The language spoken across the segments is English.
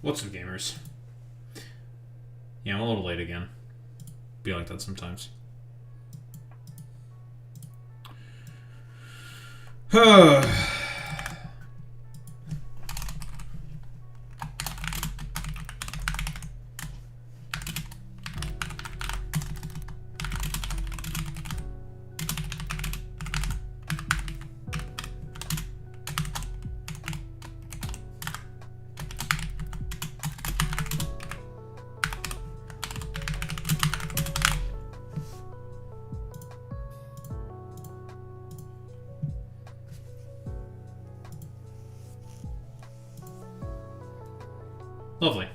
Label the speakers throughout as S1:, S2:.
S1: What's up, gamers? Yeah, I'm a little late again. Be like that sometimes. Lovely.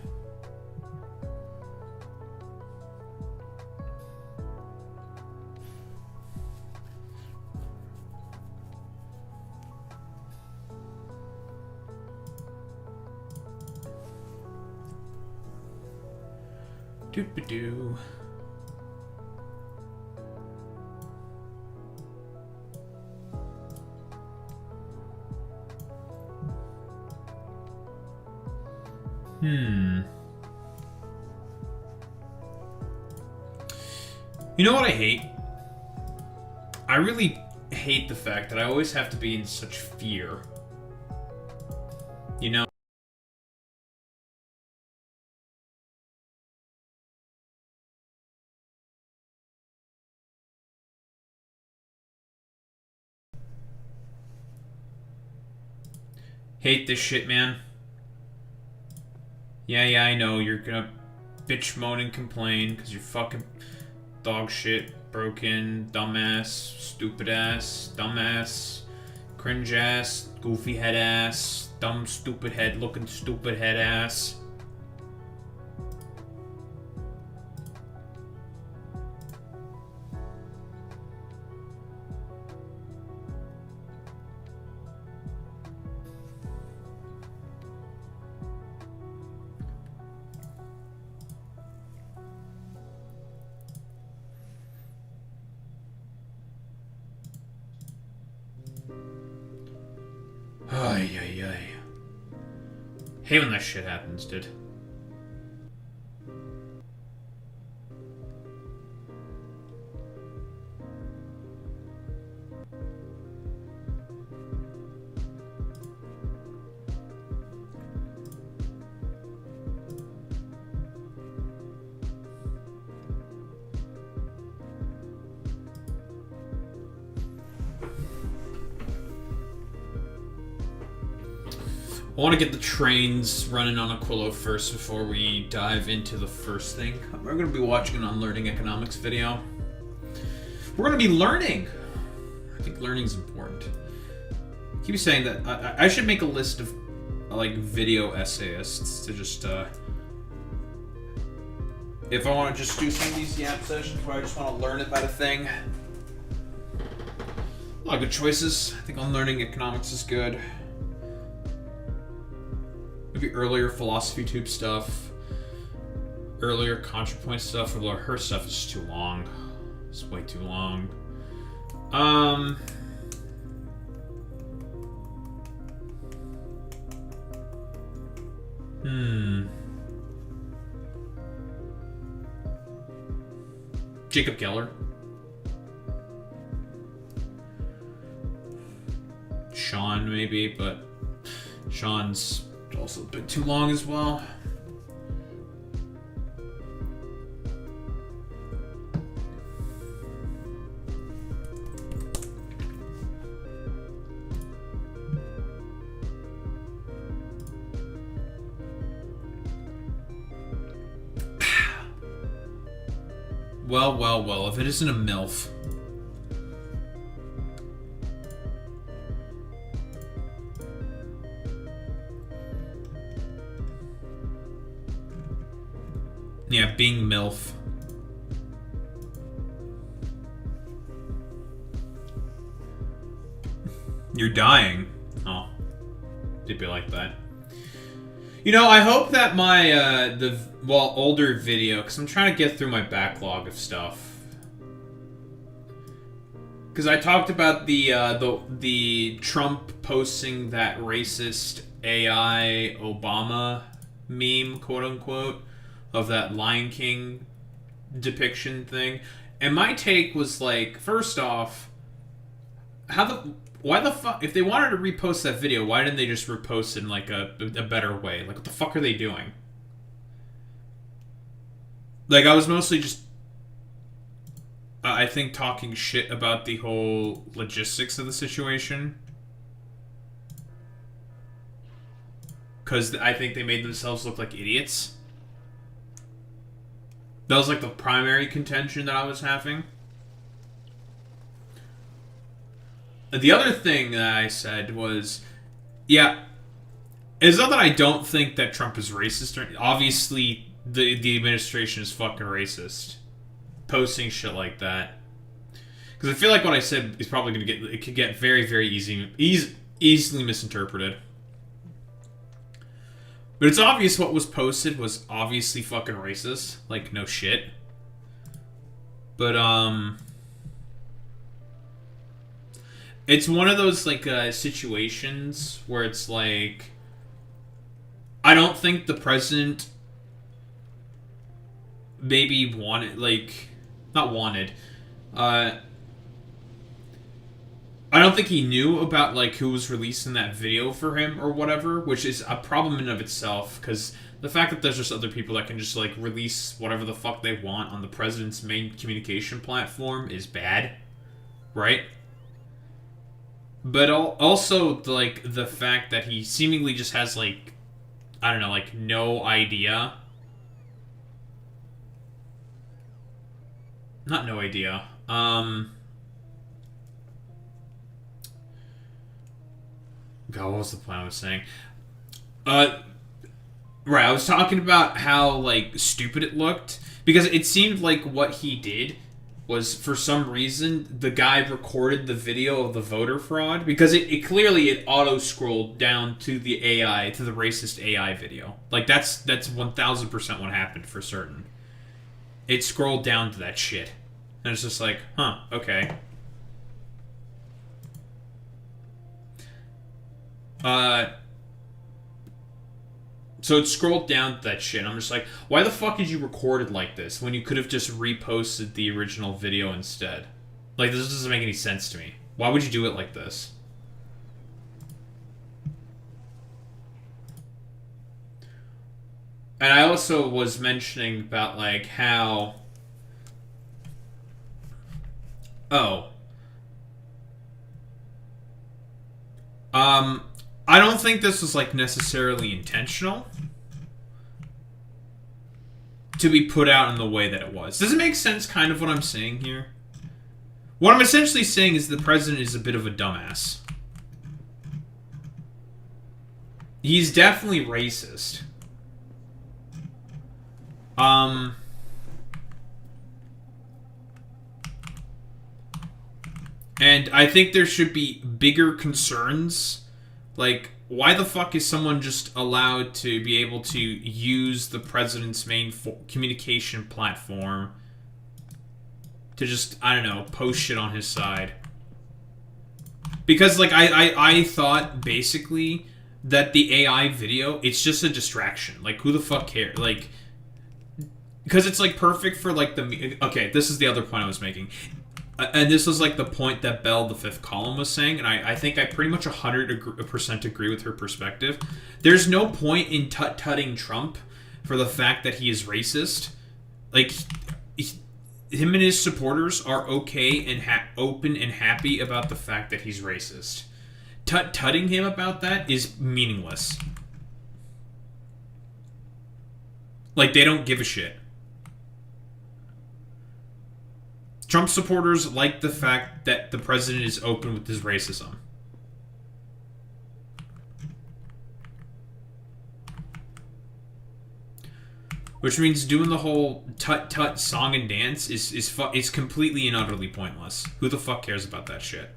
S1: Doop-a-doo. You know what I hate? I really hate the fact that I always have to be in such fear. You know? Hate this shit, man. Yeah, I know. You're gonna bitch, moan, and complain because you're fucking dog shit, broken, dumbass, stupid ass, dumbass, cringe ass, goofy head ass, dumb stupid head looking stupid head ass. Ay. Hate when that shit happens, dude. I want to get the trains running on Aquilo first before we dive into the first thing. We're going to be watching an Unlearning Economics video. We're going to be learning. I think learning's important. I keep saying that I should make a list of like video essayists to just if I want to just do some of these yap sessions where I just want to learn about a thing. A lot of good choices. I think Unlearning Economics is good. Maybe earlier philosophy tube stuff, earlier ContraPoint stuff, although her stuff is too long. It's way too long. Jacob Geller. Sean, maybe, but Sean's also a bit too long as well. Well, if it isn't a MILF. Yeah, being MILF. You're dying. Oh. Did be like that. You know, I hope that my, older video, because I'm trying to get through my backlog of stuff. Because I talked about the Trump posting that racist AI Obama meme, quote unquote, of that Lion King depiction thing. And my take was like, first off, why the fuck, if they wanted to repost that video, why didn't they just repost it in like a better way? Like, what the fuck are they doing? Like, I was mostly just, I think, talking shit about the whole logistics of the situation. Because I think they made themselves look like idiots. That was like the primary contention that I was having. The other thing that I said was, yeah, it's not that I don't think that Trump is racist. Obviously, the administration is fucking racist. Posting shit like that. Because I feel like what I said is probably going to get, it could get very, very easily misinterpreted. But it's obvious what was posted was obviously fucking racist. Like, no shit. But, it's one of those, like, situations where it's like, I don't think the president maybe wanted, like, not wanted, I don't think he knew about, like, who was releasing that video for him or whatever, which is a problem in and of itself, because the fact that there's just other people that can just, like, release whatever the fuck they want on the president's main communication platform is bad, right? But also, like, the fact that he seemingly just has, like, I don't know, like, no idea. Not no idea. God, what was the point I was saying? Right, I was talking about how, like, stupid it looked. Because it seemed like what he did was, for some reason, the guy recorded the video of the voter fraud. Because it clearly auto-scrolled down to the AI, to the racist AI video. Like, that's 1000% what happened for certain. It scrolled down to that shit. And it's just like, huh, okay. So it scrolled down to that shit. I'm just like, why the fuck did you record it like this when you could have just reposted the original video instead? Like, this doesn't make any sense to me. Why would you do it like this? And I also was mentioning about, like, how... Oh. I don't think this was, like, necessarily intentional to be put out in the way that it was. Does it make sense, kind of, what I'm saying here? What I'm essentially saying is the president is a bit of a dumbass. He's definitely racist. And I think there should be bigger concerns. Like, why the fuck is someone just allowed to be able to use the president's main communication platform to just, I don't know, post shit on his side? Because, like, I thought, basically, that the AI video, it's just a distraction. Like, who the fuck cares? Like, because it's, like, perfect for, like, the... Okay, this is the other point I was making. And this was, like, the point that Belle, the fifth column, was saying, and I think I pretty much 100% agree with her perspective. There's no point in tutting Trump for the fact that he is racist. Like, him and his supporters are okay and open and happy about the fact that he's racist. Tutting him about that is meaningless. Like, they don't give a shit. Trump supporters like the fact that the president is open with his racism. Which means doing the whole tut-tut song and dance is completely and utterly pointless. Who the fuck cares about that shit?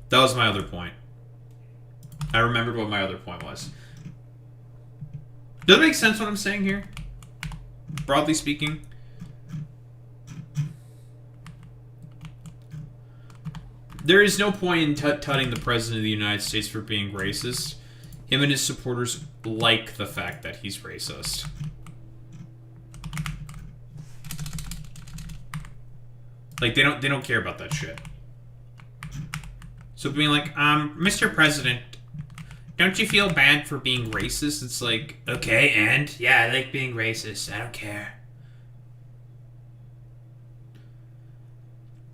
S1: That was my other point. I remembered what my other point was. Does it make sense what I'm saying here? Broadly speaking. There is no point in tutting the president of the United States for being racist. Him and his supporters like the fact that he's racist. Like, they don't care about that shit. So being like, Mr. President, don't you feel bad for being racist? It's like, okay, and? Yeah, I like being racist. I don't care.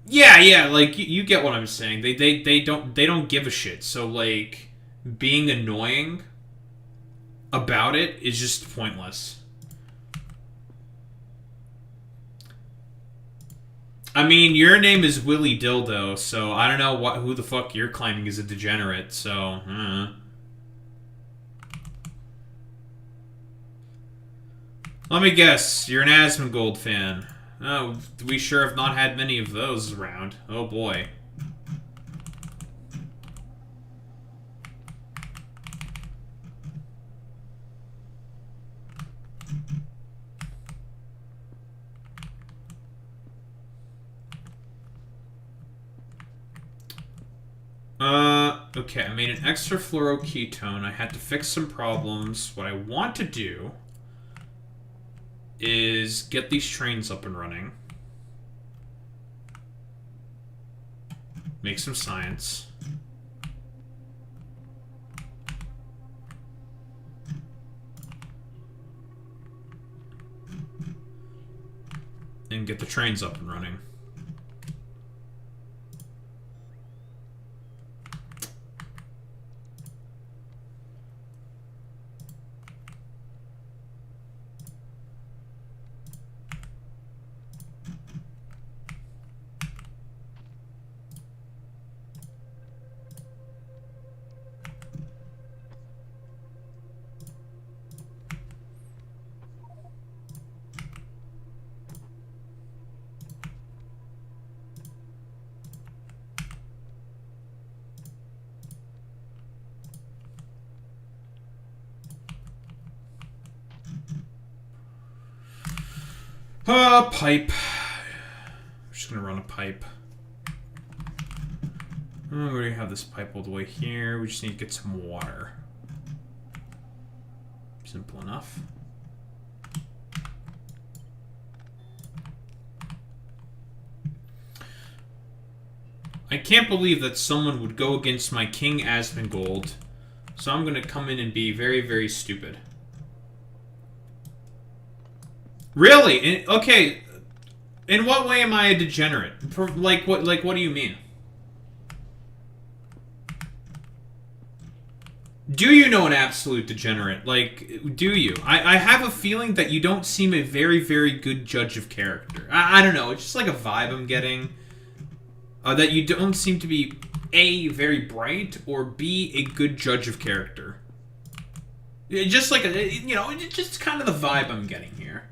S1: Yeah, like, you get what I'm saying. They don't give a shit. So, like, being annoying about it is just pointless. I mean, your name is Willy Dildo, so I don't know who the fuck you're claiming is a degenerate, so... Let me guess, you're an Asmongold fan. Oh, we sure have not had many of those around. Oh boy. Okay, I made an extra fluoroketone. I had to fix some problems. What I want to do is get these trains up and running. Make some science. And get the trains up and running. Pipe. I'm just gonna run a pipe. Oh, we already have this pipe all the way here. We just need to get some water. Simple enough. I can't believe that someone would go against my King Asmongold, so I'm gonna come in and be very, very stupid. Really? Okay. In what way am I a degenerate? Like what do you mean? Do you know an absolute degenerate? Like, do you? I have a feeling that you don't seem a very, very good judge of character. I don't know. It's just like a vibe I'm getting. That you don't seem to be, A, very bright, or B, a good judge of character. Just like, just kind of the vibe I'm getting here.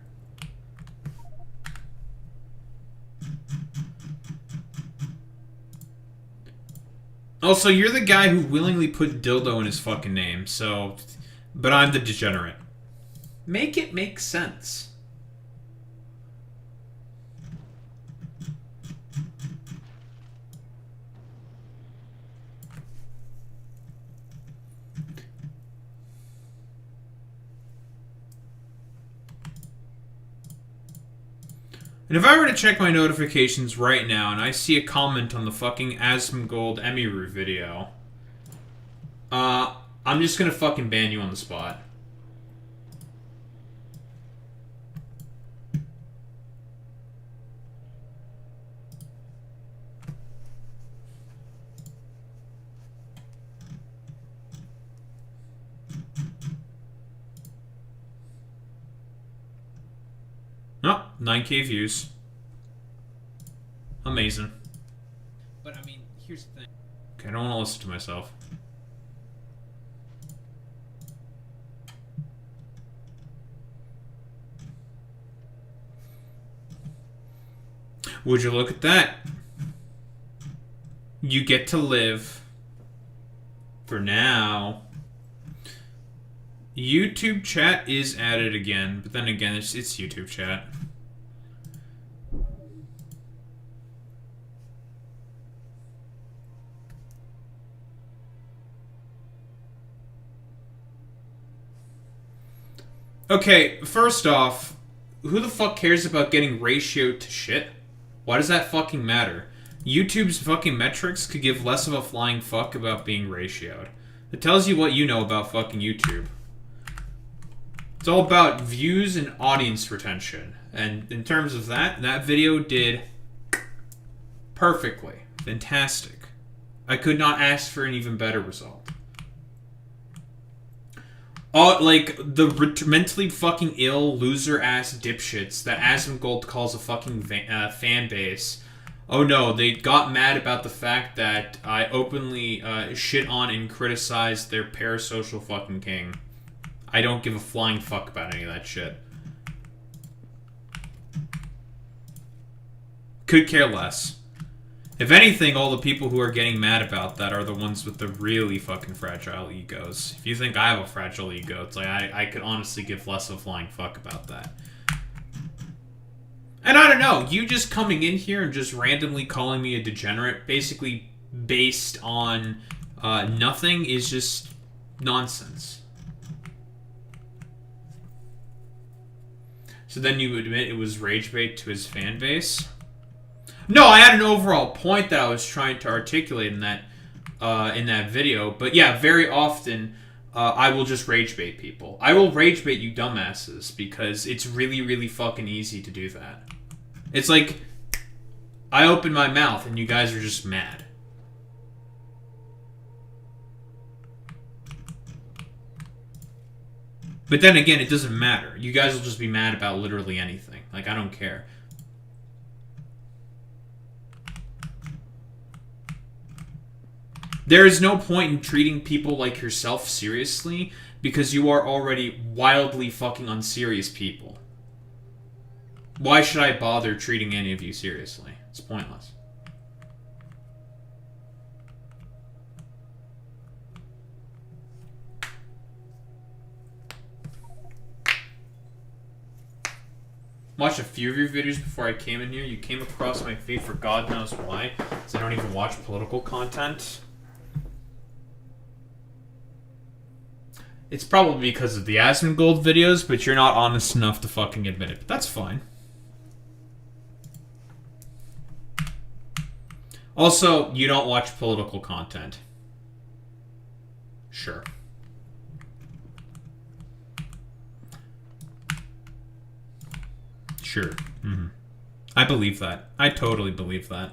S1: Also, you're the guy who willingly put dildo in his fucking name, so... But I'm the degenerate. Make it make sense. And if I were to check my notifications right now and I see a comment on the fucking Asmongold Emiru video, I'm just gonna fucking ban you on the spot. Oh, 9K views. Amazing. But I mean, here's the thing. Okay, I don't want to listen to myself. Would you look at that? You get to live. For now. YouTube chat is added again, but then again, it's YouTube chat. Okay, first off, who the fuck cares about getting ratioed to shit? Why does that fucking matter? YouTube's fucking metrics could give less of a flying fuck about being ratioed. It tells you what you know about fucking YouTube. It's all about views and audience retention. And in terms of that, that video did perfectly. Fantastic. I could not ask for an even better result. Like, the mentally fucking ill, loser-ass dipshits that Asmongold calls a fucking fan base. Oh no, they got mad about the fact that I openly shit on and criticized their parasocial fucking king. I don't give a flying fuck about any of that shit. Could care less. If anything, all the people who are getting mad about that are the ones with the really fucking fragile egos. If you think I have a fragile ego, it's like I could honestly give less of a flying fuck about that. And I don't know, you just coming in here and just randomly calling me a degenerate, basically based on nothing, is just nonsense. So then you admit it was rage bait to his fan base? No, I had an overall point that I was trying to articulate in that video. But yeah, very often I will just rage bait people. I will rage bait you dumbasses because it's really, really fucking easy to do that. It's like I open my mouth and you guys are just mad. But then again, it doesn't matter. You guys will just be mad about literally anything. Like, I don't care. There is no point in treating people like yourself seriously because you are already wildly fucking unserious people. Why should I bother treating any of you seriously? It's pointless. Watched a few of your videos before I came in here. You came across my feed for God knows why, because I don't even watch political content. It's probably because of the Asmongold videos, but you're not honest enough to fucking admit it. But that's fine. Also, you don't watch political content. Sure. Sure. Mm-hmm. I believe that. I totally believe that.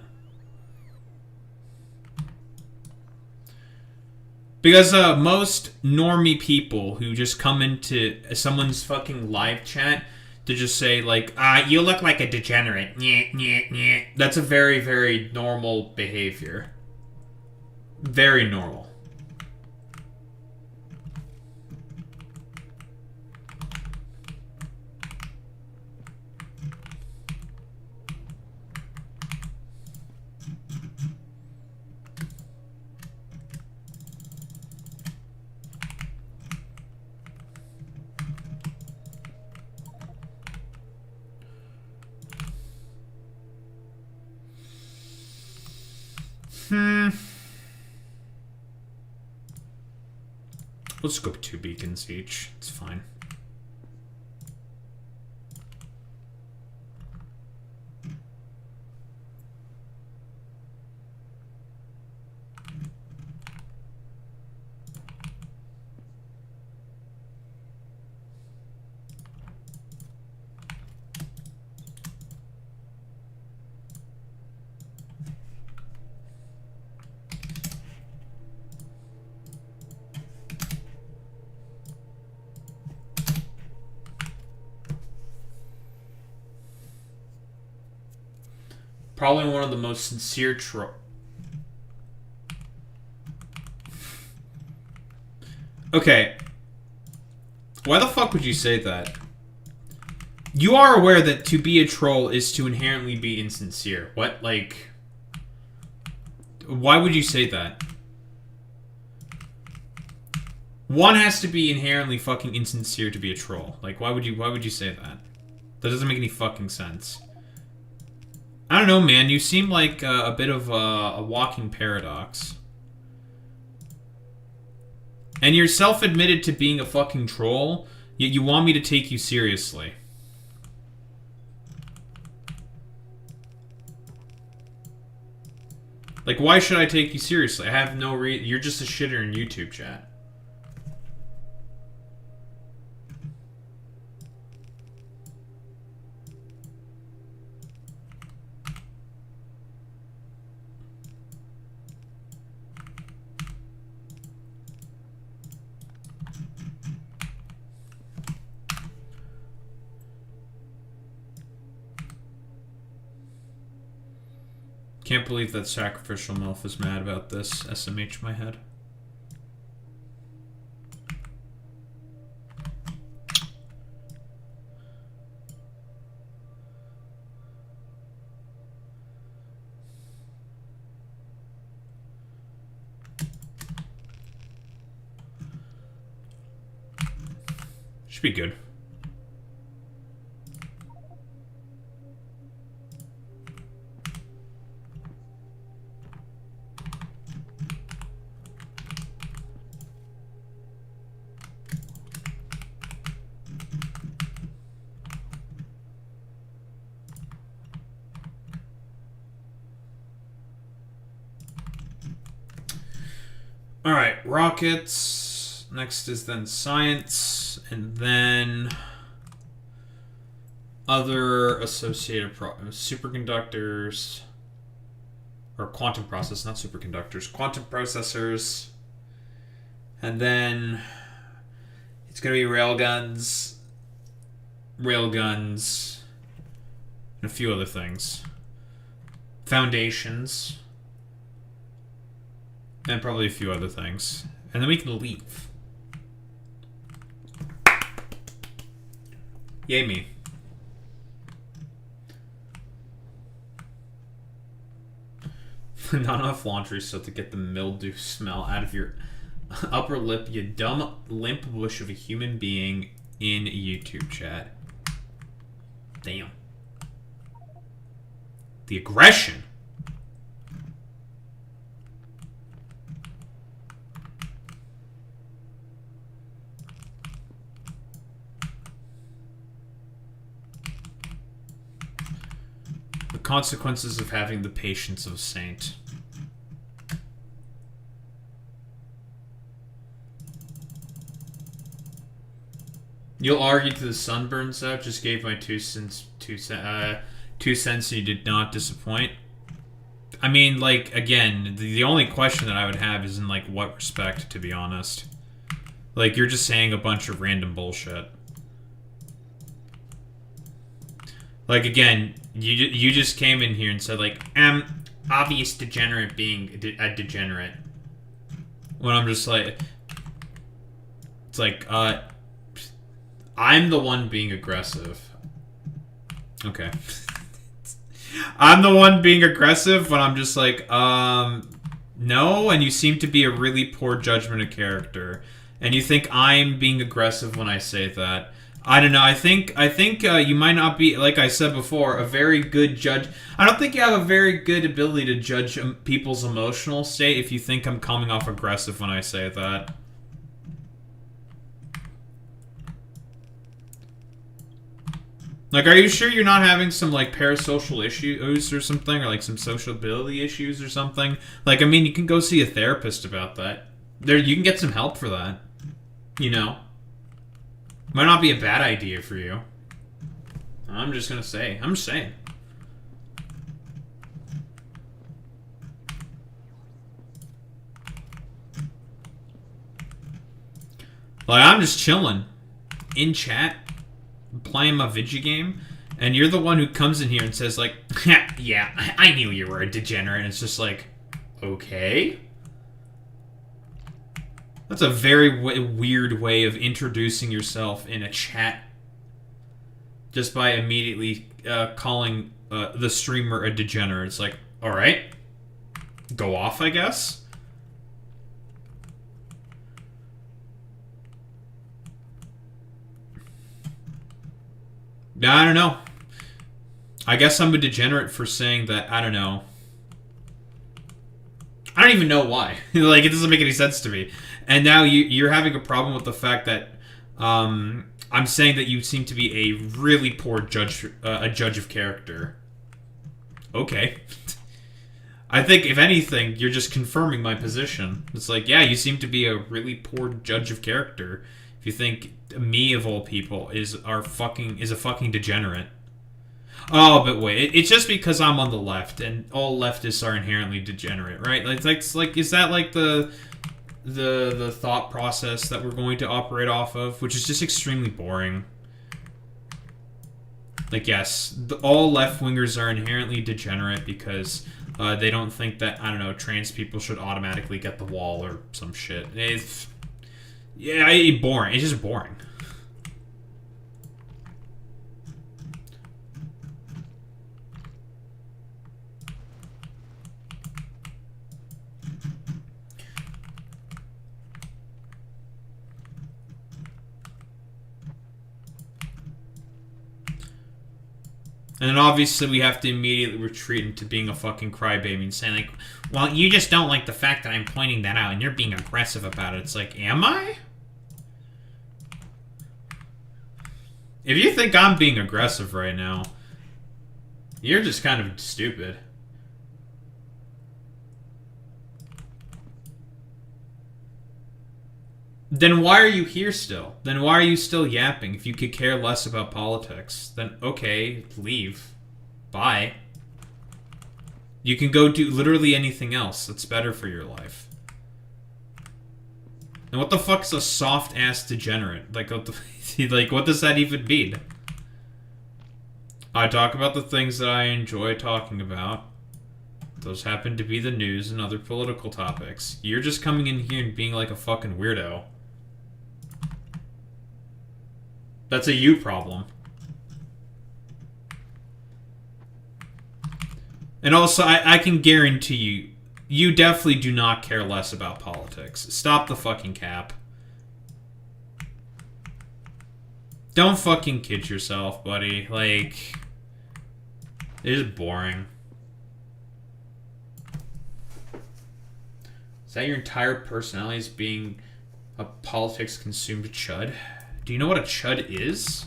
S1: Because most normie people who just come into someone's fucking live chat to just say, like, you look like a degenerate. Nyeh, nyeh, nyeh. That's a very, very normal behavior. Very normal. We'll just go 2 beacons each. It's fine. Probably one of the most sincere Okay. Why the fuck would you say that? You are aware that to be a troll is to inherently be insincere. What, like... Why would you say that? One has to be inherently fucking insincere to be a troll. Like, why would you say that? That doesn't make any fucking sense. I don't know, man. You seem like a bit of a walking paradox. And you're self-admitted to being a fucking troll, You want me to take you seriously. Like, why should I take you seriously? I have no reason. You're just a shitter in YouTube chat. Can't believe that Sacrificial MILF is mad about this. SMH my head. Should be good. Alright, rockets. Next is then science. And then other associated superconductors. Or quantum process, not superconductors. Quantum processors. And then it's going to be railguns. Railguns. And a few other things. Foundations. And probably a few other things. And then we can leave. Yay me. Not enough laundry so to get the mildew smell out of your upper lip, you dumb limp bush of a human being in YouTube chat. Damn. The aggression. Consequences of having the patience of a saint. You'll argue to the sun burns out. Just gave my 2 cents. 2 cents. You did not disappoint. I mean, like, again, the only question that I would have is in like what respect, to be honest. Like, you're just saying a bunch of random bullshit. Like, again, you just came in here and said, like, obvious degenerate being a degenerate. When I'm just like... It's like, I'm the one being aggressive. Okay. I'm the one being aggressive when I'm just like, no, and you seem to be a really poor judgment of character. And you think I'm being aggressive when I say that. I don't know. I think you might not be, like I said before, a very good judge. I don't think you have a very good ability to judge people's emotional state if you think I'm coming off aggressive when I say that. Like, are you sure you're not having some, like, parasocial issues or something? Or, like, some sociability issues or something? Like, I mean, you can go see a therapist about that. You can get some help for that. You know? Might not be a bad idea for you. I'm just gonna say. I'm just saying. Like, I'm just chilling. In chat. Playing my video game. And you're the one who comes in here and says, like, yeah, I knew you were a degenerate. And it's just like, okay. That's a very weird way of introducing yourself in a chat. Just by immediately calling the streamer a degenerate. It's like, alright. Go off, I guess. I don't know. I guess I'm a degenerate for saying that, I don't know. I don't even know why. Like, it doesn't make any sense to me. And now you're having a problem with the fact that I'm saying that you seem to be a really poor judge, a judge of character. Okay. I think, if anything, you're just confirming my position. It's like, yeah, you seem to be a really poor judge of character. If you think me, of all people, is a fucking degenerate. Oh, but wait, it's just because I'm on the left, and all leftists are inherently degenerate, right? Like, is that like the thought process that we're going to operate off of, which is just extremely boring. Like, yes, all left-wingers are inherently degenerate because they don't think that, I don't know, trans people should automatically get the wall or some shit. It's boring. It's just boring. And then obviously we have to immediately retreat into being a fucking crybaby and saying like, well, you just don't like the fact that I'm pointing that out and you're being aggressive about it. It's like, am I? If you think I'm being aggressive right now, you're just kind of stupid. Then why are you here still? Then why are you still yapping? If you could care less about politics, then okay, leave. Bye. You can go do literally anything else that's better for your life. And what the fuck's a soft-ass degenerate? Like, what does that even mean? I talk about the things that I enjoy talking about. Those happen to be the news and other political topics. You're just coming in here and being like a fucking weirdo. That's a you problem. And also, I can guarantee you, you definitely do not care less about politics. Stop the fucking cap. Don't fucking kid yourself, buddy. Like, it is boring. Is that your entire personality as being a politics-consumed chud? Do you know what a chud is?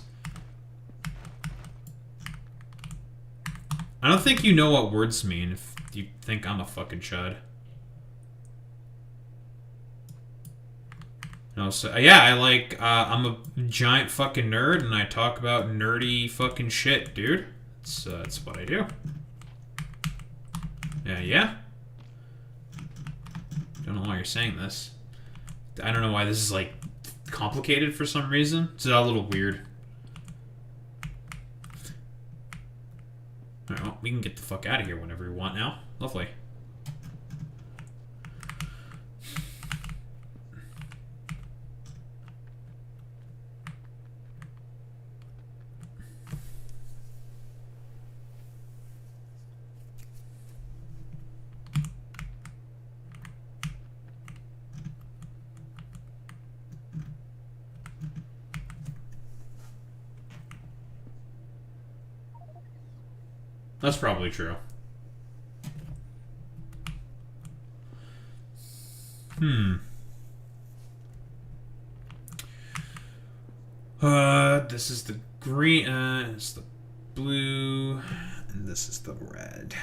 S1: I don't think you know what words mean if you think I'm a fucking chud. No, so yeah, I'm a giant fucking nerd and I talk about nerdy fucking shit, dude. That's what I do. Yeah. Don't know why you're saying this. I don't know why this is like complicated for some reason. It's a little weird. Alright, well, we can get the fuck out of here whenever we want now. Lovely. That's probably true. This is the green, it's the blue, and this is the red.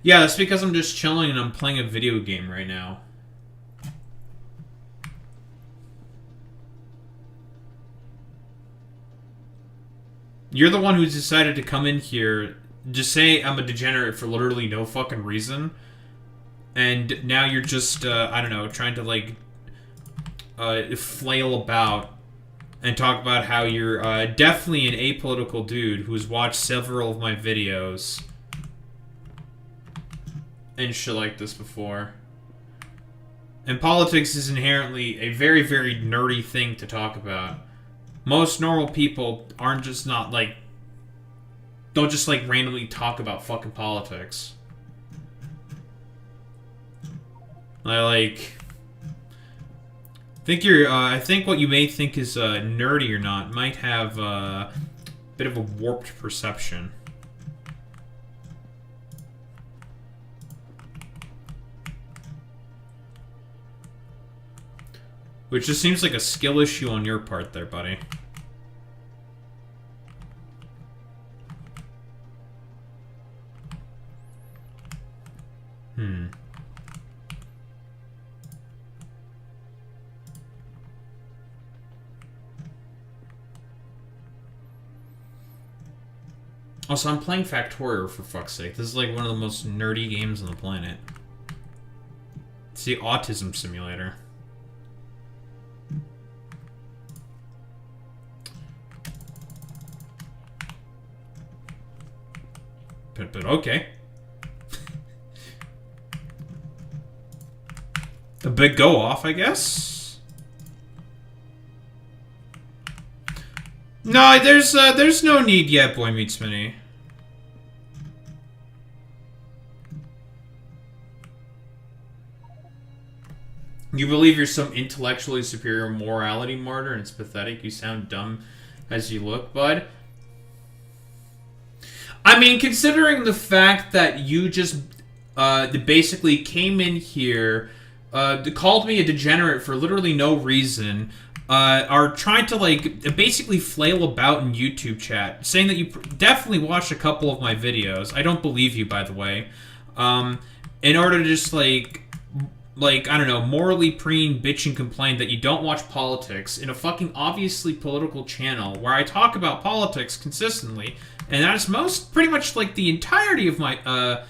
S1: Yeah, that's because I'm just chilling and I'm playing a video game right now. You're the one who's decided to come in here, just say I'm a degenerate for literally no fucking reason, and now you're just, I don't know, trying to, like, flail about and talk about how you're definitely an apolitical dude who's watched several of my videos and shit like this before. And politics is inherently a very, very nerdy thing to talk about. Most normal people aren't just not, like, don't just, like, randomly talk about fucking politics. I think what you may think is nerdy or not might have a bit of a warped perception. Which just seems like a skill issue on your part there, buddy. Also, I'm playing Factorio, for fuck's sake. This is like one of the most nerdy games on the planet. It's the autism simulator. But okay. A big go off, I guess. No, there's no need yet, Boy Meets Mini. You believe you're some intellectually superior morality martyr, and it's pathetic. You sound dumb as you look, bud. I mean, considering the fact that you just basically came in here, called me a degenerate for literally no reason, are trying to, like, basically flail about in YouTube chat, saying that you definitely watched a couple of my videos. I don't believe you, by the way. In order to just, like, I don't know, morally preen, bitch, and complain that you don't watch politics in a fucking obviously political channel where I talk about politics consistently, and that is pretty much, like, the entirety of my,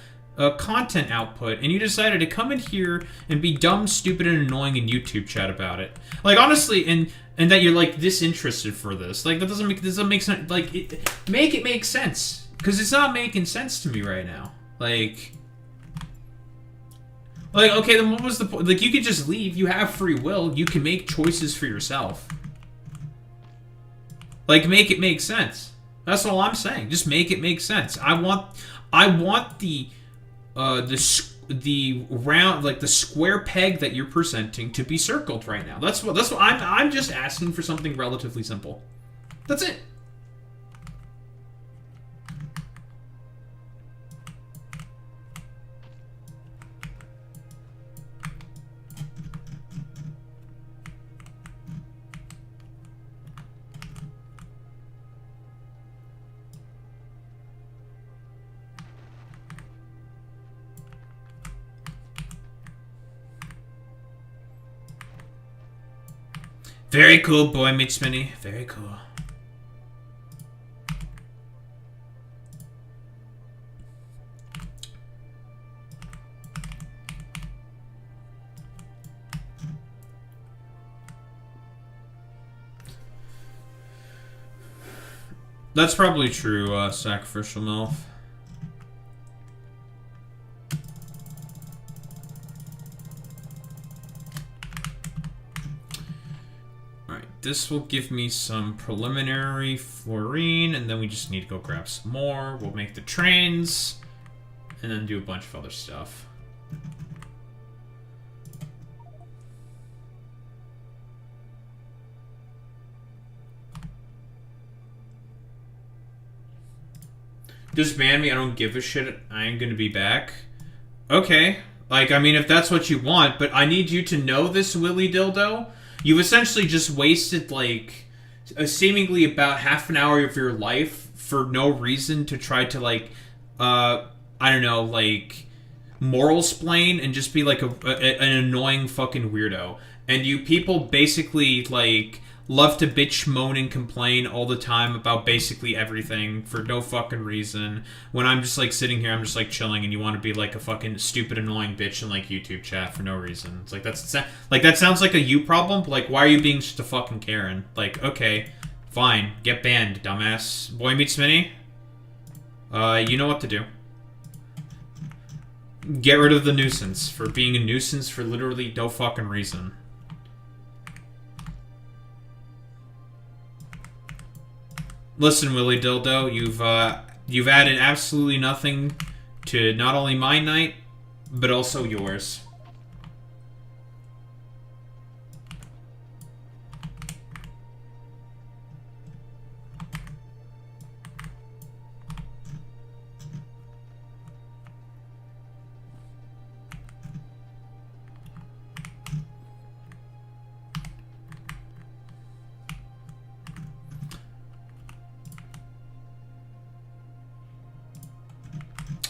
S1: content output, and you decided to come in here and be dumb, stupid, and annoying in YouTube chat about it. Like, honestly, and that you're, like, disinterested for this. Like, that doesn't make sense. Like, make it make sense. Because it's not making sense to me right now. Like, okay, then what was the point? Like, you could just leave. You have free will. You can make choices for yourself. Like, make it make sense. That's all I'm saying. Just make it make sense. I want the round, like the square peg that you're presenting to be circled right now. That's what I'm just asking for, something relatively simple. That's it. Very cool, Boy Meets Mini. Very cool. That's probably true, Sacrificial MILF. This will give me some preliminary fluorine, and then we just need to go grab some more. We'll make the trains, and then do a bunch of other stuff. Just ban me, I don't give a shit, I ain't gonna be back. Okay, like, I mean, if that's what you want, but I need you to know this, Willy Dildo. You've essentially just wasted, like, seemingly about half an hour of your life for no reason to try to, like, I don't know, like, moral-splain and just be, like, an annoying fucking weirdo. And you people basically, like, love to bitch, moan, and complain all the time about basically everything for no fucking reason. When I'm just, like, sitting here, I'm just, like, chilling, and you want to be, like, a fucking stupid, annoying bitch in, like, YouTube chat for no reason. It's like, that sounds like a you problem, but, like, why are you being just a fucking Karen? Like, okay, fine, get banned, dumbass. Boy Meets Mini? You know what to do. Get rid of the nuisance for being a nuisance for literally no fucking reason. Listen, Willy Dildo, you've added absolutely nothing to not only my night, but also yours.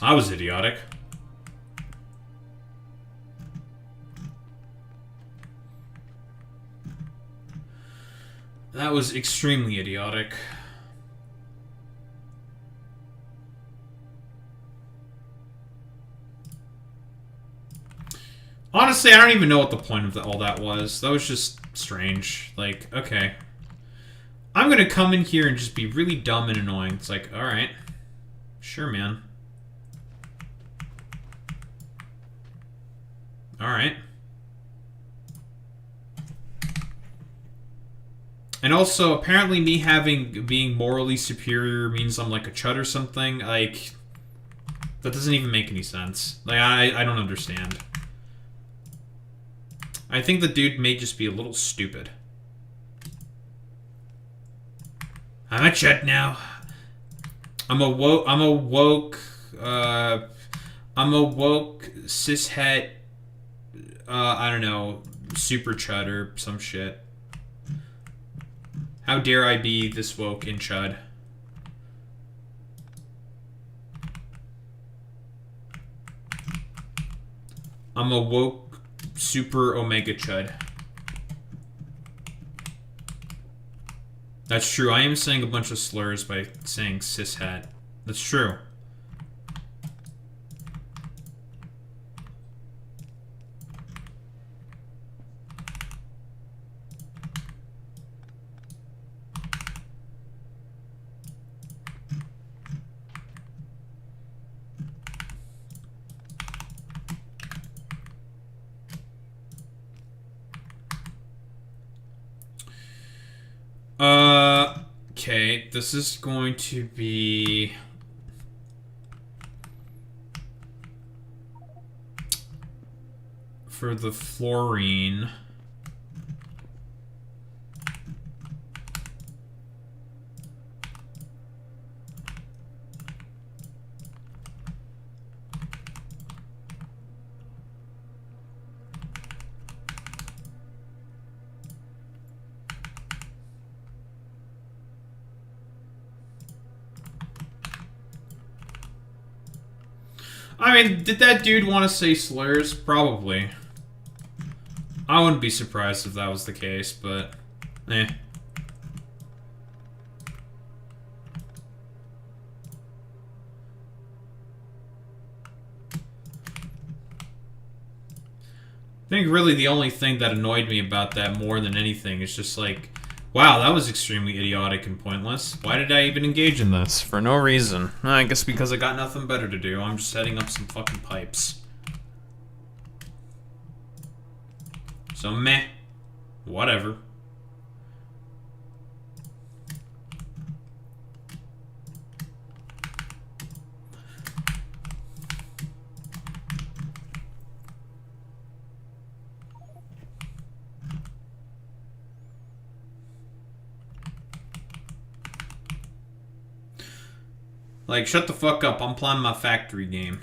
S1: I was idiotic. That was extremely idiotic. Honestly, I don't even know what the point of all that was. That was just strange. Like, okay. I'm gonna come in here and just be really dumb and annoying. It's like, alright. Sure, man. Alright. And also, apparently me being morally superior means I'm like a chud or something. Like, that doesn't even make any sense. Like, I don't understand. I think the dude may just be a little stupid. I'm a chud now. I'm a woke cishet, I don't know, super chud or some shit. How dare I be this woke in chud? I'm a woke super omega chud. That's true. I am saying a bunch of slurs by saying cishet. That's true. Okay, this is going to be... for the fluorine. I mean, did that dude want to say slurs? Probably. I wouldn't be surprised if that was the case, but... eh. I think really the only thing that annoyed me about that more than anything is just like... wow, that was extremely idiotic and pointless. Why did I even engage in this? For no reason. I guess because I got nothing better to do. I'm just setting up some fucking pipes. So meh. Whatever. Like, shut the fuck up. I'm playing my factory game.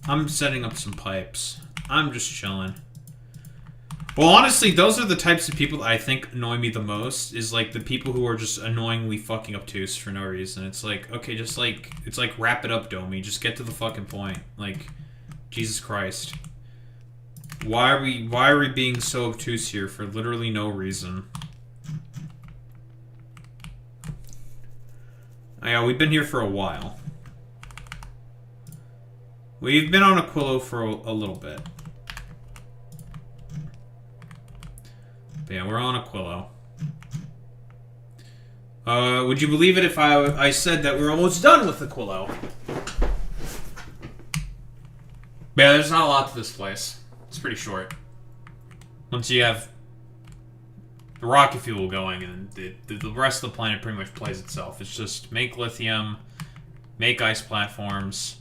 S1: I'm setting up some pipes. I'm just chilling. Well, honestly, those are the types of people that I think annoy me the most. Is, like, the people who are just annoyingly fucking obtuse for no reason. It's like, okay, just, like... it's like, wrap it up, Domi. Just get to the fucking point. Like, Jesus Christ. Why are we being so obtuse here for literally no reason? Yeah, we've been here for a while. We've been on Aquilo for a little bit. But yeah, we're on Aquilo. Would you believe it if I said that we're almost done with Aquilo? Yeah, there's not a lot to this place. It's pretty short. Once you have the rocket fuel going, and the rest of the planet pretty much plays itself. It's just make lithium, make ice platforms,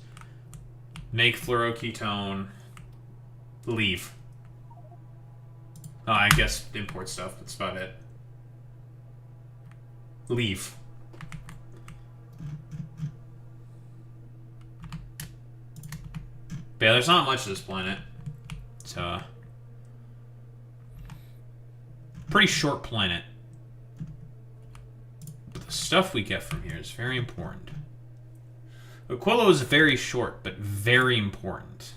S1: make fluoroketone, leave. I guess import stuff, that's about it. Leave. But yeah, there's not much to this planet. It's pretty short planet. But the stuff we get from here is very important. Aquilo is very short, but very important.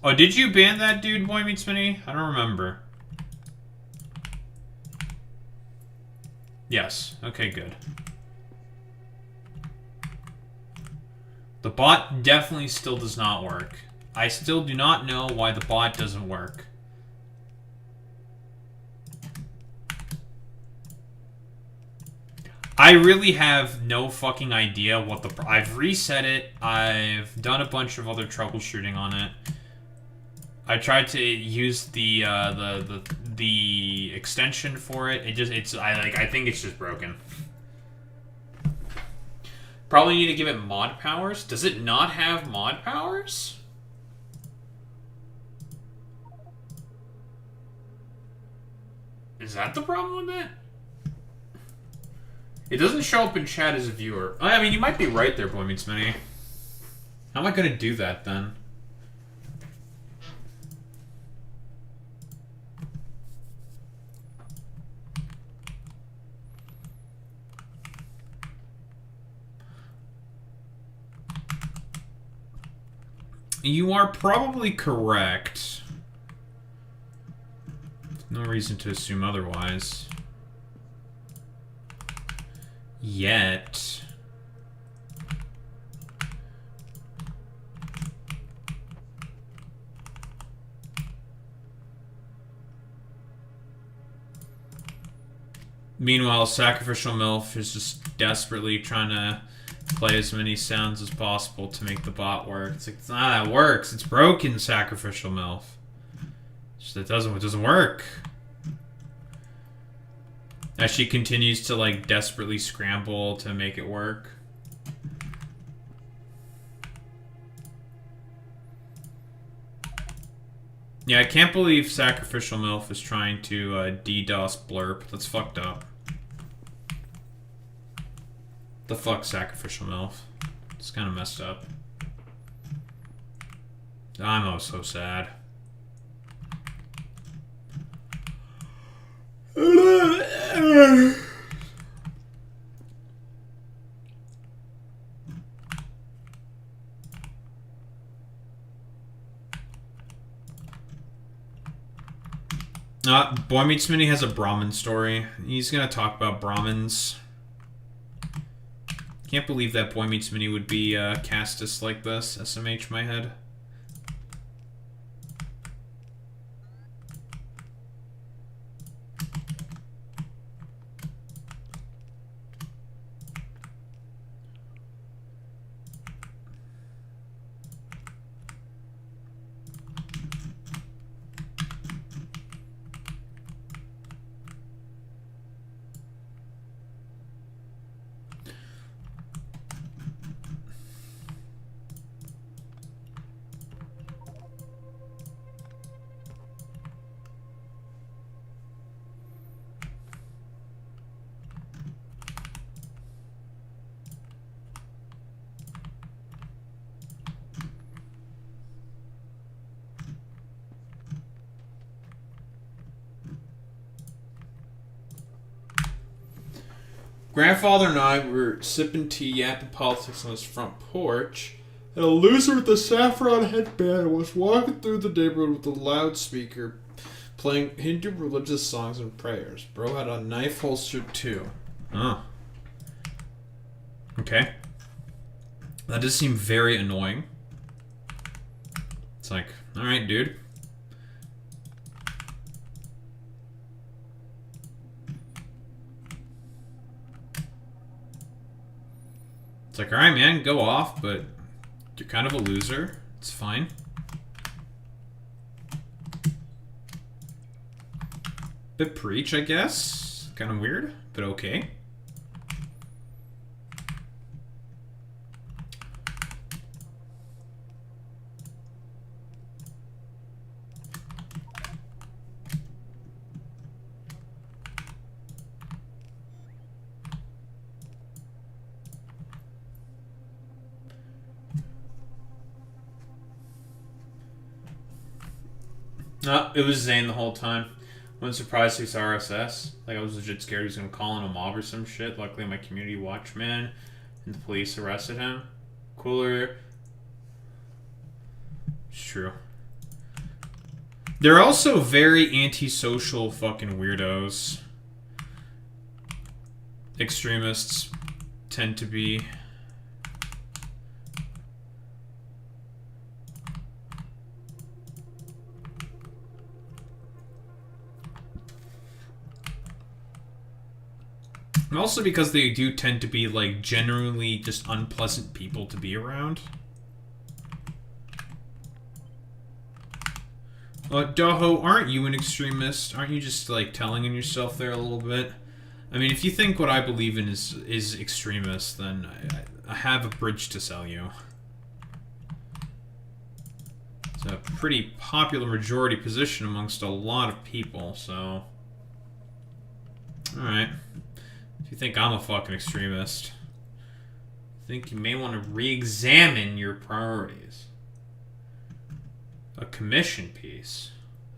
S1: Oh, did you ban that dude, Boy Meets Mini? I don't remember. Yes. Okay, good. The bot definitely still does not work. I still do not know why the bot doesn't work. I really have no fucking idea what the... I've reset it. I've done a bunch of other troubleshooting on it. I tried to use the extension for it. I think it's just broken. Probably need to give it mod powers. Does it not have mod powers? Is that the problem with it? It doesn't show up in chat as a viewer. I mean, you might be right there, Boy Meets Mini. How am I going to do that, then? You are probably correct. No reason to assume otherwise. Yet. Meanwhile, Sacrificial MILF is just desperately trying to play as many sounds as possible to make the bot work. It's like, it's not, that works. It's broken, Sacrificial MILF. It doesn't work. As she continues to, like, desperately scramble to make it work. Yeah, I can't believe Sacrificial MILF is trying to DDoS Blurp. That's fucked up. The fuck, Sacrificial MILF? It's kind of messed up. I'm oh so sad. Boy Meets Mini has a Brahmin story. He's gonna talk about Brahmins. Can't believe that Boy Meets Mini would be Castus like this. SMH my head. Grandfather and I were sipping tea, yapping politics on his front porch, and a loser with a saffron headband was walking through the neighborhood with a loudspeaker playing Hindu religious songs and prayers. Bro had a knife holstered too. Oh. Okay. That does seem very annoying. It's like, alright, dude. It's like, alright, man, go off, but you're kind of a loser. It's fine. Bit preach, I guess. Kind of weird, but okay. It was Zane the whole time. Wasn't surprised he's RSS. Like, I was legit scared he was gonna call in a mob or some shit. Luckily, my community watch man And the police arrested him. Cooler. It's true. They're also very antisocial fucking weirdos. Extremists tend to be. And also because they do tend to be, like, generally just unpleasant people to be around. Doho, aren't you an extremist? Aren't you just, like, telling on yourself there a little bit? I mean, if you think what I believe in is extremist, then I have a bridge to sell you. It's a pretty popular majority position amongst a lot of people, so... Alright. If you think I'm a fucking extremist, I think you may want to re-examine your priorities. A commission piece.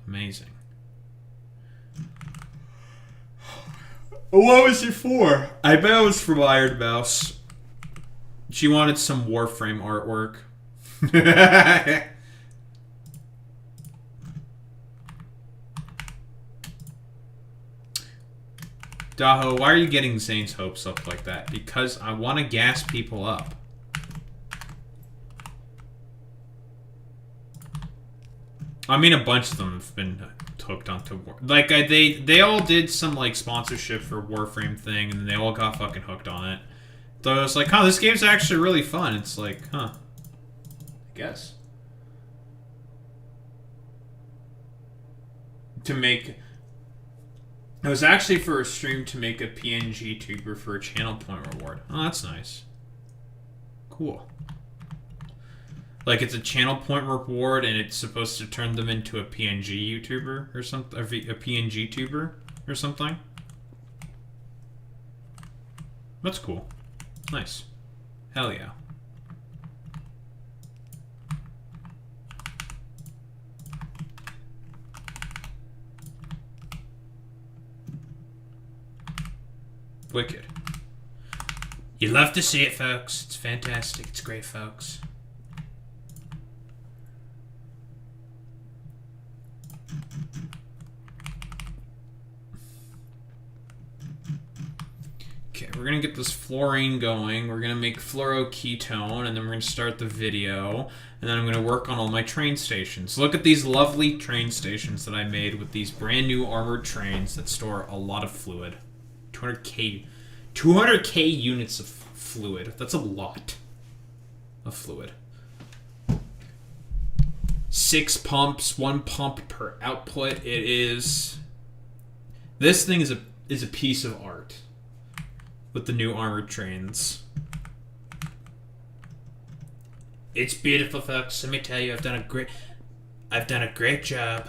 S1: Amazing. What was it for? I bet it was from Iron Mouse. She wanted some Warframe artwork. Daho, why are you getting Zane's hopes up like that? Because I want to gas people up. I mean, a bunch of them have been hooked onto War. Like, they all did some, like, sponsorship for Warframe thing, and they all got fucking hooked on it. So I was like, huh, this game's actually really fun. It's like, huh. I guess. To make... It was actually for a stream to make a PNG tuber for a channel point reward. Oh, that's nice. Cool. Like, it's a channel point reward, and it's supposed to turn them into a PNG YouTuber or something, a PNG tuber or something. That's cool. Nice. Hell yeah. Wicked. You love to see it, folks. It's fantastic. It's great, folks. Okay, we're gonna get this fluorine going. We're gonna make fluoroketone, and then we're gonna start the video. And then I'm gonna work on all my train stations. Look at these lovely train stations that I made with these brand new armored trains that store a lot of fluid. 200k units of fluid. That's a lot of fluid. 6 pumps, 1 pump per output. It is. This thing is a piece of art with the new armored trains. It's beautiful, folks. Let me tell you, I've done a great job.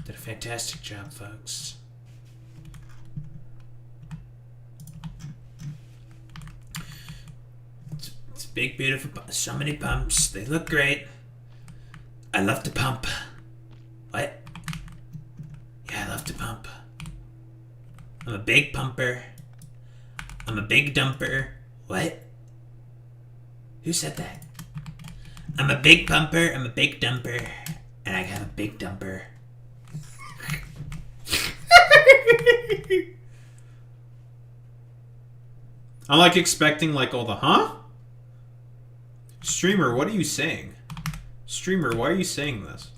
S1: Did a fantastic job, folks. Big, beautiful, so many pumps. They look great. I love to pump. What? Yeah, I love to pump. I'm a big pumper. I'm a big dumper. What? Who said that? I'm a big pumper, I'm a big dumper, and I have a big dumper. I'm like expecting like all the, huh? Streamer, what are you saying? Streamer, why are you saying this?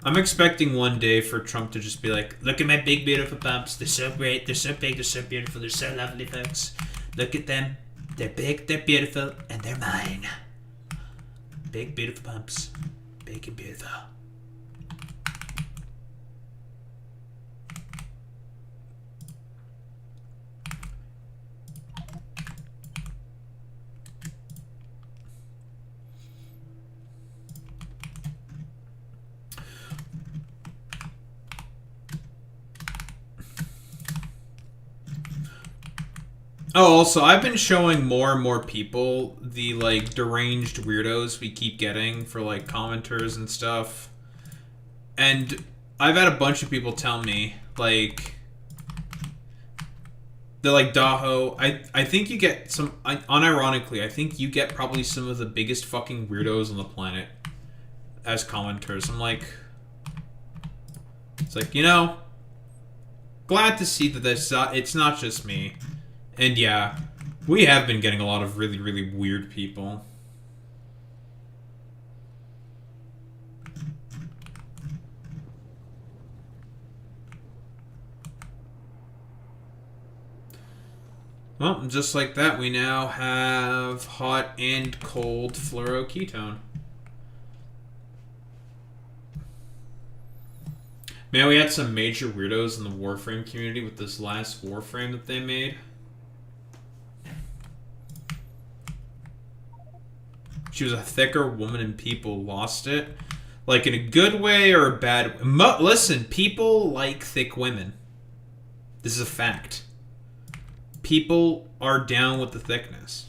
S1: I'm expecting one day for Trump to just be like, look at my big, beautiful pumps. They're so great. They're so big. They're so beautiful. They're so lovely, folks. Look at them. They're big, they're beautiful, and they're mine. Big, beautiful pumps. Big and beautiful. Oh, also, I've been showing more and more people the, like, deranged weirdos we keep getting for, like, commenters and stuff. And I've had a bunch of people tell me, like they're like Daho. I think you get some. Unironically, I think you get probably some of the biggest fucking weirdos on the planet as commenters. I'm like, it's like, you know, glad to see that it's not just me. And yeah, we have been getting a lot of really, really weird people. Well, just like that, we now have hot and cold fluoroketone. Man, we had some major weirdos in the Warframe community with this last Warframe that they made. She was a thicker woman and people lost it. Like in a good way or a bad way. Listen, people like thick women. This is a fact. People are down with the thickness.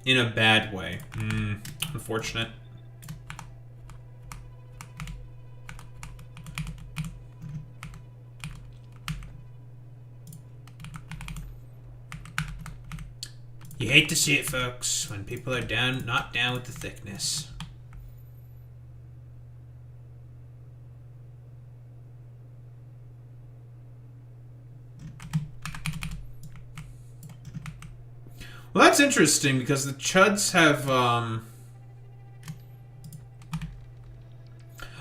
S1: In a bad way. Unfortunate. You hate to see it, folks, when people are not down with the thickness. Well, that's interesting because the Chuds have,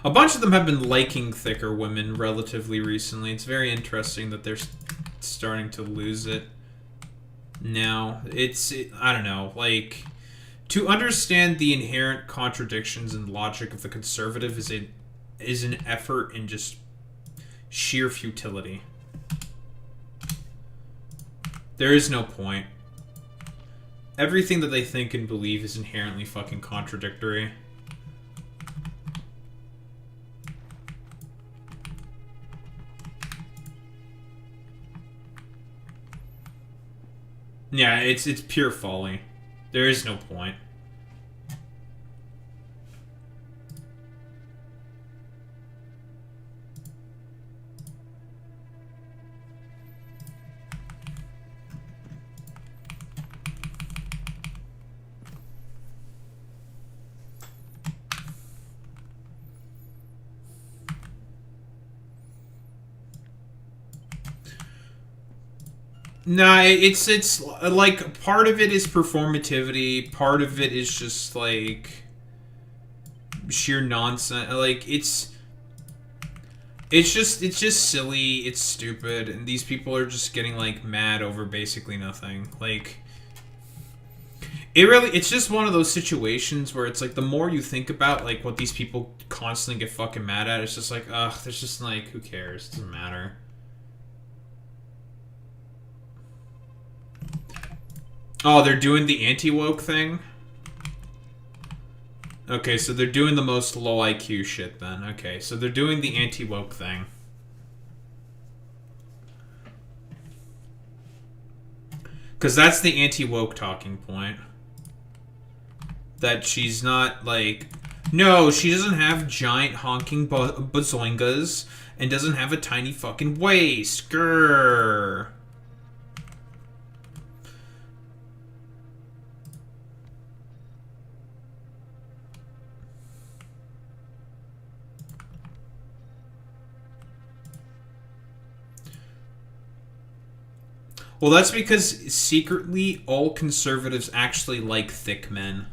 S1: a bunch of them have been liking thicker women relatively recently. It's very interesting that they're starting to lose it now. I don't know, like, to understand the inherent contradictions and logic of the conservative is an effort in just sheer futility. There is no point. Everything that they think and believe is inherently fucking contradictory. Yeah, it's pure folly. There is no point. Nah, it's like part of it is performativity, part of it is just like sheer nonsense. Like it's just silly, it's stupid, and these people are just getting like mad over basically nothing. Like it's just one of those situations where it's like the more you think about like what these people constantly get fucking mad at, it's just like, ugh, there's just like, who cares? It doesn't matter. Oh, they're doing the anti-woke thing? Okay, so they're doing the most low IQ shit then. Okay, so they're doing the anti-woke thing. Because that's the anti-woke talking point. That she's not, like... No, she doesn't have giant honking bazoingas and doesn't have a tiny fucking waist. Grrr. Well, that's because secretly all conservatives actually like thick men.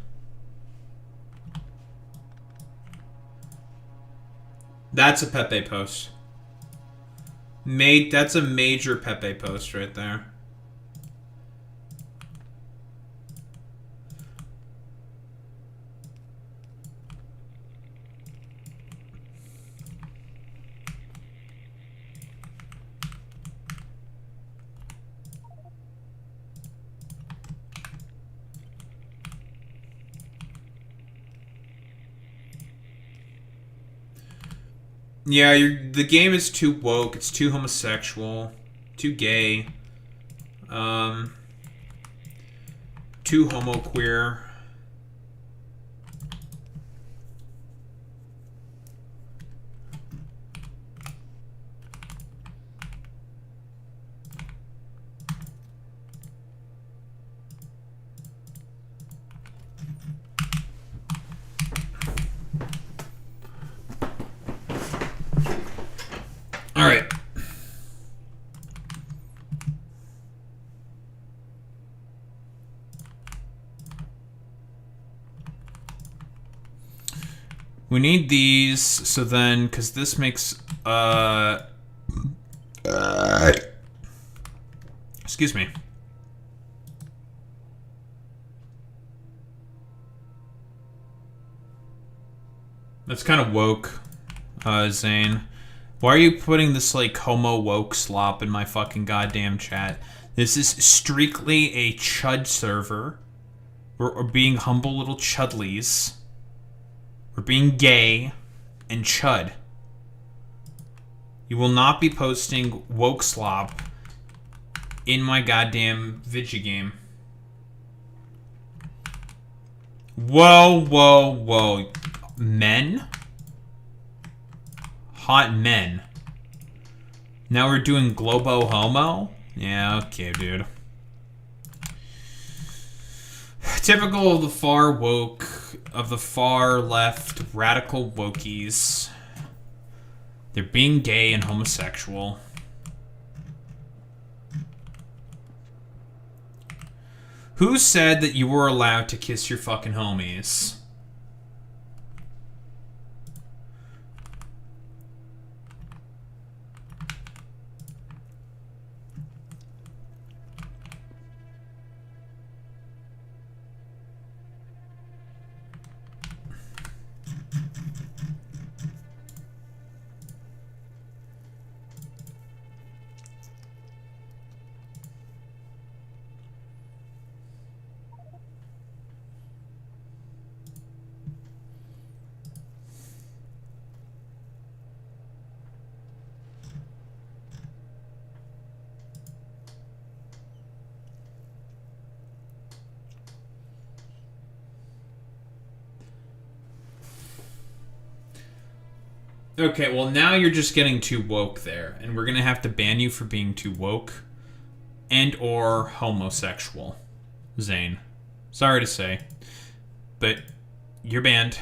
S1: That's a Pepe post. That's a major Pepe post right there. Yeah, the game is too woke, it's too homosexual, too gay, too homo-queer. . We need these, so then, because this makes, excuse me. That's kind of woke, Zane. Why are you putting this, like, homo woke slop in my fucking goddamn chat? This is strictly a chud server. We're being humble little chudlies. We're being gay and chud. You will not be posting woke slop in my goddamn Vigi game. Whoa, whoa, whoa. Men? Hot men. Now we're doing globo homo? Yeah, okay, dude. Typical of the far woke, of the far left radical wokies. They're being gay and homosexual. Who said that you were allowed to kiss your fucking homies? Okay, well now you're just getting too woke there, and we're gonna have to ban you for being too woke and or homosexual, Zane. Sorry to say, but you're banned.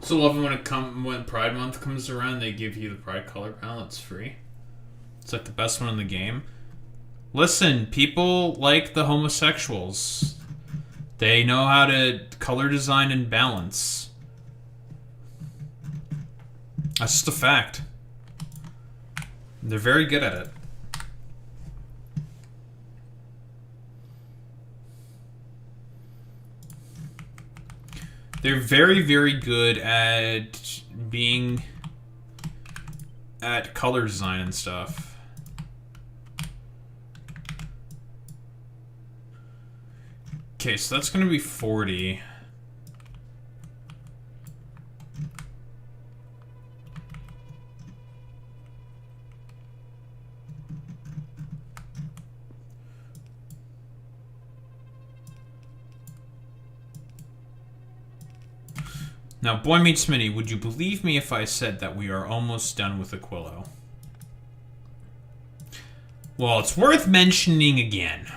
S1: So love it when Pride Month comes around, they give you the Pride color palette. It's free. It's like the best one in the game. Listen, people like the homosexuals. They know how to color design and balance. That's just a fact. They're very good at it. They're very, very good at being at color design and stuff. Okay, so that's going to be 40. Now, Boy Meets Smitty, would you believe me if I said that we are almost done with Aquilo? Well, it's worth mentioning again.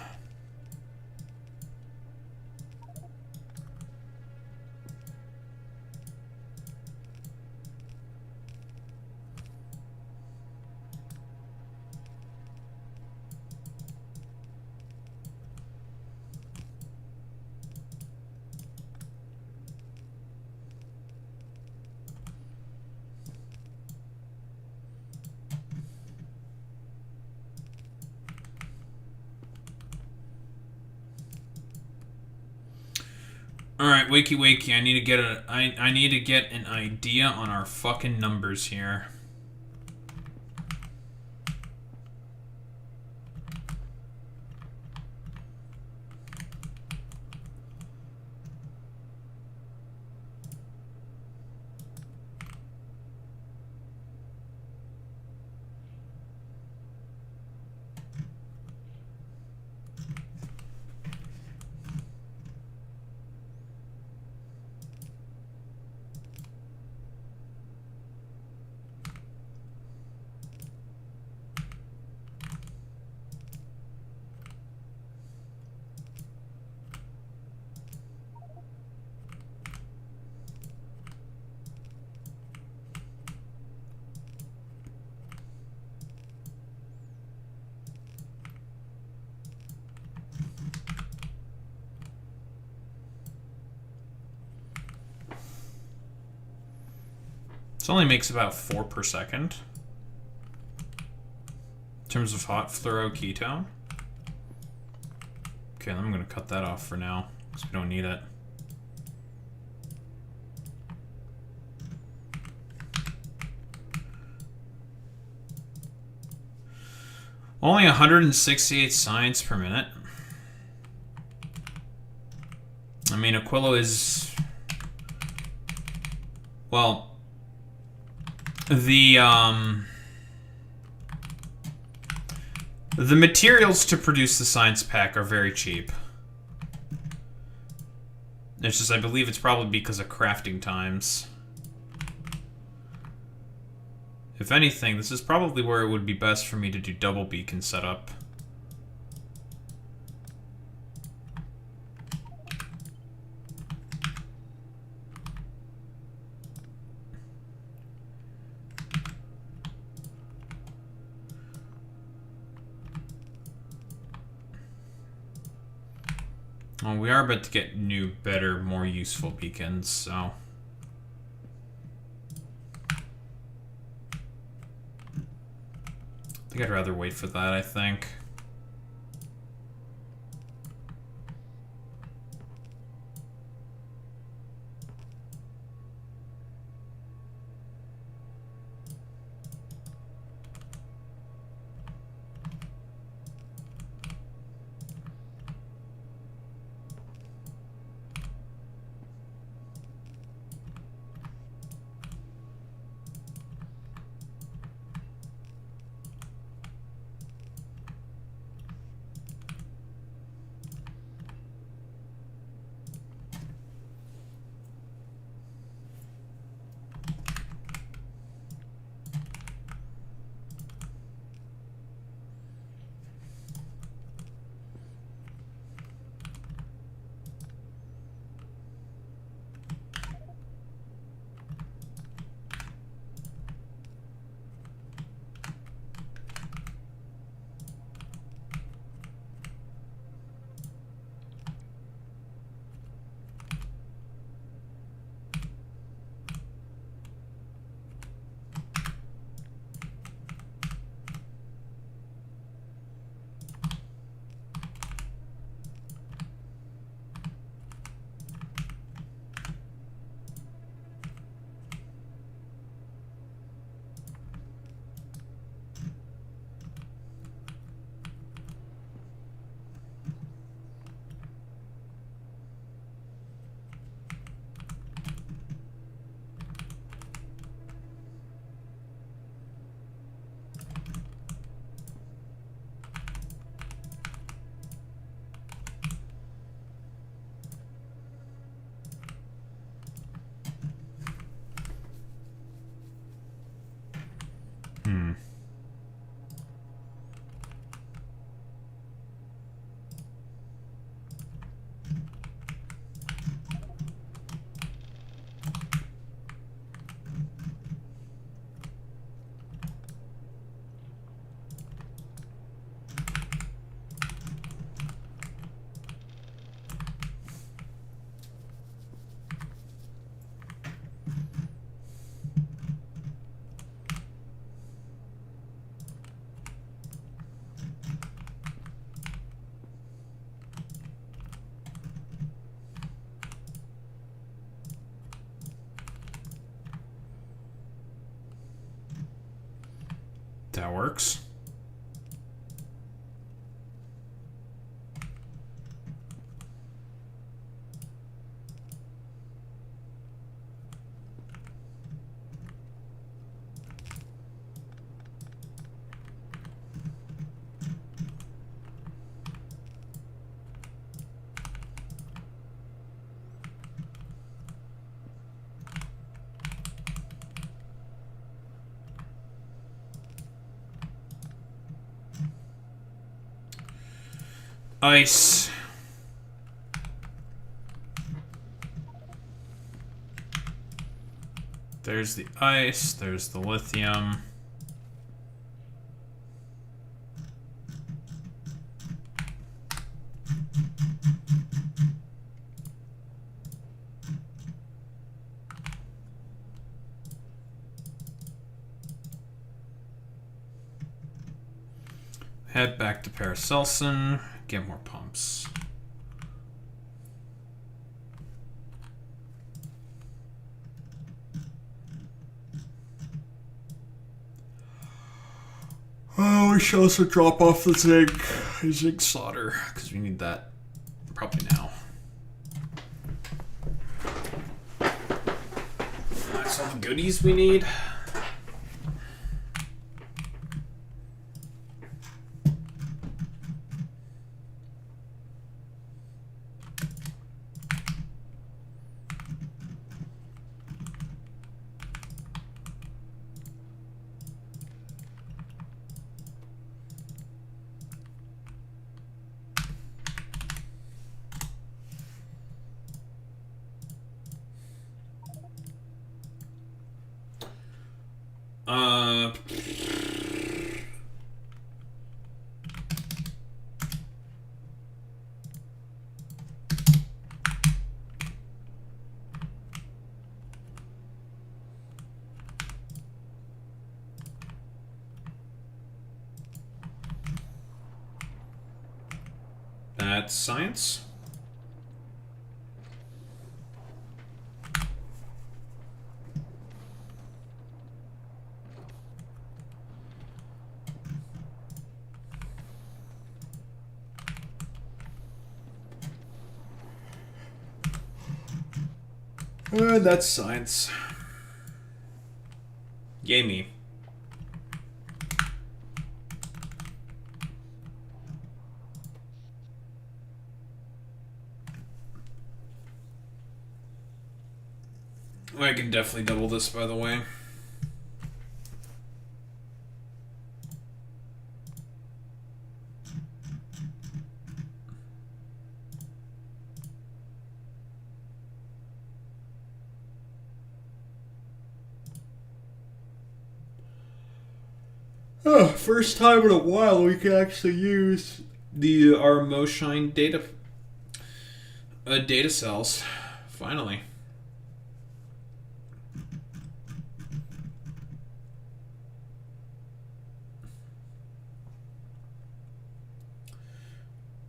S1: All right, wakey wakey. I need to get I need to get an idea on our fucking numbers here. This only makes about 4 per second. In terms of hot fluoroketone. Okay, I'm going to cut that off for now, because we don't need it. Only 168 science per minute. I mean, Aquilo is... Well... The materials to produce the science pack are very cheap. It's just, I believe it's probably because of crafting times. If anything, this is probably where it would be best for me to do double beacon setup. Well, we are about to get new, better, more useful beacons, so... I think I'd rather wait for that, I think. That works. Ice. There's the ice, there's the lithium. Head back to Paracelsin, get more pumps. Oh, we should also drop off the zinc solder, because we need that probably now. That's all the goodies we need. That's science. That's science. Yay me. I can definitely double this, by the way. Oh, first time in a while we can actually use our Moshine data cells. Finally.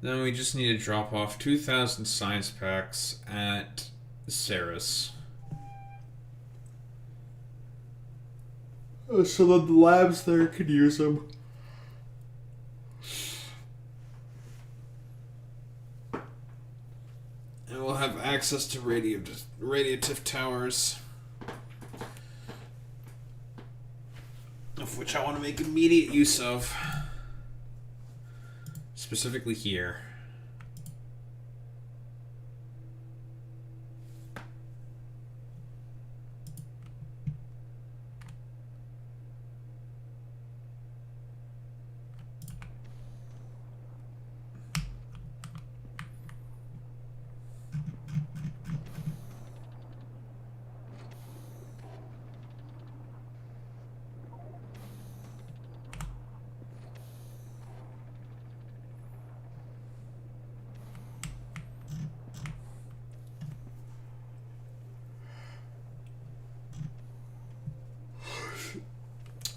S1: Then we just need to drop off 2,000 science packs at Ceres. So that the labs there could use them. And we'll have access to radiative towers. Of which I want to make immediate use of. Specifically here.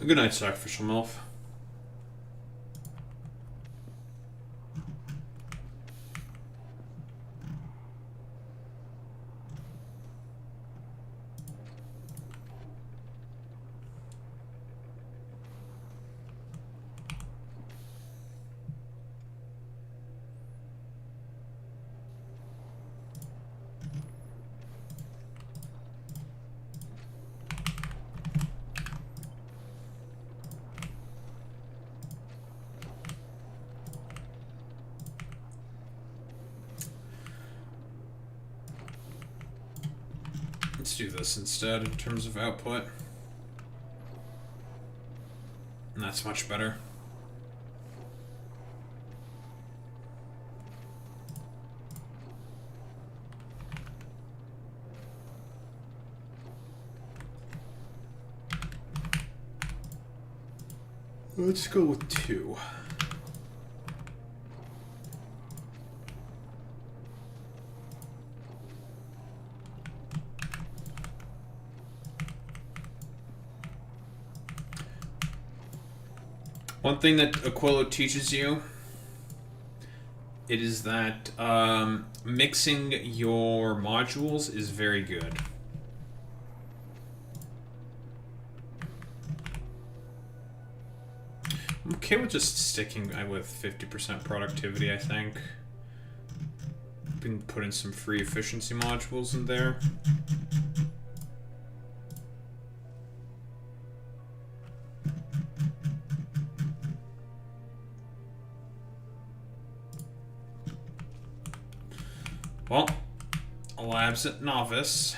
S1: Good night, Sacrificial MILF. Let's do this instead in terms of output. And that's much better. Let's go with 2. One thing that Aquilo teaches you, it is that mixing your modules is very good. I'm okay with just sticking with 50% productivity, I think. We can put in some free efficiency modules in there. Well, labs at novice.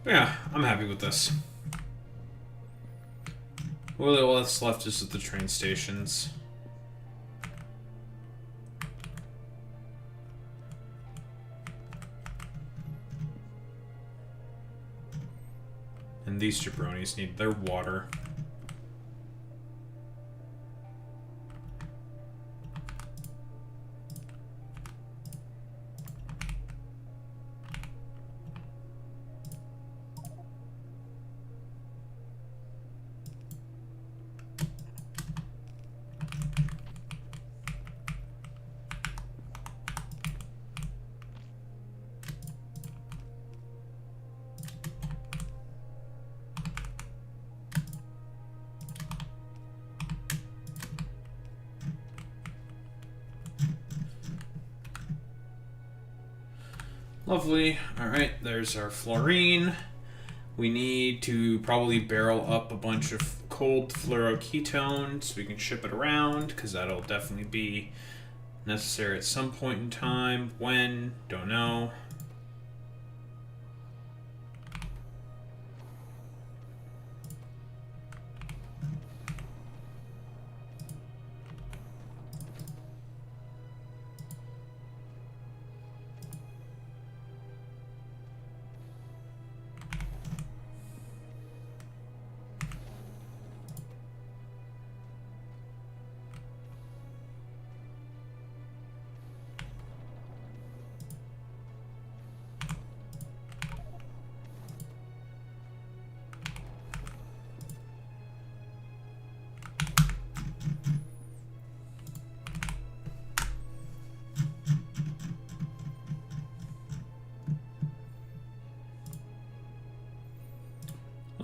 S1: Yeah, I'm happy with this. Well, what's left is at the train stations. And these jabronis need their water. Lovely. Alright, there's our fluorine. We need to probably barrel up a bunch of cold fluoroketones so we can ship it around, because that'll definitely be necessary at some point in time. When? Don't know.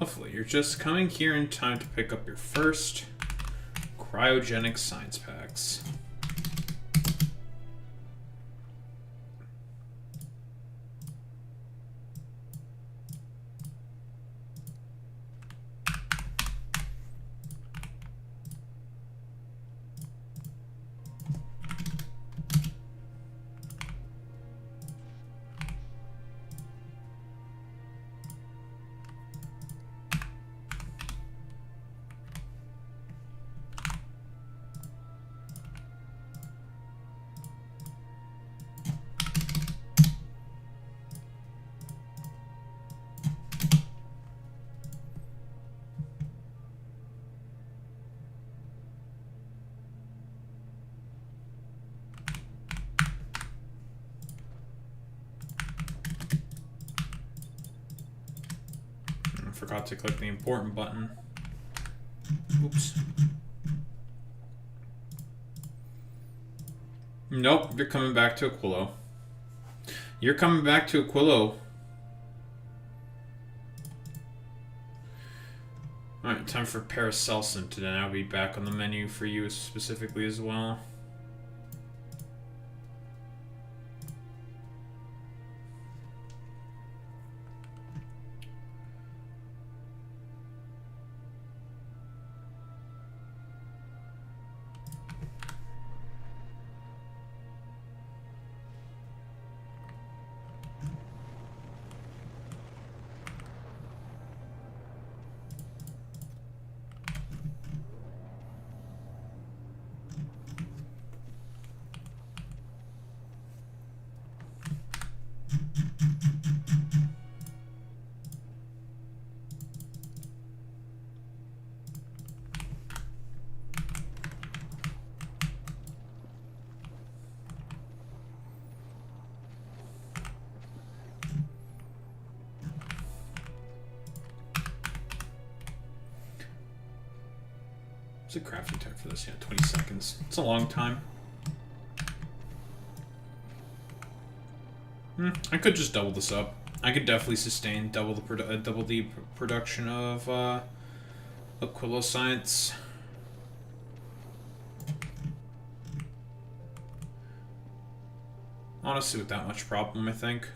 S1: Lovely. You're just coming here in time to pick up your first cryogenic science packs. forgot to click the important button. Oops. Nope, you're coming back to Aquilo. You're coming back to Aquilo. Alright, time for Paracelsin to now be back on the menu for you specifically as well. What's the crafting time for this? Yeah, 20 seconds. It's a long time. I could just double this up. I could definitely sustain double the production of Aquilo Science. Honestly, without much problem, I think.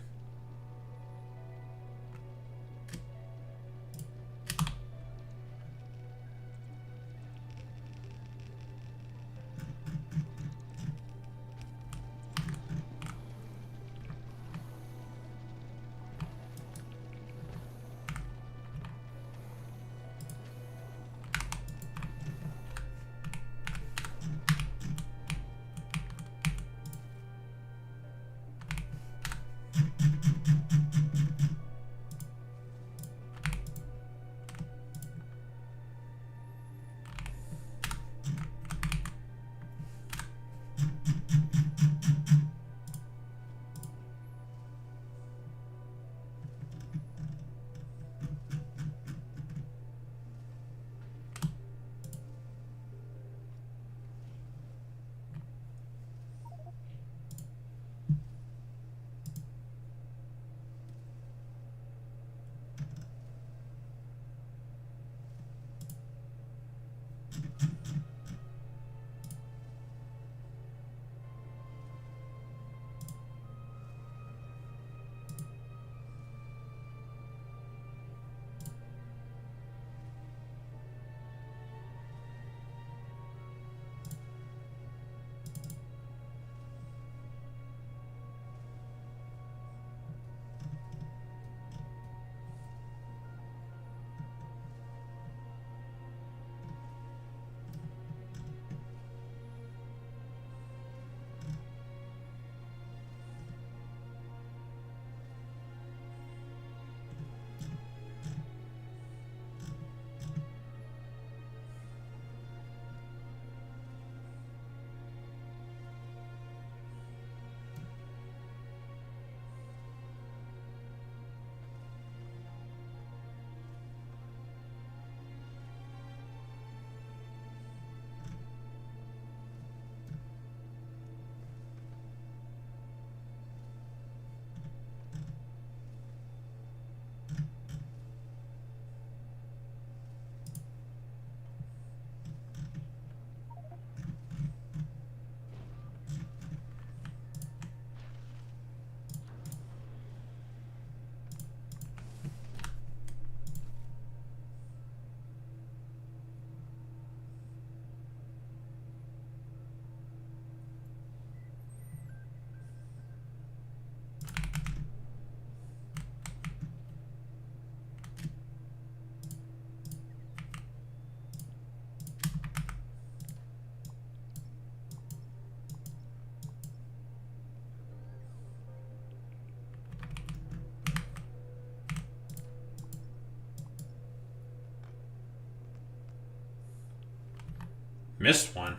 S1: Missed one.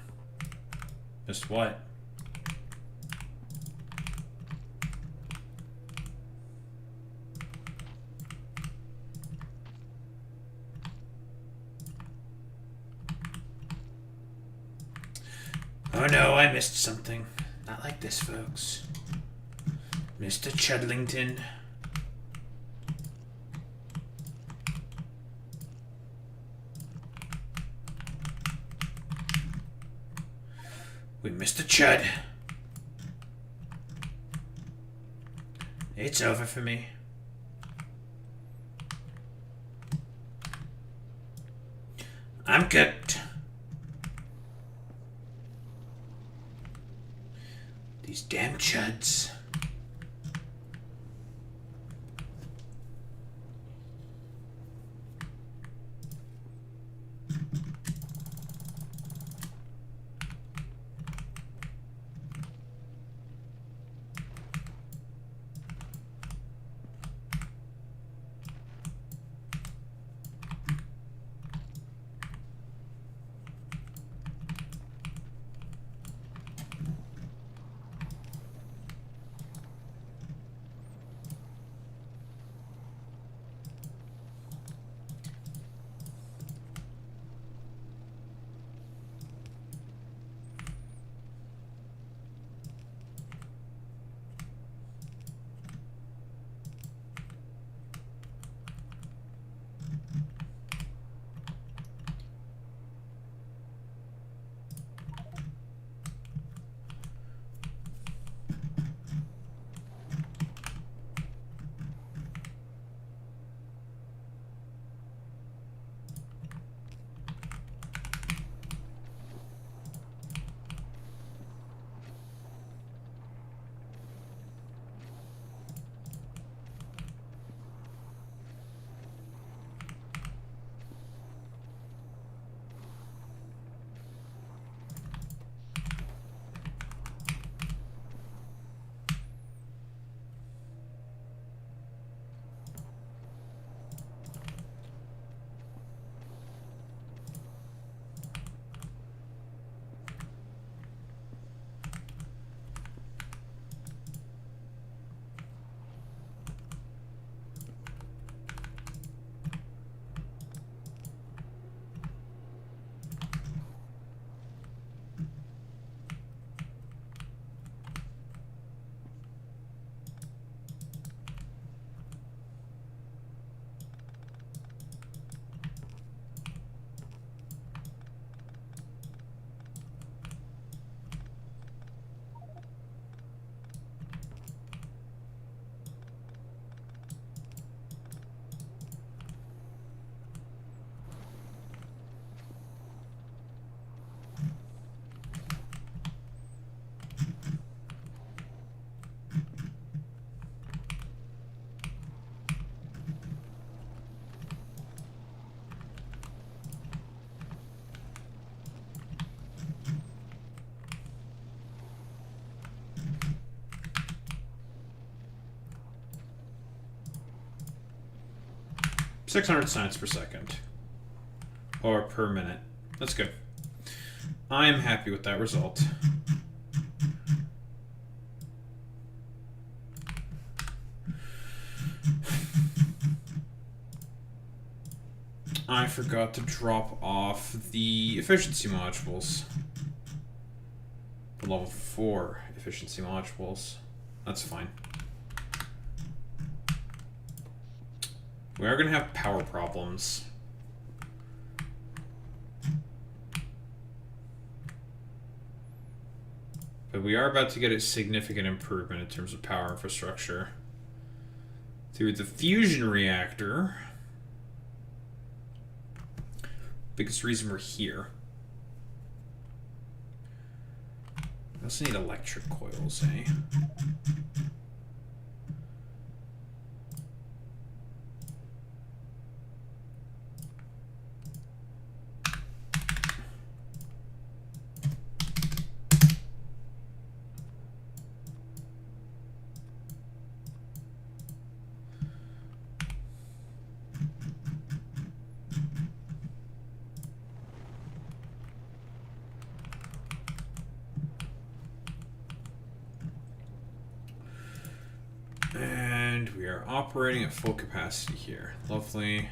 S1: Missed what? Oh no, I missed something. Not like this, folks. Mr. Chudlington. We missed a Chud. It's over for me. I'm cooked. These damn Chuds. $600 per second. Or per minute. That's good. I am happy with that result. I forgot to drop off the efficiency modules. The level 4 efficiency modules. That's fine. We are going to have power problems. But we are about to get a significant improvement in terms of power infrastructure through the fusion reactor. Biggest reason we're here. We also need electric coils, eh? And we are operating at full capacity here. Lovely.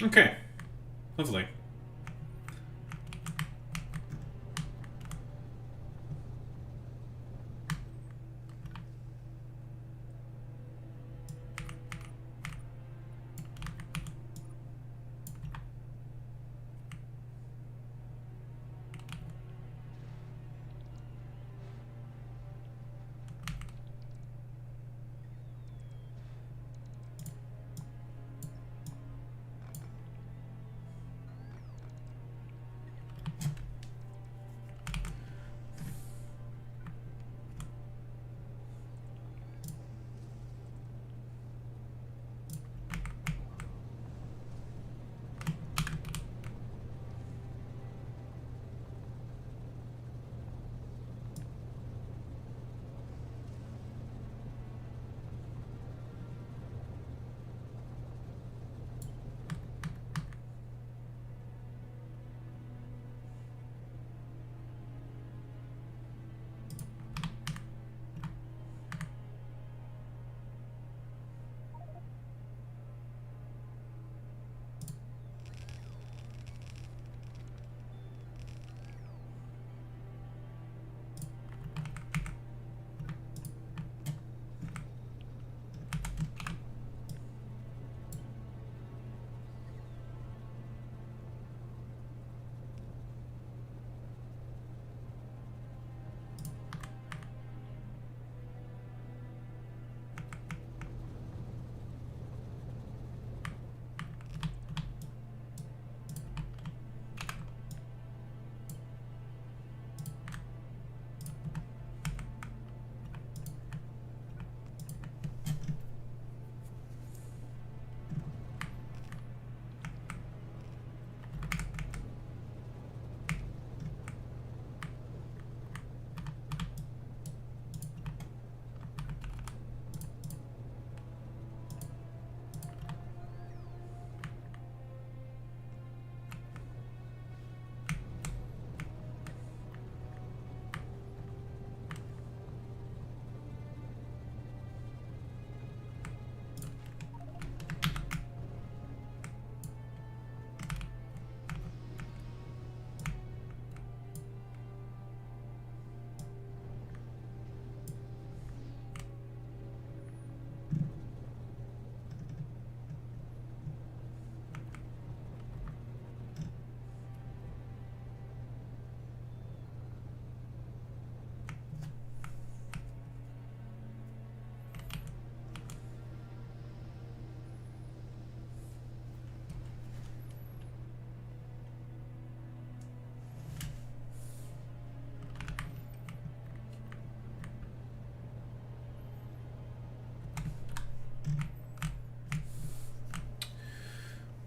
S1: Okay. Lovely.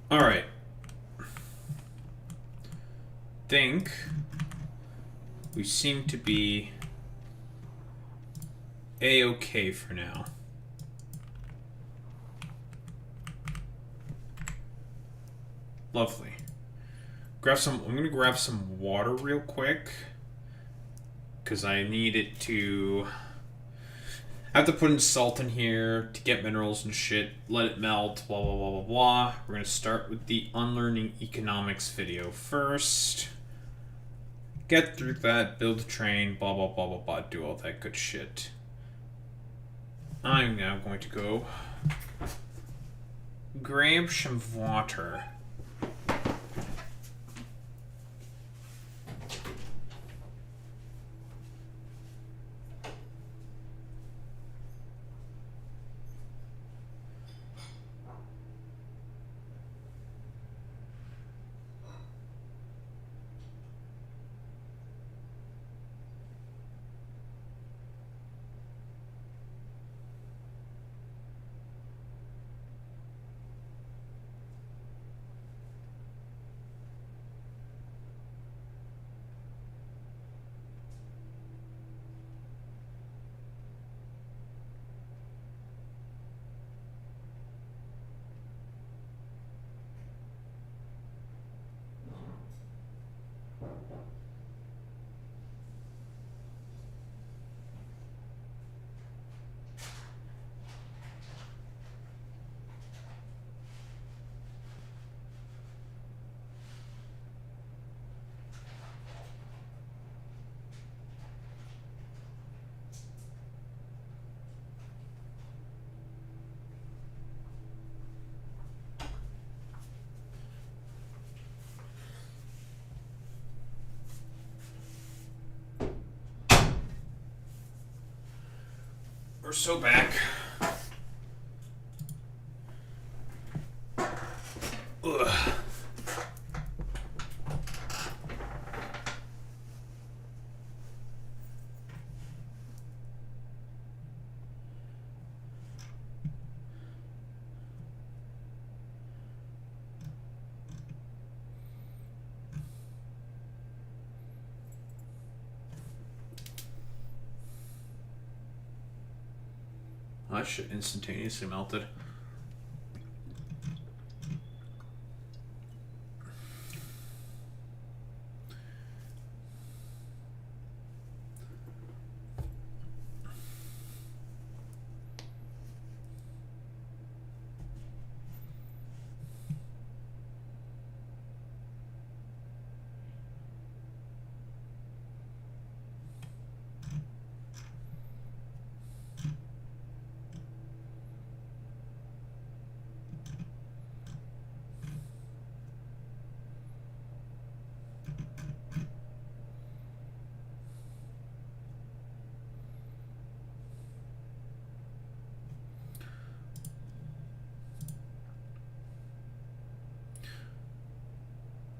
S1: Alright. Think we seem to be A-okay for now. Lovely. I'm gonna grab some water real quick because I need it to. I have to put in salt in here to get minerals and shit. Let it melt. Blah blah blah blah blah. We're gonna start with the unlearning economics video first. Get through that. Build a train. Blah blah blah blah blah. Do all that good shit. I'm now going to go grab some water. We're so back. Ugh. Oh, that shit instantaneously melted.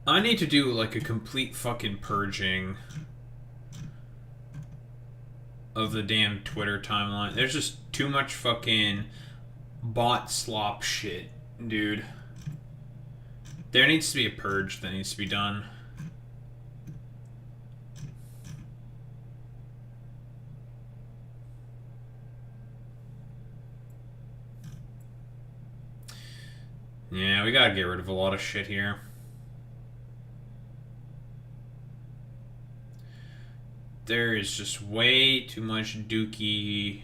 S1: I need to do like a complete fucking purging of the damn Twitter timeline. There's just too much fucking bot slop shit, dude. There needs to be a purge that needs to be done. Yeah, we gotta get rid of a lot of shit here. There is just way too much dookie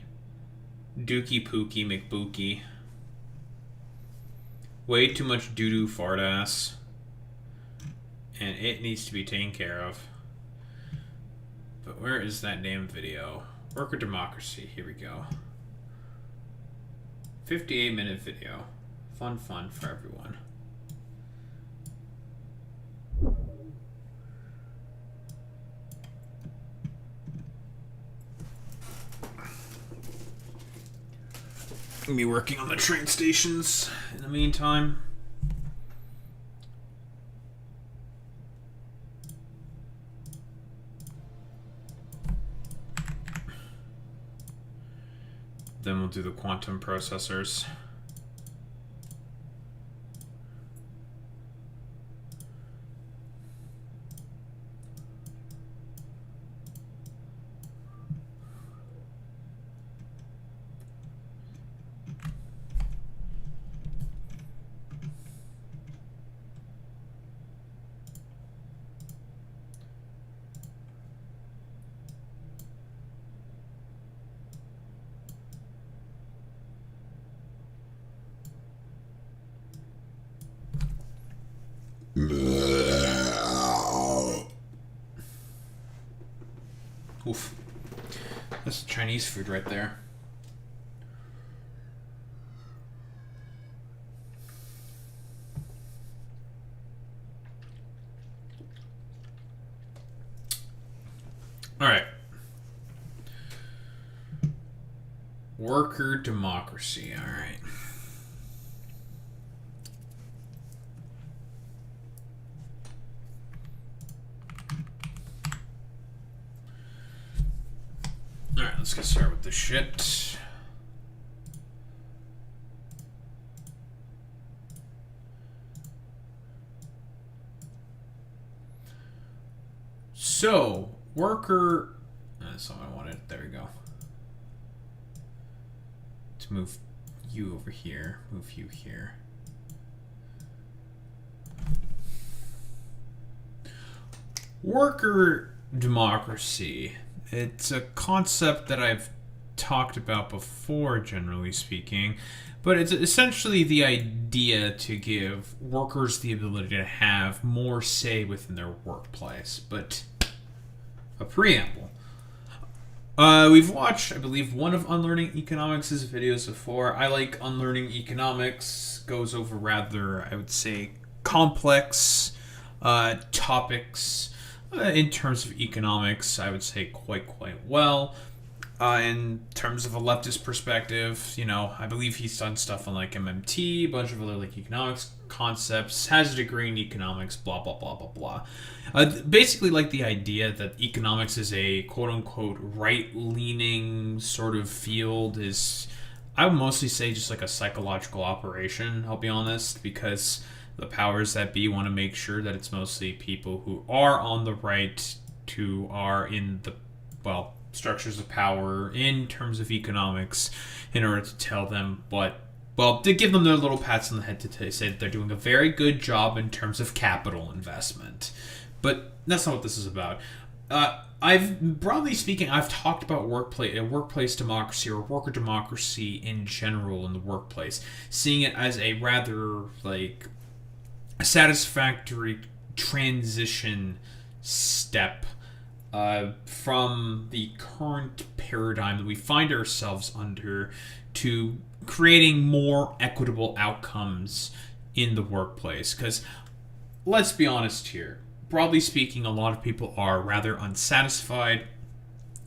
S1: pookie McBookie. Way too much doo-doo fart ass. And it needs to be taken care of. But where is that damn video? Worker democracy. Here we go. 58-minute video. Fun for everyone. Gonna be working on the train stations in the meantime. Then we'll do the quantum processors. Oof. That's Chinese food right there. Alright. Worker democracy, alright. Alright, let's get started with this shit. So, worker... That's not what I wanted. There we go. To move you over here. Move you here. Worker democracy. It's a concept that I've talked about before, generally speaking, but it's essentially the idea to give workers the ability to have more say within their workplace. But a preamble. We've watched, I believe, one of Unlearning Economics' videos before. I like Unlearning Economics. Goes over rather, I would say, complex topics. In terms of economics, I would say quite well. in terms of a leftist perspective. I believe he's done stuff on like MMT, a bunch of other like economics concepts, has a degree in economics, blah blah blah blah blah. Basically, like the idea that economics is a quote unquote right-leaning sort of field is, I would mostly say, just like a psychological operation. I'll be honest, because the powers that be want to make sure that it's mostly people who are on the right, who are in the structures of power in terms of economics, in order to tell them to give them their little pats on the head to say that they're doing a very good job in terms of capital investment. But that's not what this is about. Broadly speaking, I've talked about workplace democracy or worker democracy in general in the workplace, seeing it as a rather like satisfactory transition step from the current paradigm that we find ourselves under to creating more equitable outcomes in the workplace. Because let's be honest here, broadly speaking, a lot of people are rather unsatisfied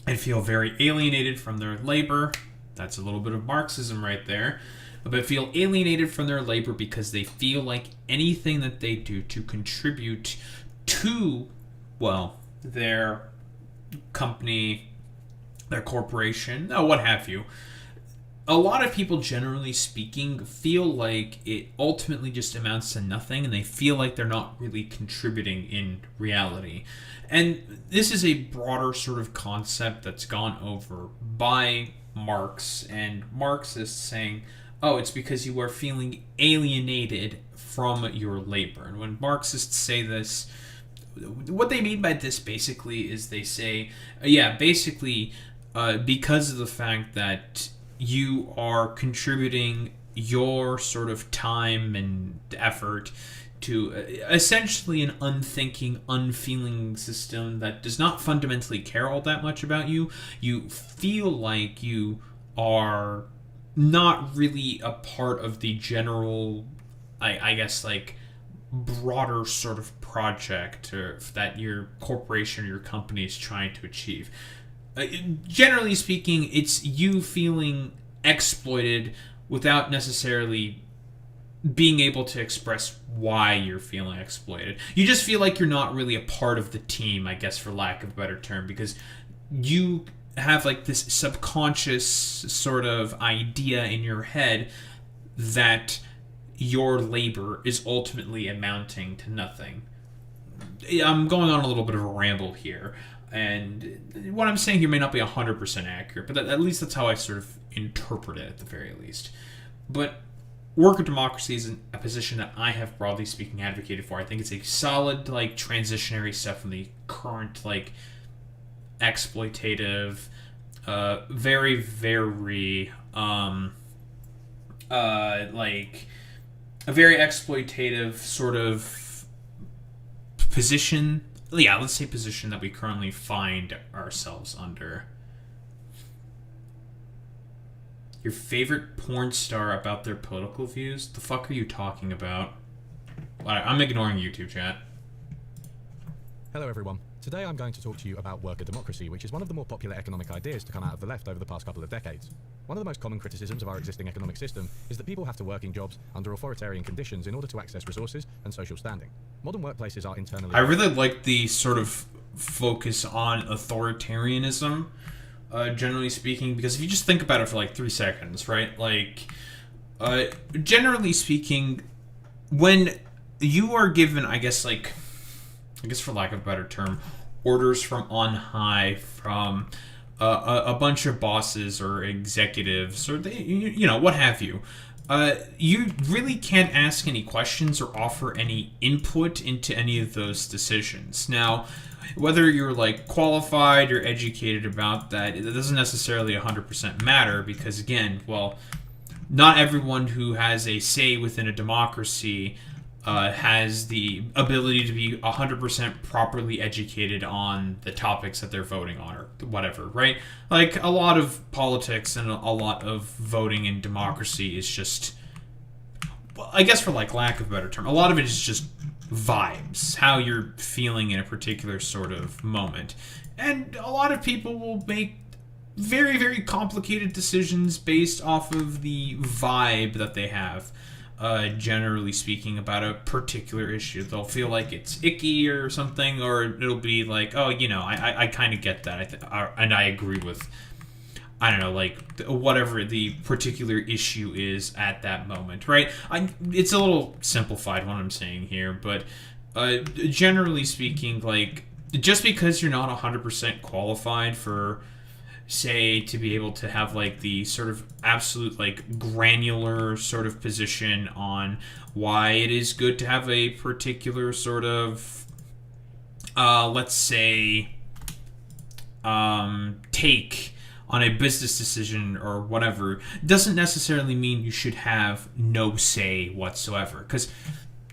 S1: and feel very alienated from their labor. That's a little bit of Marxism right there. But feel alienated from their labor because they feel like anything that they do to contribute to, their company, their corporation, what have you. A lot of people, generally speaking, feel like it ultimately just amounts to nothing, and they feel like they're not really contributing in reality. And this is a broader sort of concept that's gone over by Marx and Marxists saying, it's because you are feeling alienated from your labor. And when Marxists say this, what they mean by this basically is they say, because of the fact that you are contributing your sort of time and effort to essentially an unthinking, unfeeling system that does not fundamentally care all that much about you, you feel like you are not really a part of the general, I guess, like, broader sort of project that your corporation or your company is trying to achieve. Generally speaking, it's you feeling exploited without necessarily being able to express why you're feeling exploited. You just feel like you're not really a part of the team, I guess, for lack of a better term, because you have like this subconscious sort of idea in your head that your labor is ultimately amounting to nothing. I'm going on a little bit of a ramble here, and what I'm saying here may not be 100% accurate, but at least that's how I sort of interpret it at the very least. But worker democracy is a position that I have, broadly speaking, advocated for. I think it's a solid, like, transitionary step from the current, like, exploitative, very, very, like, a very exploitative sort of position. Yeah, let's say position that we currently find ourselves under. Your favorite porn star about their political views? The fuck are you talking about? I'm ignoring YouTube chat.
S2: Hello everyone. Today I'm going to talk to you about worker democracy, which is one of the more popular economic ideas to come out of the left over the past couple of decades. One of the most common criticisms of our existing economic system is that people have to work in jobs under authoritarian conditions in order to access resources and social standing. Modern workplaces are internally...
S1: I really like the sort of focus on authoritarianism, generally speaking, because if you just think about it for like 3 seconds, right? Like, generally speaking, when you are given, I guess for lack of a better term, orders from on high, from a bunch of bosses or executives or what have you, you really can't ask any questions or offer any input into any of those decisions. Now, whether you're like qualified or educated about that, it doesn't necessarily 100% matter, because again, not everyone who has a say within a democracy has the ability to be 100% properly educated on the topics that they're voting on or whatever, right? Like, a lot of politics and a lot of voting in democracy is just, I guess for like lack of a better term, a lot of it is just vibes, how you're feeling in a particular sort of moment. And a lot of people will make very, very complicated decisions based off of the vibe that they have. Generally speaking, about a particular issue, they'll feel like it's icky or something, or it'll be like, oh, I kind of get that, and I agree with, I don't know, like whatever the particular issue is at that moment, right? It's a little simplified what I'm saying here, but generally speaking, like, just because you're not 100% qualified for, say, to be able to have like the sort of absolute like granular sort of position on why it is good to have a particular sort of let's say take on a business decision or whatever, doesn't necessarily mean you should have no say whatsoever, because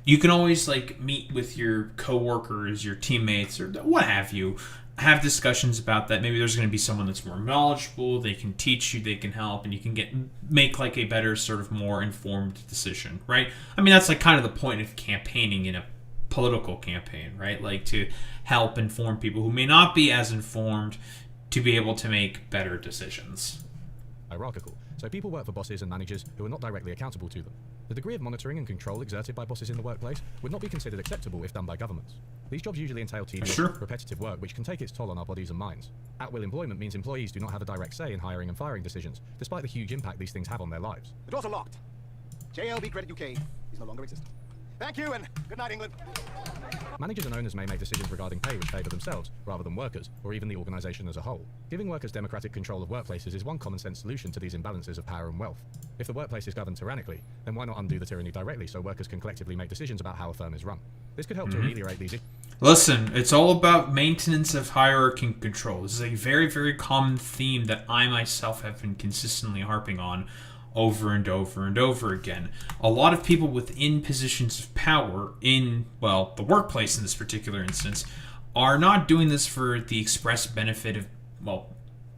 S1: you can always like meet with your coworkers, your teammates, or what have you, have discussions about that. Maybe there's going to be someone that's more knowledgeable, they can teach you, they can help, and you can make like a better sort of more informed decision, right? I mean, that's like kind of the point of campaigning in a political campaign, right? Like to help inform people who may not be as informed to be able to make better decisions.
S2: Hierarchical, so people work for bosses and managers who are not directly accountable to them. The degree of monitoring and control exerted by bosses in the workplace would not be considered acceptable if done by governments. These jobs usually entail tedious, repetitive work which can take its toll on our bodies and minds. At-will employment means employees do not have a direct say in hiring and firing decisions, despite the huge impact these things have on their lives.
S3: The doors are locked. JLB Credit UK is no longer existent. Thank you, and good night, England.
S2: Managers and owners may make decisions regarding pay which favour themselves, rather than workers, or even the organisation as a whole. Giving workers democratic control of workplaces is one common-sense solution to these imbalances of power and wealth. If the workplace is governed tyrannically, then why not undo the tyranny directly so workers can collectively make decisions about how a firm is run? This could help to ameliorate these issues.
S1: Listen, it's all about maintenance of hierarchy and control. This is a very, very common theme that I myself have been consistently harping on over and over and over again. A lot of people within positions of power in, well, the workplace in this particular instance, are not doing this for the express benefit of, well,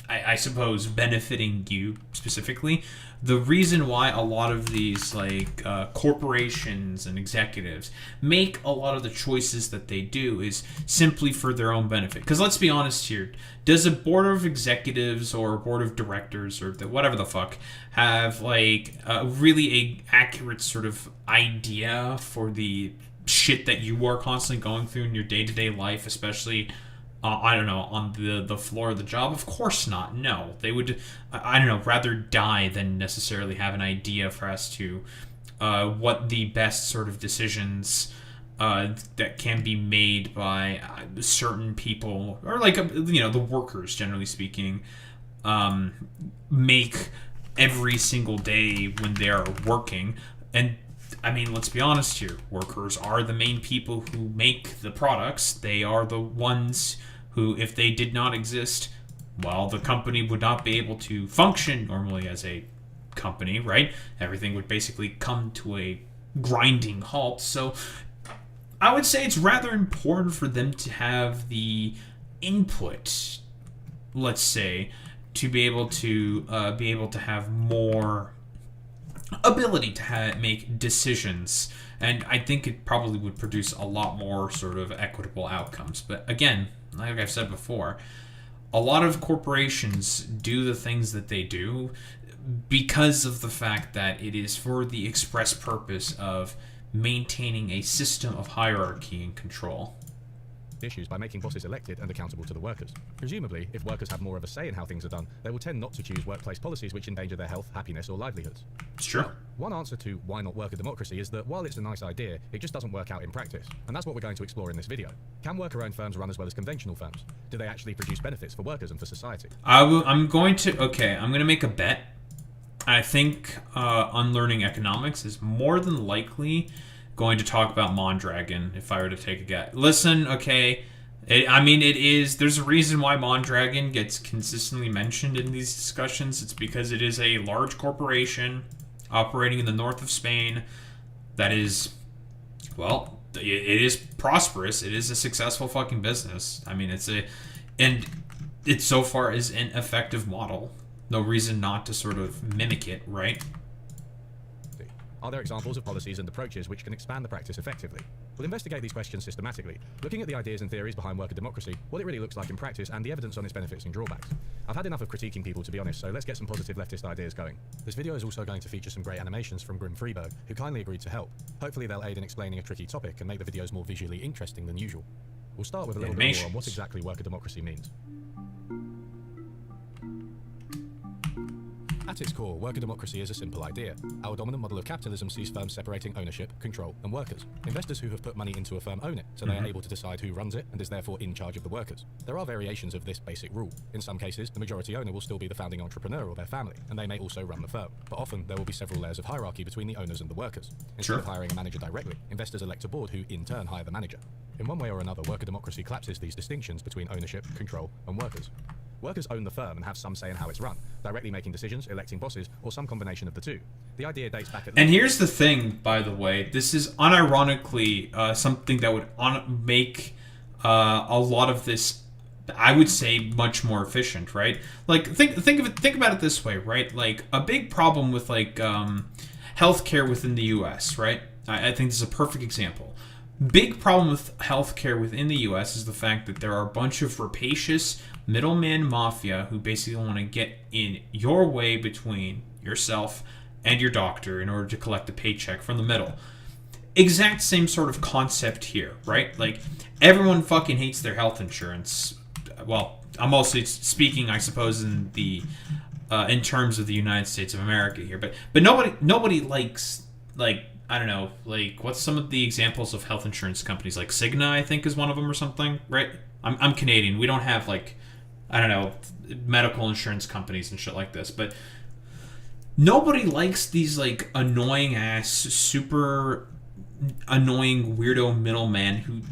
S1: I suppose benefiting you specifically. The reason why a lot of these like corporations and executives make a lot of the choices that they do is simply for their own benefit. Because let's be honest here, does a board of executives or a board of directors or whatever the fuck have like really a accurate sort of idea for the shit that you are constantly going through in your day-to-day life, especially I don't know, on the floor of the job? Of course not. No. They would, I don't know, rather die than necessarily have an idea for as to what the best sort of decisions that can be made by certain people, or like, the workers, generally speaking, make every single day when they are working. And I mean, let's be honest here. Workers are the main people who make the products. They are the ones who, if they did not exist, well, the company would not be able to function normally as a company, right? Everything would basically come to a grinding halt. So I would say it's rather important for them to have the input, let's say, to be able to have more ability to make decisions. And I think it probably would produce a lot more sort of equitable outcomes. But again, like I've said before, a lot of corporations do the things that they do because of the fact that it is for the express purpose of maintaining a system of hierarchy and control.
S2: Issues by making bosses elected and accountable to the workers. Presumably, if workers have more of a say in how things are done, they will tend not to choose workplace policies which endanger their health, happiness, or livelihoods.
S1: Sure.
S2: One answer to why not worker democracy is that while it's a nice idea, it just doesn't work out in practice. And that's what we're going to explore in this video. Can worker-owned firms run as well as conventional firms? Do they actually produce benefits for workers and for society?
S1: I'm going to make a bet. I think Unlearning Economics is more than likely going to talk about Mondragon, if I were to take a guess. Listen, okay, there's a reason why Mondragon gets consistently mentioned in these discussions. It's because it is a large corporation operating in the north of Spain that is, well, it is prosperous. It is a successful fucking business. I mean, and it so far is an effective model. No reason not to sort of mimic it, right?
S2: Are there examples of policies and approaches which can expand the practice effectively? We'll investigate these questions systematically, looking at the ideas and theories behind worker democracy, what it really looks like in practice, and the evidence on its benefits and drawbacks. I've had enough of critiquing people, to be honest, so let's get some positive leftist ideas going. This video is also going to feature some great animations from Grim Freeberg, who kindly agreed to help. Hopefully they'll aid in explaining a tricky topic and make the videos more visually interesting than usual. We'll start with a little bit more on what exactly worker democracy means. At its core, worker democracy is a simple idea. Our dominant model of capitalism sees firms separating ownership, control, and workers. Investors who have put money into a firm own it, so they are able to decide who runs it and is therefore in charge of the workers. There are variations of this basic rule. In some cases, the majority owner will still be the founding entrepreneur or their family, and they may also run the firm. But often, there will be several layers of hierarchy between the owners and the workers. Instead of hiring a manager directly, investors elect a board who, in turn, hire the manager. In one way or another, worker democracy collapses these distinctions between ownership, control, and workers. Workers own the firm and have some say in how it's run, directly making decisions, electing bosses, or some combination of the two. The idea dates back at...
S1: And here's the thing, by the way. This is unironically something that would make a lot of this, I would say, much more efficient, right? Like, think about it this way, right? Like, a big problem with, like, healthcare within the U.S., right? I think this is a perfect example. Big problem with healthcare within the U.S. is the fact that there are a bunch of rapacious middleman mafia who basically want to get in your way between yourself and your doctor in order to collect a paycheck from the middle. Exact same sort of concept here, right? Like, everyone fucking hates their health insurance. Well, I'm mostly speaking, I suppose, in the in terms of the United States of America here, but nobody likes, like, I don't know, like, what's some of the examples of health insurance companies? Like Cigna, I think, is one of them or something, right? I'm Canadian. We don't have, like, I don't know, medical insurance companies and shit like this, but nobody likes these, like, annoying ass, super annoying weirdo middlemen who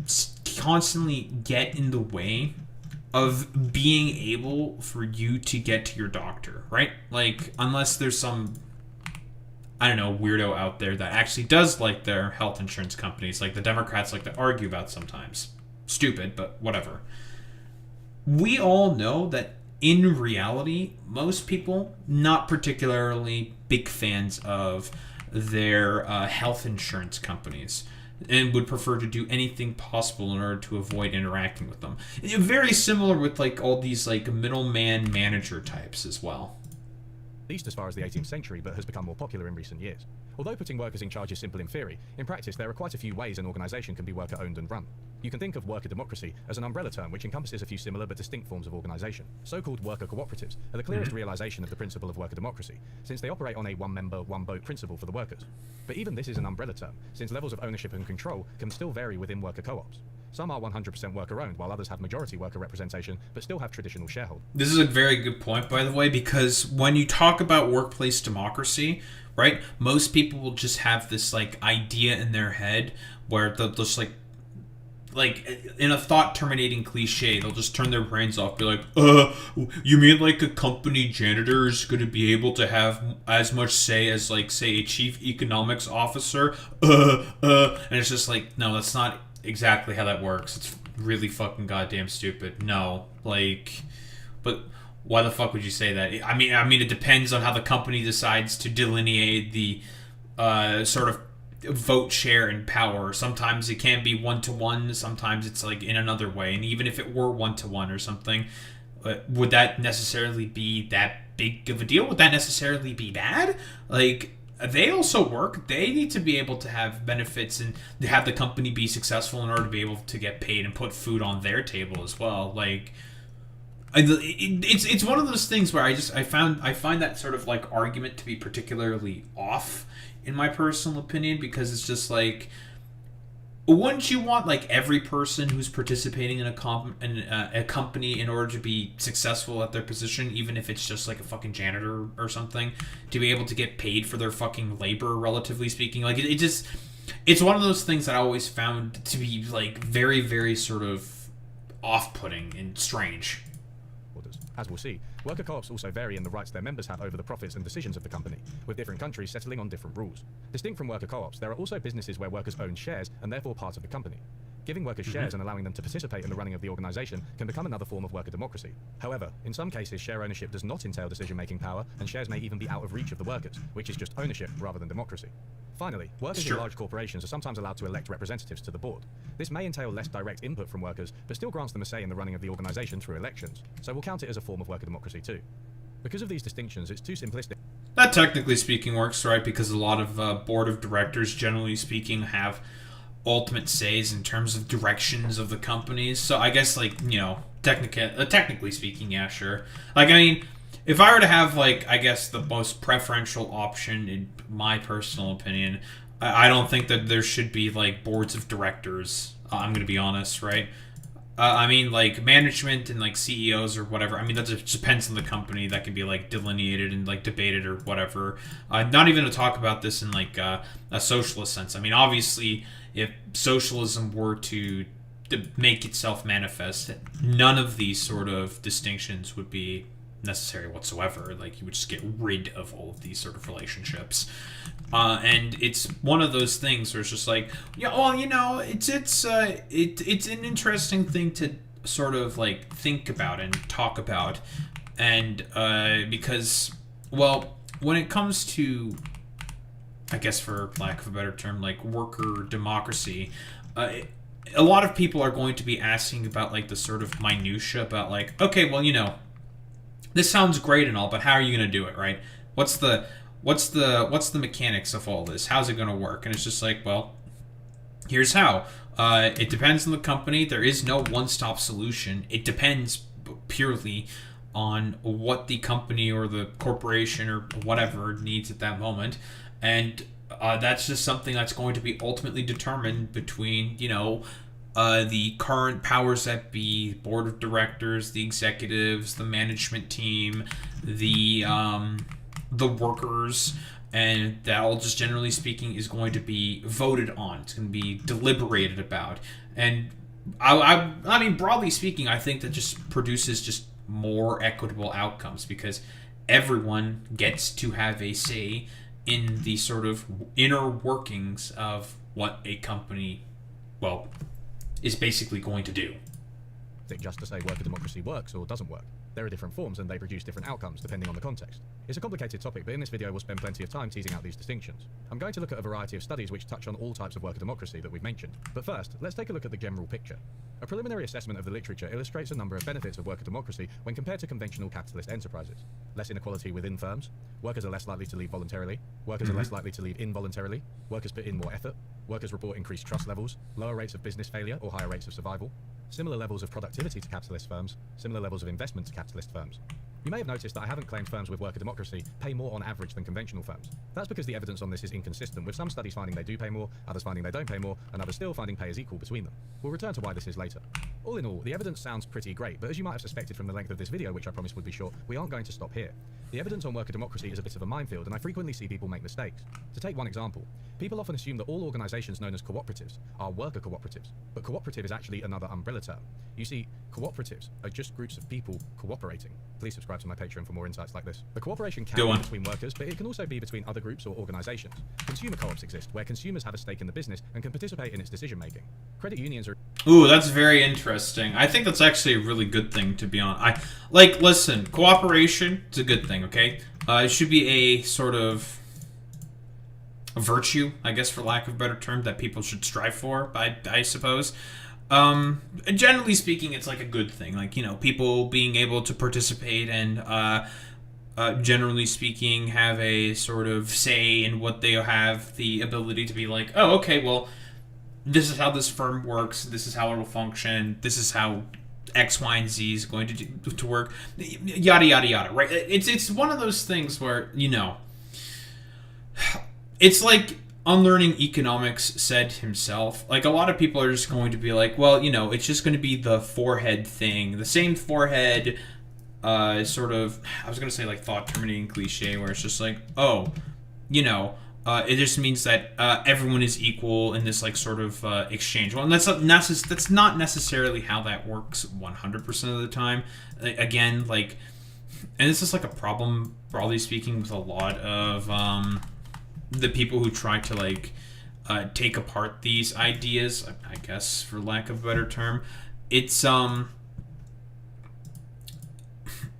S1: constantly get in the way of being able for you to get to your doctor, right? Like, unless there's some, I don't know, weirdo out there that actually does like their health insurance companies, like the Democrats like to argue about sometimes. Stupid, but whatever. We all know that in reality, most people not particularly big fans of their health insurance companies and would prefer to do anything possible in order to avoid interacting with them. Very similar with, like, all these, like, middleman manager types as well.
S2: At least as far as the 18th century, but has become more popular in recent years. Although putting workers in charge is simple in theory, in practice there are quite a few ways an organisation can be worker-owned and run. You can think of worker democracy as an umbrella term which encompasses a few similar but distinct forms of organisation. So-called worker cooperatives are the clearest realisation of the principle of worker democracy, since they operate on a one-member, one-vote principle for the workers. But even this is an umbrella term, since levels of ownership and control can still vary within worker co-ops. Some are 100% worker-owned, while others have majority worker representation, but still have traditional shareholders.
S1: This is a very good point, by the way, because when you talk about workplace democracy, right, most people will just have this, like, idea in their head where they'll just, like, in a thought-terminating cliche, they'll just turn their brains off, be like, you mean, like, a company janitor is going to be able to have as much say as, like, say, a chief economics officer? And it's just like, no, that's not exactly how that works. It's really fucking goddamn stupid. No, like, but why the fuck would you say that? I mean, it depends on how the company decides to delineate the sort of vote share and power. Sometimes it can be 1-to-1. Sometimes it's, like, in another way. And even if it were 1-to-1 or something, would that necessarily be that big of a deal? Would that necessarily be bad? Like, they also work. They need to be able to have benefits and have the company be successful in order to be able to get paid and put food on their table as well. Like, it's one of those things where I find that sort of, like, argument to be particularly off in my personal opinion, because it's just like, wouldn't you want, like, every person who's participating in a company in order to be successful at their position, even if it's just, like, a fucking janitor or something, to be able to get paid for their fucking labor, relatively speaking? Like, it's one of those things that I always found to be, like, very, very sort of off-putting and strange.
S2: As we'll see, worker co-ops also vary in the rights their members have over the profits and decisions of the company, with different countries settling on different rules. Distinct from worker co-ops, there are also businesses where workers own shares and therefore part of the company. Giving workers shares and allowing them to participate in the running of the organization can become another form of worker democracy. However, in some cases, share ownership does not entail decision-making power, and shares may even be out of reach of the workers, which is just ownership rather than democracy. Finally, workers in large corporations are sometimes allowed to elect representatives to the board. This may entail less direct input from workers, but still grants them a say in the running of the organization through elections, so we'll count it as a form of worker democracy too. Because of these distinctions, it's too simplistic.
S1: That technically speaking works, right? Because a lot of board of directors, generally speaking, have ultimate says in terms of directions of the companies. So I guess, like, you know, technically speaking, yeah, sure. Like, I mean, if I were to have, like, I guess the most preferential option, in my personal opinion, I don't think that there should be, like, boards of directors. I'm going to be honest, right? I mean, like, management and, like, CEOs or whatever, I mean, that just depends on the company. That can be, like, delineated and, like, debated or whatever. Not even to talk about this in, like, a socialist sense. I mean, obviously, if socialism were to make itself manifest, none of these sort of distinctions would be necessary whatsoever. Like, you would just get rid of all of these sort of relationships. And it's one of those things where it's just like, yeah, well, you know, it's an interesting thing to sort of, like, think about and talk about. And because, well, when it comes to, I guess for lack of a better term, like, worker democracy, a lot of people are going to be asking about, like, the sort of minutia about, like, okay, well, you know, this sounds great and all, but how are you going to do it, right? What's the mechanics of all this? How's it going to work? And it's just like, well, here's how. It depends on the company. There is no one-stop solution. It depends purely on what the company or the corporation or whatever needs at that moment. And that's just something that's going to be ultimately determined between, you know, the current powers that be, board of directors, the executives, the management team, the workers, and that all, just generally speaking, is going to be voted on. It's going to be deliberated about. And I mean, broadly speaking, I think that just produces just more equitable outcomes, because everyone gets to have a say in the sort of inner workings of what a company, well, is basically going to do.
S2: Just to say worker democracy works or doesn't work. There are different forms and they produce different outcomes depending on the context. It's a complicated topic, but in this video we'll spend plenty of time teasing out these distinctions. I'm going to look at a variety of studies which touch on all types of worker democracy that we've mentioned. But first, let's take a look at the general picture. A preliminary assessment of the literature illustrates a number of benefits of worker democracy when compared to conventional capitalist enterprises. Less inequality within firms, workers are less likely to leave voluntarily, workers are less likely to leave involuntarily, workers put in more effort, workers report increased trust levels, lower rates of business failure or higher rates of survival, similar levels of productivity to capitalist firms, similar levels of investment to capitalist firms. You may have noticed that I haven't claimed firms with worker democracy pay more on average than conventional firms. That's because the evidence on this is inconsistent, with some studies finding they do pay more, others finding they don't pay more, and others still finding pay is equal between them. We'll return to why this is later. All in all, the evidence sounds pretty great, but as you might have suspected from the length of this video, which I promised would be short, we aren't going to stop here. The evidence on worker democracy is a bit of a minefield, and I frequently see people make mistakes. To take one example, people often assume that all organizations known as cooperatives are worker cooperatives, but cooperative is actually another umbrella term. You see, cooperatives are just groups of people cooperating. Please subscribe to my Patreon for more insights like this. The cooperation can be between workers, but it can also be between other groups or organizations. Consumer co-ops exist, where consumers have a stake in the business and can participate in its decision-making. Credit unions are...
S1: Ooh, that's very interesting. I think that's actually a really good thing, to be honest. Listen, cooperation, it's a good thing, okay? It should be a sort of a virtue, I guess, for lack of a better term, that people should strive for, I suppose. Generally speaking, it's like a good thing. Like, you know, people being able to participate and, generally speaking, have a sort of say in what they have the ability to be like, oh, okay, well, this is how this firm works, this is how it'll function, this is how X, Y, and Z is going to work, yada, yada, yada, right? It's one of those things where, you know, it's like Unlearning Economics said himself. Like, a lot of people are just going to be like, well, you know, it's just going to be the forehead thing. The same forehead sort of, I was going to say, like, thought terminating cliche, where it's just like, oh, you know, it just means that everyone is equal in this, like, sort of exchange. Well, and that's not necessarily how that works 100% of the time. Again, like, and this is, like, a problem, broadly speaking, with a lot of the people who try to, like, take apart these ideas, I guess, for lack of a better term. It's a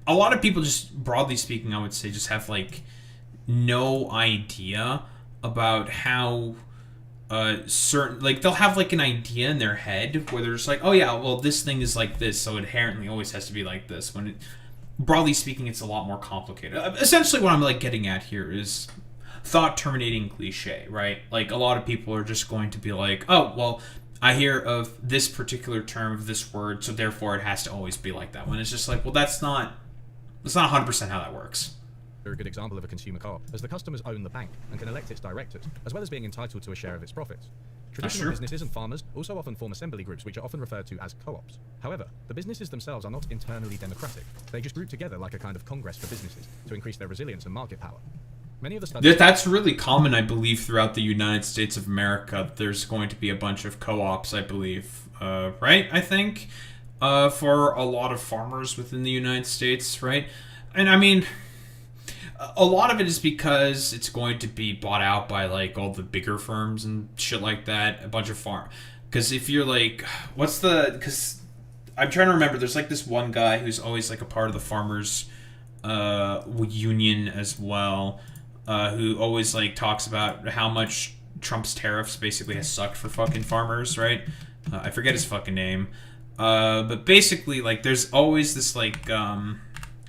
S1: lot of people, just broadly speaking, I would say, just have like no idea about how certain, like, they'll have like an idea in their head where they're just like, oh yeah, well, this thing is like this, so it inherently always has to be like this, when broadly speaking, it's a lot more complicated. Essentially what I'm like getting at here is thought terminating cliche, right? Like, a lot of people are just going to be like, oh, well, I hear of this particular term of this word, so therefore it has to always be like that. When it's just like, well, that's not 100% how that works.
S2: They're a good example of a consumer co-op, as the customers own the bank and can elect its directors, as well as being entitled to a share of its profits. Traditional businesses and farmers also often form assembly groups, which are often referred to as co-ops. However, the businesses themselves are not internally democratic. They just group together like a kind of congress for businesses to increase their resilience and market power. Many of the studies...
S1: That's really common, I believe, throughout the United States of America. There's going to be a bunch of co-ops, I believe, right? I think, for a lot of farmers within the United States, right? And I mean, a lot of it is because it's going to be bought out by like all the bigger firms and shit like that. A bunch of because if you're like, because I'm trying to remember, there's like this one guy who's always like a part of the farmers union as well, who always like talks about how much Trump's tariffs basically has sucked for fucking farmers, right? I forget his fucking name, but basically, like, there's always this like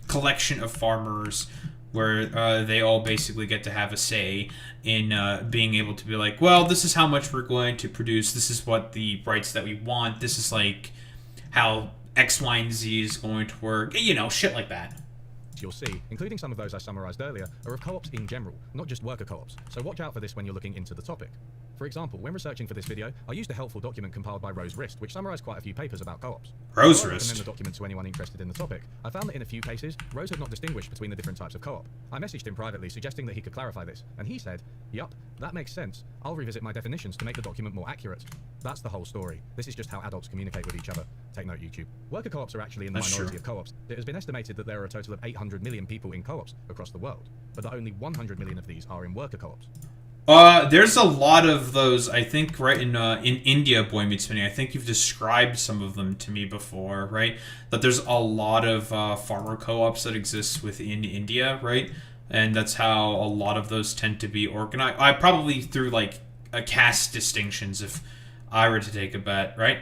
S1: collection of farmers where they all basically get to have a say in being able to be like, well, this is how much we're going to produce, this is what the rights that we want, this is like how X, Y, and Z is going to work, you know, shit like that.
S2: You'll see, including some of those I summarized earlier, are of co-ops in general, not just worker co-ops, so watch out for this when you're looking into the topic. For example, when researching for this video, I used a helpful document compiled by Rose Wrist, which summarized quite a few papers about co-ops.
S1: Rose
S2: I
S1: Wrist?
S2: recommend the document to anyone interested in the topic. I found that in a few cases, Rose had not distinguished between the different types of co-op. I messaged him privately suggesting that he could clarify this, and he said, yup, that makes sense. I'll revisit my definitions to make the document more accurate. That's the whole story. This is just how adults communicate with each other. Take note, YouTube. Worker co-ops are actually in the minority of co-ops. It has been estimated that there are a total of 800 million people in co-ops across the world, but that only 100 million of these are in worker co-ops.
S1: There's a lot of those, I think, right in India, Boy Meets Mini. I think you've described some of them to me before, right? That there's a lot of farmer co-ops that exist within India, right? And that's how a lot of those tend to be organized. I probably through like a caste distinctions, if I were to take a bet, right?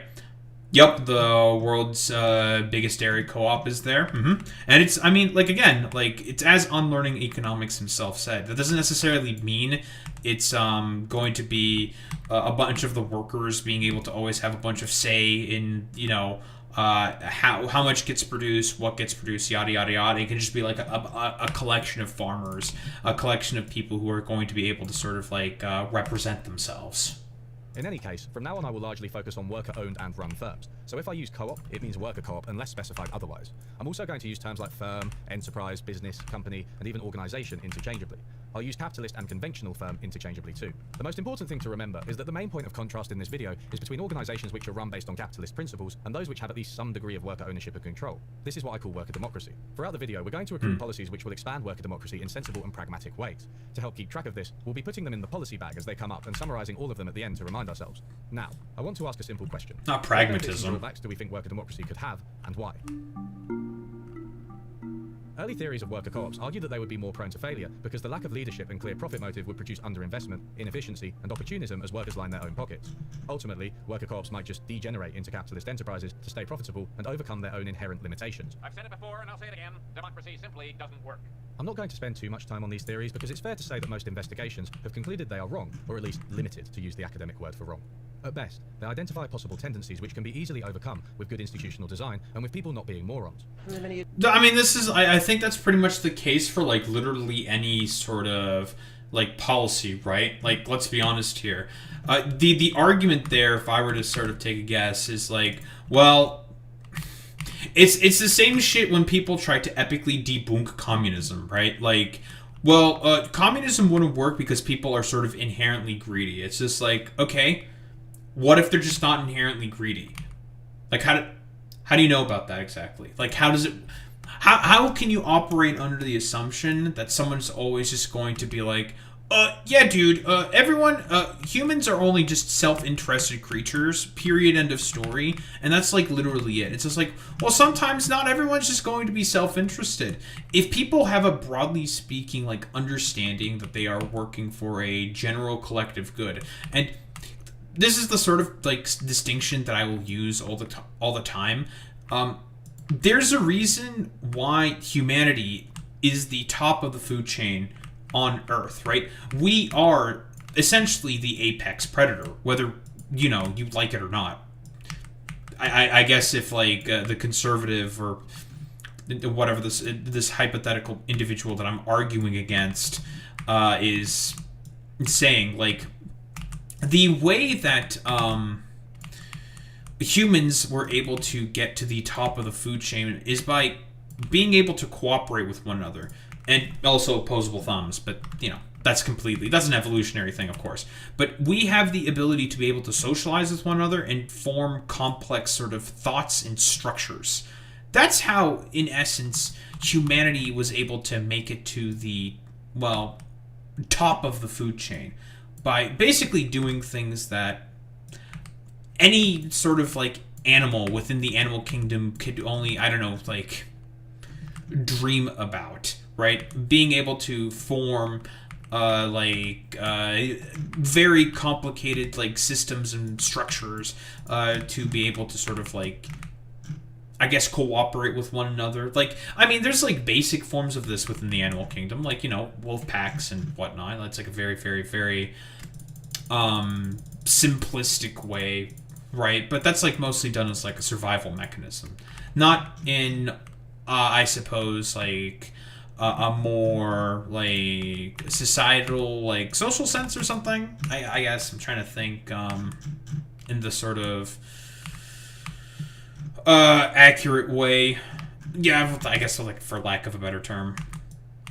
S1: Yep, the world's biggest dairy co-op is there. And it's, I mean, like, again, like, it's as Unlearning Economics himself said. That doesn't necessarily mean it's going to be a bunch of the workers being able to always have a bunch of say in, you know, how much gets produced, what gets produced, yada, yada, yada. It can just be like a collection of farmers, a collection of people who are going to be able to sort of, like, represent themselves.
S2: In any case, from now on I will largely focus on worker-owned and run firms. So if I use co-op, it means worker co-op unless specified otherwise. I'm also going to use terms like firm, enterprise, business, company, and even organization interchangeably. I'll use capitalist and conventional firm interchangeably too. The most important thing to remember is that the main point of contrast in this video is between organizations which are run based on capitalist principles and those which have at least some degree of worker ownership and control. This is what I call worker democracy. Throughout the video, we're going to recruit policies which will expand worker democracy in sensible and pragmatic ways. To help keep track of this, we'll be putting them in the policy bag as they come up and summarizing all of them at the end to remind ourselves. Now, I want to ask a simple question.
S1: Not pragmatism.
S2: What drawbacks do we think worker democracy could have, and why? Early theories of worker co-ops argue that they would be more prone to failure because the lack of leadership and clear profit motive would produce underinvestment, inefficiency, and opportunism as workers line their own pockets. Ultimately, worker co-ops might just degenerate into capitalist enterprises to stay profitable and overcome their own inherent limitations.
S4: I've said it before and I'll say it again. Democracy simply doesn't work.
S2: I'm not going to spend too much time on these theories because it's fair to say that most investigations have concluded they are wrong, or at least limited, to use the academic word for wrong. At best, they identify possible tendencies which can be easily overcome with good institutional design and with people not being morons.
S1: I mean, this is, I think that's pretty much the case for, like, literally any sort of, like, policy, right? Like, let's be honest here. The argument there, if I were to sort of take a guess, is like, well, it's the same shit when people try to epically debunk communism, right? Like, well, communism wouldn't work because people are sort of inherently greedy. It's just like, okay, what if they're just not inherently greedy? Like, how do you know about that exactly? Like, how does it... How can you operate under the assumption that someone's always just going to be like, Yeah, dude. Humans are only just self-interested creatures. Period. End of story. And that's like literally it. It's just like, well, sometimes not everyone's just going to be self-interested. If people have a broadly speaking like understanding that they are working for a general collective good, and this is the sort of like distinction that I will use all the time. There's a reason why humanity is the top of the food chain on Earth, right? We are essentially the apex predator, whether you like it or not. I guess if like the conservative or whatever this hypothetical individual that I'm arguing against is saying, like, the way that humans were able to get to the top of the food chain is by being able to cooperate with one another. And also opposable thumbs, but, that's an evolutionary thing, of course. But we have the ability to be able to socialize with one another and form complex sort of thoughts and structures. That's how, in essence, humanity was able to make it to the, well, top of the food chain. By basically doing things that any sort of, like, animal within the animal kingdom could only, dream about. Right, being able to form very complicated like systems and structures to be able to sort of like, I guess, cooperate with one another. Like, I mean, there's like basic forms of this within the animal kingdom, like wolf packs and whatnot. That's like a very, very, very simplistic way, right? But that's like mostly done as like a survival mechanism, not in I suppose like a more like societal, like social sense or something. I guess I'm trying to think in the sort of accurate way. Yeah, I guess like for lack of a better term,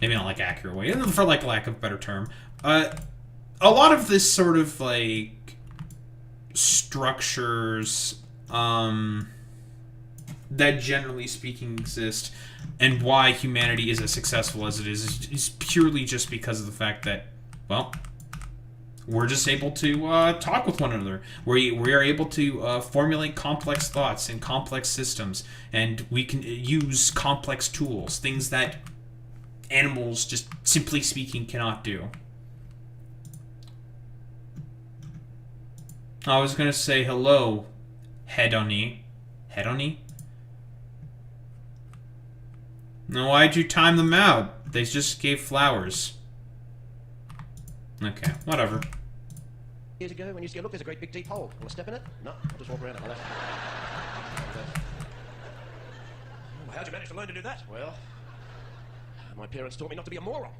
S1: maybe not like accurate way, for like lack of a better term. A lot of this sort of like structures that generally speaking exist, and why humanity is as successful as it is purely just because of the fact that, well, we're just able to talk with one another. We are able to formulate complex thoughts and complex systems, and we can use complex tools, things that animals, just simply speaking, cannot do. I was going to say hello, Hedoni. Hedoni? No, why'd you time them out? They just gave flowers. Okay, whatever.
S5: Years ago, when you used to go, look, there's a great big deep hole. Want to step in it? No, I'll just walk around it. How'd you manage to learn to do that? Well, my parents taught me not to be a moron.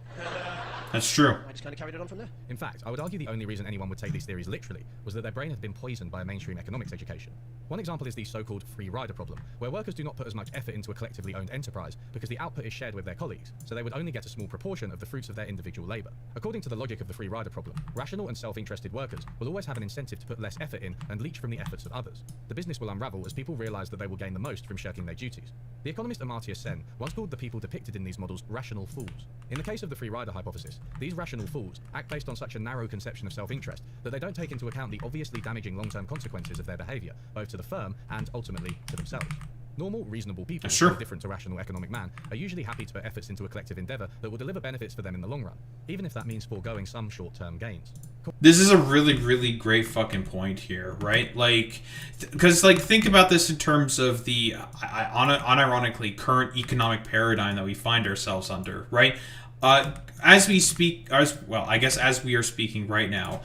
S1: That's true.
S5: I just kind of carried it on from there.
S2: In fact, I would argue the only reason anyone would take these theories literally was that their brain had been poisoned by a mainstream economics education. One example is the so-called free rider problem, where workers do not put as much effort into a collectively owned enterprise because the output is shared with their colleagues, so they would only get a small proportion of the fruits of their individual labor. According to the logic of the free rider problem, rational and self-interested workers will always have an incentive to put less effort in and leech from the efforts of others. The business will unravel as people realize that they will gain the most from shirking their duties. The economist Amartya Sen once called the people depicted in these models rational fools. In the case of the free rider hypothesis, these rational fools act based on such a narrow conception of self-interest that they don't take into account the obviously damaging long-term consequences of their behavior, both to the firm and ultimately to themselves. Normal, reasonable people,
S1: sure,
S2: different to rational economic man, are usually happy to put efforts into a collective endeavor that will deliver benefits for them in the long run, even if that means foregoing some short-term gains.
S1: This is a really, really great fucking point here, right? Like, because, like, think about this in terms of the, unironically, current economic paradigm that we find ourselves under, right? As we are speaking right now,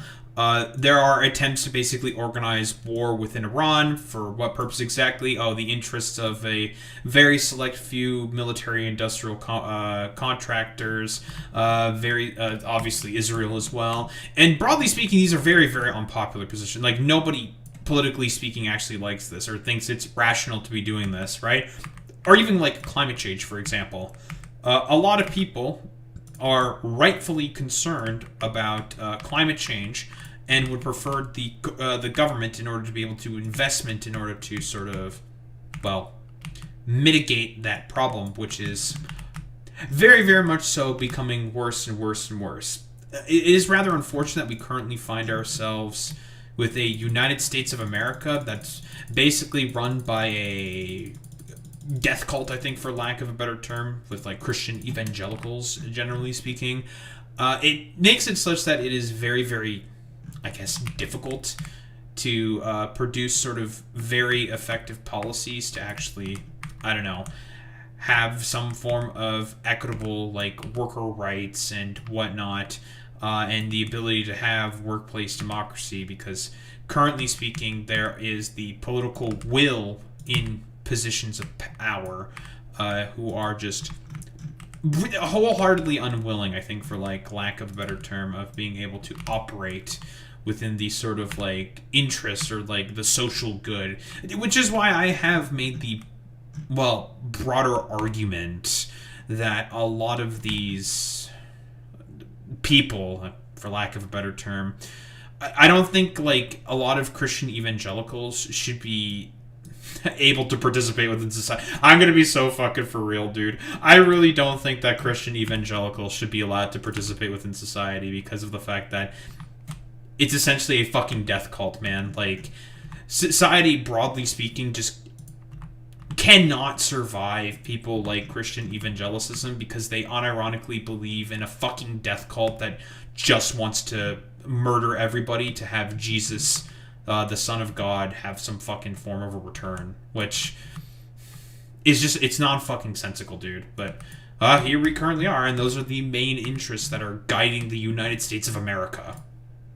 S1: there are attempts to basically organize war within Iran. For what purpose exactly? Oh, the interests of a very select few military-industrial contractors, obviously Israel as well. And broadly speaking, these are very, very unpopular positions. Like, nobody, politically speaking, actually likes this or thinks it's rational to be doing this, right? Or even, like, climate change, for example. A lot of people are rightfully concerned about climate change and would prefer the government in order to be able to investment in order to sort of, well, mitigate that problem, which is very, very much so becoming worse and worse and worse. it is rather unfortunate that we currently find ourselves with a United States of America that's basically run by a death cult, I think, for lack of a better term, with like Christian evangelicals, generally speaking. It makes it such that it is very, very, I guess, difficult to produce sort of very effective policies to actually, I don't know, have some form of equitable, like, worker rights and whatnot, and the ability to have workplace democracy, because currently speaking, there is the political will in positions of power who are just wholeheartedly unwilling, I think, for like lack of a better term, of being able to operate within the sort of like interests or like the social good, which is why I have made the broader argument that a lot of these people, for lack of a better term, I don't think like a lot of Christian evangelicals should be able to participate within society. I'm gonna be so fucking for real, dude. I really don't think that Christian evangelicals should be allowed to participate within society because of the fact that it's essentially a fucking death cult, man. Like, society, broadly speaking, just cannot survive people like Christian evangelicism because they unironically believe in a fucking death cult that just wants to murder everybody to have Jesus, the Son of God, have some fucking form of a return, which is just, it's non-fucking sensical, dude. But here we currently are, and those are the main interests that are guiding the United States of America.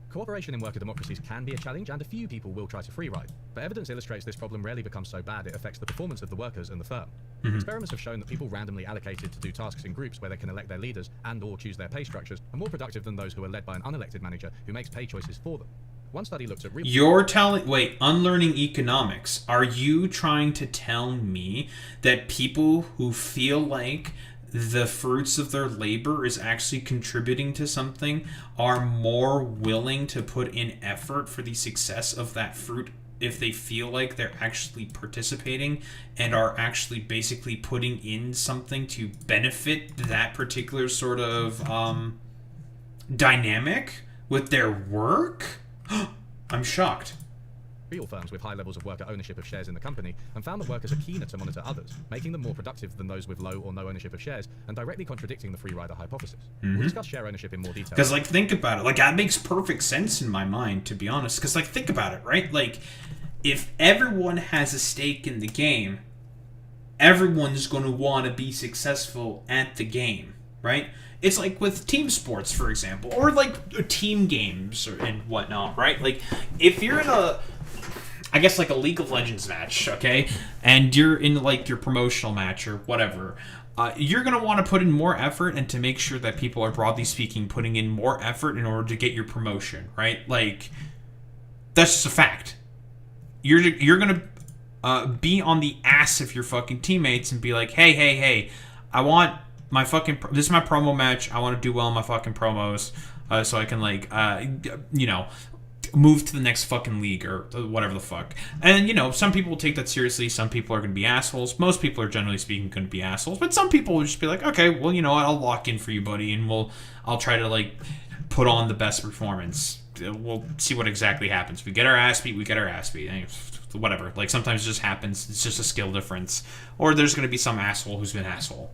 S2: Cooperation in worker democracies can be a challenge, and a few people will try to free ride. But evidence illustrates this problem rarely becomes so bad it affects the performance of the workers and the firm. Experiments have shown that people randomly allocated to do tasks in groups where they can elect their leaders and or choose their pay structures are more productive than those who are led by an unelected manager who makes pay choices for them. One study looked at
S1: You're telling... Wait, unlearning economics. Are you trying to tell me that people who feel like the fruits of their labor is actually contributing to something are more willing to put in effort for the success of that fruit if they feel like they're actually participating and are actually basically putting in something to benefit that particular sort of dynamic with their work? I'm shocked.
S2: Real firms with high levels of worker ownership of shares in the company and found that workers are keener to monitor others, making them more productive than those with low or no ownership of shares and directly contradicting the free rider hypothesis. We'll discuss share ownership in more detail.
S1: Because, like, think about it. Like, that makes perfect sense in my mind, to be honest. Because, like, think about it, right? Like, if everyone has a stake in the game, everyone's going to want to be successful at the game, right? It's like with team sports, for example, or like team games and whatnot, right? Like, if you're in I guess like a League of Legends match, okay, and you're in like your promotional match or whatever, you're going to want to put in more effort and to make sure that people are, broadly speaking, putting in more effort in order to get your promotion, right? Like, that's just a fact. You're going to be on the ass of your fucking teammates and be like, hey, I want my fucking, this is my promo match, I want to do well in my fucking promos, so I can, like, move to the next fucking league or whatever the fuck. And, some people will take that seriously. Some people are going to be assholes. Most people are, generally speaking, going to be assholes. But some people will just be like, okay, well, I'll lock in for you, buddy, and I'll try to, like, put on the best performance. We'll see what exactly happens. We get our ass beat, whatever. Like, sometimes it just happens. It's just a skill difference. Or there's going to be some asshole who's been an asshole.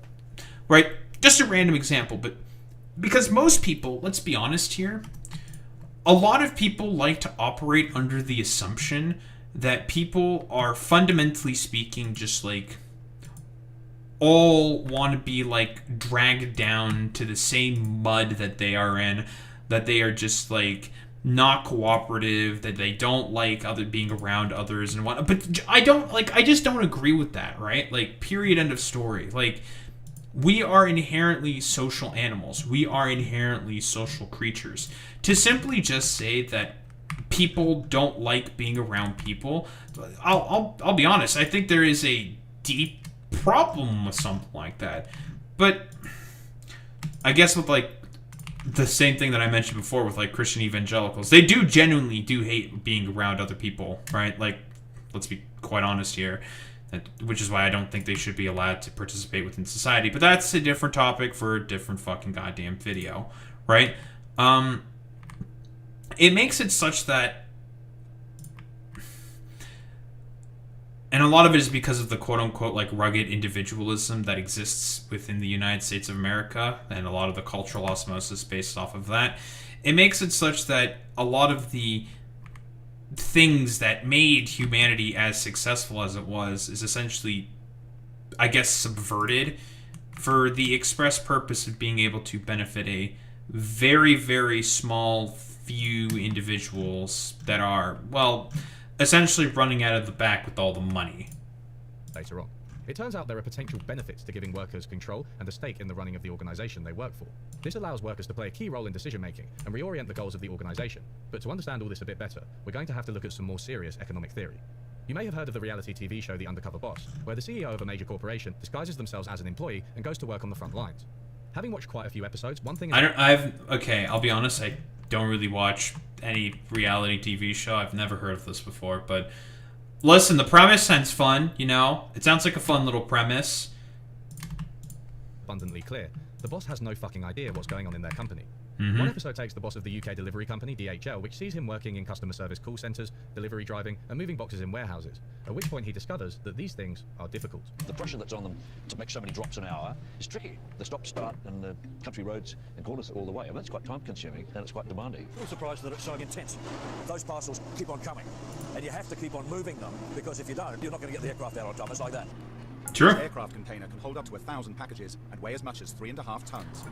S1: Right? Just a random example, but because most people, let's be honest here, a lot of people like to operate under the assumption that people are, fundamentally speaking, just like all want to be like dragged down to the same mud that they are in, that they are just like not cooperative, that they don't like being around others and whatnot. But I just don't agree with that, right? Like, period, end of story. Like, we are inherently social animals. We are inherently social creatures. To simply just say that people don't like being around people, I'll be honest, I think there is a deep problem with something like that. But I guess with, like, the same thing that I mentioned before with, like, Christian evangelicals, they genuinely hate being around other people, right? Like, let's be quite honest here. Which is why I don't think they should be allowed to participate within society. But that's a different topic for a different fucking goddamn video, right? It makes it such that, and a lot of it is because of the quote-unquote like rugged individualism that exists within the United States of America, and a lot of the cultural osmosis based off of that. It makes it such that a lot of the things that made humanity as successful as it was is essentially, I guess, subverted for the express purpose of being able to benefit a very, very small few individuals that are, well, essentially running out of the back with all the money.
S2: Later on. It turns out there are potential benefits to giving workers control and a stake in the running of the organization they work for. This allows workers to play a key role in decision making and reorient the goals of the organization. But to understand all this a bit better, we're going to have to look at some more serious economic theory. You may have heard of the reality TV show The Undercover Boss, where the CEO of a major corporation disguises themselves as an employee and goes to work on the front lines. Having watched quite a few episodes, one thing
S1: I'll be honest, I don't really watch any reality TV show. I've never heard of this before, but listen, the premise sounds fun, you know? It sounds like a fun little premise.
S2: Abundantly clear. The boss has no fucking idea what's going on in their company.
S1: Mm-hmm.
S2: One episode takes the boss of the UK delivery company, DHL, which sees him working in customer service call centres, delivery driving, and moving boxes in warehouses, at which point he discovers that these things are difficult.
S6: The pressure that's on them to make so many drops an hour is tricky. The stop-start and the country roads and corners all the way. I mean, that's quite time-consuming and it's quite demanding.
S7: I'm surprised that it's so intense. Those parcels keep on coming, and you have to keep on moving them, because if you don't, you're not going to get the aircraft out on time. It's like that.
S1: True.
S3: This aircraft container can hold up to 1,000 packages and weigh as much as 3.5 tons.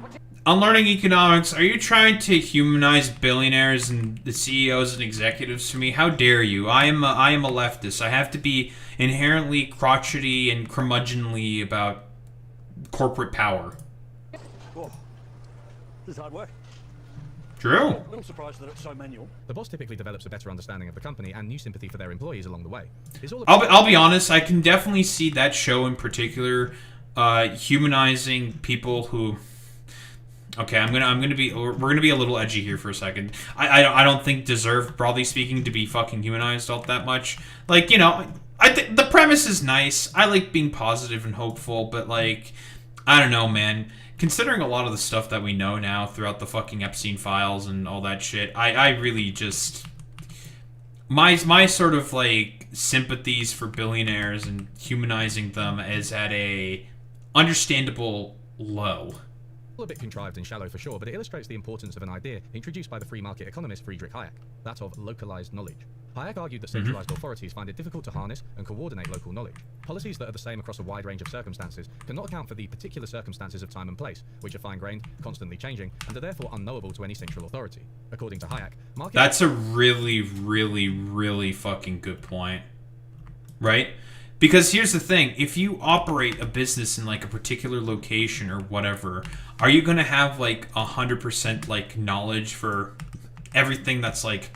S1: On Learning Economics, are you trying to humanize billionaires and the CEOs and executives for me? How dare you? I am a leftist. I have to be inherently crotchety and curmudgeonly about corporate power.
S7: Oh, this is hard work.
S1: True.
S7: A little surprised that it's so manual.
S2: The boss typically develops a better understanding of the company and new sympathy for their employees along the way. It's all
S1: I'll be honest, I can definitely see that show in particular humanizing people who... Okay, we're gonna be a little edgy here for a second. I don't think deserve, broadly speaking, to be fucking humanized all that much. Like, you know, I think the premise is nice. I like being positive and hopeful, but like, I don't know, man. Considering a lot of the stuff that we know now throughout the fucking Epstein files and all that shit, I really just... My sort of, like, sympathies for billionaires and humanizing them is at a understandable low.
S2: A bit contrived and shallow for sure, but it illustrates the importance of an idea introduced by the free market economist Friedrich Hayek, that of localized knowledge. Hayek argued that centralized authorities find it difficult to harness and coordinate local knowledge. Policies that are the same across a wide range of circumstances cannot account for the particular circumstances of time and place, which are fine-grained, constantly changing, and are therefore unknowable to any central authority. According to Hayek,
S1: That's a really, really, really fucking good point. Right? Because here's the thing, if you operate a business in like a particular location or whatever, are you going to have like 100% like knowledge for everything that's like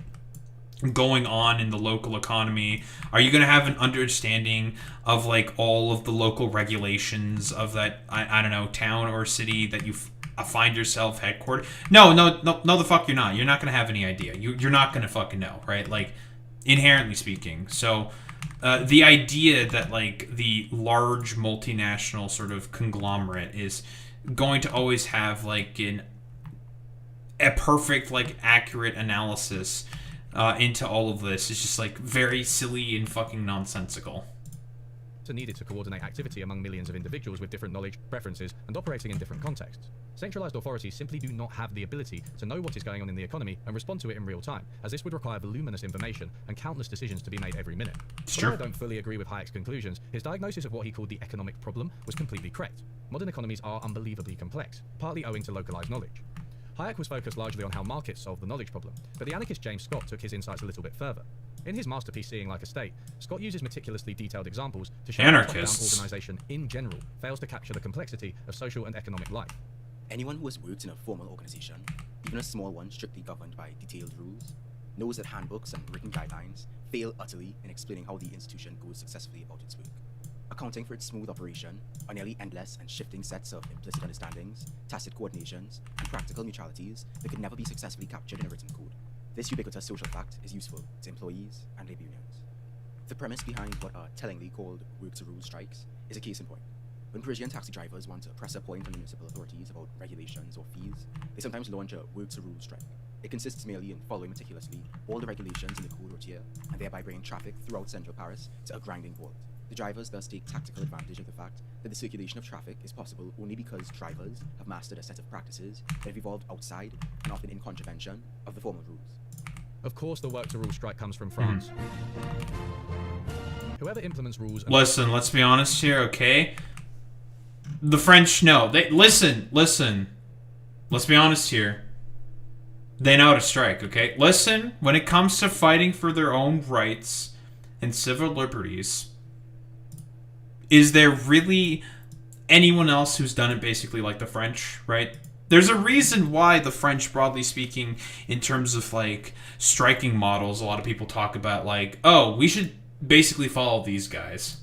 S1: going on in the local economy? Are you going to have an understanding of like all of the local regulations of that, I don't know, town or city that you find yourself headquartered? No, the fuck you're not. You're not going to have any idea. You're not going to fucking know, right? Like, inherently speaking. So... the idea that like the large multinational sort of conglomerate is going to always have like a perfect like accurate analysis into all of this is just like very silly and fucking nonsensical.
S2: Needed to coordinate activity among millions of individuals with different knowledge, preferences, and operating in different contexts. Centralized authorities simply do not have the ability to know what is going on in the economy and respond to it in real time, as this would require voluminous information and countless decisions to be made every minute. Although I don't fully agree with Hayek's conclusions, his diagnosis of what he called the economic problem was completely correct. Modern economies are unbelievably complex, partly owing to localized knowledge. Hayek was focused largely on how markets solve the knowledge problem, but the anarchist James Scott took his insights a little bit further. In his masterpiece Seeing Like a State, Scott uses meticulously detailed examples to show how a top-down organization in general fails to capture the complexity of social and economic life.
S8: Anyone who has worked in a formal organization, even a small one strictly governed by detailed rules, knows that handbooks and written guidelines fail utterly in explaining how the institution goes successfully about its work, accounting for its smooth operation are nearly endless and shifting sets of implicit understandings, tacit coordinations, and practical mutualities that could never be successfully captured in a written code. This ubiquitous social fact is useful to employees and labor unions. The premise behind what are tellingly called work-to-rule strikes is a case in point. When Parisian taxi drivers want to press a point on municipal authorities about regulations or fees, they sometimes launch a works or rules strike. It consists merely in following meticulously all the regulations in the code routier, and thereby bringing traffic throughout central Paris to a grinding halt. The drivers thus take tactical advantage of the fact that the circulation of traffic is possible only because drivers have mastered a set of practices that have evolved outside and often in contravention of the formal rules.
S2: Of course, the work to rule strike comes from France. Whoever implements rules.
S1: Listen, let's be honest here, okay? The French know. Listen. Let's be honest here. They know how to strike, okay? Listen, when it comes to fighting for their own rights and civil liberties, is there really anyone else who's done it basically like the French, right? There's a reason why the French, broadly speaking, in terms of, like, striking models, a lot of people talk about, like, oh, we should basically follow these guys.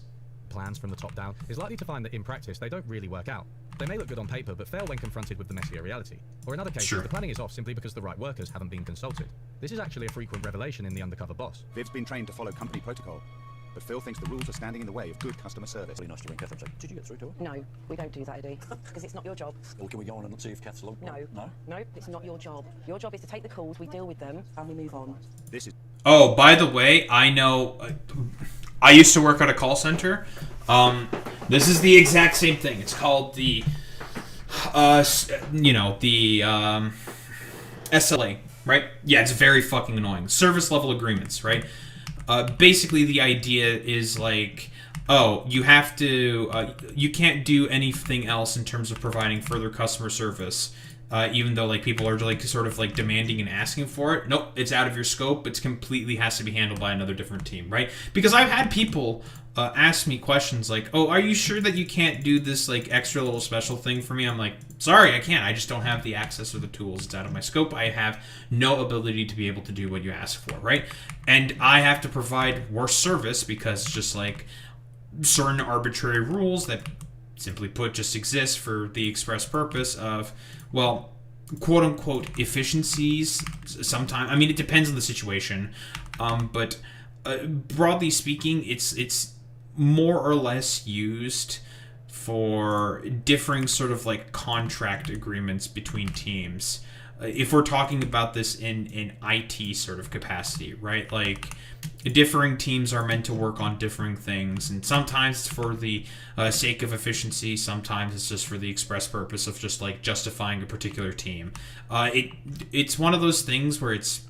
S2: Plans from the top down is likely to find that in practice they don't really work out. They may look good on paper but fail when confronted with the messier reality. Or in other cases, the planning is off simply because the right workers haven't been consulted. This is actually a frequent revelation in the undercover boss.
S3: Viv's been trained to follow company protocol, but Phil thinks the rules are standing in the way of good customer service.
S7: Really nice to ring Catherine and say, did you get through to her?
S9: No, we don't do that, Eddie, because it's not your job.
S7: Or can we go on and see if Kath's along?
S9: No.
S7: No?
S9: No, it's not your job. Your job is to take the calls, we deal with them, and we move on.
S3: This is...
S1: Oh, by the way, I know... I used to work at a call center. This is the exact same thing. It's called the... SLA, right? Yeah, it's very fucking annoying. Service level agreements, right? Basically, the idea is like, oh, you have to, you can't do anything else in terms of providing further customer service, even though like people are like sort of like demanding and asking for it. Nope, it's out of your scope. It's completely has to be handled by another different team, right? Because I've had people ask me questions like, oh, are you sure that you can't do this like extra little special thing for me? I'm like, sorry, I can't. I just don't have the access or the tools. It's out of my scope. I have no ability to be able to do what you ask for, right? And I have to provide worse service because just like certain arbitrary rules that simply put just exist for the express purpose of, well, quote unquote efficiencies. Sometimes, I mean, it depends on the situation, but broadly speaking, it's more or less used for differing sort of like contract agreements between teams. If we're talking about this in IT sort of capacity, right? Like differing teams are meant to work on differing things, and sometimes it's for the sake of efficiency, sometimes it's just for the express purpose of just like justifying a particular team. It's one of those things where it's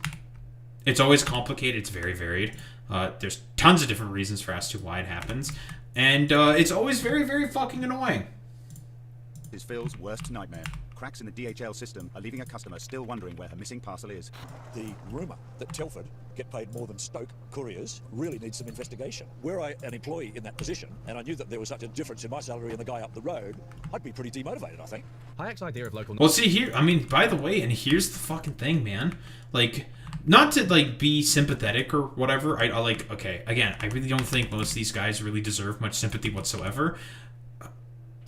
S1: always complicated. It's very varied. There's tons of different reasons for as to why it happens, and it's always very, very fucking annoying.
S3: Is Phil's worst nightmare. Cracks in the DHL system are leaving a customer still wondering where her missing parcel is.
S7: The rumour that Telford get paid more than Stoke couriers really needs some investigation. Were I an employee in that position, and I knew that there was such a difference in my salary and the guy up the road, I'd be pretty demotivated, I think.
S2: Hayek's idea of local...
S1: Well, see here, I mean, by the way, and here's the fucking thing, man. Like, not to, like, be sympathetic or whatever. I like, okay, again, I really don't think most of these guys really deserve much sympathy whatsoever.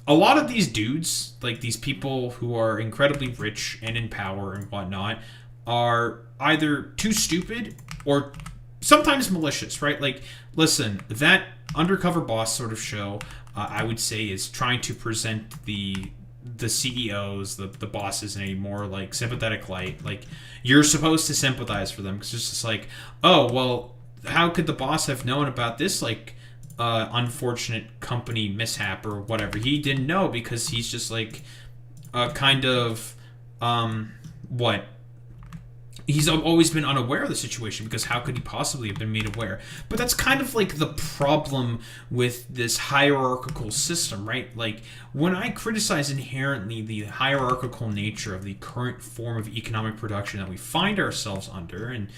S1: A lot of these dudes, like these people who are incredibly rich and in power and whatnot, are either too stupid or sometimes malicious, right? Like, listen, that undercover boss sort of show, I would say, is trying to present the CEOs, the bosses, in a more like sympathetic light. Like, you're supposed to sympathize for them because it's just like, oh, well, how could the boss have known about this, like, unfortunate company mishap or whatever? He didn't know because he's just like kind of what? He's always been unaware of the situation because how could he possibly have been made aware? But that's kind of like the problem with this hierarchical system, right? Like, when I criticize inherently the hierarchical nature of the current form of economic production that we find ourselves under, and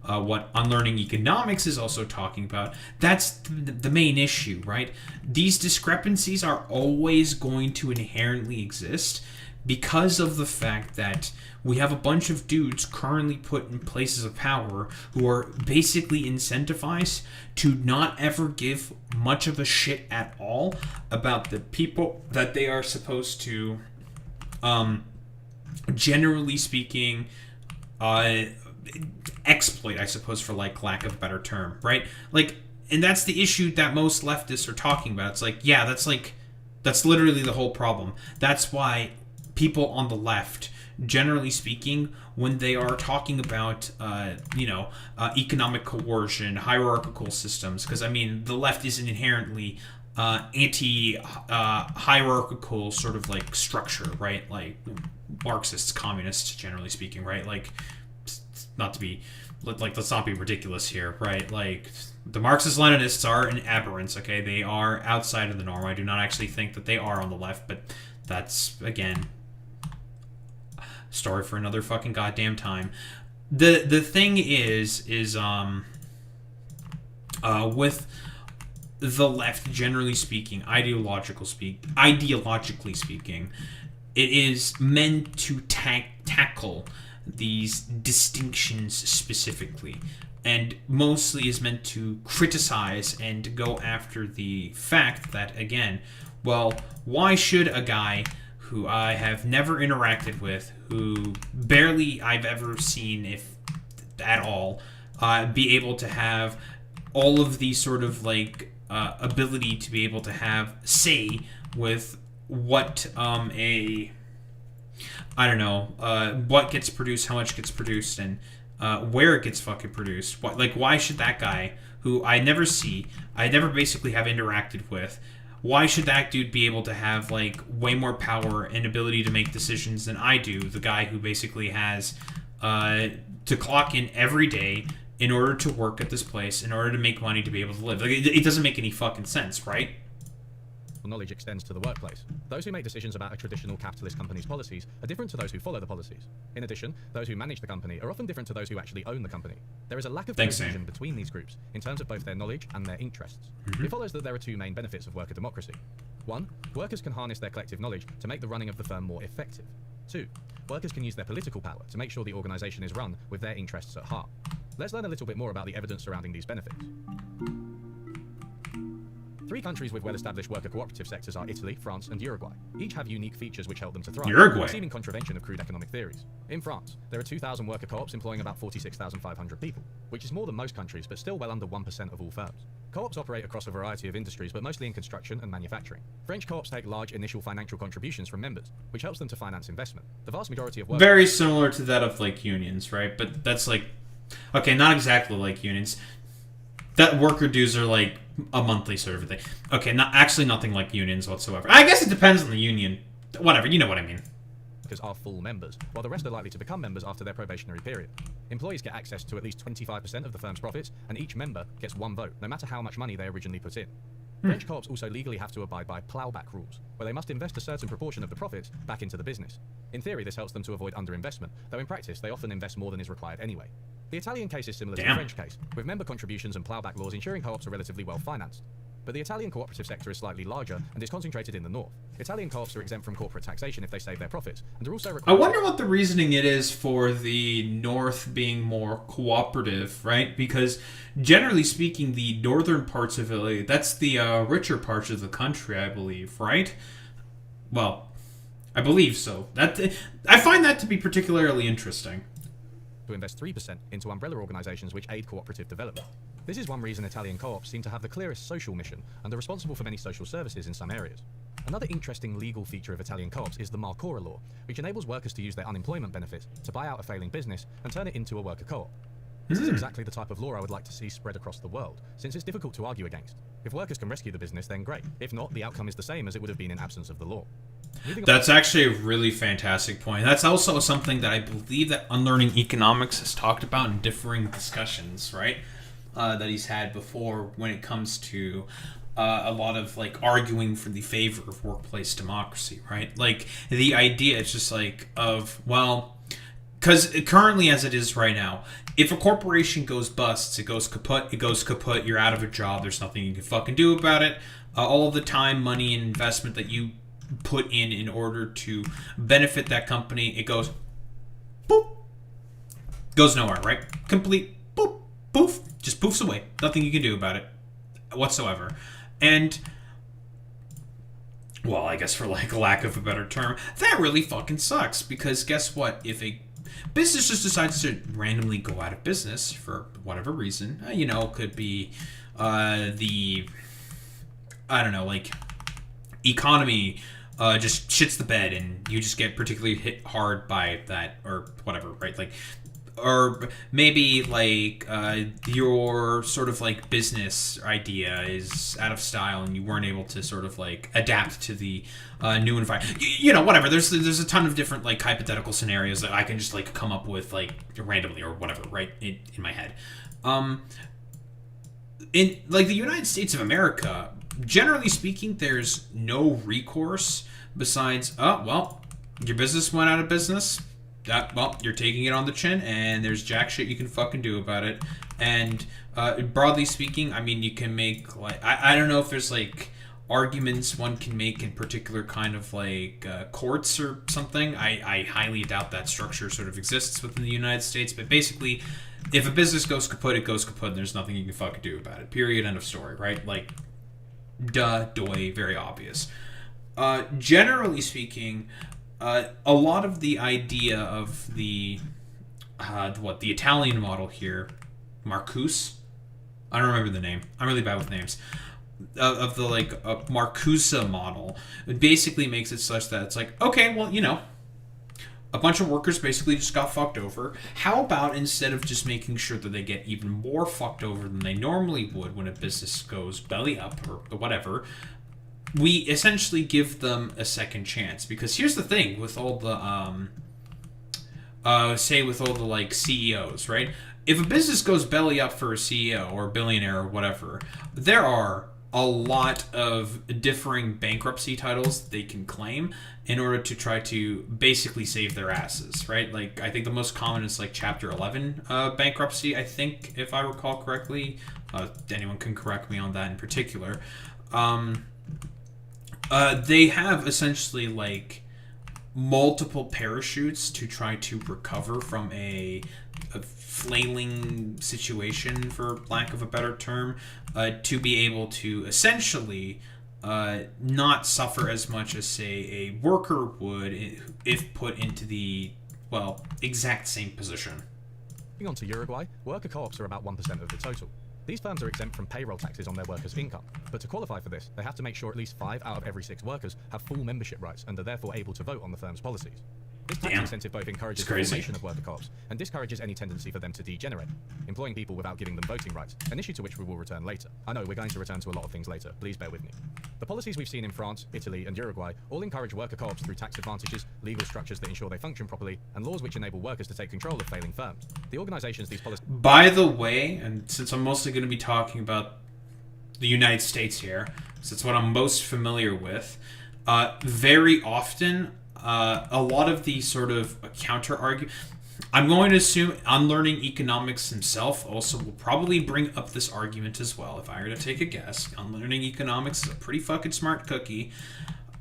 S1: what Unlearning Economics is also talking about, that's the main issue, right? These discrepancies are always going to inherently exist because of the fact that we have a bunch of dudes currently put in places of power who are basically incentivized to not ever give much of a shit at all about the people that they are supposed to, generally speaking, exploit, I suppose, for like lack of a better term, right? Like, and that's the issue that most leftists are talking about. It's like, yeah, that's That's literally the whole problem. That's why people on the left, generally speaking, when they are talking about, economic coercion, hierarchical systems, because, I mean, the left is an inherently anti-hierarchical sort of, like, structure, right? Like, Marxists, communists, generally speaking, right? Like, not to be, like, let's not be ridiculous here, right? Like, the Marxist-Leninists are an aberrance, okay? They are outside of the norm. I do not actually think that they are on the left, but that's, again, story for another fucking goddamn time. The thing is with the left, generally speaking, ideologically speaking, it is meant to tackle these distinctions specifically, and mostly is meant to criticize and go after the fact that, again, well, why should a guy who I have never interacted with, who barely I've ever seen, if at all, be able to have all of the sort of, like, ability to be able to have say with what what gets produced, how much gets produced, and where it gets fucking produced. Why should that guy, who I never see, I never basically have interacted with, why should that dude be able to have, like, way more power and ability to make decisions than I do, the guy who basically has to clock in every day in order to work at this place, in order to make money to be able to live? Like, it doesn't make any fucking sense, right?
S2: Knowledge extends to the workplace. Those who make decisions about a traditional capitalist company's policies are different to those who follow the policies. In addition, those who manage the company are often different to those who actually own the company. There is a lack of cohesion between these groups in terms of both their knowledge and their interests. It follows that there are two main benefits of worker democracy. 1. Workers can harness their collective knowledge to make the running of the firm more effective. 2. Workers can use their political power to make sure the organization is run with their interests at heart. Let's learn a little bit more about the evidence surrounding these benefits. 3 countries with well-established worker cooperative sectors are Italy, France, and Uruguay. Each have unique features which help them to thrive.
S1: Uruguay.
S2: Seeming contravention of crude economic theories. In France, there are 2,000 worker co-ops employing about 46,500 people, which is more than most countries, but still well under 1% of all firms. Co-ops operate across a variety of industries, but mostly in construction and manufacturing. French co-ops take large initial financial contributions from members, which helps them to finance investment. The vast majority of workers...
S1: Very similar to that of, like, unions, right? But that's, like... Okay, not exactly like unions. That worker dues are, like, a monthly sort of thing. Okay, nothing like unions whatsoever. I guess it depends on the union. Whatever, you know what I mean.
S2: Because are full members, while the rest are likely to become members after their probationary period. Employees get access to at least 25% of the firm's profits, and each member gets 1 vote, no matter how much money they originally put in. French co-ops also legally have to abide by plowback rules, where they must invest a certain proportion of the profits back into the business. In theory, this helps them to avoid underinvestment, though in practice, they often invest more than is required anyway. The Italian case is similar to the French case, with member contributions and plowback laws ensuring co-ops are relatively well financed. But the Italian cooperative sector is slightly larger and is concentrated in the north. Italian co-ops are exempt from corporate taxation if they save their profits, and are also required...
S1: I wonder what the reasoning it is for the north being more cooperative, right? Because generally speaking, the northern parts of Italy, that's the richer parts of the country, I believe, right? Well, I believe so. I find that to be particularly interesting.
S2: To invest 3% into umbrella organisations which aid cooperative development. This is one reason Italian co-ops seem to have the clearest social mission and are responsible for many social services in some areas. Another interesting legal feature of Italian co-ops is the Marcora law, which enables workers to use their unemployment benefits to buy out a failing business and turn it into a worker co-op. This is exactly the type of law I would like to see spread across the world, since it's difficult to argue against. If workers can rescue the business, then great. If not, the outcome is the same as it would have been in absence of the law.
S1: That's actually a really fantastic point. That's also something that I believe that Unlearning Economics has talked about in differing discussions, right? That he's had before when it comes to a lot of, like, arguing for the favor of workplace democracy, right? Like, the idea is just like of, well, because currently as it is right now, if a corporation goes busts, it goes kaput, you're out of a job, there's nothing you can fucking do about it. All of the time, money, and investment that you put in order to benefit that company, it goes boop, goes nowhere, right? Complete boop, poof, just poofs away. Nothing you can do about it whatsoever. And, well, I guess for, like, lack of a better term, that really fucking sucks, because guess what? If a business just decides to randomly go out of business for whatever reason, could be I don't know, like, economy just shits the bed and you just get particularly hit hard by that or whatever, right? Like, or maybe like your sort of like business idea is out of style and you weren't able to sort of like adapt to the new environment. You know, whatever. There's a ton of different like hypothetical scenarios that I can just like come up with like randomly or whatever, right, in my head. In like the United States of America, generally speaking, there's no recourse besides, oh, well, your business went out of business. Well, you're taking it on the chin, and there's jack shit you can fucking do about it. And broadly speaking, I mean, you can make, like, I don't know if there's, like, arguments one can make in particular kind of, like, courts or something. I highly doubt that structure sort of exists within the United States. But basically, if a business goes kaput, it goes kaput, and there's nothing you can fucking do about it. Period, end of story, right? Like, duh, doy, very obvious. Generally speaking, a lot of the idea of the Italian model here, Marcuse, I don't remember the name. I'm really bad with names. Of the like Marcuse model, it basically makes it such that it's like, okay, well, you know, a bunch of workers basically just got fucked over. How about instead of just making sure that they get even more fucked over than they normally would when a business goes belly up or whatever, we essentially give them a second chance. Because here's the thing with all the like CEOs, right? If a business goes belly up for a CEO or a billionaire or whatever, there are a lot of differing bankruptcy titles they can claim in order to try to basically save their asses, right? Like, I think the most common is like Chapter 11 bankruptcy, I think, if I recall correctly. Anyone can correct me on that in particular. They have essentially like multiple parachutes to try to recover from a flailing situation, for lack of a better term, to be able to essentially not suffer as much as, say, a worker would if put into the, well, exact same position.
S2: Moving on to Uruguay, worker co-ops are about 1% of the total. These firms are exempt from payroll taxes on their workers' income, but to qualify for this, they have to make sure at least 5 out of every 6 workers have full membership rights and are therefore able to vote on the firm's policies. This tax incentive both encourages the formation of worker co-ops and discourages any tendency for them to degenerate, employing people without giving them voting rights, an issue to which we will return later. I know we're going to return to a lot of things later, please bear with me. The policies we've seen in France, Italy, and Uruguay all encourage worker co-ops through tax advantages, legal structures that ensure they function properly, and laws which enable workers to take control of failing firms. The organizations these policies...
S1: By the way, and since I'm mostly going to be talking about the United States here, since it's what I'm most familiar with, very often... a lot of the sort of counter argument, I'm going to assume Unlearning Economics himself also will probably bring up this argument as well. If I were to take a guess, Unlearning Economics is a pretty fucking smart cookie.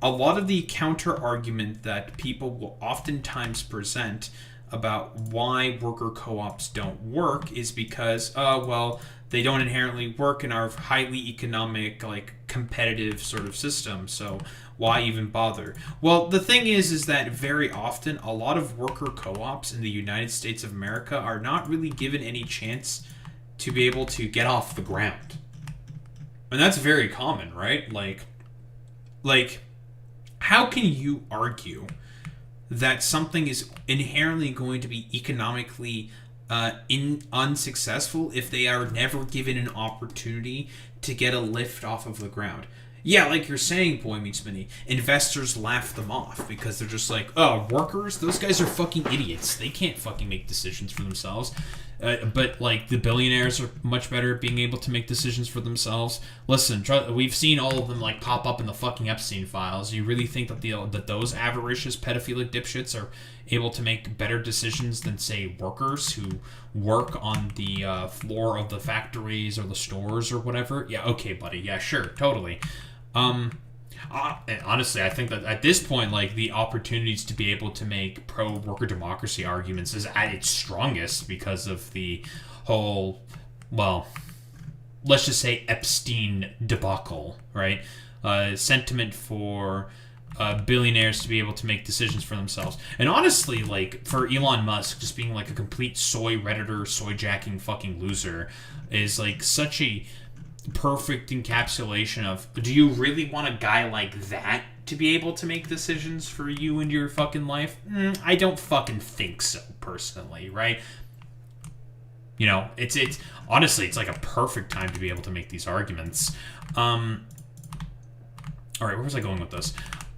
S1: A lot of the counter argument that people will oftentimes present about why worker co-ops don't work is because, well, they don't inherently work in our highly economic, like, competitive sort of system, so why even bother? Well, the thing is that very often a lot of worker co-ops in the United States of America are not really given any chance to be able to get off the ground. And that's very common, right? Like, how can you argue that something is inherently going to be economically unsuccessful if they are never given an opportunity to get a lift off of the ground? Yeah, like you're saying, Boy Meets Mini, investors laugh them off because they're just like, oh, workers? Those guys are fucking idiots. They can't fucking make decisions for themselves. But, like, the billionaires are much better at being able to make decisions for themselves. Listen, we've seen all of them, like, pop up in the fucking Epstein files. You really think that those avaricious pedophilic dipshits are able to make better decisions than, say, workers who work on the floor of the factories or the stores or whatever? Yeah, okay, buddy. Yeah, sure, totally. And honestly, I think that at this point, like, the opportunities to be able to make pro-worker democracy arguments is at its strongest because of the whole, well, let's just say Epstein debacle, right? Sentiment for billionaires to be able to make decisions for themselves. And honestly, like, for Elon Musk just being like a complete soy redditor, soy jacking fucking loser is like such a perfect encapsulation of, do you really want a guy like that to be able to make decisions for you and your fucking life? I don't fucking think so, personally, right? You know, it's honestly, it's like a perfect time to be able to make these arguments. All right, where was I going with this?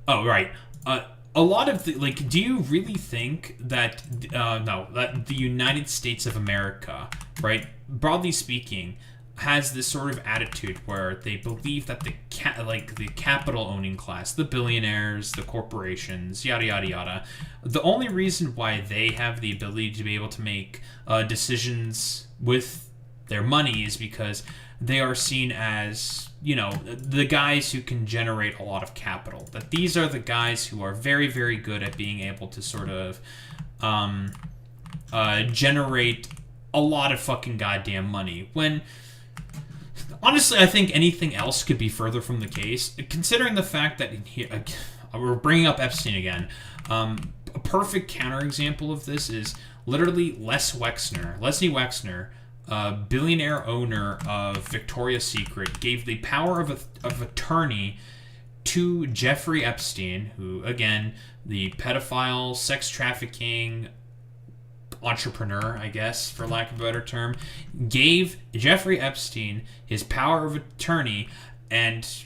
S1: Oh, right. A lot of the, like, do you really think that that the United States of America, right, broadly speaking, has this sort of attitude where they believe that the capital owning class, the billionaires, the corporations, yada yada yada, the only reason why they have the ability to be able to make decisions with their money is because they are seen as, you know, the guys who can generate a lot of capital. That these are the guys who are very, very good at being able to sort of generate a lot of fucking goddamn money. When honestly, I think anything else could be further from the case, considering the fact that we're bringing up Epstein again. A perfect counterexample of this is literally Leslie Wexner, billionaire owner of Victoria's Secret, gave the power of attorney to Jeffrey Epstein, who, again, the pedophile, sex trafficking entrepreneur, I guess, for lack of a better term, gave Jeffrey Epstein his power of attorney, and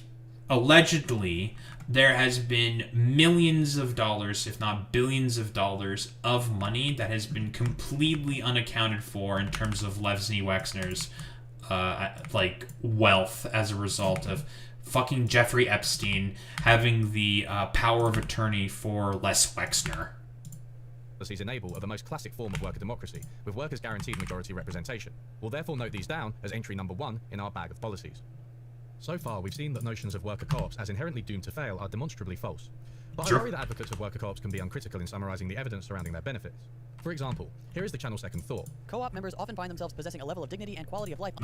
S1: allegedly there has been millions of dollars, if not billions of dollars, of money that has been completely unaccounted for in terms of Leslie Wexner's wealth as a result of fucking Jeffrey Epstein having the power of attorney for Les Wexner.
S2: Policies enable are the most classic form of worker democracy, with workers guaranteed majority representation. We'll therefore note these down as entry number 1 in our bag of policies. So far, we've seen that notions of worker co-ops as inherently doomed to fail are demonstrably false. But I worry that advocates of worker co-ops can be uncritical in summarizing the evidence surrounding their benefits. For example, here is the channel's second thought.
S10: Co-op members often find themselves possessing a level of dignity and quality of life.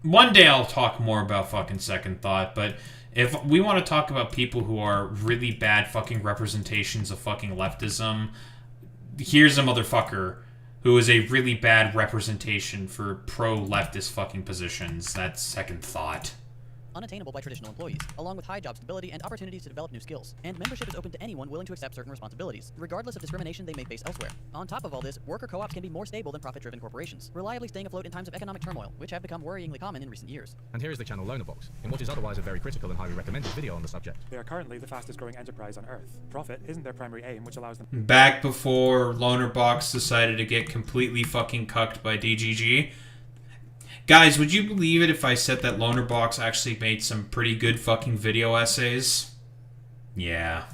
S1: One day I'll talk more about fucking second thought, but if we want to talk about people who are really bad fucking representations of fucking leftism, here's a motherfucker who is a really bad representation for pro-leftist fucking positions. That's second thought.
S10: Unattainable by traditional employees, along with high job stability and opportunities to develop new skills. And membership is open to anyone willing to accept certain responsibilities, regardless of discrimination they may face elsewhere. On top of all this, worker co-ops can be more stable than profit-driven corporations, reliably staying afloat in times of economic turmoil, which have become worryingly common in recent years.
S2: And here is the channel Loner Box, in what is otherwise a very critical and highly recommended video on the subject.
S11: They are currently the fastest growing enterprise on Earth. Profit isn't their primary aim, which allows them...
S1: Back before Loner Box decided to get completely fucking cucked by DGG. Guys, would you believe it if I said that Loner Box actually made some pretty good fucking video essays? Yeah.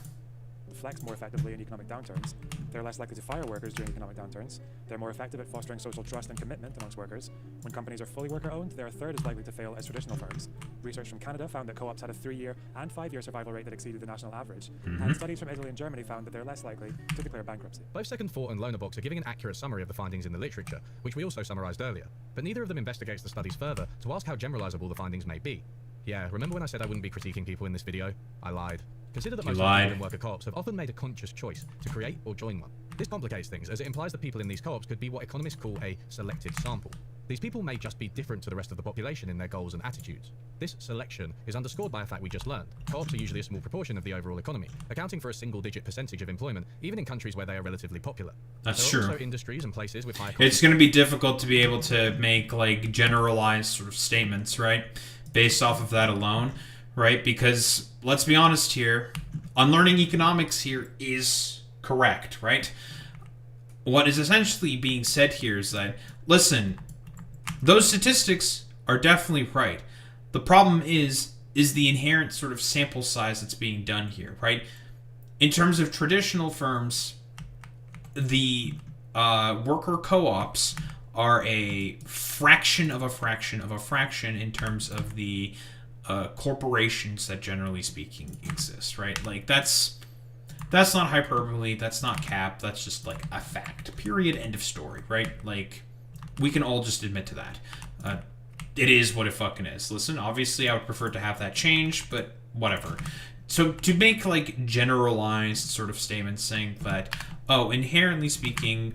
S11: Flex more effectively in economic downturns. They're less likely to fire workers during economic downturns. They're more effective at fostering social trust and commitment amongst workers. When companies are fully worker-owned, they're a third as likely to fail as traditional firms. Research from Canada found that co-ops had a 3-year and 5-year survival rate that exceeded the national average. And studies from Italy and Germany found that they're less likely to declare bankruptcy.
S2: Both Second Thought and Loner Box are giving an accurate summary of the findings in the literature, which we also summarized earlier. But neither of them investigates the studies further to ask how generalizable the findings may be. Yeah, remember when I said I wouldn't be critiquing people in this video? I lied. Consider that most people in worker co-ops have often made a conscious choice to create or join one. This complicates things, as it implies that people in these co-ops could be what economists call a selected sample. These people may just be different to the rest of the population in their goals and attitudes. This selection is underscored by a fact we just learned. Co-ops are usually a small proportion of the overall economy, accounting for a single-digit percentage of employment, even in countries where they are relatively popular.
S1: That's
S2: true.
S1: There
S2: are also industries and places with high...
S1: It's going to be difficult to be able to make, like, generalized sort of statements, right? Based off of that alone, right? Because, let's be honest here, unlearning economics here is correct, right? What is essentially being said here is that, listen, those statistics are definitely right. The problem is the inherent sort of sample size that's being done here, right? In terms of traditional firms, the worker co-ops are a fraction of a fraction of a fraction in terms of the corporations that generally speaking exist, right? Like, that's not hyperbole, that's not cap, that's just like a fact. Period, end of story, right? Like, we can all just admit to that. It is what it fucking is. Listen, obviously I would prefer to have that change, but whatever. So to make like generalized sort of statements saying that, oh, inherently speaking,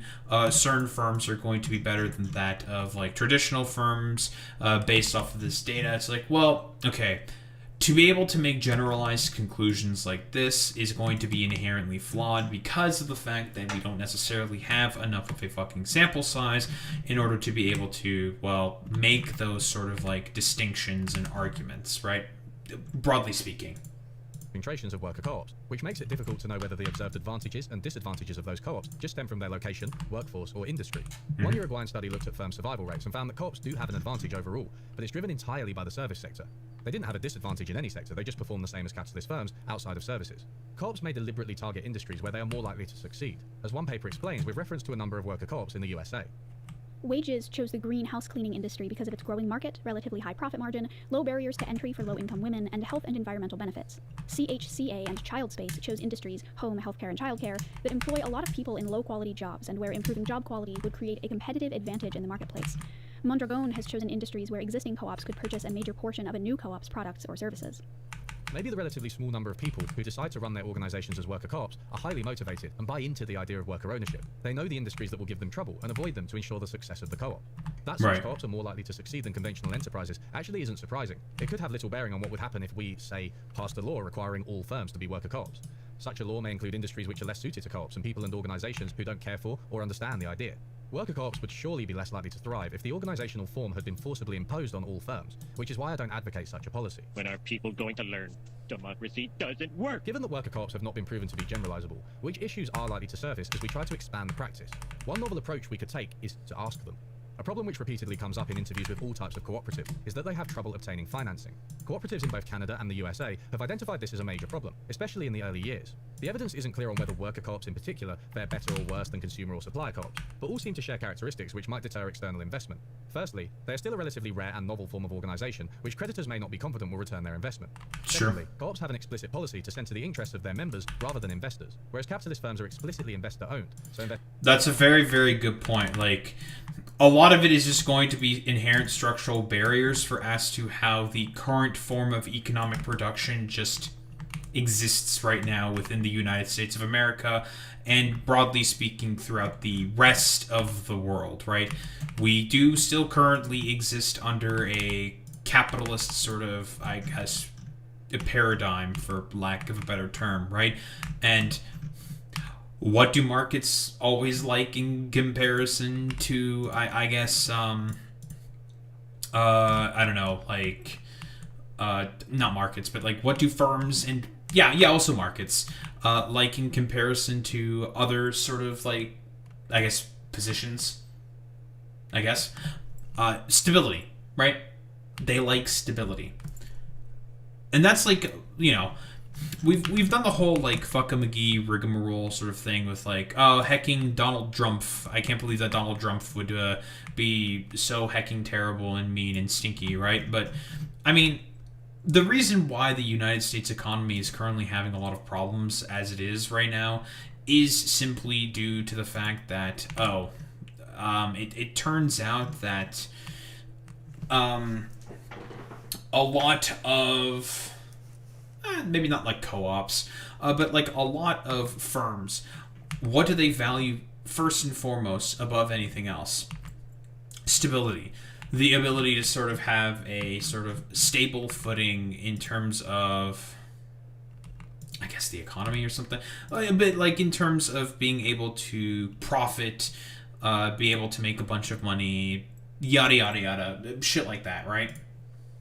S1: certain firms are going to be better than that of like traditional firms based off of this data, it's like, well, okay, to be able to make generalized conclusions like this is going to be inherently flawed because of the fact that we don't necessarily have enough of a fucking sample size in order to be able to, well, make those sort of like distinctions and arguments, right? Broadly speaking.
S2: Concentrations of worker co-ops, which makes it difficult to know whether the observed advantages and disadvantages of those co-ops just stem from their location, workforce, or industry. One Uruguayan study looked at firm survival rates and found that co-ops do have an advantage overall, but it's driven entirely by the service sector. They didn't have a disadvantage in any sector, they just perform the same as capitalist firms outside of services. Co-ops may deliberately target industries where they are more likely to succeed, as one paper explains with reference to a number of worker co-ops in the USA.
S12: Wages chose the green house cleaning industry because of its growing market, relatively high profit margin, low barriers to entry for low-income women, and health and environmental benefits. CHCA and Child Space chose industries, home, healthcare, and childcare, that employ a lot of people in low-quality jobs and where improving job quality would create a competitive advantage in the marketplace. Mondragon has chosen industries where existing co-ops could purchase a major portion of a new co-op's products or services.
S2: Maybe the relatively small number of people who decide to run their organizations as worker co-ops are highly motivated and buy into the idea of worker ownership. They know the industries that will give them trouble and avoid them to ensure the success of the co-op. That such co-ops are more likely to succeed than conventional enterprises actually isn't surprising. It could have little bearing on what would happen if we, say, passed a law requiring all firms to be worker co-ops. Such a law may include industries which are less suited to co-ops and people and organizations who don't care for or understand the idea. Worker co-ops would surely be less likely to thrive if the organizational form had been forcibly imposed on all firms, which is why I don't advocate such a policy.
S13: When are people going to learn? Democracy doesn't work!
S2: Given that worker co-ops have not been proven to be generalizable, which issues are likely to surface as we try to expand the practice? One novel approach we could take is to ask them. A problem which repeatedly comes up in interviews with all types of cooperatives is that they have trouble obtaining financing. Cooperatives in both Canada and the USA have identified this as a major problem, especially in the early years. The evidence isn't clear on whether worker co-ops in particular fare better or worse than consumer or supplier co-ops, but all seem to share characteristics which might deter external investment. Firstly, they are still a relatively rare and novel form of organisation, which creditors may not be confident will return their investment. Secondly, co-ops have an explicit policy to centre the interests of their members rather than investors, whereas capitalist firms are explicitly investor-owned. So
S1: that's a very, very good point. Like, a lot of it is just going to be inherent structural barriers for as to how the current form of economic production just exists right now within the United States of America and broadly speaking throughout the rest of the world, right? We do still currently exist under a capitalist sort of, I guess, a paradigm, for lack of a better term, right? And what do markets always like in comparison to, I guess, I don't know, like, not markets, but like, what do firms and, also markets, like in comparison to other sort of like, I guess, positions, I guess, stability, right? They like stability. And that's like, you know, we've done the whole like fuck a McGee rigmarole sort of thing with like, oh, hecking Donald Trump. I can't believe that Donald Trump would be so hecking terrible and mean and stinky, right? But I mean, the reason why the United States economy is currently having a lot of problems as it is right now is simply due to the fact that it turns out that a lot of maybe not like co-ops, but like a lot of firms, what do they value first and foremost above anything else? Stability. The ability to sort of have a sort of stable footing in terms of, I guess, the economy or something. A bit like in terms of being able to profit, be able to make a bunch of money, yada, yada, yada, shit like that, right?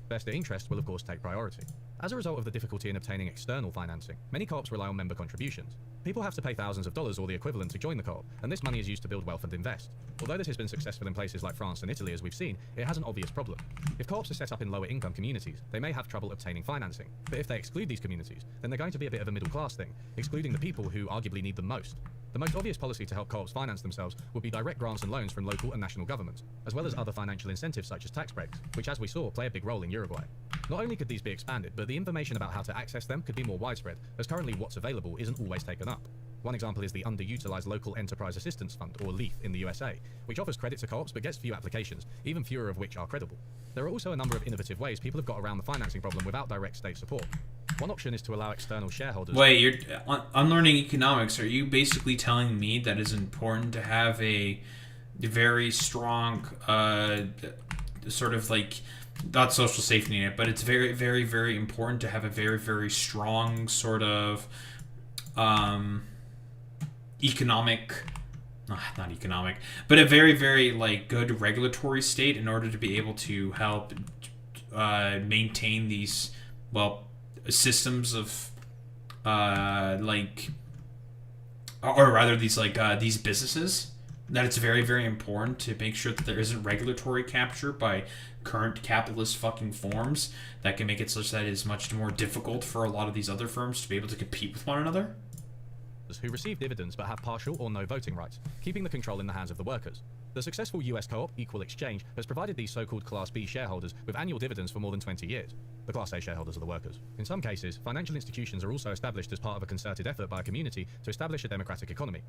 S2: Investor interest will of course take priority. As a result of the difficulty in obtaining external financing, many co-ops rely on member contributions. People have to pay thousands of dollars or the equivalent to join the co-op, and this money is used to build wealth and invest. Although this has been successful in places like France and Italy, as we've seen, it has an obvious problem. If co-ops are set up in lower income communities, they may have trouble obtaining financing. But if they exclude these communities, then they're going to be a bit of a middle class thing, excluding the people who arguably need them most. The most obvious policy to help co-ops finance themselves would be direct grants and loans from local and national governments, as well as other financial incentives such as tax breaks, which as we saw play a big role in Uruguay. Not only could these be expanded, but the information about how to access them could be more widespread, as currently what's available isn't always taken up. One example is the underutilized Local Enterprise Assistance Fund, or LEAF, in the USA, which offers credit to co-ops but gets few applications, even fewer of which are credible. There are also a number of innovative ways people have got around the financing problem without direct state support. One option is to allow external shareholders...
S1: Wait, you're on learning economics. Are you basically telling me that it's important to have a very strong sort of like, not social safety net, but it's very, very, very important to have a very, very strong sort of economic, not economic, but a very, very like good regulatory state in order to be able to help maintain these, well, systems of like, or rather these like these businesses, that it's very, very important to make sure that there isn't regulatory capture by current capitalist fucking forms that can make it such that it is much more difficult for a lot of these other firms to be able to compete with one another.
S2: Who receive dividends but have partial or no voting rights, keeping the control in the hands of the workers. The successful US co-op, Equal Exchange, has provided these so-called Class B shareholders with annual dividends for more than 20 years. The Class A shareholders are the workers. In some cases, financial institutions are also established as part of a concerted effort by a community to establish a democratic economy.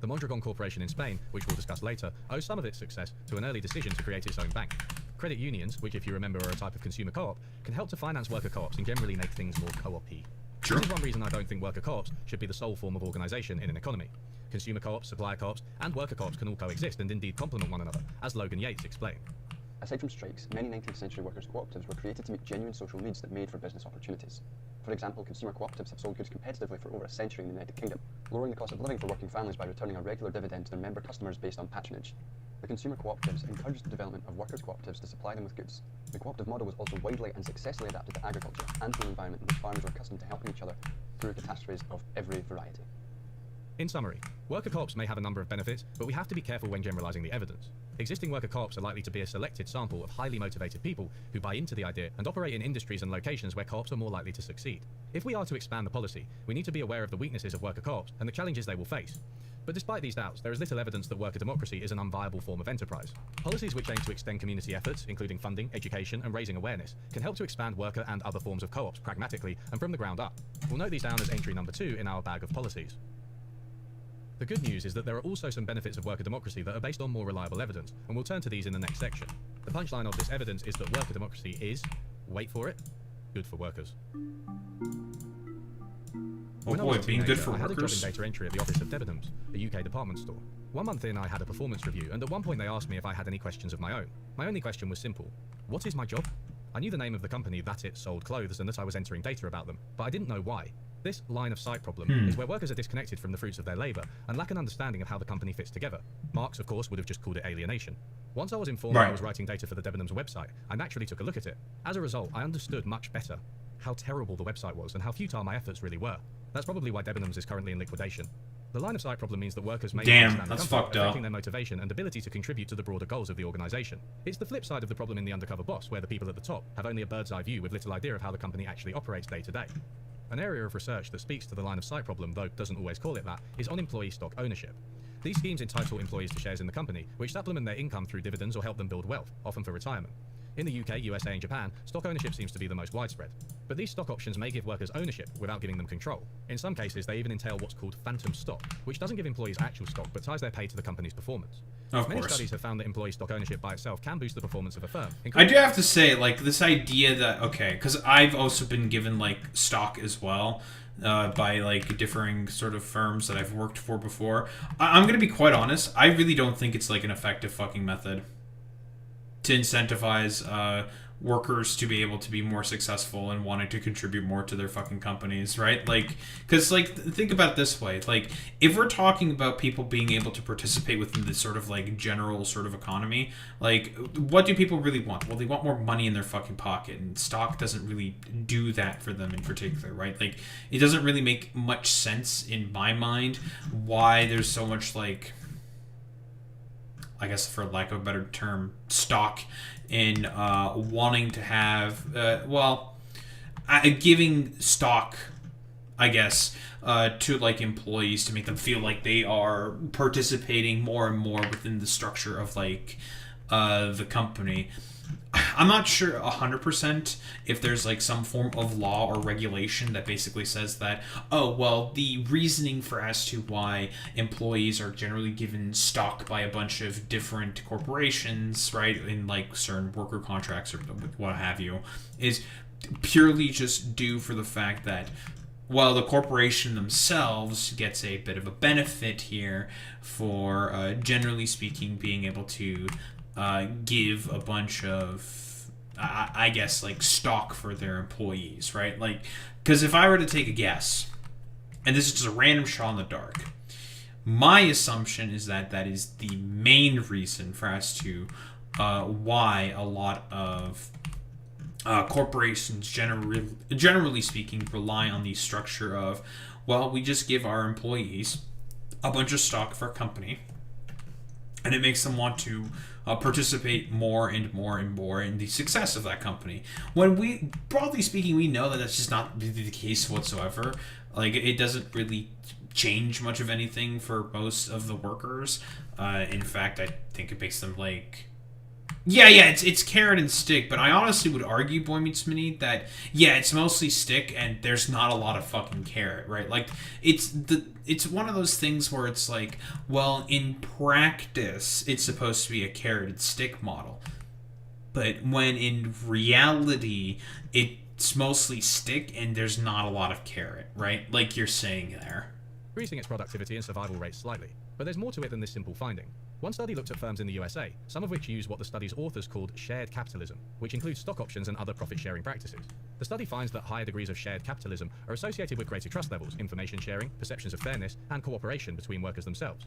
S2: The Mondragon Corporation in Spain, which we'll discuss later, owes some of its success to an early decision to create its own bank. Credit unions, which if you remember are a type of consumer co-op, can help to finance worker co-ops and generally make things more co-op-y.
S1: Sure.
S2: This is one reason I don't think worker co-ops should be the sole form of organisation in an economy. Consumer co-ops, supplier co-ops, and worker co-ops can all coexist and indeed complement one another, as Logan Yates explained.
S14: Aside from strikes, many 19th century workers' cooperatives were created to meet genuine social needs that made for business opportunities. For example, consumer cooperatives have sold goods competitively for over a century in the United Kingdom, lowering the cost of living for working families by returning a regular dividend to their member customers based on patronage. The consumer cooperatives encouraged the development of workers' cooperatives to supply them with goods. The cooperative model was also widely and successfully adapted to agriculture and to an environment in which farmers were accustomed to helping each other through catastrophes of every variety.
S2: In summary, worker co-ops may have a number of benefits, but we have to be careful when generalising the evidence. Existing worker co-ops are likely to be a selected sample of highly motivated people who buy into the idea and operate in industries and locations where co-ops are more likely to succeed. If we are to expand the policy, we need to be aware of the weaknesses of worker co-ops and the challenges they will face. But despite these doubts, there is little evidence that worker democracy is an unviable form of enterprise. Policies which aim to extend community efforts, including funding, education, and raising awareness, can help to expand worker and other forms of co-ops pragmatically and from the ground up. We'll note these down as entry number 2 in our bag of policies. The good news is that there are also some benefits of worker democracy that are based on more reliable evidence, and we'll turn to these in the next section. The punchline of this evidence is that worker democracy is, wait for it, good for workers.
S1: Oh boy, being good for
S2: I had a job in
S1: workers.
S2: data entry at the office of Debenhams, a UK department store. 1 month in, I had a performance review, and at one point they asked me if I had any questions of my own. My only question was simple: what is my job? I knew the name of the company that it sold clothes and that I was entering data about them, but I didn't know why. This line of sight problem is where workers are disconnected from the fruits of their labour and lack an understanding of how the company fits together. Marx, of course, would have just called it alienation. Once I was informed I was writing data for the Debenhams website, I naturally took a look at it. As a result, I understood much better how terrible the website was and how futile my efforts really were. That's probably why Debenhams is currently in liquidation. The line of sight problem means that workers may understand the company, affecting their motivation and ability to contribute to the broader goals of the organisation. It's the flip side of the problem in the undercover boss, where the people at the top have only a bird's eye view with little idea of how the company actually operates day to day. An area of research that speaks to the line of sight problem, though doesn't always call it that, is on employee stock ownership. These schemes entitle employees to shares in the company, which supplement their income through dividends or help them build wealth, often for retirement. In the UK, USA and Japan, stock ownership seems to be the most widespread. But these stock options may give workers ownership without giving them control. In some cases, they even entail what's called phantom stock, which doesn't give employees actual stock but ties their pay to the company's performance. Many studies have found that employee stock ownership by itself can boost the performance of a firm.
S1: I do have to say, like, this idea that, okay, because I've also been given, like, stock as well by, like, differing sort of firms that I've worked for before. I'm going to be quite honest, I really don't think it's, like, an effective fucking method to incentivize workers to be able to be more successful and wanting to contribute more to their fucking companies, right? Like, because, like, think about it this way. Like, if we're talking about people being able to participate within this sort of, like, general sort of economy, like, what do people really want? Well, they want more money in their fucking pocket, and stock doesn't really do that for them in particular, right? Like, it doesn't really make much sense in my mind why there's so much, like, I guess for lack of a better term, stock in wanting to have, giving stock, I guess, to, like, employees to make them feel like they are participating more and more within the structure of, like, the company. I'm not sure 100% if there's like some form of law or regulation that basically says that, oh, well, the reasoning for as to why employees are generally given stock by a bunch of different corporations, right, in like certain worker contracts or what have you, is purely just due for the fact that, well, the corporation themselves gets a bit of a benefit here for, generally speaking, being able to give a bunch of, I guess, like, stock for their employees, right? Like, because if I were to take a guess, and this is just a random shot in the dark, my assumption is that that is the main reason for us to why a lot of corporations, generally speaking, rely on the structure of, well, we just give our employees a bunch of stock for a company, and it makes them want to participate more and more and more in the success of that company. When we, broadly speaking, we know that that's just not really the case whatsoever. Like, it doesn't really change much of anything for most of the workers. In fact, I think it makes them like... Yeah, it's carrot and stick, but I honestly would argue, Boy Meets Minnie, that, yeah, it's mostly stick and there's not a lot of fucking carrot, right? Like, it's one of those things where it's like, well, in practice, it's supposed to be a carrot and stick model. But when in reality, it's mostly stick and there's not a lot of carrot, right? Like you're saying there.
S2: Increasing its productivity and survival rates slightly. But there's more to it than this simple finding. One study looked at firms in the USA, some of which use what the study's authors called shared capitalism, which includes stock options and other profit-sharing practices. The study finds that higher degrees of shared capitalism are associated with greater trust levels, information sharing, perceptions of fairness, and cooperation between workers themselves.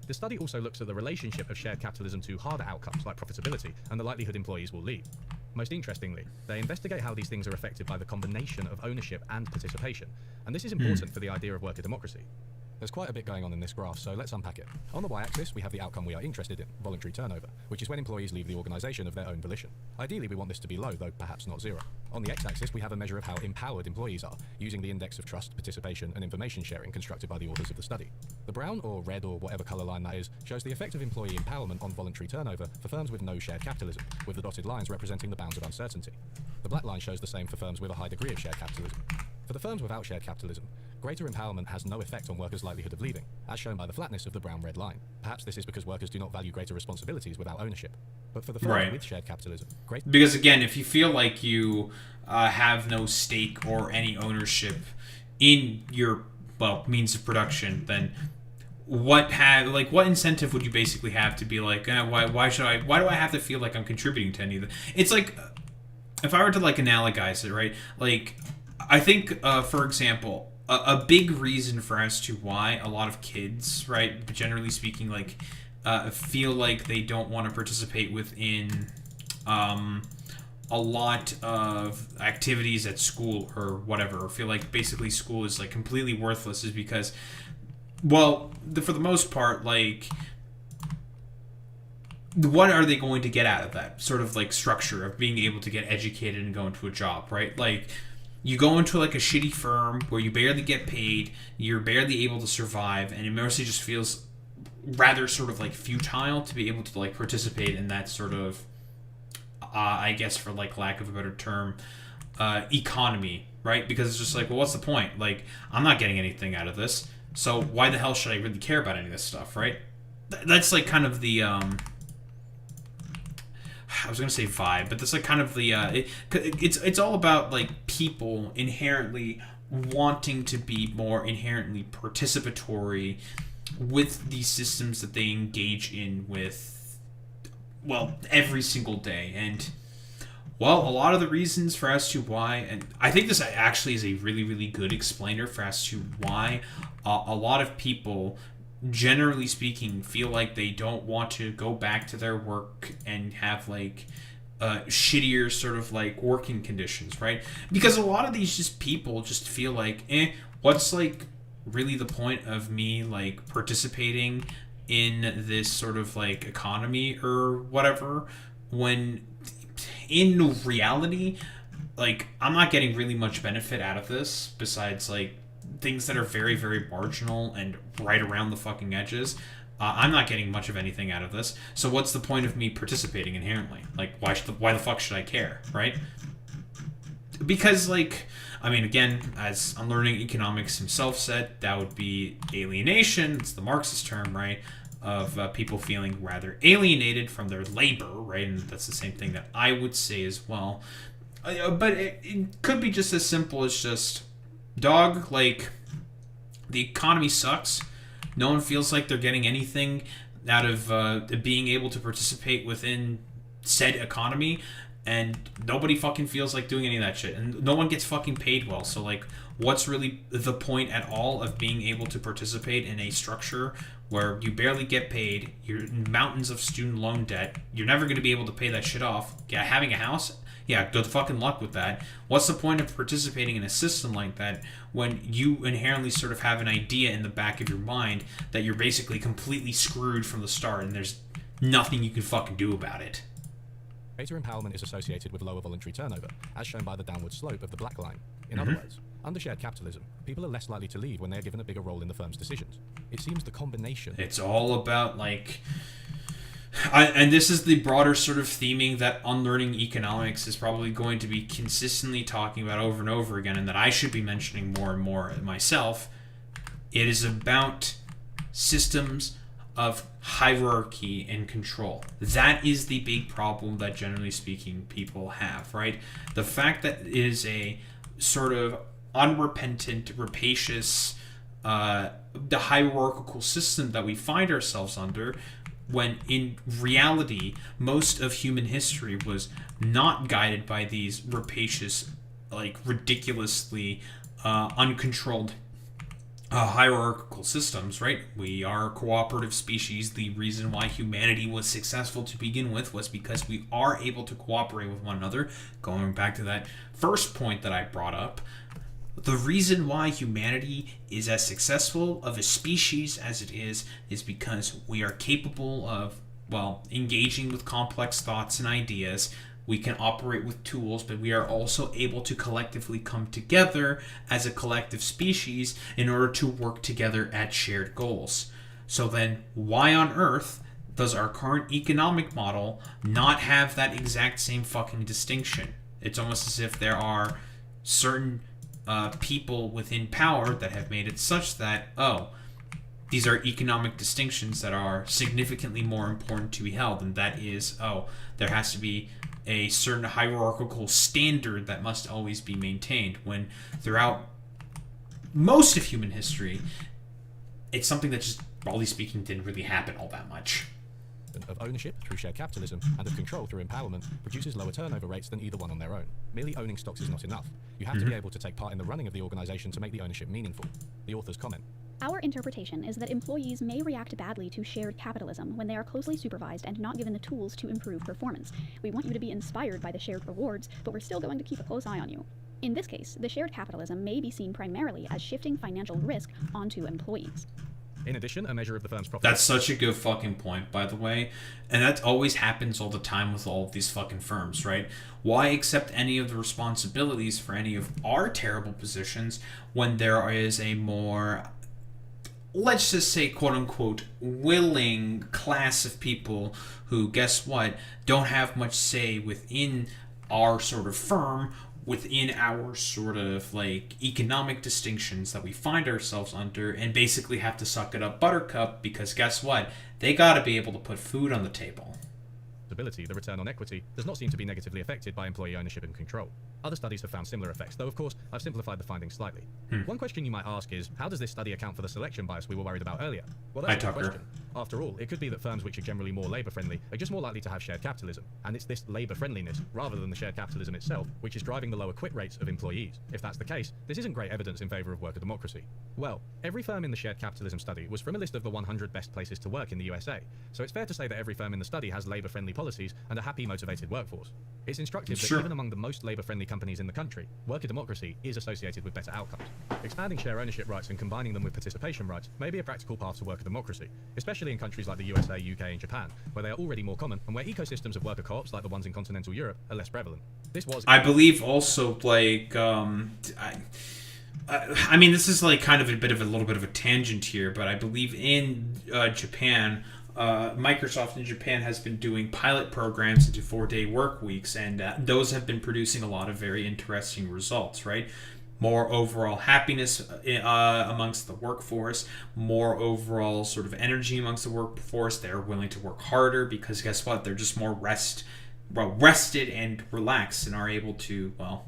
S2: The study also looks at the relationship of shared capitalism to harder outcomes like profitability and the likelihood employees will leave. Most interestingly, they investigate how these things are affected by the combination of ownership and participation, and this is important for the idea of worker democracy. There's quite a bit going on in this graph, so let's unpack it. On the y-axis, we have the outcome we are interested in, voluntary turnover, which is when employees leave the organisation of their own volition. Ideally, we want this to be low, though perhaps not zero. On the x-axis, we have a measure of how empowered employees are, using the index of trust, participation, and information sharing constructed by the authors of the study. The brown, or red, or whatever colour line that is, shows the effect of employee empowerment on voluntary turnover for firms with no shared capitalism, with the dotted lines representing the bounds of uncertainty. The black line shows the same for firms with a high degree of shared capitalism. For the firms without shared capitalism, greater empowerment has no effect on workers' likelihood of leaving, as shown by the flatness of the brown-red line. Perhaps this is because workers do not value greater responsibilities without ownership. But for the firms with shared capitalism,
S1: because again, if you feel like you have no stake or any ownership in your, well, means of production, then what incentive would you basically have to be like, why do I have to feel like I'm contributing to any of it? It's like, if I were to like analogize it, right? Like, I think, for example, a big reason for as to why a lot of kids, right, generally speaking, like, feel like they don't want to participate within a lot of activities at school or whatever, or feel like basically school is like completely worthless, is because, well, for the most part, like, what are they going to get out of that sort of like structure of being able to get educated and go into a job, right? Like, you go into like a shitty firm where you barely get paid, you're barely able to survive, and it mostly just feels rather sort of like futile to be able to like participate in that sort of, I guess for like lack of a better term, economy, right? Because it's just like, well, what's the point? Like, I'm not getting anything out of this, so why the hell should I really care about any of this stuff, right? That's like kind of the, I was gonna say vibe, but that's like kind of the it's all about like people inherently wanting to be more inherently participatory with these systems that they engage in with, well, every single day. And, well, a lot of the reasons for as to why, and I think this actually is a really, really good explainer for as to why a lot of people, generally speaking, feel like they don't want to go back to their work and have like shittier sort of like working conditions, right? Because a lot of these just people just feel like, what's like really the point of me like participating in this sort of like economy or whatever, when in reality, like, I'm not getting really much benefit out of this besides like things that are very, very marginal and right around the fucking edges. I'm not getting much of anything out of this. So what's the point of me participating inherently? Like, why the fuck should I care, right? Because, like, I mean, again, as Unlearning Economics himself said, that would be alienation. It's the Marxist term, right? Of people feeling rather alienated from their labor, right? And that's the same thing that I would say as well. But it could be just as simple as just, dog, like, the economy sucks. No one feels like they're getting anything out of being able to participate within said economy. And nobody fucking feels like doing any of that shit. And no one gets fucking paid well. So, like, what's really the point at all of being able to participate in a structure where you barely get paid, you're in mountains of student loan debt, you're never going to be able to pay that shit off. Yeah, having a house, yeah, good fucking luck with that. What's the point of participating in a system like that when you inherently sort of have an idea in the back of your mind that you're basically completely screwed from the start and there's nothing you can fucking do about it?
S2: Greater empowerment is associated with lower voluntary turnover, as shown by the downward slope of the black line. In other words, under shared capitalism, people are less likely to leave when they are given a bigger role in the firm's decisions. It seems the combination...
S1: It's all about, like... and this is the broader sort of theming that Unlearning Economics is probably going to be consistently talking about over and over again, and that I should be mentioning more and more myself. It is about systems of hierarchy and control. That is the big problem that, generally speaking, people have, right? The fact that it is a sort of unrepentant, rapacious, the hierarchical system that we find ourselves under, when in reality, most of human history was not guided by these rapacious, like, ridiculously uncontrolled hierarchical systems, right? We are a cooperative species. The reason why humanity was successful to begin with was because we are able to cooperate with one another. Going back to that first point that I brought up, the reason why humanity is as successful of a species as it is because we are capable of, well, engaging with complex thoughts and ideas. We can operate with tools, but we are also able to collectively come together as a collective species in order to work together at shared goals. So then, why on earth does our current economic model not have that exact same fucking distinction? It's almost as if there are certain people within power that have made it such that, oh, these are economic distinctions that are significantly more important to be held, and that is, oh, there has to be a certain hierarchical standard that must always be maintained, when throughout most of human history, it's something that just, broadly speaking, didn't really happen all that much.
S2: Of ownership through shared capitalism and of control through empowerment produces lower turnover rates than either one on their own. Merely owning stocks is not enough. You have to be able to take part in the running of the organization to make the ownership meaningful. The authors comment.
S12: Our interpretation is that employees may react badly to shared capitalism when they are closely supervised and not given the tools to improve performance. We want you to be inspired by the shared rewards, but we're still going to keep a close eye on you. In this case, the shared capitalism may be seen primarily as shifting financial risk onto employees.
S2: In addition, a measure of the firm's profit...
S1: That's such a good fucking point, by the way. And that always happens all the time with all of these fucking firms, right? Why accept any of the responsibilities for any of our terrible positions when there is a more, let's just say, quote-unquote, willing class of people who, guess what, don't have much say within our sort of firm, within our sort of, like, economic distinctions that we find ourselves under, and basically have to suck it up buttercup because, guess what, they gotta be able to put food on the table.
S2: The return on equity does not seem to be negatively affected by employee ownership and control. Other studies have found similar effects, though of course I've simplified the findings slightly. One question you might ask is, how does this study account for the selection bias we were worried about earlier? Well, that's a good question. After all, it could be that firms which are generally more labour-friendly are just more likely to have shared capitalism, and it's this labour-friendliness, rather than the shared capitalism itself, which is driving the lower quit rates of employees. If that's the case, this isn't great evidence in favour of worker democracy. Well, every firm in the shared capitalism study was from a list of the 100 best places to work in the USA, so it's fair to say that every firm in the study has labour-friendly policies and a happy, motivated workforce. It's instructive that even among the most labour-friendly companies in the country, worker democracy is associated with better outcomes. Expanding share ownership rights and combining them with participation rights may be a practical path to worker democracy, especially in countries like the USA, UK and Japan, where they are already more common and where ecosystems of worker co-ops like the ones in continental Europe are less prevalent. This was...
S1: I believe also, like, I mean, this is like kind of a little bit of a tangent here, but I believe in Japan, Microsoft in Japan has been doing pilot programs into 4-day work weeks, and those have been producing a lot of very interesting results, right? More overall happiness amongst the workforce, more overall sort of energy amongst the workforce. They're willing to work harder because guess what? They're just more rested and relaxed and are able to, well,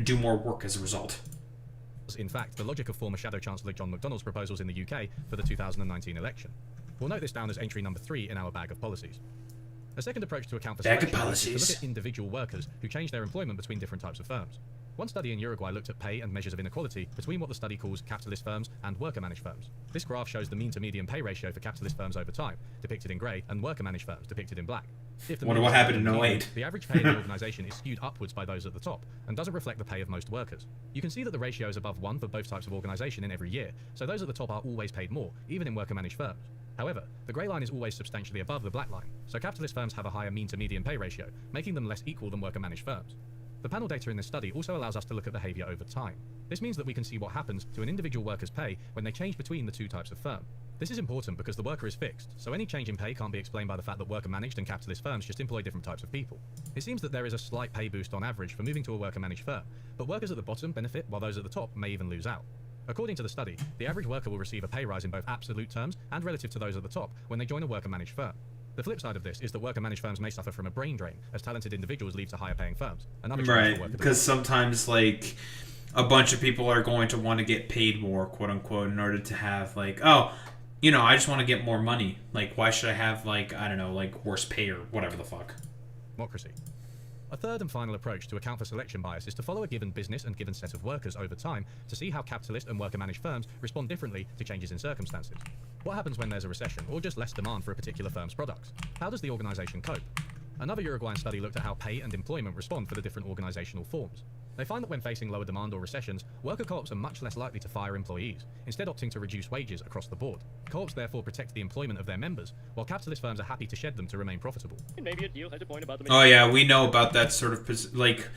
S1: do more work as a result.
S2: In fact, the logic of former Shadow Chancellor John McDonnell's proposals in the UK for the 2019 election. We'll note this down as entry number 3 in our bag of policies. A second approach to account for selection is to look at individual workers who change their employment between different types of firms. One study in Uruguay looked at pay and measures of inequality between what the study calls capitalist firms and worker-managed firms. This graph shows the mean to median pay ratio for capitalist firms over time, depicted in grey, and worker-managed firms, depicted in black.
S1: Wonder what happened in 08.
S2: The average pay in the organisation is skewed upwards by those at the top, and doesn't reflect the pay of most workers. You can see that the ratio is above 1 for both types of organisation in every year, so those at the top are always paid more, even in worker-managed firms. However, the grey line is always substantially above the black line, so capitalist firms have a higher mean to median pay ratio, making them less equal than worker-managed firms. The panel data in this study also allows us to look at behaviour over time. This means that we can see what happens to an individual worker's pay when they change between the two types of firm. This is important because the worker is fixed, so any change in pay can't be explained by the fact that worker-managed and capitalist firms just employ different types of people. It seems that there is a slight pay boost on average for moving to a worker-managed firm, but workers at the bottom benefit while those at the top may even lose out. According to the study, the average worker will receive a pay rise in both absolute terms and relative to those at the top when they join a worker-managed firm. The flip side of this is that worker-managed firms may suffer from a brain drain as talented individuals leave to higher-paying firms.
S1: Right, because sometimes, like, a bunch of people are going to want to get paid more, quote-unquote, in order to have, like, oh, you know, I just want to get more money. Like, why should I have, like, I don't know, like, worse pay or whatever the fuck.
S2: Democracy. A third and final approach to account for selection bias is to follow a given business and given set of workers over time to see how capitalist and worker-managed firms respond differently to changes in circumstances. What happens when there's a recession or just less demand for a particular firm's products? How does the organisation cope? Another Uruguayan study looked at how pay and employment respond for the different organisational forms. They find that when facing lower demand or recessions, worker co-ops are much less likely to fire employees, instead opting to reduce wages across the board. Co-ops therefore protect the employment of their members, while capitalist firms are happy to shed them to remain profitable.
S13: And maybe a deal has a point about the...
S1: Oh yeah, we know about that sort of, like,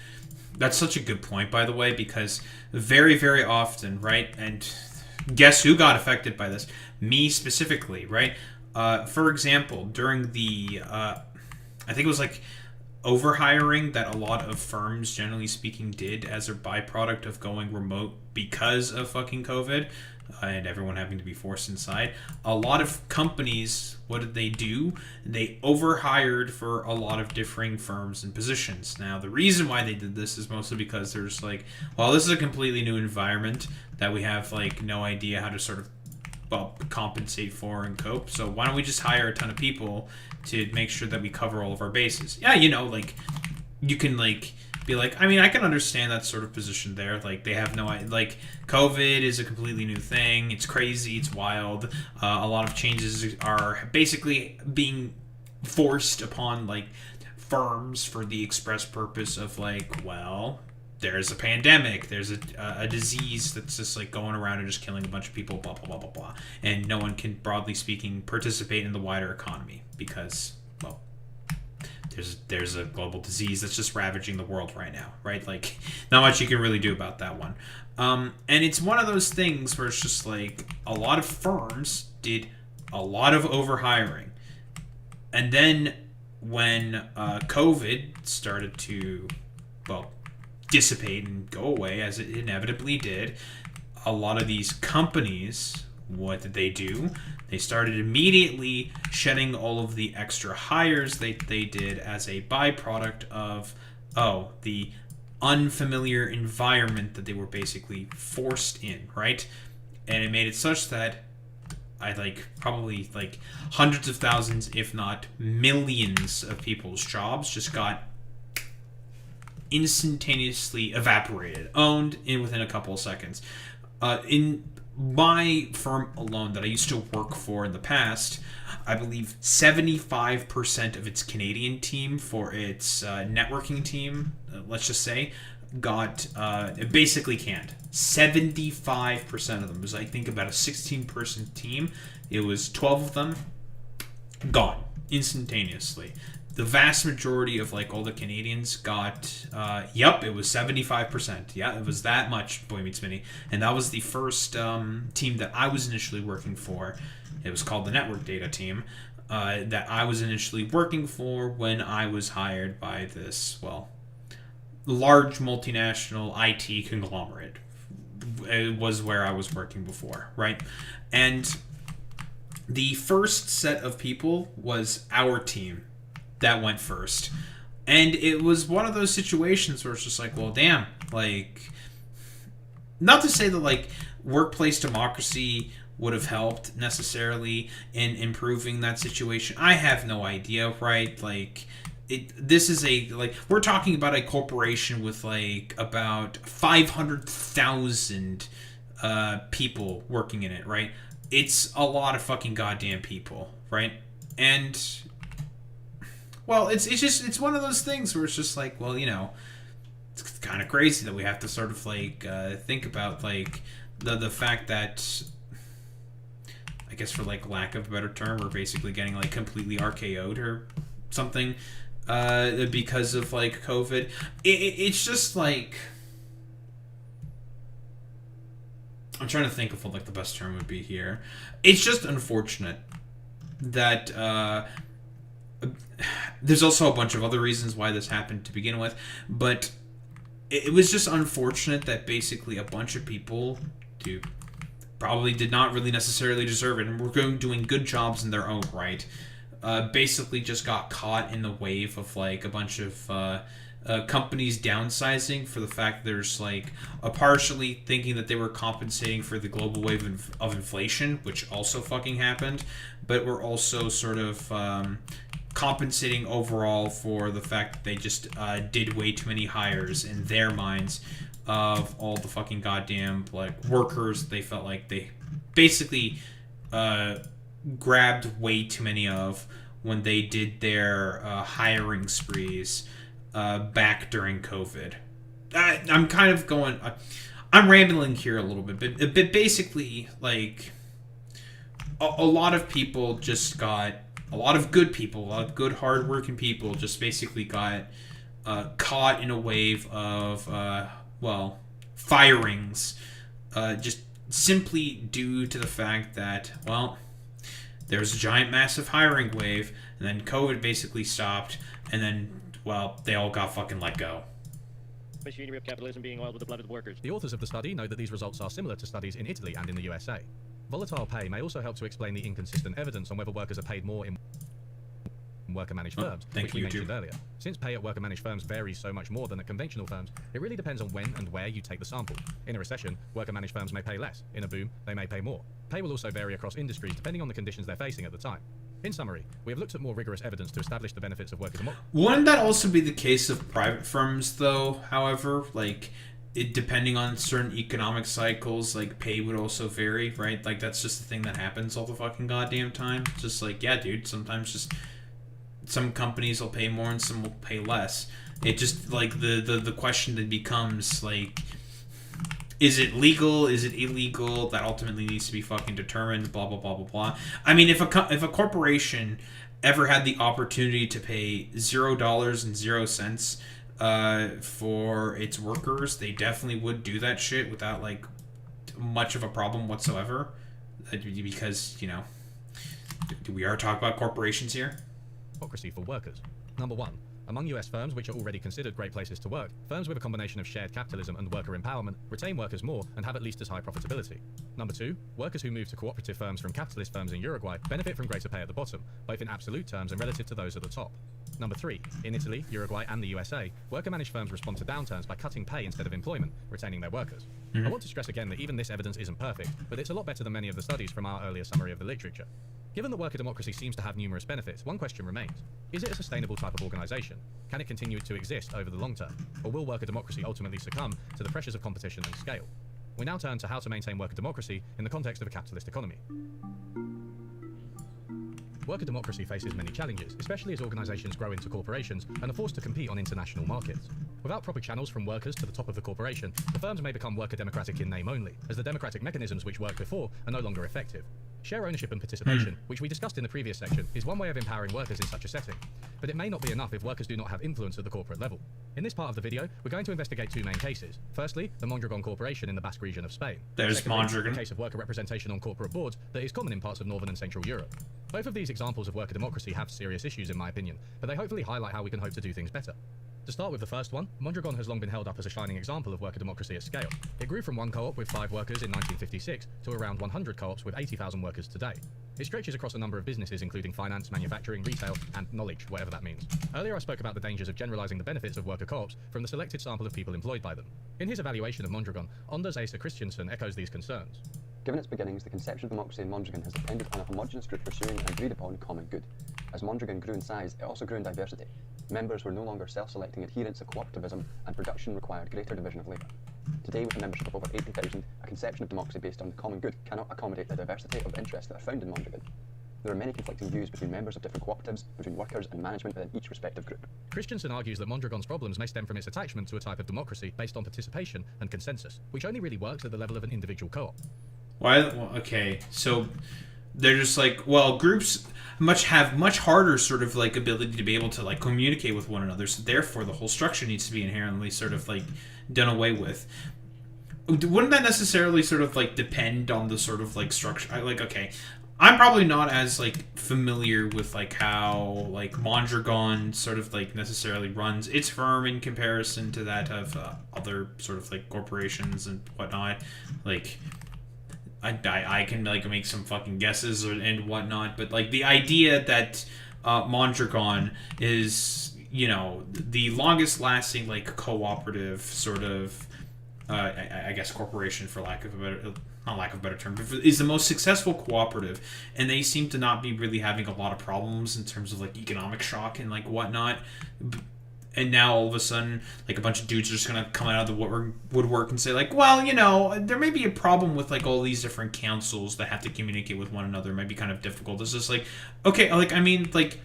S1: that's such a good point, by the way, because very, very often, right, and guess who got affected by this? Me specifically, right? For example, during the, I think it was like overhiring that a lot of firms, generally speaking, did as a byproduct of going remote because of fucking COVID and everyone having to be forced inside. A lot of companies, what did they do? They overhired for a lot of differing firms and positions. Now, the reason why they did this is mostly because there's like, well, this is a completely new environment that we have like no idea how to sort of, well, compensate for and cope. So why don't we just hire a ton of people to make sure that we cover all of our bases? Yeah, you know, like, you can, like, be like, I mean, I can understand that sort of position there. Like, they have no, like, COVID is a completely new thing. It's crazy. It's wild. A lot of changes are basically being forced upon, like, firms for the express purpose of, like, well, there's a pandemic, there's a disease that's just like going around and just killing a bunch of people, blah, blah, blah, blah, blah. And no one can, broadly speaking, participate in the wider economy because, well, there's a global disease that's just ravaging the world right now, right? Like, not much you can really do about that one. And it's one of those things where it's just like a lot of firms did a lot of overhiring. And then when COVID started to, well, dissipate and go away, as it inevitably did, a lot of these companies, what did they do? They started immediately shedding all of the extra hires they did as a byproduct of, oh, the unfamiliar environment that they were basically forced in, right? And it made it such that probably hundreds of thousands, if not millions of people's jobs just got instantaneously evaporated, owned within a couple of seconds. In my firm alone that I used to work for in the past, I believe 75% of its Canadian team for its networking team, let's just say, got basically canned. 75% of them. It was, I think, about a 16-person team. It was 12 of them gone instantaneously. the vast majority of like all the Canadians got, yep, it was 75%. Yeah, it was that much, Boy Meets Mini. And that was the first team that I was initially working for. It was called the Network Data Team, that I was initially working for when I was hired by this, well, large multinational IT conglomerate. It was where I was working before, right? And the first set of people was our team that went first. And it was one of those situations where it's just like, well, damn, like, not to say that, like, workplace democracy would have helped necessarily in improving that situation. I have no idea, right? Like, this is we're talking about a corporation with, like, about 500,000 people working in it, right? It's a lot of fucking goddamn people, right? And, well, it's one of those things where it's just like, well, you know, it's kind of crazy that we have to sort of, like, think about, like, the fact that, I guess for, like, lack of a better term, we're basically getting, like, completely RKO'd or something because of, like, COVID. It's just, like, I'm trying to think of what, like, the best term would be here. It's just unfortunate that there's also a bunch of other reasons why this happened to begin with, but it was just unfortunate that basically a bunch of people probably did not really necessarily deserve it and were doing good jobs in their own right, basically just got caught in the wave of, like, a bunch of companies downsizing for the fact there's, like, partially thinking that they were compensating for the global wave of inflation, which also fucking happened, but were also sort of compensating overall for the fact that they just did way too many hires in their minds of all the fucking goddamn, like, workers they felt like they basically grabbed way too many of when they did their hiring sprees back during COVID. I'm kind of going... I'm rambling here a little bit, but basically, like, a lot of people just got... A lot of good people, a lot of good, hard-working people just basically got caught in a wave of, well, firings, just simply due to the fact that, well, there's a giant, massive hiring wave, and then COVID basically stopped, and then, well, they all got fucking let go.
S13: Machinery of capitalism being oiled with the blood of the workers.
S2: The authors of the study note that these results are similar to studies in Italy and in the USA. Volatile pay may also help to explain the inconsistent evidence on whether workers are paid more in worker-managed firms, which we mentioned earlier. Since pay at worker-managed firms varies so much more than at conventional firms, it really depends on when and where you take the sample. In a recession, worker-managed firms may pay less. In a boom, they may pay more. Pay will also vary across industries depending on the conditions they're facing at the time. In summary, we have looked at more rigorous evidence to establish the benefits of worker democracy.
S1: Wouldn't that also be the case of private firms, though, however? Like, depending on certain economic cycles, like, pay would also vary, right? Like, that's just the thing that happens all the fucking goddamn time. Just like, yeah, dude, sometimes just... Some companies will pay more and some will pay less. It just, like, the question that becomes, like... Is it legal? Is it illegal? That ultimately needs to be fucking determined, blah, blah, blah, blah, blah. I mean, if a corporation ever had the opportunity to pay $0.00 for its workers, they definitely would do that shit without, like, much of a problem whatsoever. Because, you know, we are talking about corporations here.
S2: Democracy for workers. Number 1. Among US firms which are already considered great places to work, firms with a combination of shared capitalism and worker empowerment retain workers more and have at least as high profitability. Number 2, workers who move to cooperative firms from capitalist firms in Uruguay benefit from greater pay at the bottom, both in absolute terms and relative to those at the top. Number 3, in Italy, Uruguay and the USA, worker-managed firms respond to downturns by cutting pay instead of employment, retaining their workers. I want to stress again that even this evidence isn't perfect, but it's a lot better than many of the studies from our earlier summary of the literature. Given that worker democracy seems to have numerous benefits, one question remains. Is it a sustainable type of organisation? Can it continue to exist over the long term? Or will worker democracy ultimately succumb to the pressures of competition and scale? We now turn to how to maintain worker democracy in the context of a capitalist economy. Worker democracy faces many challenges, especially as organisations grow into corporations and are forced to compete on international markets. Without proper channels from workers to the top of the corporation, the firms may become worker democratic in name only, as the democratic mechanisms which worked before are no longer effective. Share ownership and participation, which we discussed in the previous section, is one way of empowering workers in such a setting. But it may not be enough if workers do not have influence at the corporate level. In this part of the video, we're going to investigate two main cases. Firstly, the Mondragon Corporation in the Basque region of Spain.
S1: There's
S2: Secondly,
S1: Mondragon.
S2: a case of worker representation on corporate boards that is common in parts of Northern and Central Europe. Both of these examples of worker democracy have serious issues in my opinion, but they hopefully highlight how we can hope to do things better. To start with the first one, Mondragon has long been held up as a shining example of worker democracy at scale. It grew from one co-op with 5 workers in 1956 to around 100 co-ops with 80,000 workers today. It stretches across a number of businesses including finance, manufacturing, retail, and knowledge, whatever that means. Earlier I spoke about the dangers of generalizing the benefits of worker co-ops from the selected sample of people employed by them. In his evaluation of Mondragon, Anders Asa Christiansen echoes these concerns.
S14: Given its beginnings, the conception of democracy in Mondragon has depended on a homogeneous group pursuing an agreed-upon common good. As Mondragon grew in size, it also grew in diversity. Members were no longer self-selecting adherents of cooperativism, and production required greater division of labour. Today, with a membership of over 80,000, a conception of democracy based on the common good cannot accommodate the diversity of interests that are found in Mondragon. There are many conflicting views between members of different cooperatives, between workers and management within each respective group.
S2: Christiansen argues that Mondragon's problems may stem from its attachment to a type of democracy based on participation and consensus, which only really works at the level of an individual co-op.
S1: Why? Okay, so they're just like, well, groups have much harder sort of like ability to be able to like communicate with one another, so therefore the whole structure needs to be inherently sort of like done away with. Wouldn't that necessarily sort of like depend on the sort of like structure? Okay, I'm probably not as like familiar with like how like Mondragon sort of like necessarily runs its firm in comparison to that of other sort of like corporations and whatnot. Like I can like make some fucking guesses and whatnot, but like the idea that Mondragon is, you know, the longest lasting like cooperative sort of I guess corporation, for lack of a better, not lack of a better term, but is the most successful cooperative, and they seem to not be really having a lot of problems in terms of like economic shock and like whatnot. And now all of a sudden, like a bunch of dudes are just gonna come out of the woodwork and say like, well, you know, there may be a problem with like all these different councils that have to communicate with one another. It might be kind of difficult. It's just like, okay, like I mean, like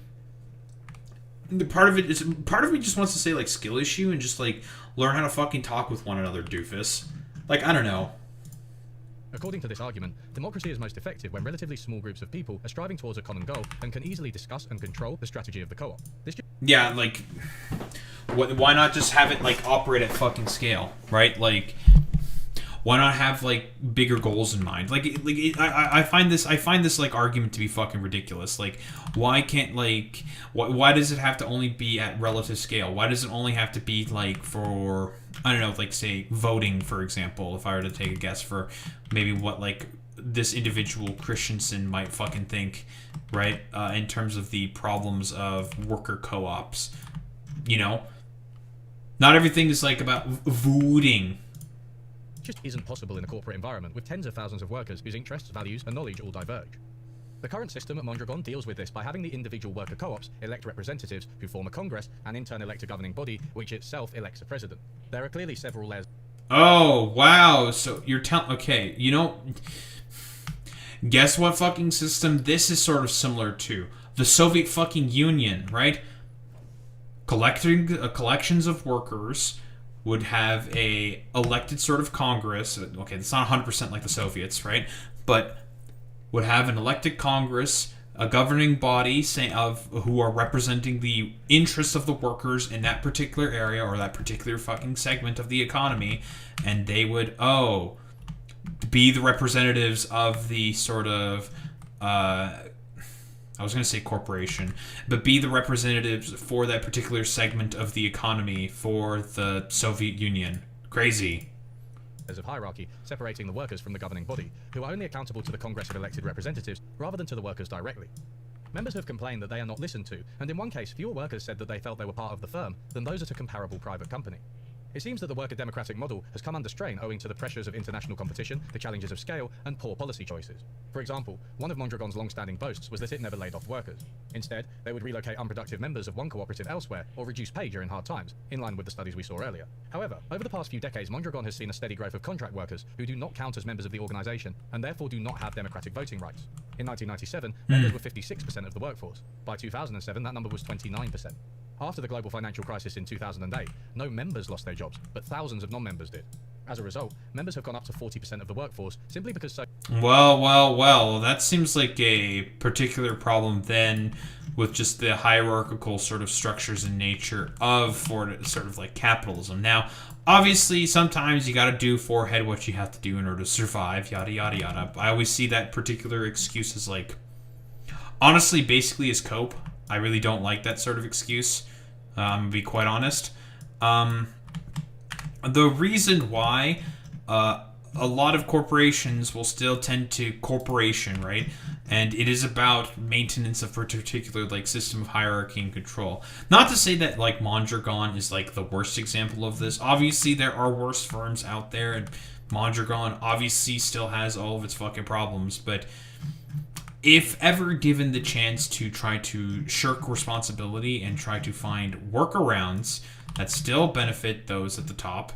S1: the part of me just wants to say like skill issue and just like learn how to fucking talk with one another, doofus. Like I don't know.
S2: According to this argument, democracy is most effective when relatively small groups of people are striving towards a common goal and can easily discuss and control the strategy of the co-op.
S1: Yeah, like, why not just have it, like, operate at fucking scale, right? Like, why not have, like, bigger goals in mind? I find this, like, argument to be fucking ridiculous. Like, why can't, like, why does it have to only be at relative scale? Why does it only have to be, like, for, I don't know, like, say, voting, for example, if I were to take a guess for maybe what, like, this individual Christensen might fucking think, right? In terms of the problems of worker co-ops, you know, not everything is like about voting.
S2: It just isn't possible in a corporate environment with tens of thousands of workers whose interests, values, and knowledge all diverge. The current system at Mondragon deals with this by having the individual worker co-ops elect representatives who form a congress and in turn elect a governing body, which itself elects a president. There are clearly several layers.
S1: Oh, wow. So you're telling... Okay, you know... Guess what fucking system this is sort of similar to? The Soviet fucking Union, right? Collections of workers would have a elected sort of Congress. Okay, it's not 100% like the Soviets, right? But would have an elected Congress, a governing body who are representing the interests of the workers in that particular area or that particular fucking segment of the economy, and they would, be the representatives of the sort of, I was going to say corporation, but be the representatives for that particular segment of the economy for the Soviet Union. Crazy.
S2: Of hierarchy, separating the workers from the governing body, who are only accountable to the Congress of elected representatives rather than to the workers directly. Members have complained that they are not listened to, and in one case, fewer workers said that they felt they were part of the firm than those at a comparable private company. It seems that the worker democratic model has come under strain owing to the pressures of international competition, the challenges of scale, and poor policy choices. For example, one of Mondragon's long-standing boasts was that it never laid off workers. Instead, they would relocate unproductive members of one cooperative elsewhere or reduce pay during hard times, in line with the studies we saw earlier. However, over the past few decades, Mondragon has seen a steady growth of contract workers who do not count as members of the organization and therefore do not have democratic voting rights. In 1997, members were 56% of the workforce. By 2007, that number was 29%. After the global financial crisis in 2008, no members lost their jobs, but thousands of non-members did. As a result, members have gone up to 40% of the workforce simply because so...
S1: Well, that seems like a particular problem then with just the hierarchical sort of structures and nature of sort of like capitalism. Now, obviously, sometimes you gotta do forehead what you have to do in order to survive, yada, yada, yada. I always see that particular excuse as like, honestly, basically as cope. I really don't like that sort of excuse, to be quite honest. The reason why a lot of corporations will still tend to corporation, right? And it is about maintenance of a particular like system of hierarchy and control. Not to say that like Mondragon is like the worst example of this. Obviously, there are worse firms out there, and Mondragon obviously still has all of its fucking problems. But if ever given the chance to try to shirk responsibility and try to find workarounds that still benefit those at the top,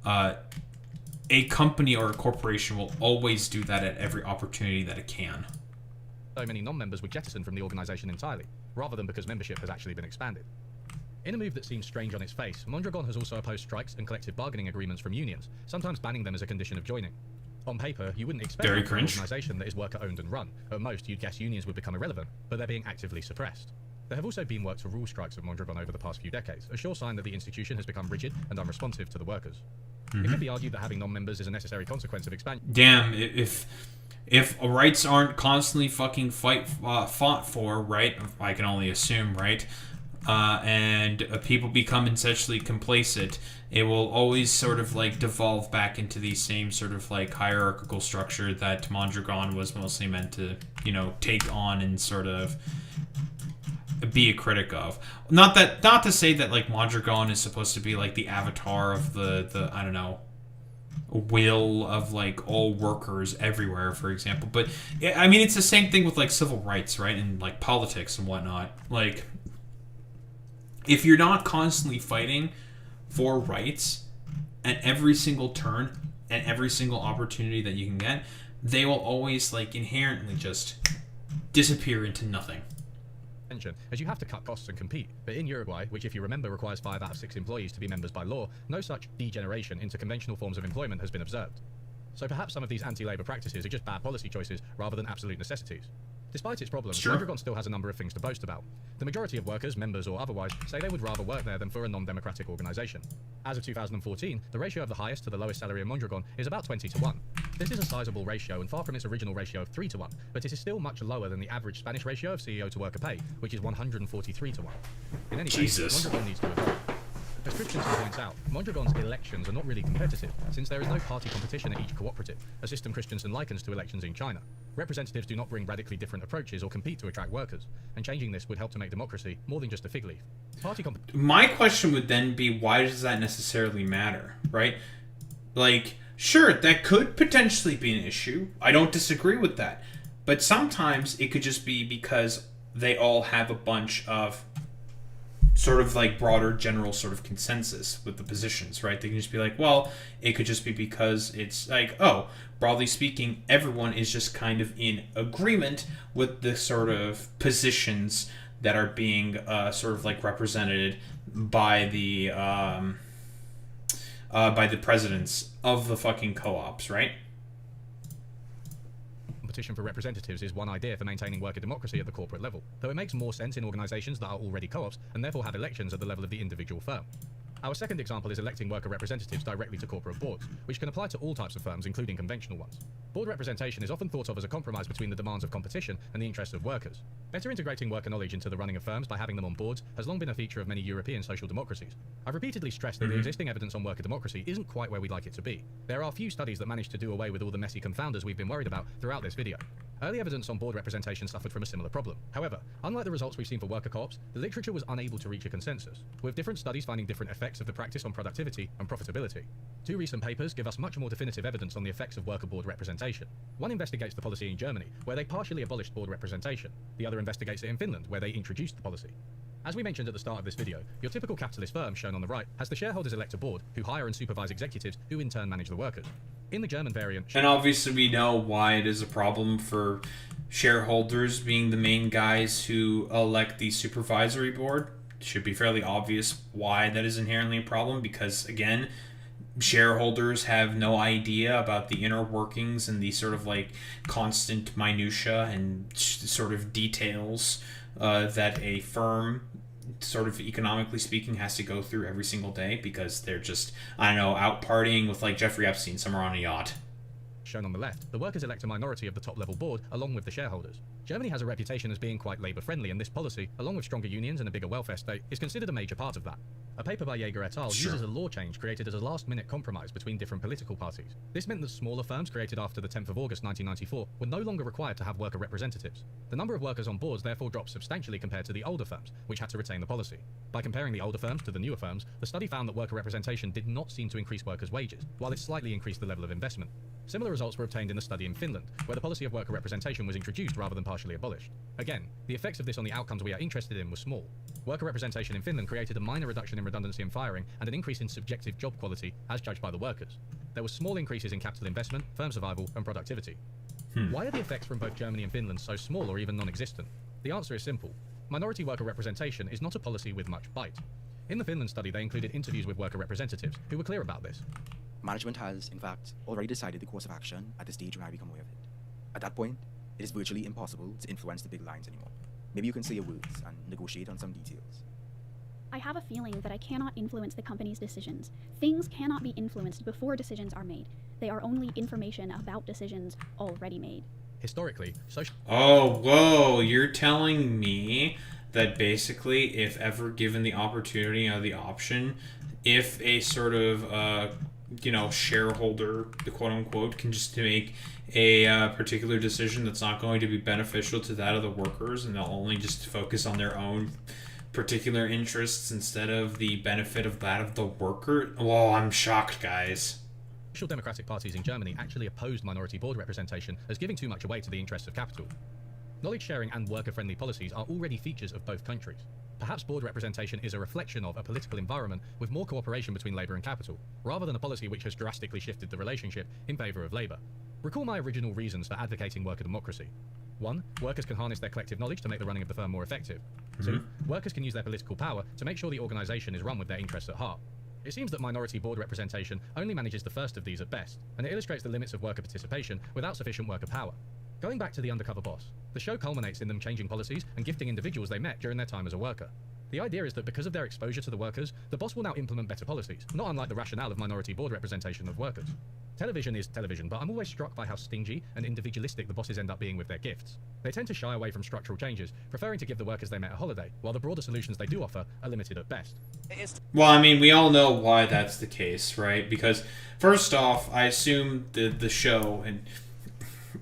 S1: a company or a corporation will always do that at every opportunity that it can.
S2: So many non-members were jettisoned from the organization entirely, rather than because membership has actually been expanded. In a move that seems strange on its face, Mondragon has also opposed strikes and collective bargaining agreements from unions, sometimes banning them as a condition of joining. On paper, you wouldn't expect an organization that is worker-owned and run. At most, you'd guess unions would become irrelevant, but they're being actively suppressed. There have also been work-to-rule strikes of Mondragon over the past few decades, a sure sign that the institution has become rigid and unresponsive to the workers. It could be argued that having non-members is a necessary consequence of expansion.
S1: Damn, if rights aren't constantly fucking fought for, right? I can only assume, right? And people become essentially complacent, it will always sort of like devolve back into the same sort of like hierarchical structure that Mondragon was mostly meant to, you know, take on and sort of be a critic of. Not to say that like Mondragon is supposed to be like the avatar of the I don't know, will of like all workers everywhere, for example. But I mean, it's the same thing with like civil rights, right? And like politics and whatnot. Like, if you're not constantly fighting for rights at every single turn and every single opportunity that you can get, they will always like inherently just disappear into nothing.
S2: As you have to cut costs and compete, but in Uruguay, which if you remember requires 5 out of 6 employees to be members by law, no such degeneration into conventional forms of employment has been observed. So perhaps some of these anti-labour practices are just bad policy choices rather than absolute necessities. Despite its problems, Mondragon still has a number of things to boast about. The majority of workers, members or otherwise, say they would rather work there than for a non-democratic organisation. As of 2014, the ratio of the highest to the lowest salary in Mondragon is about 20-1. This is a sizable ratio and far from its original ratio of 3-1, but it is still much lower than the average Spanish ratio of CEO to worker pay, which is 143-1. In any case, Mondragon needs to evolve. As Christensen points out, Mondragon's elections are not really competitive, since there is no party competition at each cooperative, a system Christensen likens to elections in China. Representatives do not bring radically different approaches or compete to attract workers, and changing this would help to make democracy more than just a fig leaf.
S1: My question would then be, why does that necessarily matter, right? Like, sure, that could potentially be an issue. I don't disagree with that. But sometimes it could just be because they all have a bunch of sort of like broader general sort of consensus with the positions, right? They can just be like, well, it could just be because it's like, oh, broadly speaking, everyone is just kind of in agreement with the sort of positions that are being sort of like represented by the presidents of the fucking co-ops, right?
S2: Competition for representatives is one idea for maintaining worker democracy at the corporate level, though it makes more sense in organisations that are already co-ops and therefore have elections at the level of the individual firm. Our second example is electing worker representatives directly to corporate boards, which can apply to all types of firms, including conventional ones. Board representation is often thought of as a compromise between the demands of competition and the interests of workers. Better integrating worker knowledge into the running of firms by having them on boards has long been a feature of many European social democracies. I've repeatedly stressed that the existing evidence on worker democracy isn't quite where we'd like it to be. There are few studies that manage to do away with all the messy confounders we've been worried about throughout this video. Early evidence on board representation suffered from a similar problem. However, unlike the results we've seen for worker co-ops, the literature was unable to reach a consensus, with different studies finding different effects of the practice on productivity and profitability. 2 recent papers give us much more definitive evidence on the effects of worker board representation. One investigates the policy in Germany, where they partially abolished board representation. The other investigates it in Finland, where they introduced the policy. As we mentioned at the start of this video, your typical capitalist firm, shown on the right, has the shareholders elect a board, who hire and supervise executives, who in turn manage the workers. In the German variant...
S1: And obviously we know why it is a problem for shareholders being the main guys who elect the supervisory board. It should be fairly obvious why that is inherently a problem, because, again, shareholders have no idea about the inner workings and the sort of like constant minutia and sort of details that a firm, sort of economically speaking, has to go through every single day because they're just, I don't know, out partying with like Jeffrey Epstein somewhere on a yacht.
S2: Shown on the left, the workers elect a minority of the top-level board along with the shareholders. Germany has a reputation as being quite labour-friendly, and this policy, along with stronger unions and a bigger welfare state, is considered a major part of that. A paper by Jaeger et al. Uses a law change created as a last-minute compromise between different political parties. This meant that smaller firms created after the 10th of August 1994 were no longer required to have worker representatives. The number of workers on boards therefore dropped substantially compared to the older firms, which had to retain the policy. By comparing the older firms to the newer firms, the study found that worker representation did not seem to increase workers' wages, while it slightly increased the level of investment. Similar results were obtained in the study in Finland, where the policy of worker representation was introduced rather than partially abolished. Again, the effects of this on the outcomes we are interested in were small. Worker representation in Finland created a minor reduction in redundancy and firing and an increase in subjective job quality as judged by the workers. There were small increases in capital investment, firm survival, and productivity. Why are the effects from both Germany and Finland so small or even non-existent? The answer is simple. Minority worker representation is not a policy with much bite. In the Finland study, they included interviews with worker representatives who were clear about this.
S8: Management has, in fact, already decided the course of action at the stage when I become aware of it. At that point, it is virtually impossible to influence the big lines anymore. Maybe you can say your words and negotiate on some details.
S12: I have a feeling that I cannot influence the company's decisions. Things cannot be influenced before decisions are made. They are only information about decisions already made.
S2: Historically, social...
S1: Oh, whoa, you're telling me that basically, if ever given the opportunity or the option, if a sort of, shareholder, the quote-unquote, can just make a particular decision that's not going to be beneficial to that of the workers, and they'll only just focus on their own particular interests instead of the benefit of that of the worker. Whoa, I'm shocked, guys.
S2: Social democratic parties in Germany actually opposed minority board representation as giving too much away to the interests of capital. Knowledge sharing and worker-friendly policies are already features of both countries. Perhaps board representation is a reflection of a political environment with more cooperation between labour and capital, rather than a policy which has drastically shifted the relationship in favour of labour. Recall my original reasons for advocating worker democracy. 1. Workers can harness their collective knowledge to make the running of the firm more effective. 2. Workers can use their political power to make sure the organisation is run with their interests at heart. It seems that minority board representation only manages the first of these at best, and it illustrates the limits of worker participation without sufficient worker power. Going back to the undercover boss, the show culminates in them changing policies and gifting individuals they met during their time as a worker. The idea is that because of their exposure to the workers, the boss will now implement better policies, not unlike the rationale of minority board representation of workers. Television is television, but I'm always struck by how stingy and individualistic the bosses end up being with their gifts. They tend to shy away from structural changes, preferring to give the workers they met a holiday, while the broader solutions they do offer are limited at best.
S1: Well, I mean, we all know why that's the case, right? Because, first off, I assume the show, and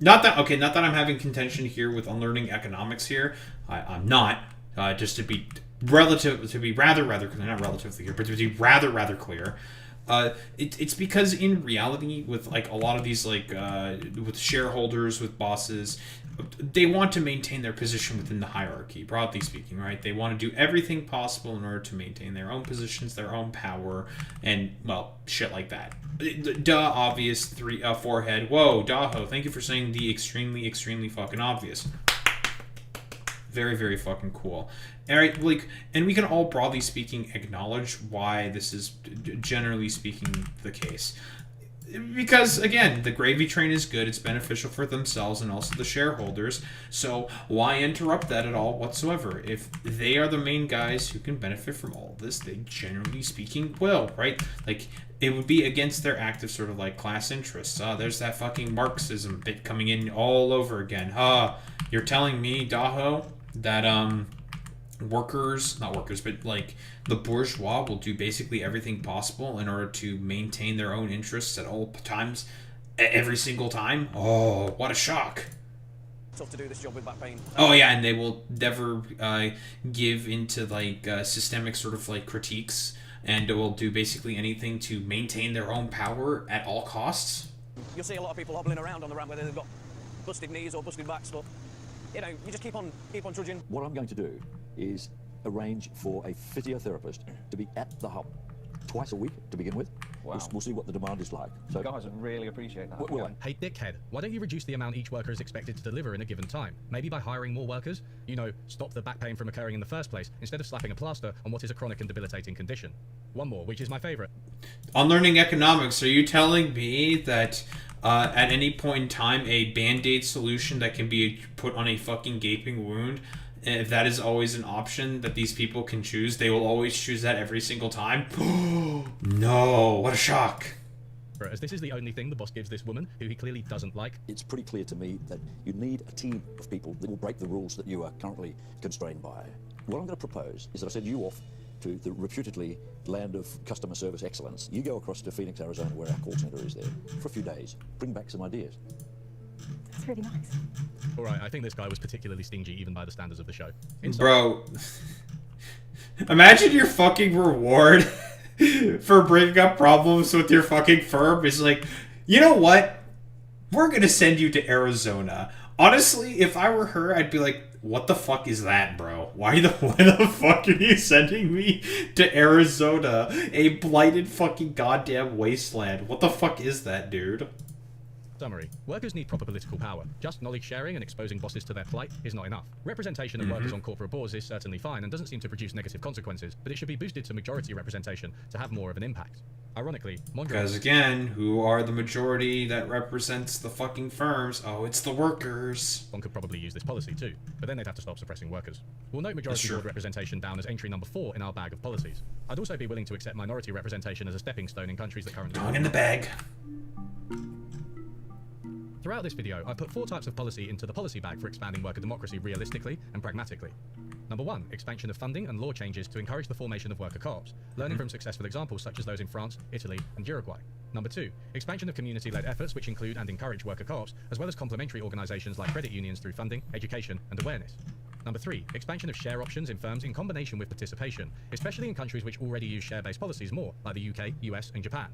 S1: not that I'm having contention here with unlearning economics here. I'm not. Just to be rather clear. It's because in reality, with like a lot of these with shareholders, with bosses, they want to maintain their position within the hierarchy, broadly speaking, right? They want to do everything possible in order to maintain their own positions, their own power, and, well, shit like that. Duh, obvious, forehead. Whoa, Daho, thank you for saying the extremely, extremely fucking obvious. Very, very fucking cool. All right, and we can all, broadly speaking, acknowledge why this is, generally speaking, the case. Because, again, the gravy train is good, it's beneficial for themselves and also the shareholders, so why interrupt that at all whatsoever? If they are the main guys who can benefit from all of this, they generally speaking will, right? Like, it would be against their active sort of like class interests. There's that fucking Marxism bit coming in all over again. You're telling me, Daho, that, not workers, but like the bourgeois will do basically everything possible in order to maintain their own interests at all times, every single time? Oh, what a shock.
S5: Tough to do this job with back pain.
S1: Oh yeah, and they will never give into like systemic sort of like critiques, and will do basically anything to maintain their own power at all costs.
S5: You'll see a lot of people hobbling around on the ramp whether they've got busted knees or busted backs, but you know, you just keep on trudging.
S7: What I'm going to do is arrange for a physiotherapist to be at the hub twice a week to begin with, We'll see what the demand is like. So
S15: guys would really appreciate that.
S7: Will
S2: Hey, dickhead, why don't you reduce the amount each worker is expected to deliver in a given time? Maybe by hiring more workers? You know, stop the back pain from occurring in the first place, instead of slapping a plaster on what is a chronic and debilitating condition. One more, which is my favorite.
S1: On learning economics, are you telling me that at any point in time, a band-aid solution that can be put on a fucking gaping wound, if that is always an option that these people can choose, they will always choose that every single time? No, what a shock.
S2: As this is the only thing the boss gives this woman, who he clearly doesn't like.
S7: It's pretty clear to me that you need a team of people that will break the rules that you are currently constrained by. What I'm going to propose is that I send you off to the reputedly land of customer service excellence. You go across to Phoenix, Arizona, where our call center is there, for a few days. Bring back some ideas.
S9: That's really nice.
S2: Alright, I think this guy was particularly stingy even by the standards of the show.
S1: Bro, imagine your fucking reward for bringing up problems with your fucking firm is like, you know what? We're gonna send you to Arizona. Honestly, if I were her, I'd be like, what the fuck is that, bro? Why the fuck are you sending me to Arizona? A blighted fucking goddamn wasteland. What the fuck is that, dude?
S2: Summary. Workers need proper political power. Just knowledge sharing and exposing bosses to their plight is not enough. Representation of workers on corporate boards is certainly fine and doesn't seem to produce negative consequences, but it should be boosted to majority representation to have more of an impact. Ironically,
S1: because again, who are the majority that represents the fucking firms? Oh, it's the workers.
S2: One could probably use this policy too, but then they'd have to stop suppressing workers. We'll note majority board representation down as entry number 4 in our bag of policies. I'd also be willing to accept minority representation as a stepping stone in countries that currently...
S1: Dog in the bag.
S2: Throughout this video, I put 4 types of policy into the policy bag for expanding worker democracy realistically and pragmatically. Number 1, expansion of funding and law changes to encourage the formation of worker co-ops, learning from successful examples such as those in France, Italy, and Uruguay. Number 2, expansion of community-led efforts which include and encourage worker co-ops, as well as complementary organizations like credit unions through funding, education, and awareness. Number 3, expansion of share options in firms in combination with participation, especially in countries which already use share-based policies more, like the UK, US, and Japan.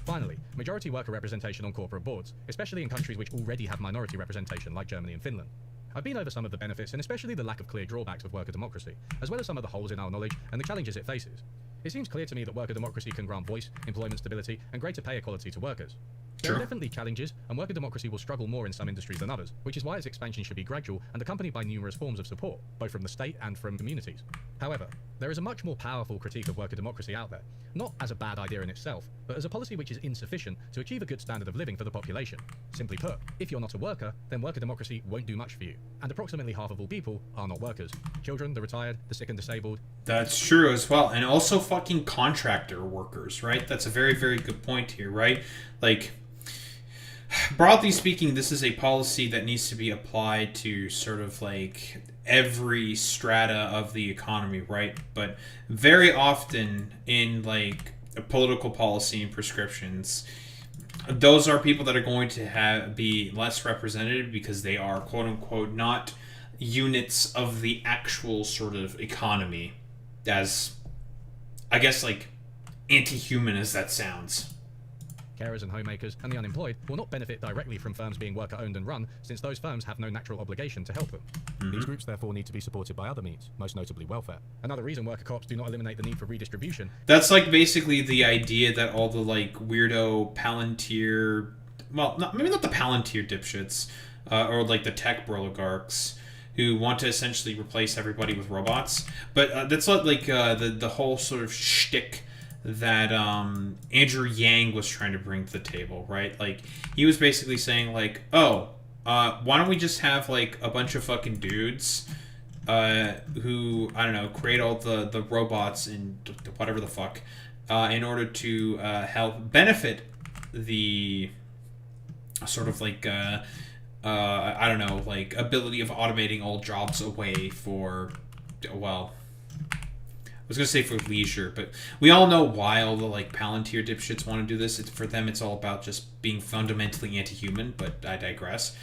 S2: Finally, majority worker representation on corporate boards, especially in countries which already have minority representation like Germany and Finland. I've been over some of the benefits and especially the lack of clear drawbacks of worker democracy, as well as some of the holes in our knowledge and the challenges it faces. It seems clear to me that worker democracy can grant voice, employment stability, and greater pay equality to workers. There are definitely challenges, and worker democracy will struggle more in some industries than others, which is why its expansion should be gradual and accompanied by numerous forms of support, both from the state and from communities. However, there is a much more powerful critique of worker democracy out there, not as a bad idea in itself, but as a policy which is insufficient to achieve a good standard of living for the population. Simply put, if you're not a worker, then worker democracy won't do much for you, and approximately half of all people are not workers. Children, the retired, the sick and disabled.
S1: That's true as well, and also fucking contractor workers, right? That's a very, very good point here, right? Like, broadly speaking, this is a policy that needs to be applied to sort of like every strata of the economy, right? But very often in like political policy and prescriptions, those are people that are going to be less represented because they are quote unquote not units of the actual sort of economy, as I guess like anti-human as that sounds.
S2: Carers and homemakers and the unemployed will not benefit directly from firms being worker-owned and run, since those firms have no natural obligation to help them. These groups therefore need to be supported by other means, most notably welfare. Another reason worker co-ops do not eliminate the need for redistribution.
S1: That's like basically the idea that all the like weirdo Palantir, well, maybe not the Palantir dipshits, or like the tech oligarchs who want to essentially replace everybody with robots. But that's not like the whole sort of shtick that Andrew Yang was trying to bring to the table, right? Like, he was basically saying, like, oh, why don't we just have, like, a bunch of fucking dudes who, I don't know, create all the robots and whatever the fuck in order to help benefit the sort of, like, I don't know, like, ability of automating all jobs away for, well, I was going to say for leisure, but we all know why all the like Palantir dipshits want to do this. For them, it's all about just being fundamentally anti-human, but I digress.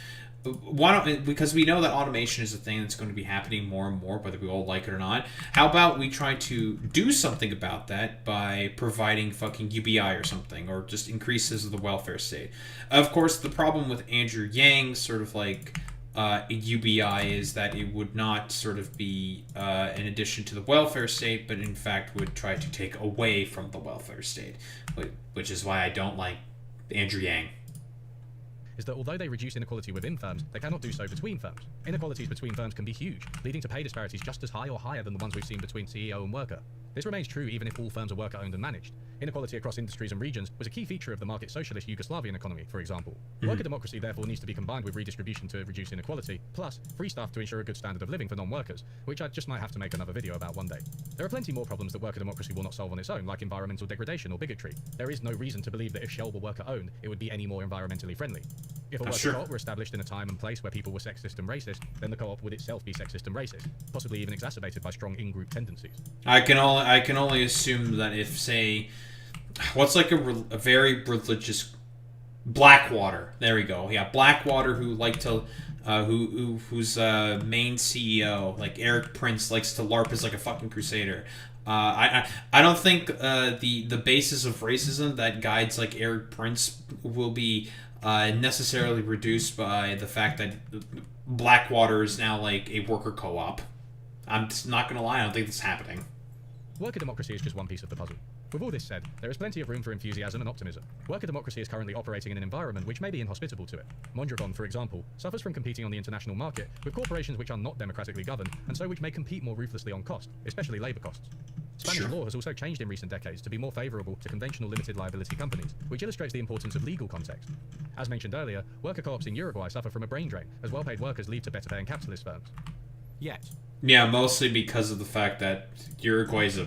S1: Because we know that automation is a thing that's going to be happening more and more, whether we all like it or not. How about we try to do something about that by providing fucking UBI or something, or just increases of the welfare state? Of course, the problem with Andrew Yang's sort of like UBI is that it would not sort of be an addition to the welfare state, but in fact would try to take away from the welfare state, which is why I don't like Andrew Yang.
S2: Is that although they reduce inequality within firms, they cannot do so between firms. Inequalities between firms can be huge, leading to pay disparities just as high or higher than the ones we've seen between CEO and worker. This remains true even if all firms are worker-owned and managed. Inequality across industries and regions was a key feature of the market socialist Yugoslavian economy, for example. Worker democracy therefore needs to be combined with redistribution to reduce inequality, plus free stuff to ensure a good standard of living for non-workers, which I just might have to make another video about one day. There are plenty more problems that worker democracy will not solve on its own, like environmental degradation or bigotry. There is no reason to believe that if Shell were worker-owned, it would be any more environmentally friendly. If a worker co-op were established in a time and place where people were sexist and racist, then the co-op would itself be sexist and racist, possibly even exacerbated by strong in-group tendencies.
S1: I can only assume that if, say, what's like a very religious Blackwater. There we go. Yeah, Blackwater, who like to whose main CEO, like Eric Prince, likes to LARP as like a fucking crusader. I don't think the basis of racism that guides like Eric Prince will be necessarily reduced by the fact that Blackwater is now like a worker co-op. I'm just not gonna lie, I don't think that's happening.
S2: Worker democracy is just one piece of the puzzle. With all this said, there is plenty of room for enthusiasm and optimism. Worker democracy is currently operating in an environment which may be inhospitable to it. Mondragon, for example, suffers from competing on the international market with corporations which are not democratically governed and so which may compete more ruthlessly on cost, especially labour costs. Spanish law has also changed in recent decades to be more favourable to conventional limited liability companies, which illustrates the importance of legal context. As mentioned earlier, worker co-ops in Uruguay suffer from a brain drain, as well-paid workers leave to better paying capitalist firms. Yet.
S1: Yeah, mostly because of the fact that Uruguay's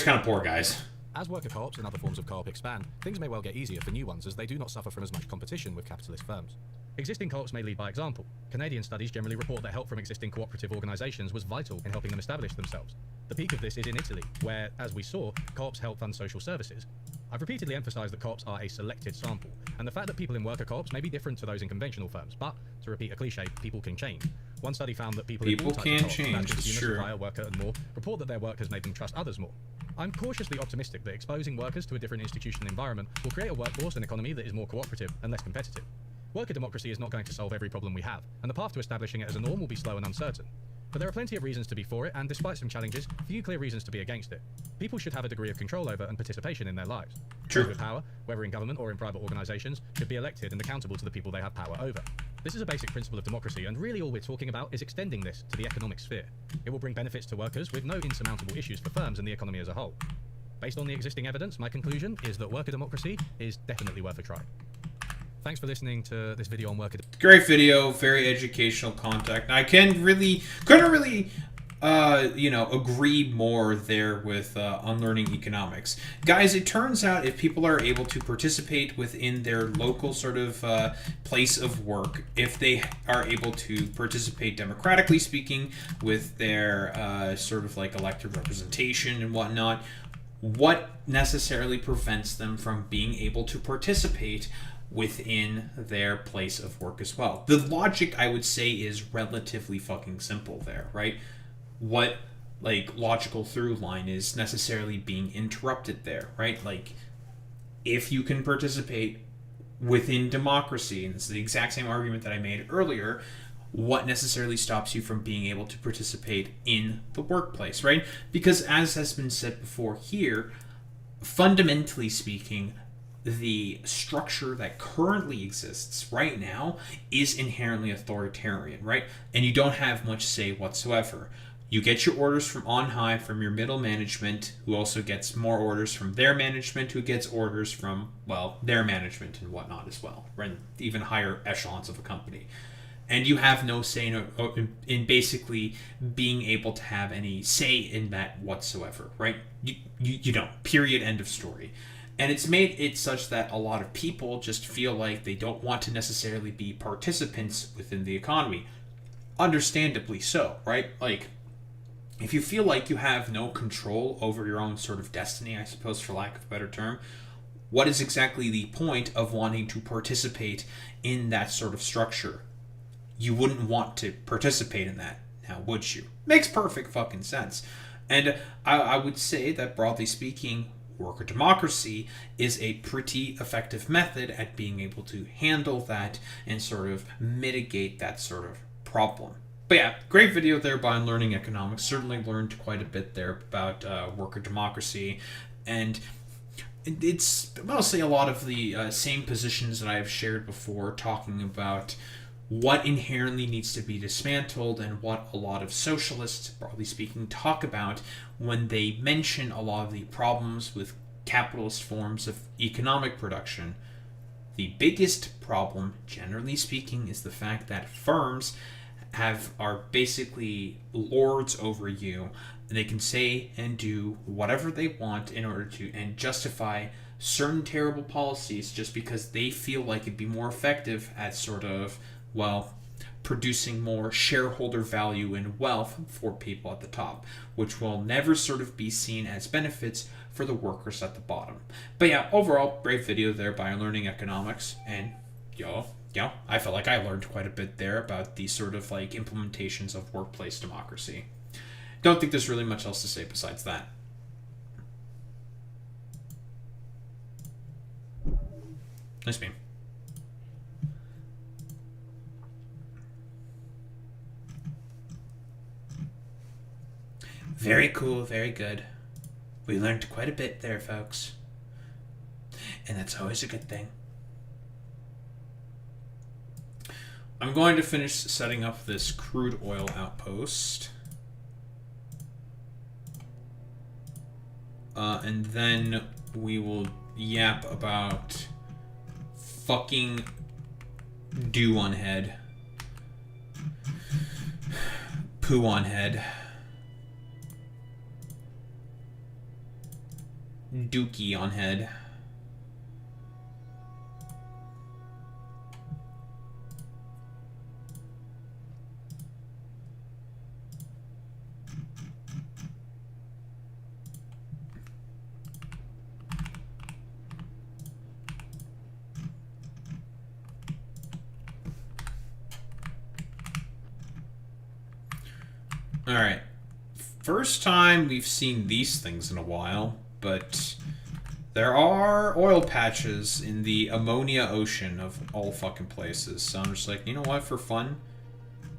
S1: kind of poor, guys.
S2: As worker co-ops and other forms of co-op expand, things may well get easier for new ones as they do not suffer from as much competition with capitalist firms. Existing co-ops may lead by example. Canadian studies generally report that help from existing cooperative organisations was vital in helping them establish themselves. The peak of this is in Italy, where, as we saw, co-ops help fund social services. I've repeatedly emphasised that co-ops are a selected sample, and the fact that people in worker co-ops may be different to those in conventional firms, but, to repeat a cliche, people can change. One study found that people in all types of co-ops, that consumer, supplier, worker and more, report that their work has made them trust others more. I'm cautiously optimistic that exposing workers to a different institutional environment will create a workforce and economy that is more cooperative and less competitive. Worker democracy is not going to solve every problem we have, and the path to establishing it as a norm will be slow and uncertain. But there are plenty of reasons to be for it, and despite some challenges, few clear reasons to be against it. People should have a degree of control over and participation in their lives. Those with power, whether in government or in private organisations, should be elected and accountable to the people they have power over. This is a basic principle of democracy, and really all we're talking about is extending this to the economic sphere. It will bring benefits to workers with no insurmountable issues for firms and the economy as a whole. Based on the existing evidence, my conclusion is that worker democracy is definitely worth a try. Thanks for listening to this video on worker.
S1: Great video, very educational content. I couldn't really, agree more there with unlearning economics. Guys, it turns out if people are able to participate within their local sort of place of work, if they are able to participate democratically speaking with their sort of like elected representation and whatnot, what necessarily prevents them from being able to participate within their place of work as well? The logic, I would say, is relatively fucking simple there, right? What, like, logical through line is necessarily being interrupted there, right? Like, if you can participate within democracy, and it's the exact same argument that I made earlier, what necessarily stops you from being able to participate in the workplace, right? Because as has been said before here, fundamentally speaking, the structure that currently exists right now is inherently authoritarian, right? And you don't have much say whatsoever. You get your orders from on high, from your middle management, who also gets more orders from their management, who gets orders from, well, their management and whatnot as well, right? Even higher echelons of a company. And you have no say in basically being able to have any say in that whatsoever, right? You don't. Period. End of story. And it's made it such that a lot of people just feel like they don't want to necessarily be participants within the economy. Understandably so, right? Like, if you feel like you have no control over your own sort of destiny, I suppose, for lack of a better term, what is exactly the point of wanting to participate in that sort of structure? You wouldn't want to participate in that, now would you? Makes perfect fucking sense. And I would say that, broadly speaking, worker democracy is a pretty effective method at being able to handle that and sort of mitigate that sort of problem. But yeah, great video there by Learning Economics. Certainly learned quite a bit there about worker democracy. And it's mostly a lot of the same positions that I have shared before, talking about what inherently needs to be dismantled and what a lot of socialists, broadly speaking, talk about when they mention a lot of the problems with capitalist forms of economic production. The biggest problem, generally speaking, is the fact that firms are basically lords over you. They can say and do whatever they want in order to and justify certain terrible policies just because they feel like it'd be more effective at sort of, well, producing more shareholder value and wealth for people at the top, which will never sort of be seen as benefits for the workers at the bottom. But yeah, overall, great video there by Learning Economics, and I felt like I learned quite a bit there about the sort of like implementations of workplace democracy. Don't think there's really much else to say besides that. Nice meme. Very cool, very good. We learned quite a bit there, folks. And that's always a good thing. I'm going to finish setting up this crude oil outpost. And then we will yap about fucking dew on head. Poo on head. Dookie on head. Alright. First time we've seen these things in a while, but there are oil patches in the ammonia ocean of all fucking places. So I'm just like, you know what, for fun,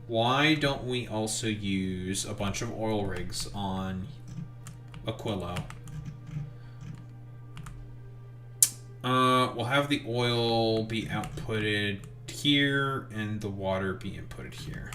S1: why don't we also use a bunch of oil rigs on Aquilo? We'll have the oil be outputted here and the water be inputted here.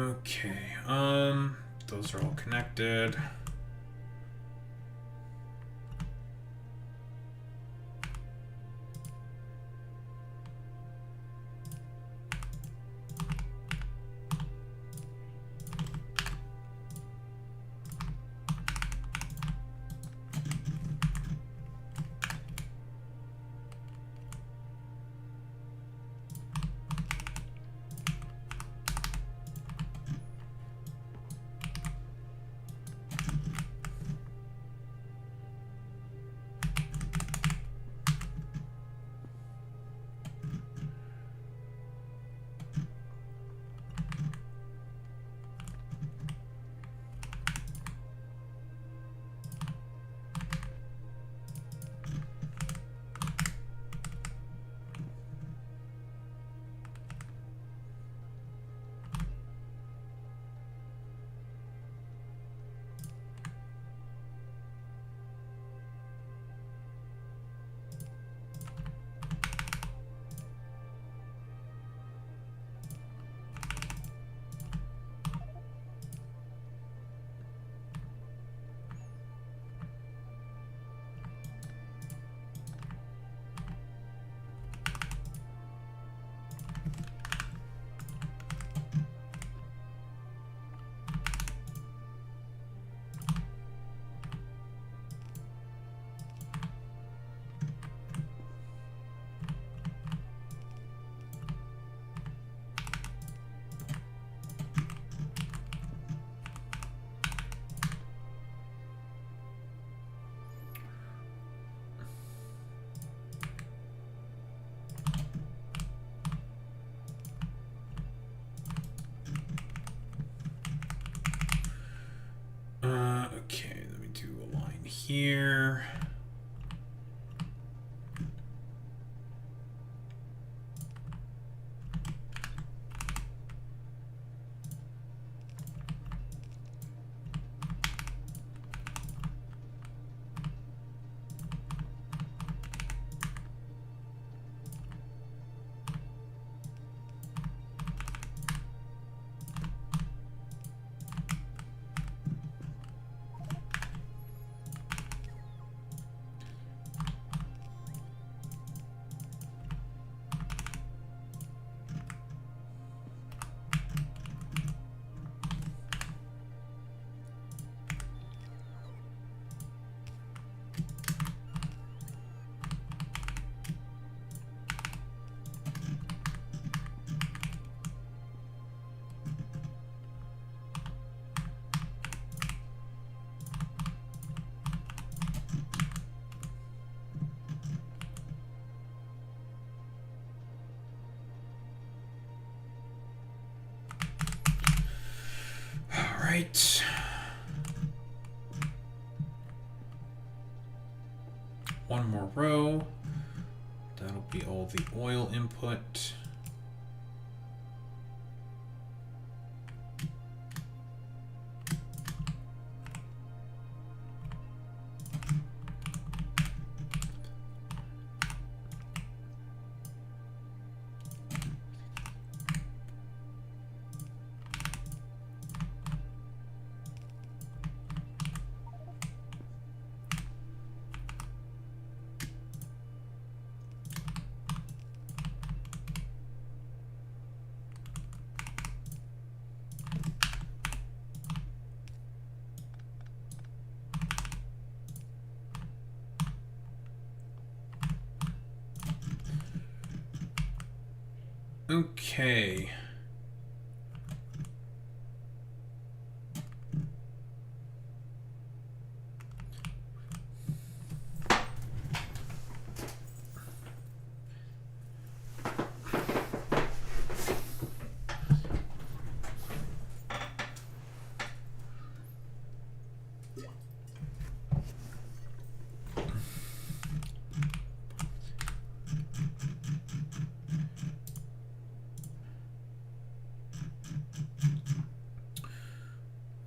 S1: Okay, those are all connected. Okay, let me do a line here. Right. One more row. That'll be all the oil input. Okay.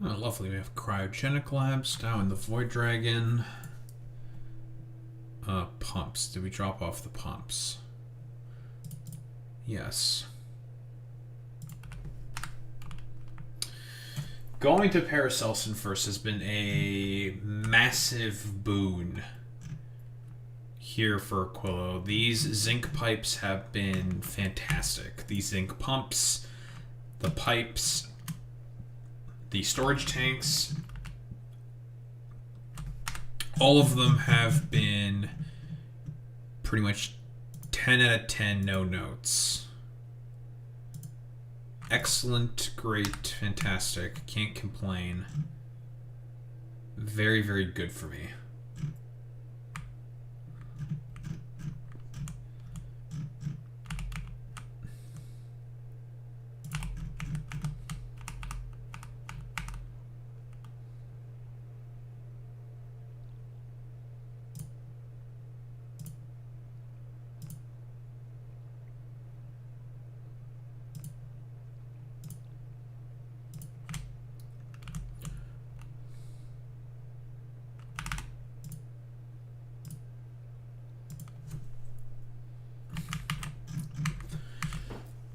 S1: Oh, lovely. We have cryogenic labs now in the Void Dragon. Pumps. Did we drop off the pumps? Yes. Going to Paracelsus first has been a massive boon here for Aquilo. These zinc pipes have been fantastic. These zinc pumps, the pipes, the storage tanks, all of them have been pretty much 10 out of 10 no notes. Excellent, great, fantastic. Can't complain. Very, very good for me.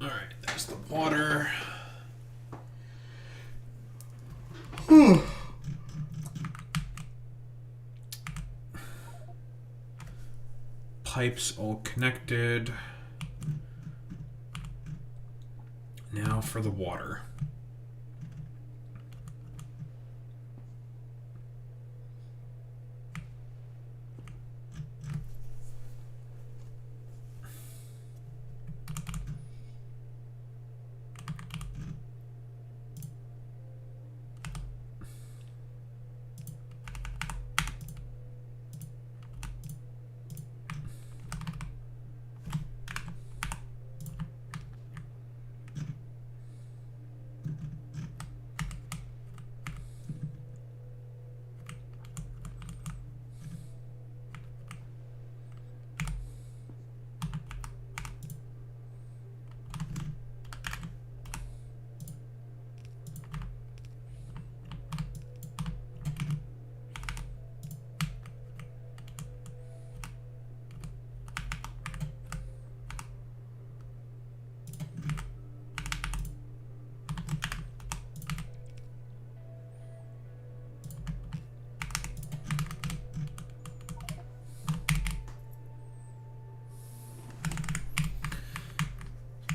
S1: Alright, there's the water. Pipes all connected. Now for the water.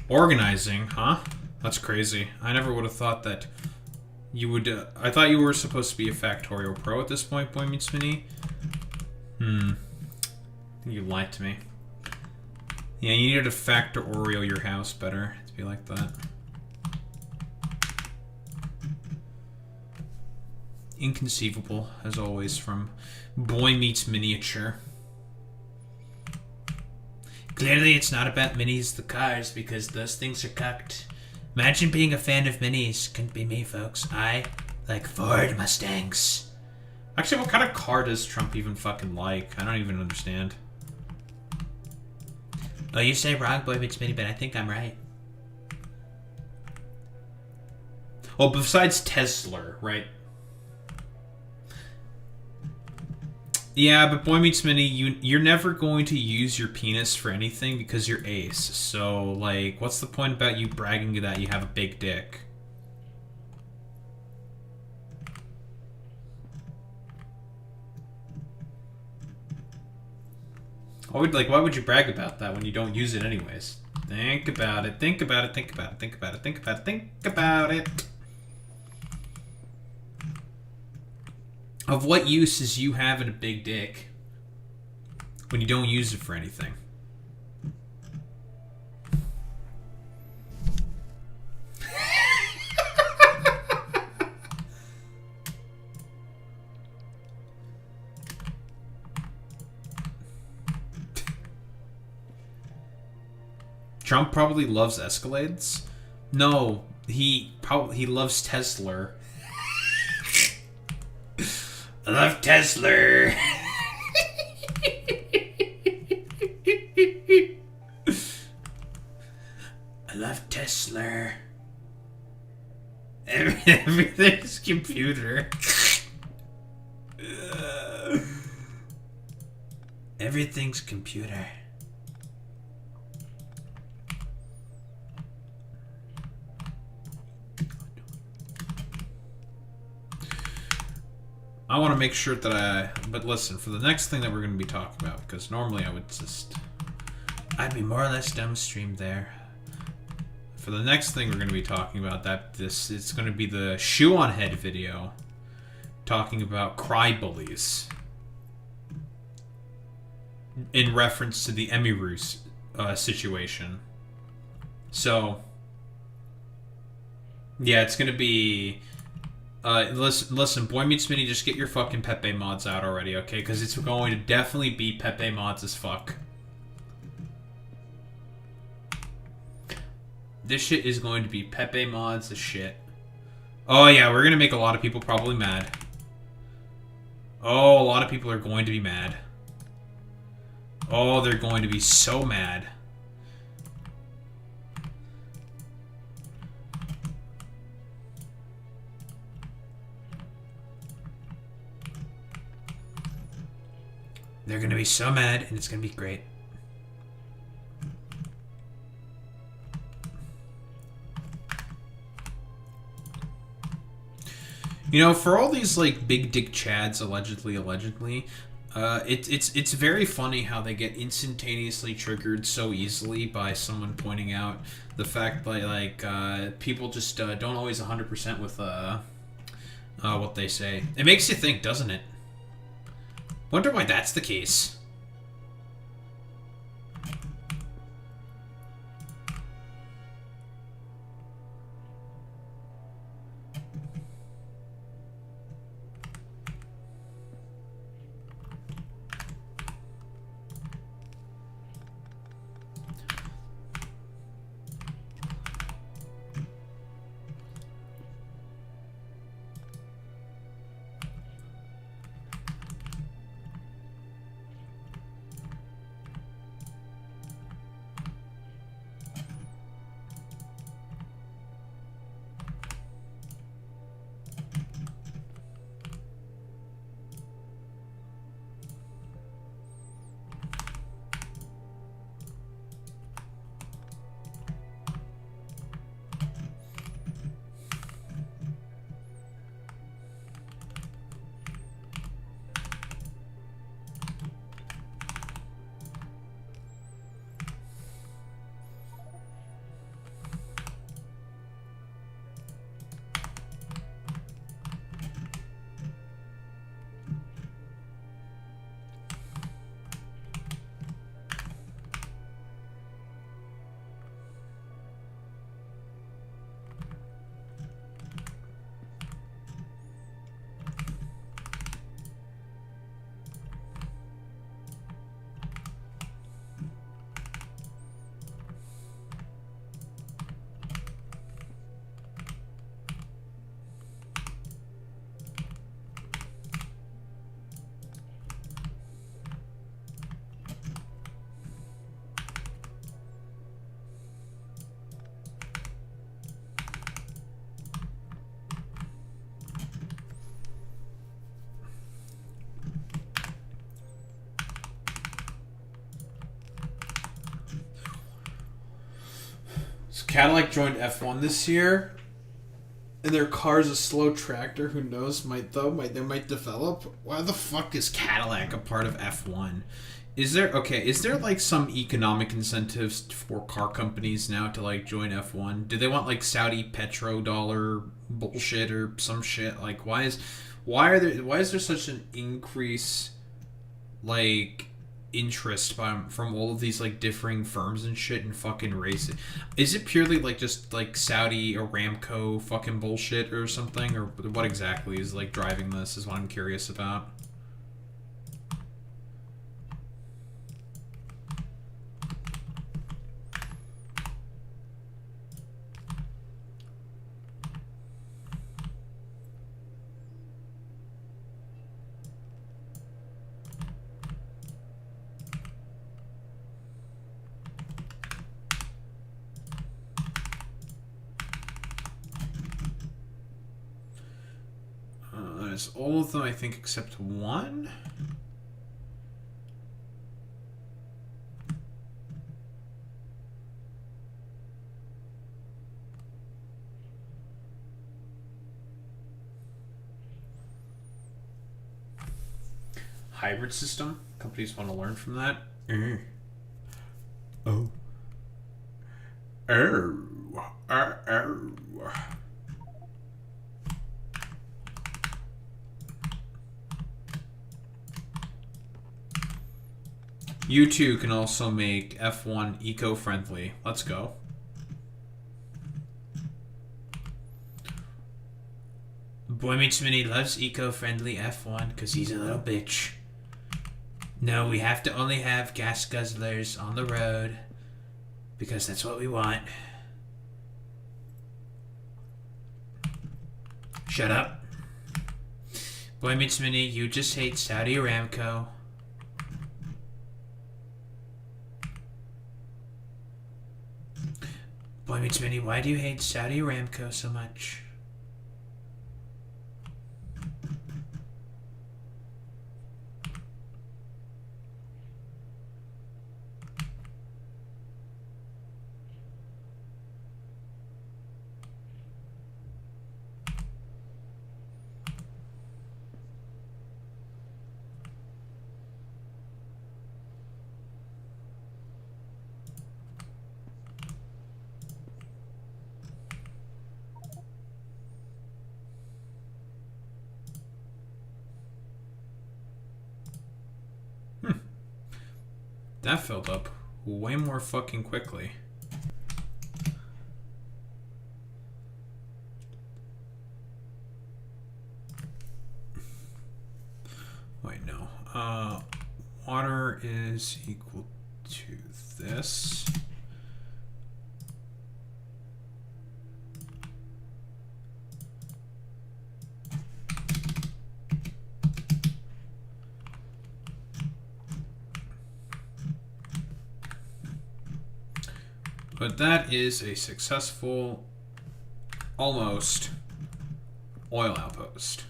S1: Organizing, huh? That's crazy. I never would have thought that you would... I thought you were supposed to be a Factorio Pro at this point, Boy Meets Mini. I think you lied to me. Yeah, you needed to Factorio your house better to be like that. Inconceivable, as always, from Boy Meets Miniature. Clearly, it's not about minis, the cars, because those things are cucked. Imagine being a fan of minis. Couldn't be me, folks. I like Ford Mustangs. Actually, what kind of car does Trump even fucking like? I don't even understand. Oh, you say wrong, Boy Meets Mini, but I think I'm right. Oh, besides Tesla, right? Yeah, but Boy Meets Mini, you're never going to use your penis for anything because you're ace. So, like, what's the point about you bragging that you have a big dick? Why would you brag about that when you don't use it anyways? Think about it, think about it, think about it, think about it, think about it, think about it. Of what use is you having a big dick when you don't use it for anything? Trump probably loves Escalades. No, he loves Tesla. I love Tesla. I love Tesla. Everything's computer. Everything's computer. I want to make sure that but listen, for the next thing that we're going to be talking about, because normally I'd be more or less dumb streamed there. For the next thing we're going to be talking about, it's going to be the Shoeonhead video talking about crybullies in reference to the Emiru situation. So, yeah, it's going to be... listen, Boy Meets Mini, just get your fucking Pepe mods out already, okay? Because it's going to definitely be Pepe mods as fuck. This shit is going to be Pepe mods as shit. Oh yeah, we're gonna make a lot of people probably mad. Oh, a lot of people are going to be mad. Oh, they're going to be so mad. They're gonna be so mad, and it's gonna be great. You know, for all these like big dick chads, allegedly, it's very funny how they get instantaneously triggered so easily by someone pointing out the fact that like people just don't always 100% with what they say. It makes you think, doesn't it? Wonder why that's the case. So Cadillac joined F1 this year, and their car's a slow tractor. Who knows? They might develop. Why the fuck is Cadillac a part of F1? Is there like some economic incentives for car companies now to like join F1? Do they want like Saudi petrodollar bullshit or some shit? Like why is there such an increase like interest from all of these like differing firms and shit and fucking racing? Is it purely like just like Saudi Aramco fucking bullshit or something, or what exactly is like driving this is what I'm curious about. That's all of them, I think, except one. hybrid system. Companies want to learn from that. Oh. You too can also make F1 eco-friendly. Let's go. Boy Meets Mini loves eco-friendly F1 because he's a little bitch. No, we have to only have gas guzzlers on the road because that's what we want. Shut up. Boy Meets Mini, you just hate Saudi Aramco. Boy Meets Mini, why do you hate Saudi Aramco so much? That filled up way more fucking quickly. Wait, no. Water is equal to this. But that is a successful, almost, oil outpost.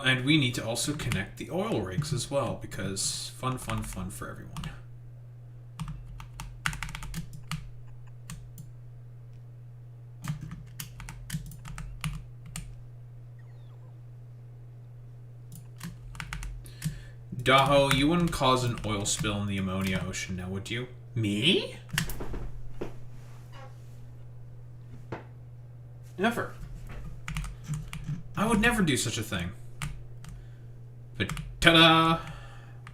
S1: And we need to also connect the oil rigs as well, because fun for everyone. Daho, you wouldn't cause an oil spill in the ammonia ocean now, would you? Me? Never. I would never do such a thing. But ta-da!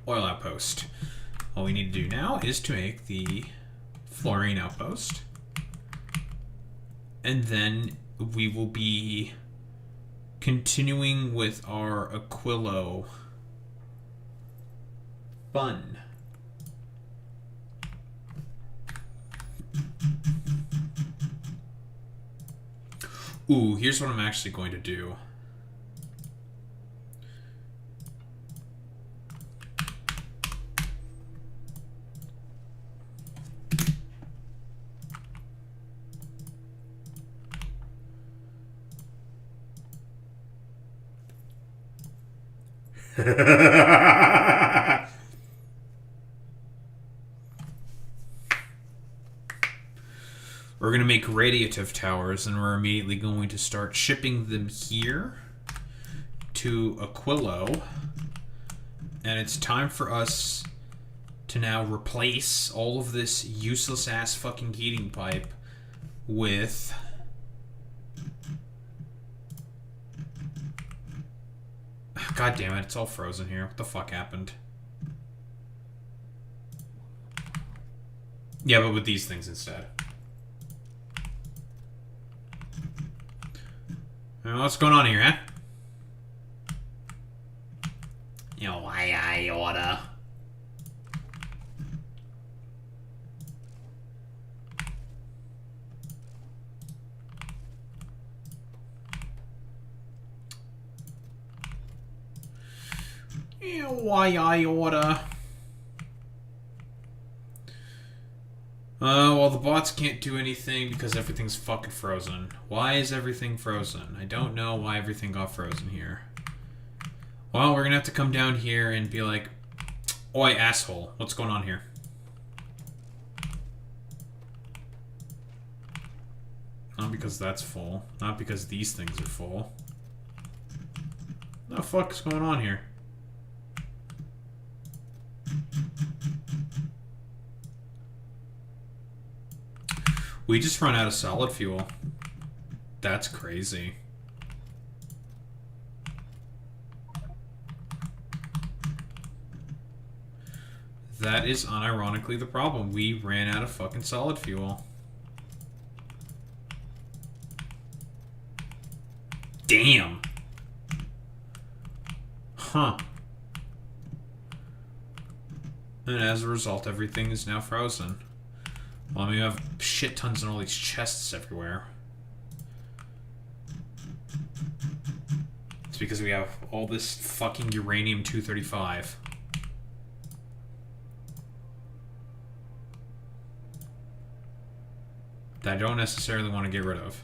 S1: Oil outpost. All we need to do now is to make the fluorine outpost. And then we will be continuing with our Aquilo fun. Ooh, here's what I'm actually going to do. We're going to make radiative towers, and we're immediately going to start shipping them here to Aquilo. And it's time for us to now replace all of this useless ass fucking heating pipe with God damn it, it's all frozen here. What the fuck happened? Yeah, but with these things instead. What's going on here, huh? You know, I order. Yeah, why I oughta. Well, the bots can't do anything because everything's fucking frozen. Why is everything frozen? I don't know why everything got frozen here. Well, we're gonna have to come down here and be like, oi, asshole, what's going on here? Not because that's full. Not because these things are full. What the fuck is going on here? We just run out of solid fuel. That's crazy. That is unironically the problem. We ran out of fucking solid fuel. Damn. Huh. And as a result, everything is now frozen. Well, I mean, we have shit tons and all these chests everywhere. It's because we have all this fucking uranium-235. That I don't necessarily want to get rid of.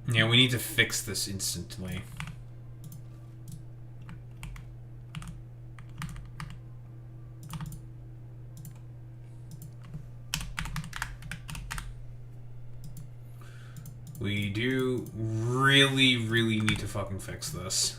S1: Yeah, we need to fix this instantly. We do really, really need to fucking fix this.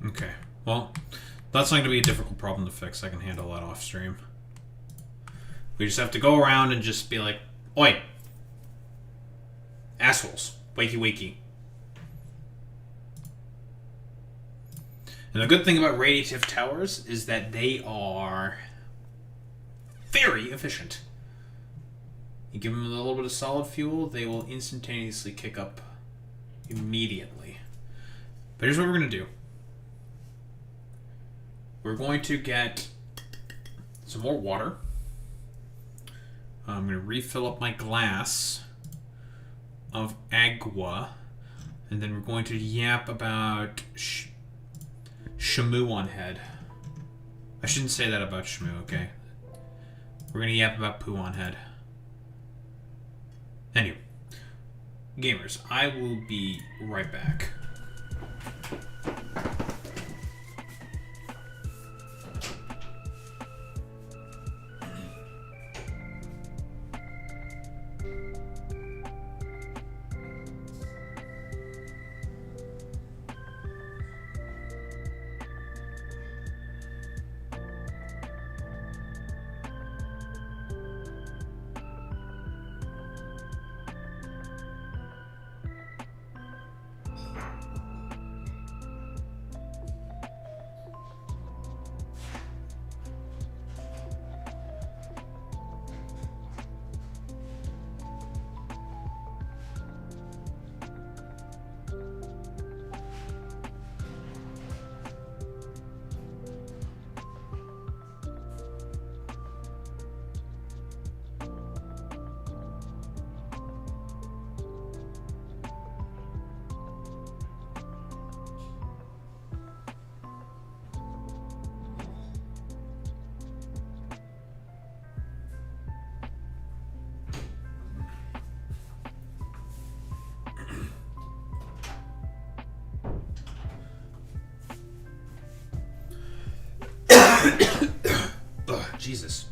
S1: Okay, well, that's not going to be a difficult problem to fix. I can handle that off stream. We just have to go around and just be like, oi, assholes, wakey wakey. And the good thing about radiative towers is that they are very efficient. You give them a little bit of solid fuel, they will instantaneously kick up immediately. But here's what we're going to do. We're going to get some more water. I'm going to refill up my glass of agua. And then we're going to yap about Shoeonhead. I shouldn't say that about Shmoo, okay? We're going to yap about Shoeonhead. Anyway. Gamers, I will be right back. Jesus.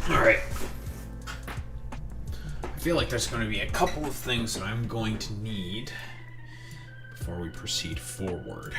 S1: Alright. I feel like there's going to be a couple of things that I'm going to need before we proceed forward.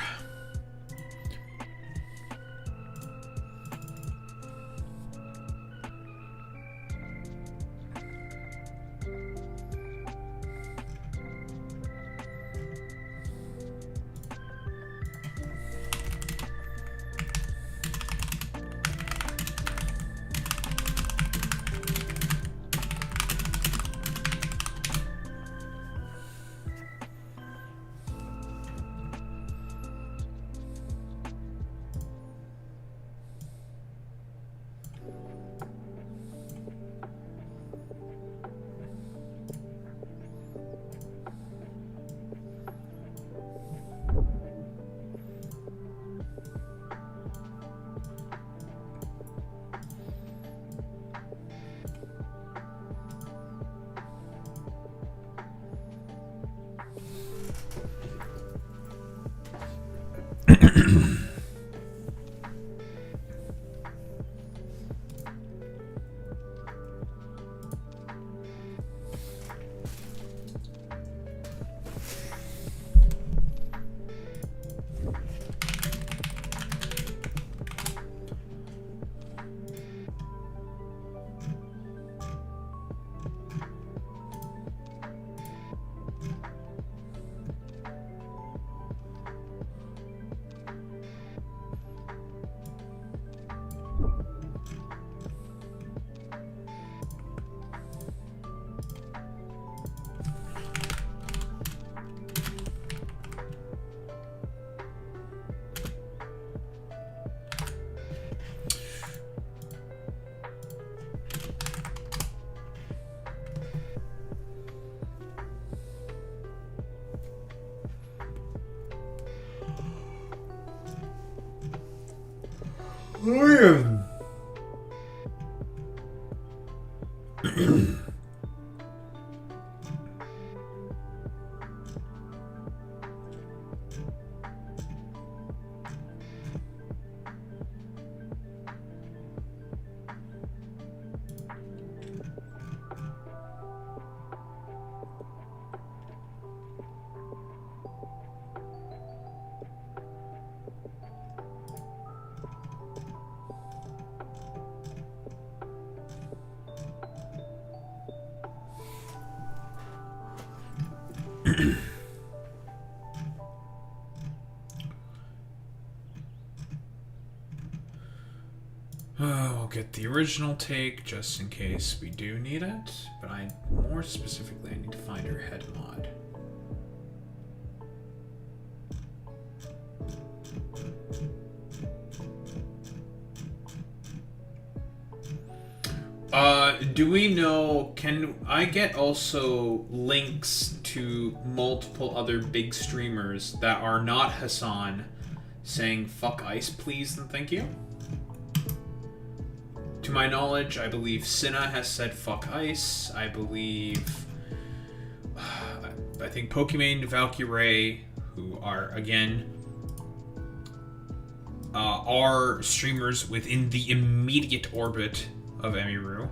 S1: We'll get the original take just in case we do need it, but more specifically, I need to find her head mod. Do we know, can I get also links to multiple other big streamers that are not Hassan saying fuck ice please and thank you? To my knowledge, I believe Cinna has said fuck ice. I believe, I think Pokimane, Valkyrie, who are, again, are streamers within the immediate orbit of Emiru.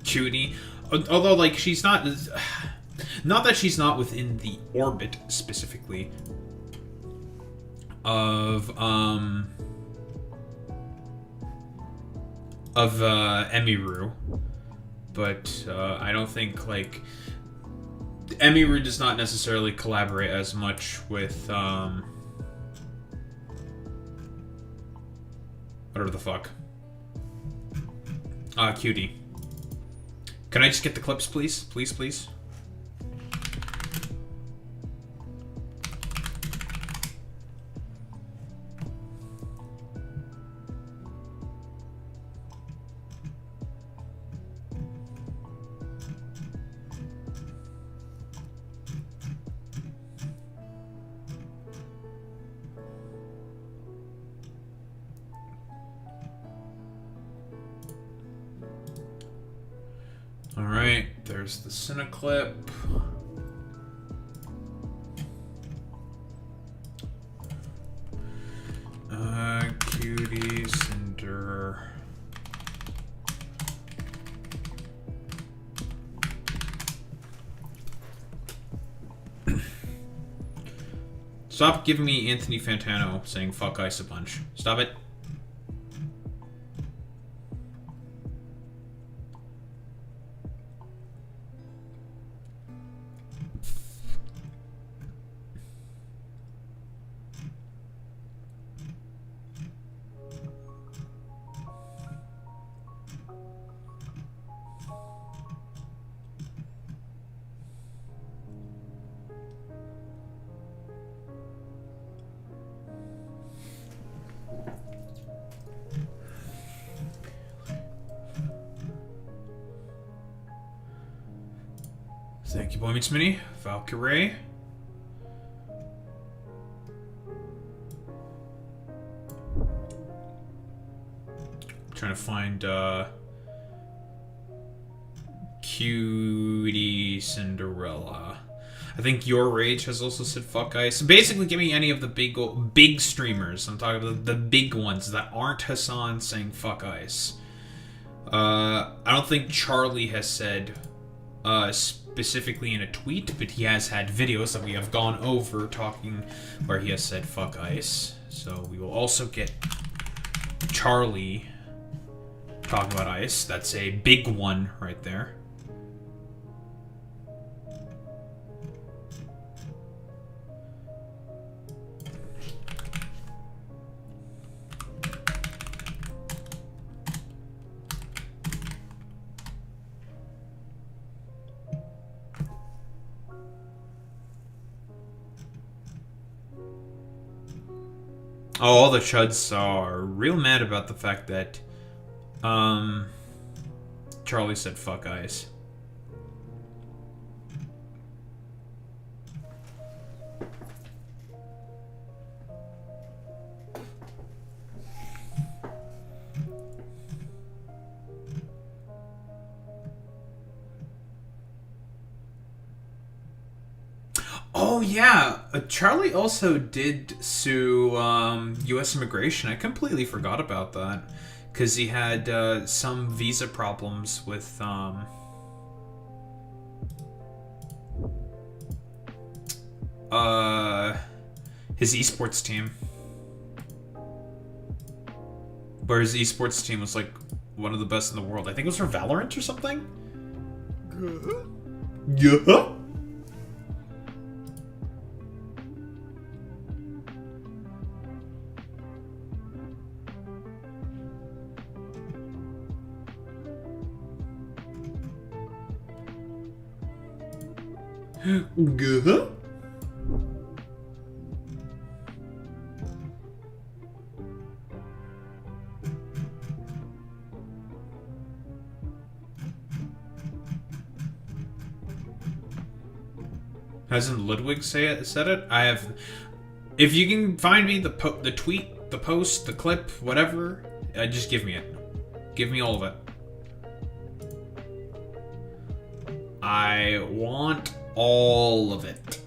S1: Cutie, although, like, she's not that she's not within the orbit, specifically, of Emiru, but I don't think, like, Emiru does not necessarily collaborate as much with whatever the fuck, Cutie. Can I just get the clips, please? Please. Alright, there's the Cineclip. Cutie Cinder. Stop giving me Anthony Fantano saying fuck ice a bunch. Stop it. Thank you, Boy Meets Mini. Valkyrie. Trying to find Cutie Cinderella. I think Your Rage has also said fuck ice. Basically, give me any of the big streamers. I'm talking about the big ones that aren't Hassan saying fuck ice. I don't think Charlie has said specifically in a tweet, but he has had videos that we have gone over talking where he has said fuck ice. So we will also get Charlie talking about ice. That's a big one right there. Oh, all the chuds are real mad about the fact that Charlie said fuck ice. Oh yeah, Charlie also did sue U.S. Immigration. I completely forgot about that because he had some visa problems with his esports team, where his esports team was like one of the best in the world. I think it was for Valorant or something. Yeah. Good. Hasn't Ludwig said it? I have. If you can find me the tweet, the post, the clip, whatever, just give me it. Give me all of it. I want all of it.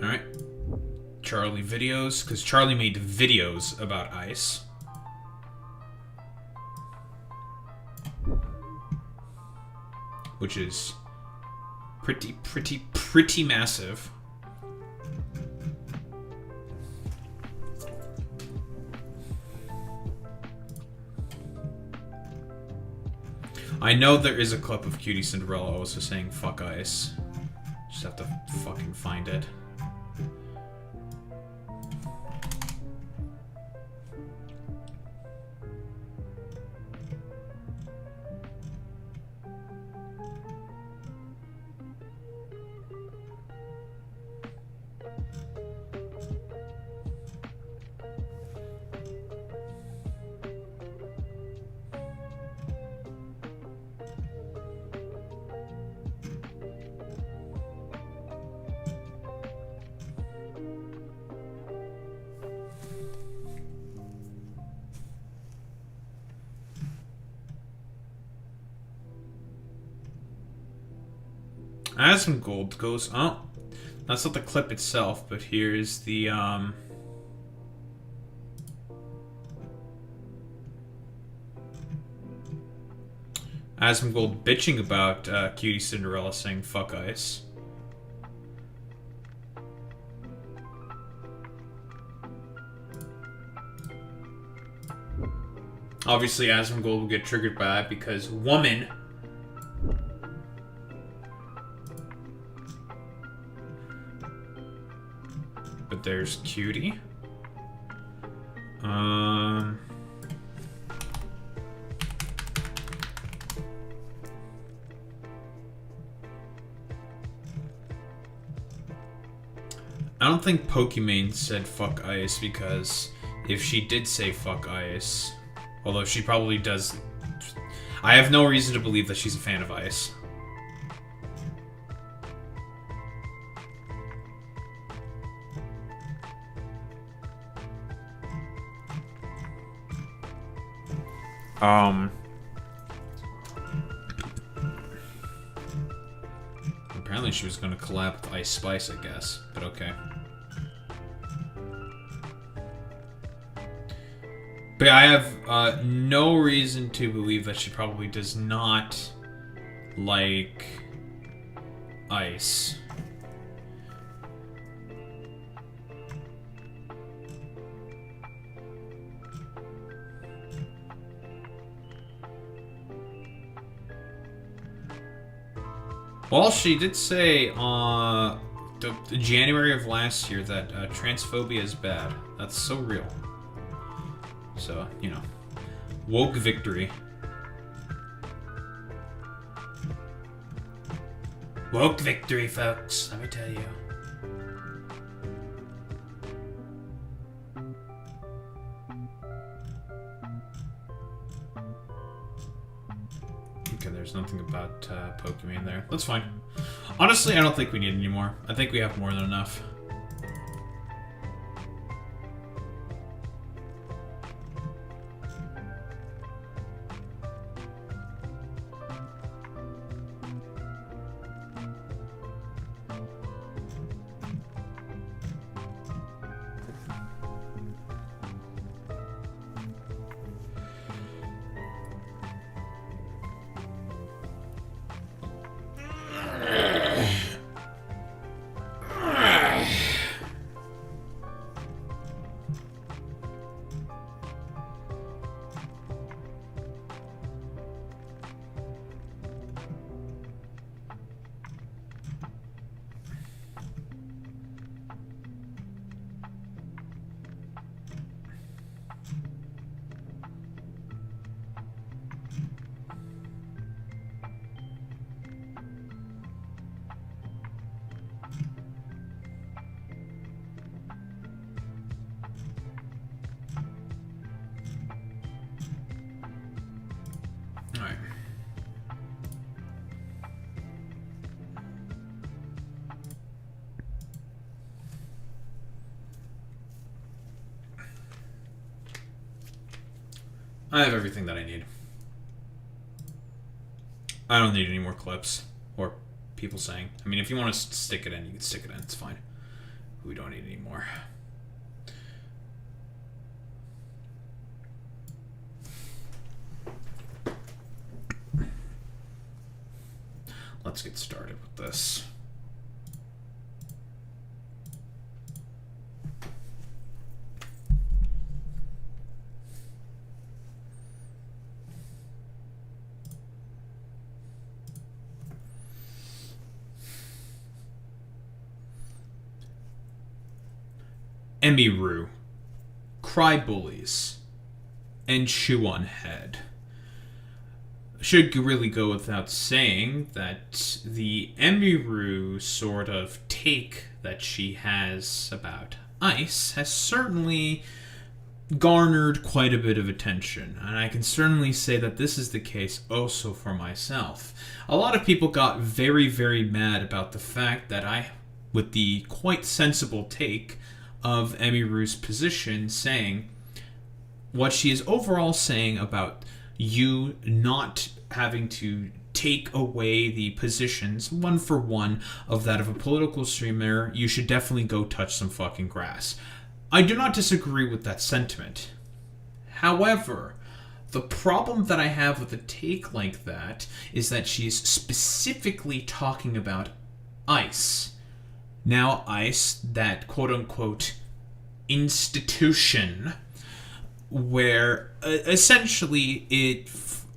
S1: Alright. Charlie videos, because Charlie made videos about ice. Which is pretty massive. I know there is a clip of Cutie Cinderella also saying fuck ice. Just have to fucking find it. Asmongold goes... Oh, that's not the clip itself, but here's the, Asmongold bitching about Cutie Cinderella saying fuck ice. Obviously, Asmongold will get triggered by that because woman. But there's Cutie. I don't think Pokimane said fuck ice because if she did say fuck ice, although she probably does, I have no reason to believe that she's a fan of ice. Apparently she was going to collab with Ice Spice, I guess, but okay. But I have no reason to believe that she probably does not like ice. Well, she did say the January of last year that transphobia is bad. That's so real. So, you know, woke victory. Woke victory, folks, let me tell you. Okay, there's nothing about Pokemon there. That's fine. Honestly, I don't think we need any more. I think we have more than enough. I have everything that I need. I don't need any more clips or people saying. I mean, if you want to stick it in, you can stick it in. It's fine. We don't need any more. Let's get started with this. Emiru, Crybullies, and Shoeonhead. Should really go without saying that the Emiru sort of take that she has about ice has certainly garnered quite a bit of attention, and I can certainly say that this is the case also for myself. A lot of people got very, very mad about the fact that with the quite sensible take of Emiru's position, saying what she is overall saying about you not having to take away the positions, one for one, of that of a political streamer, you should definitely go touch some fucking grass. I do not disagree with that sentiment. However, the problem that I have with a take like that is that she's specifically talking about ICE. Now, ICE, that quote-unquote institution, where essentially it,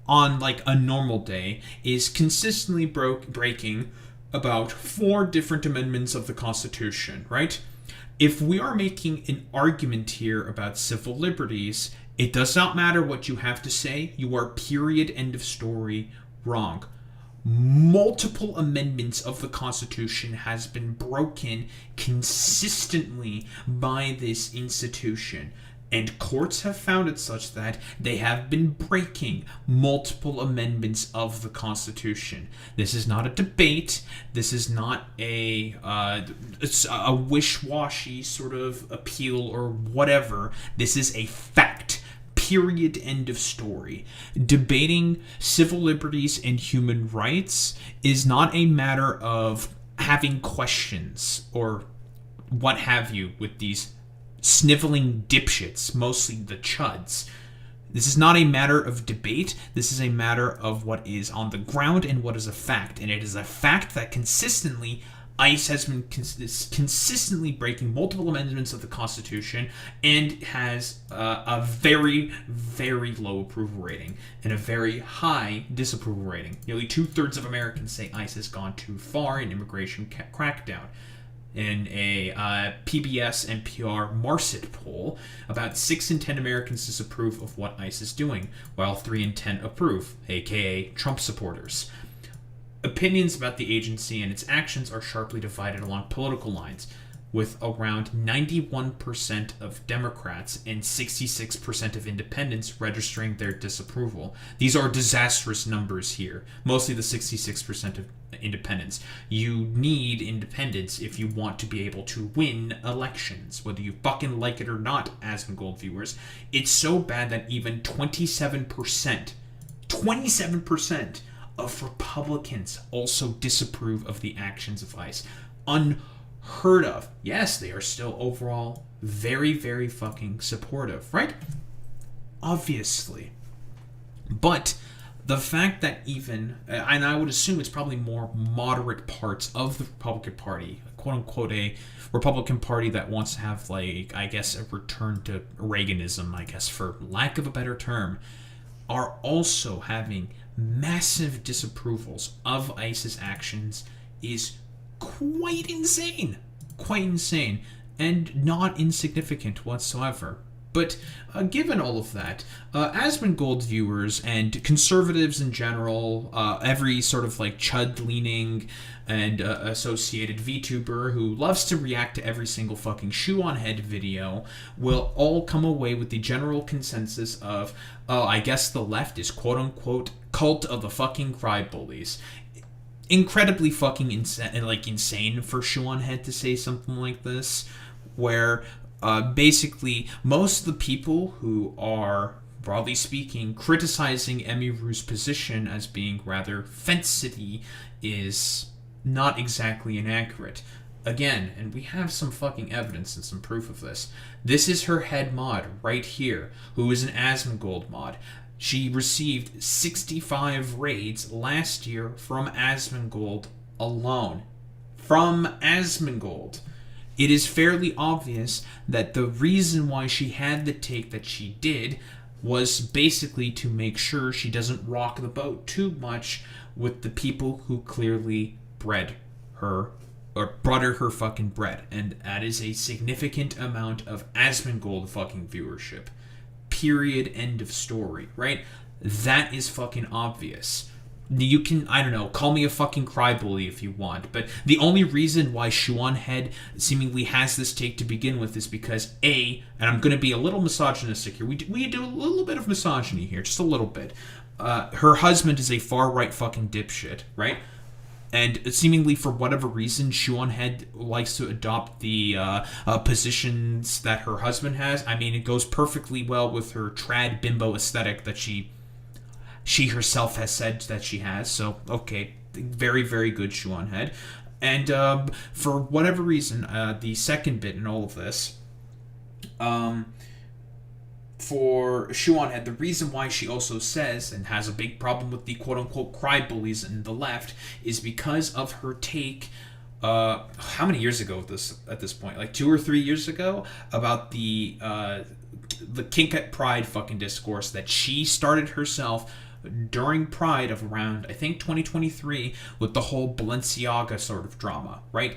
S1: on like a normal day, is consistently breaking about 4 different amendments of the Constitution, right? If we are making an argument here about civil liberties, it does not matter what you have to say. You are, period, end of story, wrong. Multiple amendments of the Constitution has been broken consistently by this institution. And courts have found it such that they have been breaking multiple amendments of the Constitution. This is not a debate. This is not a wish-washy sort of appeal or whatever. This is a fact. Period. End of story. Debating civil liberties and human rights is not a matter of having questions or what have you with these sniveling dipshits, mostly the chuds. This is not a matter of debate. This is a matter of what is on the ground and what is a fact. And it is a fact that consistently ICE has been consistently breaking multiple amendments of the Constitution and has a very, very low approval rating and a very high disapproval rating. Nearly 2/3 of Americans say ICE has gone too far in immigration crackdown. In a PBS NPR Marsit poll, about 6 in 10 Americans disapprove of what ICE is doing, while 3 in 10 approve, aka Trump supporters. Opinions about the agency and its actions are sharply divided along political lines, with around 91% of Democrats and 66% of independents registering their disapproval. These are disastrous numbers here, mostly the 66% of independents. You need independents if you want to be able to win elections, whether you fucking like it or not, Asmongold viewers. It's so bad that even 27% of Republicans also disapprove of the actions of ICE. Unheard of. Yes, they are still overall very, very fucking supportive, right? Obviously. But the fact that even, and I would assume it's probably more moderate parts of the Republican Party, quote unquote a Republican Party that wants to have, like, I guess, a return to Reaganism, I guess, for lack of a better term, are also having massive disapprovals of ICE's actions is quite insane, and not insignificant whatsoever. But given all of that, Asmongold viewers and conservatives in general, every sort of like chud-leaning and associated VTuber who loves to react to every single fucking Shoeonhead video will all come away with the general consensus of, oh, I guess the left is quote-unquote cult of the fucking crybullies. Incredibly fucking insane for Shoeonhead to say something like this, where basically most of the people who are, broadly speaking, criticizing Emiru's position as being rather fence-city is not exactly inaccurate. Again, and we have some fucking evidence and some proof of this. This is her head mod right here, who is an Asmongold mod. She received 65 raids last year from Asmongold alone. From Asmongold. It is fairly obvious that the reason why she had the take that she did was basically to make sure she doesn't rock the boat too much with the people who clearly bred her, or brought her fucking bread. And that is a significant amount of Asmongold fucking viewership. Period. End of story, right? That is fucking obvious. You can, I don't know, call me a fucking crybully if you want, but the only reason why Shoeonhead seemingly has this take to begin with is because, A, and I'm going to be a little misogynistic here, we do a little bit of misogyny here, just a little bit. Her husband is a far-right fucking dipshit, right? And seemingly for whatever reason, Shoeonhead likes to adopt the positions that her husband has. I mean, it goes perfectly well with her trad bimbo aesthetic that she She herself has said that she has, so okay, very, very good, Shoeonhead. And for whatever reason, the second bit in all of this, for Shoeonhead, the reason why she also says and has a big problem with the quote-unquote crybullies in the left is because of her take, how many years ago at this point? Like 2 or 3 years ago, about the kink at Pride fucking discourse that she started herself during Pride of around, I think, 2023, with the whole Balenciaga sort of drama, right?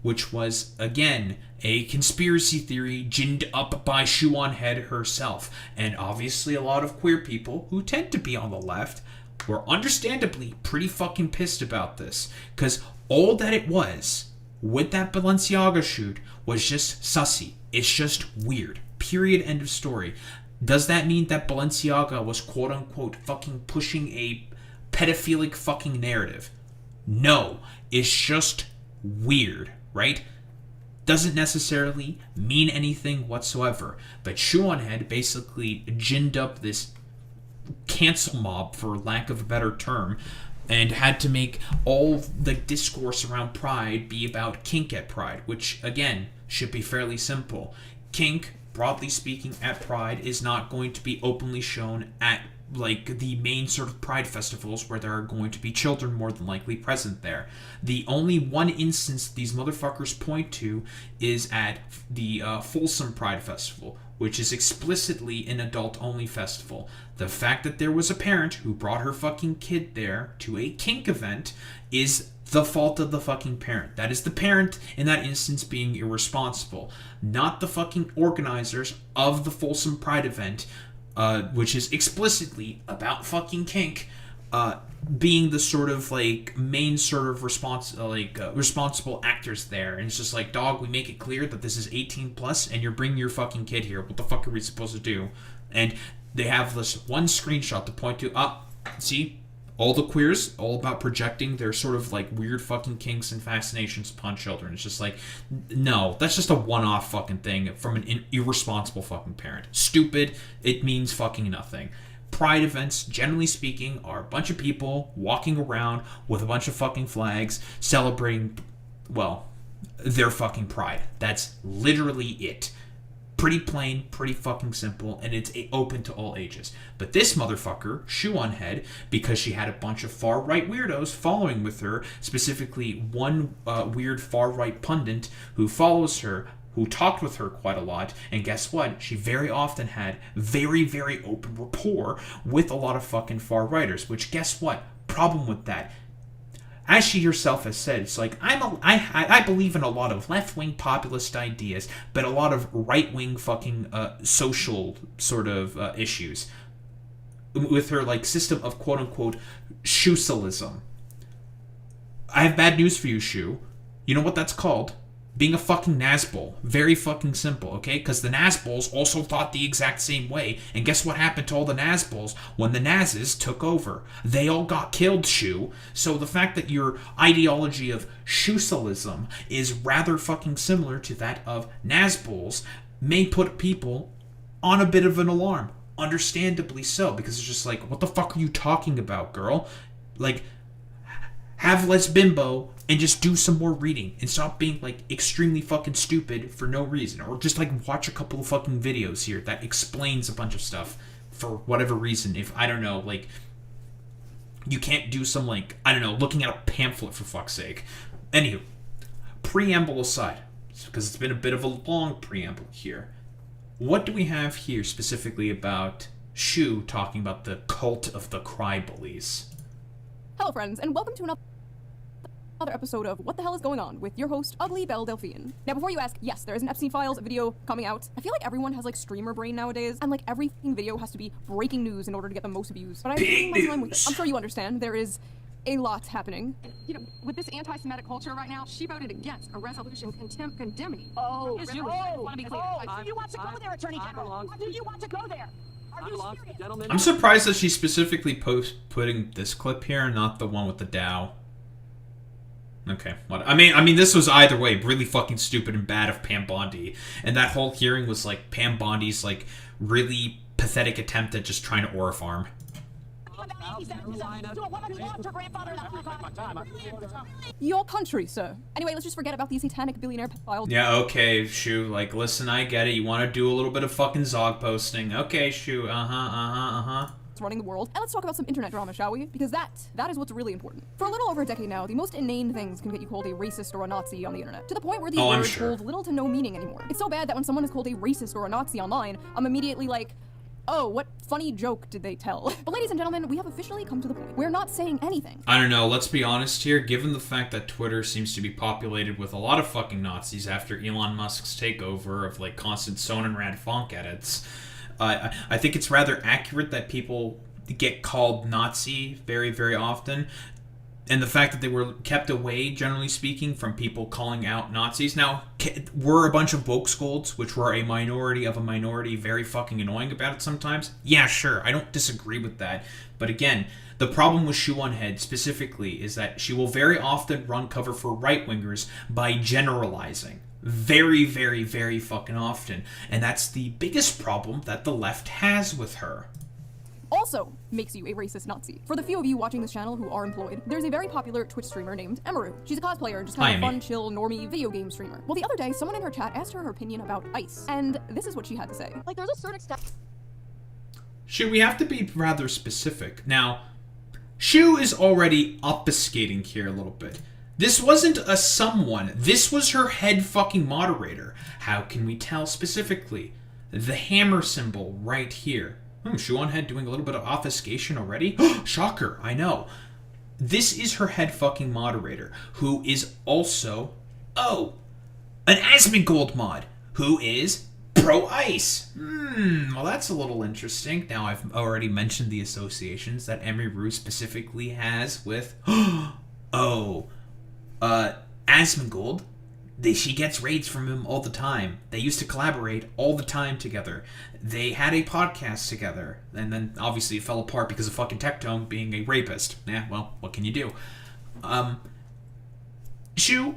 S1: Which was, again, a conspiracy theory ginned up by Shoeonhead herself. And obviously a lot of queer people, who tend to be on the left, were understandably pretty fucking pissed about this. Because all that it was, with that Balenciaga shoot, was just sussy. It's just weird. Period. End of story. Does that mean that Balenciaga was quote-unquote fucking pushing a pedophilic fucking narrative? No. It's just weird, right? Doesn't necessarily mean anything whatsoever. But Shoeonhead basically ginned up this cancel mob, for lack of a better term, and had to make all the discourse around Pride be about kink at Pride, which, again, should be fairly simple. Kink, broadly speaking, at Pride is not going to be openly shown at, like, the main sort of Pride festivals where there are going to be children more than likely present there. The only one instance these motherfuckers point to is at the Folsom Pride Festival, which is explicitly an adult-only festival. The fact that there was a parent who brought her fucking kid there to a kink event is the fault of the fucking parent. That is the parent, in that instance, being irresponsible, not the fucking organizers of the Folsom Pride event, which is explicitly about fucking kink, being the sort of, like, main sort of responsible actors there. And it's just like, dog, we make it clear that this is 18 plus and you're bringing your fucking kid here. What the fuck are we supposed to do? And they have this one screenshot to point to, see, all the queers, all about projecting their sort of, like, weird fucking kinks and fascinations upon children. It's just like, no, that's just a one-off fucking thing from an irresponsible fucking parent. Stupid. It means fucking nothing. Pride events, generally speaking, are a bunch of people walking around with a bunch of fucking flags celebrating, well, their fucking pride. That's literally it. Pretty plain, pretty fucking simple, and it's open to all ages. But this motherfucker, Shoeonhead, because she had a bunch of far-right weirdos following with her, specifically one weird far-right pundit who follows her, who talked with her quite a lot, and guess what? She very often had very, very open rapport with a lot of fucking far-righters, which, guess what? Problem with that. As she herself has said, it's like, I believe in a lot of left-wing populist ideas, but a lot of right-wing fucking social sort of issues. With her, like, system of quote-unquote shoe-socialism. I have bad news for you, Shoe. You know what that's called? Being a fucking Nazbol. Very fucking simple, okay? Because the Nazbols also thought the exact same way. And guess what happened to all the Nazbols when the Nazis took over? They all got killed, Shoe. So the fact that your ideology of shoe-socialism is rather fucking similar to that of Nazbols may put people on a bit of an alarm. Understandably so, because it's just like, what the fuck are you talking about, girl? Like, have less bimbo and just do some more reading and stop being, like, extremely fucking stupid for no reason. Or just, like, watch a couple of fucking videos here that explains a bunch of stuff for whatever reason. If, I don't know, like, you can't do some, like, I don't know, looking at a pamphlet for fuck's sake. Anywho, preamble aside, because it's been a bit of a long preamble here. What do we have here specifically about Shoe talking about the cult of the crybullies?
S15: Hello friends, and welcome to another episode of What the Hell is Going On with your host, Ugly Belle Delphine. Now before you ask, yes, there is an Epstein Files video coming out. I feel like everyone has like streamer brain nowadays, and like every video has to be breaking news in order to get the most views. But I'm taking my time with it. I'm sure you understand, there is a lot happening.
S16: You know, with this anti-Semitic culture right now, she voted against a resolution condemning.
S5: Oh,
S16: His
S5: really?
S16: Jewish. I want to be clear.
S5: Do you want to go there, Attorney General? Do you want to go there? Are you serious? Gentlemen.
S1: I'm surprised that she's specifically putting this clip here, not the one with the Dow. Okay, what? I mean, this was either way really fucking stupid and bad of Pam Bondi, and that whole hearing was like Pam Bondi's like really pathetic attempt at just trying to aura farm.
S16: About
S15: Your country, sir. Anyway, let's just forget about these satanic billionaire pedophiles.
S1: Yeah, okay, Shu. Like, listen, I get it. You want to do a little bit of fucking Zog posting. Okay, Shu.
S15: It's running the world. And let's talk about some internet drama, shall we? Because that is what's really important. For a little over a decade now, the most inane things can get you called a racist or a Nazi on the internet, to the point where these words hold little to no meaning anymore. It's so bad that when someone is called a racist or a Nazi online, I'm immediately like, oh, what funny joke did they tell? But ladies and gentlemen, we have officially come to the point. We're not saying anything.
S1: I don't know, let's be honest here. Given the fact that Twitter seems to be populated with a lot of fucking Nazis after Elon Musk's takeover of, like, constant Sonnenrad Funk edits, I think it's rather accurate that people get called Nazi very, very often. And the fact that they were kept away, generally speaking, from people calling out Nazis. Now, were a bunch of woke scolds, which were a minority of a minority, very fucking annoying about it sometimes? Yeah, sure, I don't disagree with that. But again, the problem with Shoeonhead specifically is that she will very often run cover for right-wingers by generalizing. Very, very, very fucking often. And that's the biggest problem that the left has with her.
S15: Also makes you a racist Nazi. For the few of you watching this channel who are employed, there's a very popular Twitch streamer named Emaru. She's a cosplayer, just kind of a fun, chill, normie video game streamer. Well, the other day, someone in her chat asked her opinion about ice, and this is what she had to say.
S16: Like, there's a certain extent.
S1: Shu, we have to be rather specific. Now, Shu is already obfuscating here a little bit. This wasn't a someone. This was her head fucking moderator. How can we tell specifically? The hammer symbol right here. Shoeonhead doing a little bit of obfuscation already? Shocker, I know. This is her head fucking moderator, who is also, an Asmongold mod, who is pro-ice. Well, that's a little interesting. Now, I've already mentioned the associations that Emiru specifically has with, Asmongold. She gets raids from him all the time. They used to collaborate all the time together. They had a podcast together, and then obviously it fell apart because of fucking Tectone being a rapist. Yeah, well, what can you do? Shu,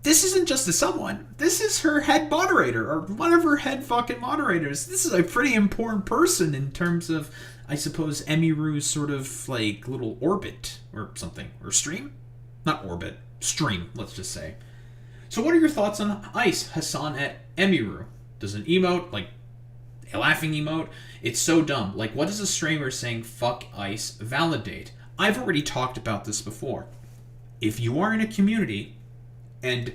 S1: this isn't just a someone. This is her head moderator, or one of her head fucking moderators. This is a pretty important person in terms of, I suppose, Emiru's sort of, like, little orbit, or something. Or stream? Not orbit. Stream, let's just say. So what are your thoughts on Ice, Hassan at Emiru? Does an emote, like a laughing emote, it's so dumb. Like, what does a streamer saying fuck Ice validate? I've already talked about this before. If you are in a community, and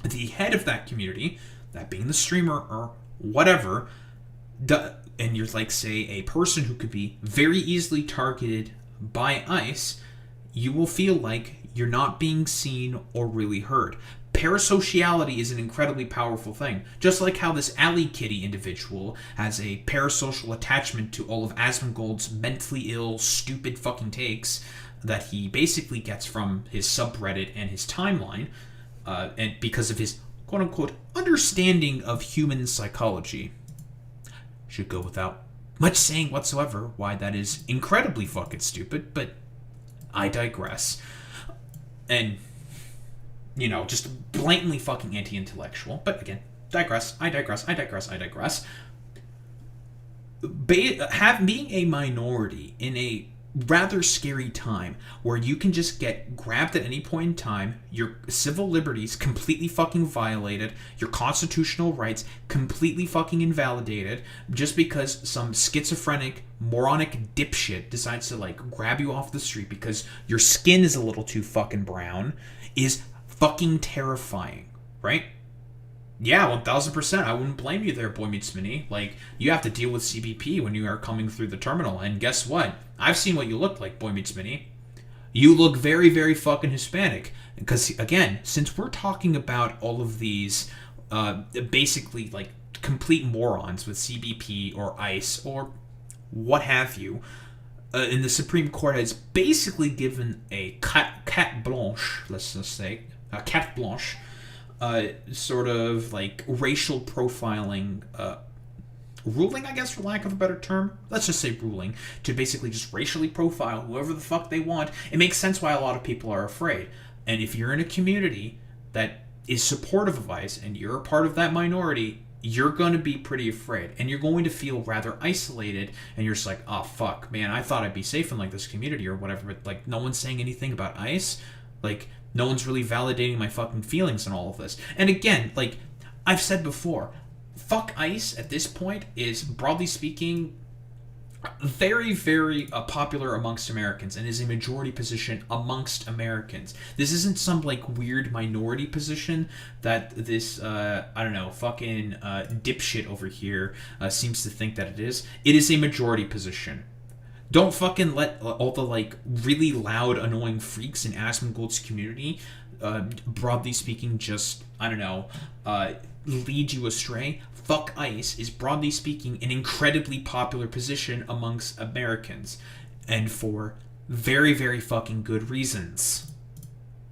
S1: the head of that community, that being the streamer or whatever, and you're like, say, a person who could be very easily targeted by Ice, you will feel like you're not being seen or really heard. Parasociality is an incredibly powerful thing. Just like how this Alley Kitty individual has a parasocial attachment to all of Asmongold's mentally ill, stupid fucking takes that he basically gets from his subreddit and his timeline, and because of his quote-unquote understanding of human psychology. Should go without much saying whatsoever why that is incredibly fucking stupid, but I digress. And, you know, just blatantly fucking anti-intellectual. But again, I digress. Being a minority in a rather scary time where you can just get grabbed at any point in time, your civil liberties completely fucking violated, your constitutional rights completely fucking invalidated, just because some schizophrenic, moronic dipshit decides to, like, grab you off the street because your skin is a little too fucking brown, is fucking terrifying, right? Yeah, 1000%. I wouldn't blame you there, Boy Meets Mini. Like, you have to deal with CBP when you are coming through the terminal. And guess what? I've seen what you look like, Boy Meets Mini. You look very, very fucking Hispanic. Because, again, since we're talking about all of these basically, like, complete morons with CBP or ICE or what have you, and the Supreme Court has basically given a carte blanche, let's just say, a carte blanche, sort of like racial profiling ruling, I guess, for lack of a better term. Let's just say ruling, to basically just racially profile whoever the fuck they want. It makes sense why a lot of people are afraid. And if you're in a community that is supportive of ICE and you're a part of that minority, you're going to be pretty afraid, and you're going to feel rather isolated, and you're just like, oh fuck, man, I thought I'd be safe in like this community or whatever, but like no one's saying anything about ICE. Like no one's really validating my fucking feelings and all of this. And again, like I've said before, fuck ICE at this point is, broadly speaking, very, very popular amongst Americans and is a majority position amongst Americans. This isn't some like weird minority position that this I don't know, fucking dipshit over here seems to think that it is. It is a majority position. Don't fucking let all the like really loud, annoying freaks in Asmongold's community, broadly speaking, just I don't know, lead you astray. Fuck ICE is, broadly speaking, an incredibly popular position amongst Americans, and for very, very fucking good reasons.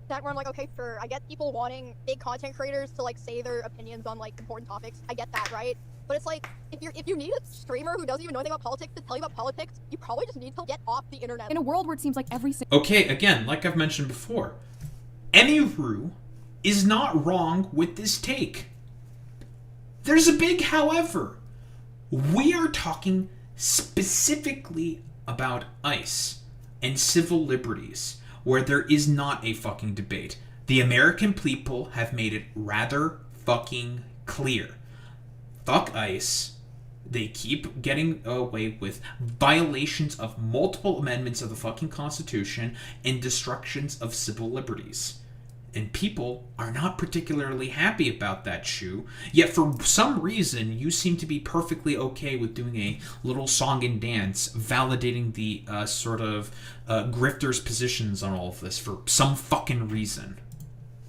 S17: That where I'm like, okay, sure, I get people wanting big content creators to like say their opinions on like important topics. I get that, right? But it's like, if you need a streamer who doesn't even know anything about politics to tell you about politics, you probably just need to get off the internet.
S15: In a world where it seems like every single...
S1: Okay, again, like I've mentioned before, Emiru is not wrong with this take. There's a big however. We are talking specifically about ICE and civil liberties, where there is not a fucking debate. The American people have made it rather fucking clear. Fuck ICE. They keep getting away with violations of multiple amendments of the fucking Constitution and destructions of civil liberties. And people are not particularly happy about that, Shoe. Yet for some reason, you seem to be perfectly okay with doing a little song and dance, validating the sort of grifters' positions on all of this for some fucking reason.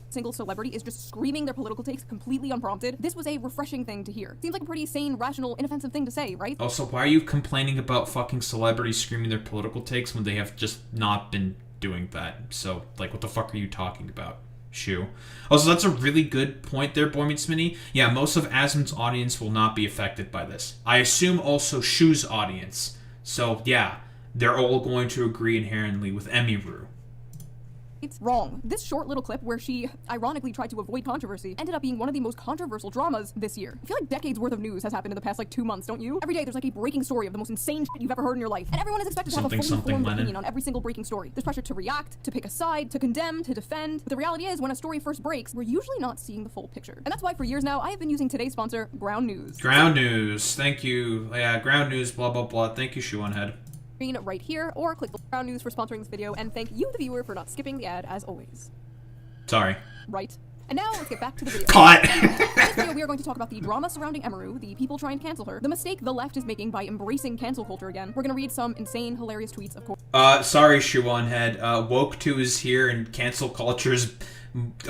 S15: Single celebrity is just screaming their political takes completely unprompted. This was a refreshing thing to hear. Seems like a pretty sane, rational, inoffensive thing to say, right?
S1: Also, why are you complaining about fucking celebrities screaming their political takes when they have just not been doing that? So, like, what the fuck are you talking about? Shoe. Also, that's a really good point there, Boy Meets Mini. Yeah, most of Asmon's audience will not be affected by this. I assume also Shoe's audience. So, yeah, they're all going to agree inherently with Emiru.
S15: It's wrong. This short little clip where she ironically tried to avoid controversy ended up being one of the most controversial dramas this year. I feel like decades worth of news has happened in the past like 2 months, don't you? Every day there's like a breaking story of the most insane shit you've ever heard in your life. And everyone is expected to have a fully formed opinion on every single breaking story. There's pressure to react, to pick a side, to condemn, to defend. But the reality is when a story first breaks, we're usually not seeing the full picture. And that's why for years now, I have been using today's sponsor, Ground News.
S1: Ground News. Thank you. Yeah, Ground News, blah, blah, blah. Thank you, Shoeonhead.
S15: Right here, or click the Ground News for sponsoring this video, and thank you, the viewer, for not skipping the ad as always.
S1: Sorry.
S15: Right. And now let's get back to the video.
S1: Cut!
S15: In this video, we are going to talk about the drama surrounding Emiru, the people trying to cancel her, the mistake the left is making by embracing cancel culture again. We're gonna read some insane, hilarious tweets, of course.
S1: Sorry, Shoeonhead. Woke 2 is here, and cancel culture's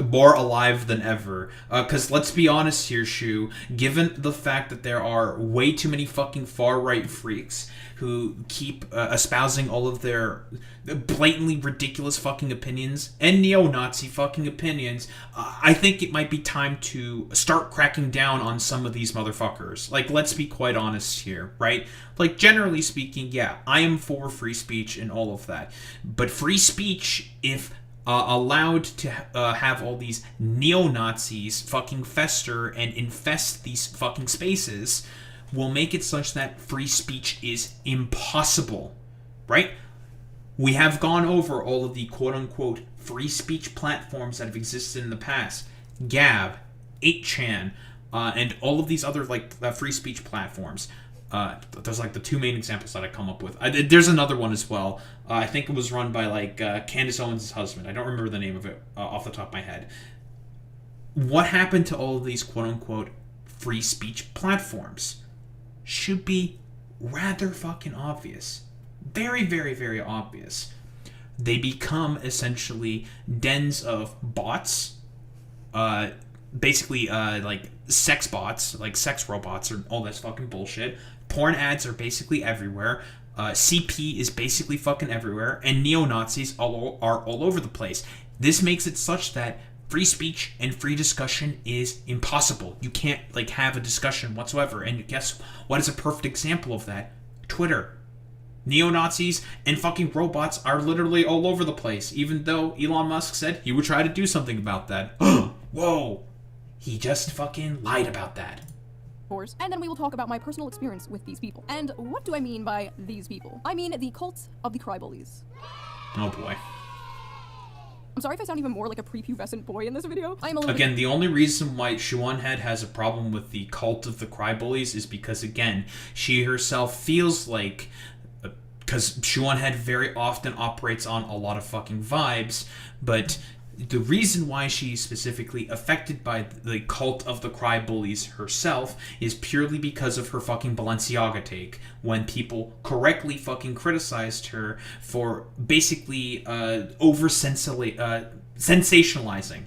S1: more alive than ever. Because let's be honest here, Shoe, given the fact that there are way too many fucking far-right freaks who keep espousing all of their blatantly ridiculous fucking opinions and neo-Nazi fucking opinions, I think it might be time to start cracking down on some of these motherfuckers. Like, let's be quite honest here, right? Like, generally speaking, yeah, I am for free speech and all of that. But free speech, if allowed to have all these neo-Nazis fucking fester and infest these fucking spaces, will make it such that free speech is impossible, right? We have gone over all of the quote-unquote free speech platforms that have existed in the past. Gab, 8chan, and all of these other like free speech platforms. There's like the two main examples that I come up with. There's another one as well. I think it was run by like Candace Owens' husband. I don't remember the name of it off the top of my head. What happened to all of these quote-unquote free speech platforms should be rather fucking obvious. Very, very, very obvious. They become essentially dens of bots, basically like sex bots, like sex robots or all this fucking bullshit. Porn ads are basically everywhere. CP is basically fucking everywhere, and neo-Nazis are all over the place. This makes it such that free speech and free discussion is impossible. You can't like have a discussion whatsoever. And guess what is a perfect example of that? Twitter. Neo-Nazis and fucking robots are literally all over the place, even though Elon Musk said he would try to do something about that. Whoa! He just fucking lied about that.
S15: course, and then we will talk about my personal experience with these people. And what do I mean by these people? I mean the cult of the crybullies.
S1: Oh boy.
S15: I'm sorry if I sound even more like a prepubescent boy in this video. I am a little
S1: Again, the only reason why Shoeonhead has a problem with the cult of the crybullies is because, again, she herself feels like, because Shoeonhead very often operates on a lot of fucking vibes, but the reason why she's specifically affected by the cult of the crybullies herself is purely because of her fucking Balenciaga take, when people correctly fucking criticized her for basically sensationalizing.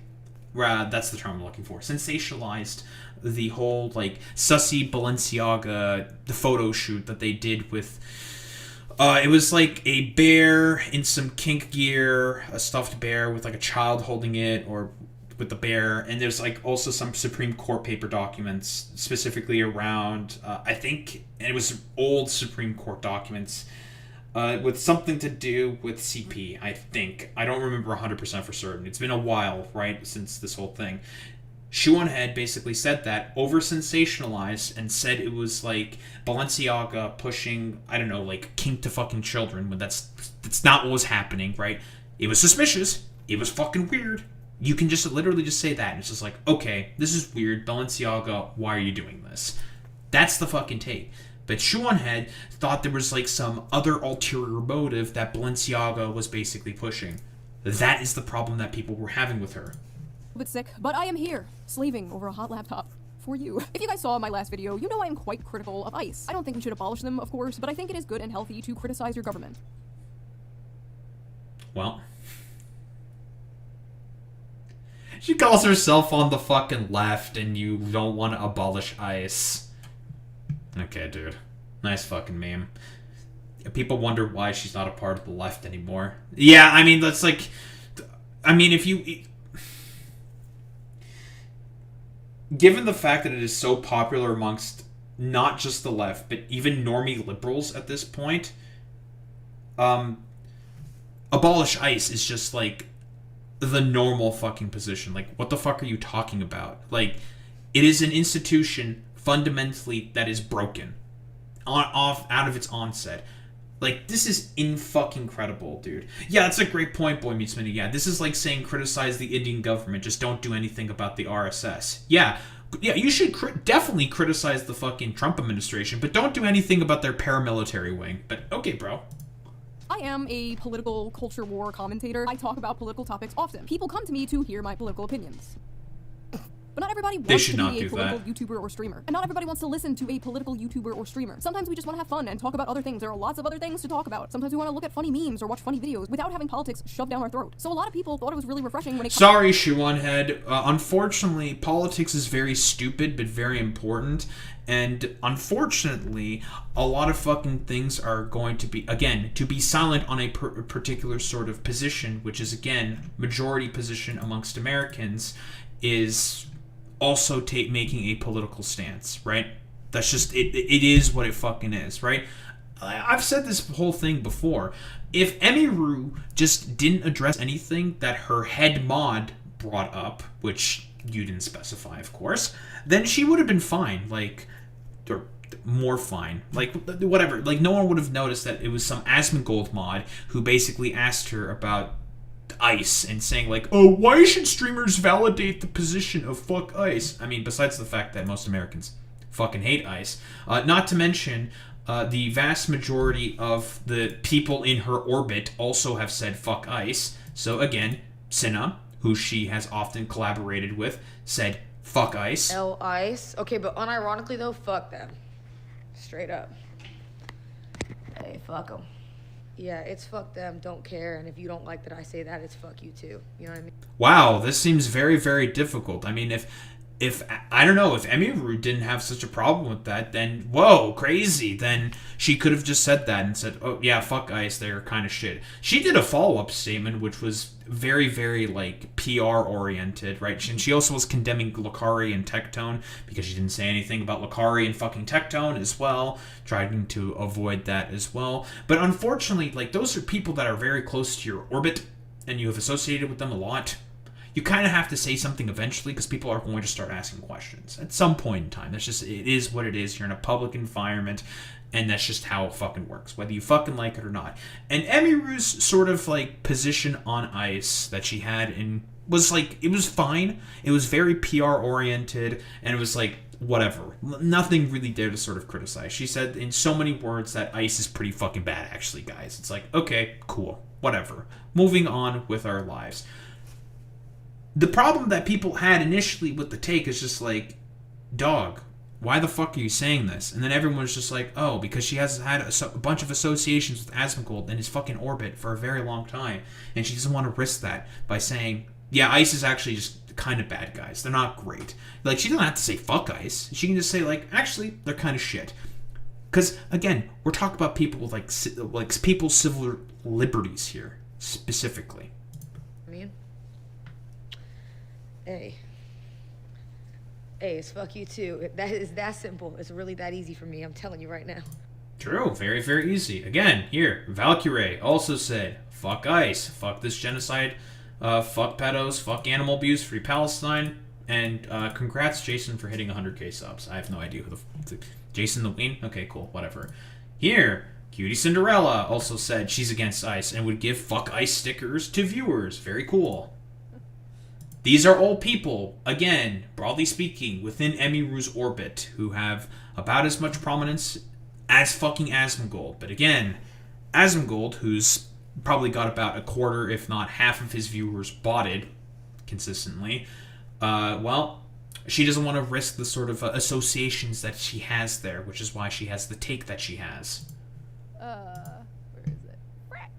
S1: That's the term I'm looking for. Sensationalized the whole, like, sussy Balenciaga, the photo shoot that they did with... it was like a bear in some kink gear, a stuffed bear with like a child holding it, or with the bear, and there's like also some Supreme Court paper documents specifically around, I think, and it was old Supreme Court documents with something to do with CP, I think. I don't remember 100% for certain. It's been a while, right, since this whole thing. Shoeonhead basically said that, over-sensationalized, and said it was like Balenciaga pushing, I don't know, like kink to fucking children, when that's not what was happening, right? It was suspicious. It was fucking weird. You can just literally just say that, and it's just like, okay, this is weird. Balenciaga, why are you doing this? That's the fucking take. But Shoeonhead thought there was like some other ulterior motive that Balenciaga was basically pushing. That is the problem that people were having with her.
S15: bit sick, but I am here, slaving over a hot laptop. For you. If you guys saw my last video, you know I am quite critical of ICE. I don't think we should abolish them, of course, but I think it is good and healthy to criticize your government.
S1: Well. She calls herself on the fucking left, and you don't want to abolish ICE. Okay, dude. Nice fucking meme. People wonder why she's not a part of the left anymore. Yeah, I mean, that's like... I mean, if you... Given the fact that it is so popular amongst not just the left, but even normie liberals at this point, abolish ICE is just like the normal fucking position. Like, what the fuck are you talking about? Like, it is an institution fundamentally that is broken out of its onset. Like, this is in-fucking credible, dude. Yeah, that's a great point, Boy Meets Minnie. Yeah, this is like saying criticize the Indian government, just don't do anything about the RSS. Yeah, you should definitely criticize the fucking Trump administration, but don't do anything about their paramilitary wing. But, okay, bro.
S15: I am a political culture war commentator. I talk about political topics often. People come to me to hear my political opinions. But not everybody wants to be a political YouTuber or streamer. And not everybody wants to listen to a political YouTuber or streamer. Sometimes we just want to have fun and talk about other things. There are lots of other things to talk about. Sometimes we want to look at funny memes or watch funny videos without having politics shoved down our throat. So a lot of people thought it was really refreshing when it...
S1: Sorry, Shoeonhead. Unfortunately, politics is very stupid, but very important. And unfortunately, a lot of fucking things are going to be, again, to be silent on a particular sort of position, which is, again, majority position amongst Americans, is also making a political stance, right? That's just, it is what it fucking is, right? I've said this whole thing before. If Emiru just didn't address anything that her head mod brought up, which you didn't specify, of course, then she would have been fine, like, or more fine, like, whatever. Like, no one would have noticed that it was some Asmongold mod who basically asked her about ICE and saying like, oh, why should streamers validate the position of fuck ICE? I mean, besides the fact that most Americans fucking hate ICE, not to mention the vast majority of the people in her orbit also have said fuck ICE. So again, Sinha, who she has often collaborated with, said fuck ICE.
S18: ICE. Okay, but unironically though, fuck them. Straight up. Hey, fuck them. Yeah, it's fuck them, don't care, and if you don't like that I say that, it's fuck you too. You know what I mean?
S1: Wow, this seems very, very difficult. I mean, if I don't know, if Emiru didn't have such a problem with that, then, whoa, crazy. Then she could have just said that and said, oh, yeah, fuck ICE, they're kind of shit. She did a follow-up statement, which was very, very, like, PR-oriented, right? And she also was condemning Lucari and Tectone, because she didn't say anything about Lucari and fucking Tectone as well, trying to avoid that as well. But unfortunately, like, those are people that are very close to your orbit, and you have associated with them a lot. you kind of have to say something eventually because people are going to start asking questions at some point in time. It is what it is. You're in a public environment, and that's just how it fucking works, whether you fucking like it or not. And Emiru's sort of like position on ice that she had was like, it was fine. It was very PR oriented, and it was like, whatever. Nothing really there to sort of criticize. She said in so many words that ice is pretty fucking bad, actually, guys. It's like, okay, cool, whatever. Moving on with our lives. The problem that people had initially with the take is just like, dog, why the fuck are you saying this? And then everyone was just like, oh, because she has had a bunch of associations with Asmongold in his fucking orbit for a very long time, and she doesn't want to risk that by saying, yeah, ice is actually just kind of bad guys. They're not great. Like, she doesn't have to say fuck ice. She can just say, like, actually, they're kind of shit. Because, again, we're talking about people with, like people's civil liberties here, specifically.
S18: I mean, hey, it's fuck you too. That is that simple. It's really that easy for me. I'm telling you right now.
S1: True. Very, very easy. Again, here, Valkyrie also said, fuck ice, fuck this genocide, fuck pedos, fuck animal abuse, free Palestine, and congrats, Jason, for hitting 100k subs. I have no idea who the Jason the Ween? Okay, cool, whatever. Here, Cutie Cinderella also said she's against ice and would give fuck ice stickers to viewers. Very cool. These are all people, again, broadly speaking, within Emiru's orbit, who have about as much prominence as fucking Asmongold. But again, Asmongold, who's probably got about a quarter, if not half of his viewers botted consistently, well, she doesn't want to risk the sort of associations that she has there, which is why she has the take that she has.
S19: Where is it? Frick!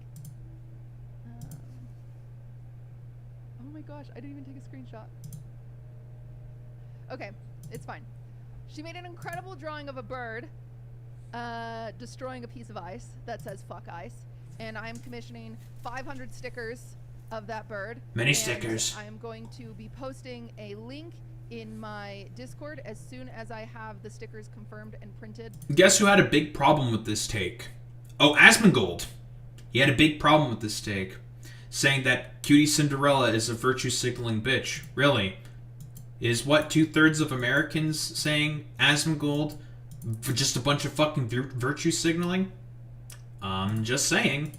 S19: Oh my gosh, I didn't even take a screenshot. Okay, it's fine. She made an incredible drawing of a bird destroying a piece of ice that says fuck ice, and I am commissioning 500 stickers of that bird.
S1: Many stickers.
S19: I am going to be posting a link in my Discord as soon as I have the stickers confirmed and printed.
S1: Guess who had a big problem with this take? Oh, Asmongold. He had a big problem with this take, saying that Cutie Cinderella is a virtue signaling bitch. Really? Is what 2/3 of Americans saying Asmongold for just a bunch of fucking virtue signaling? I'm just saying.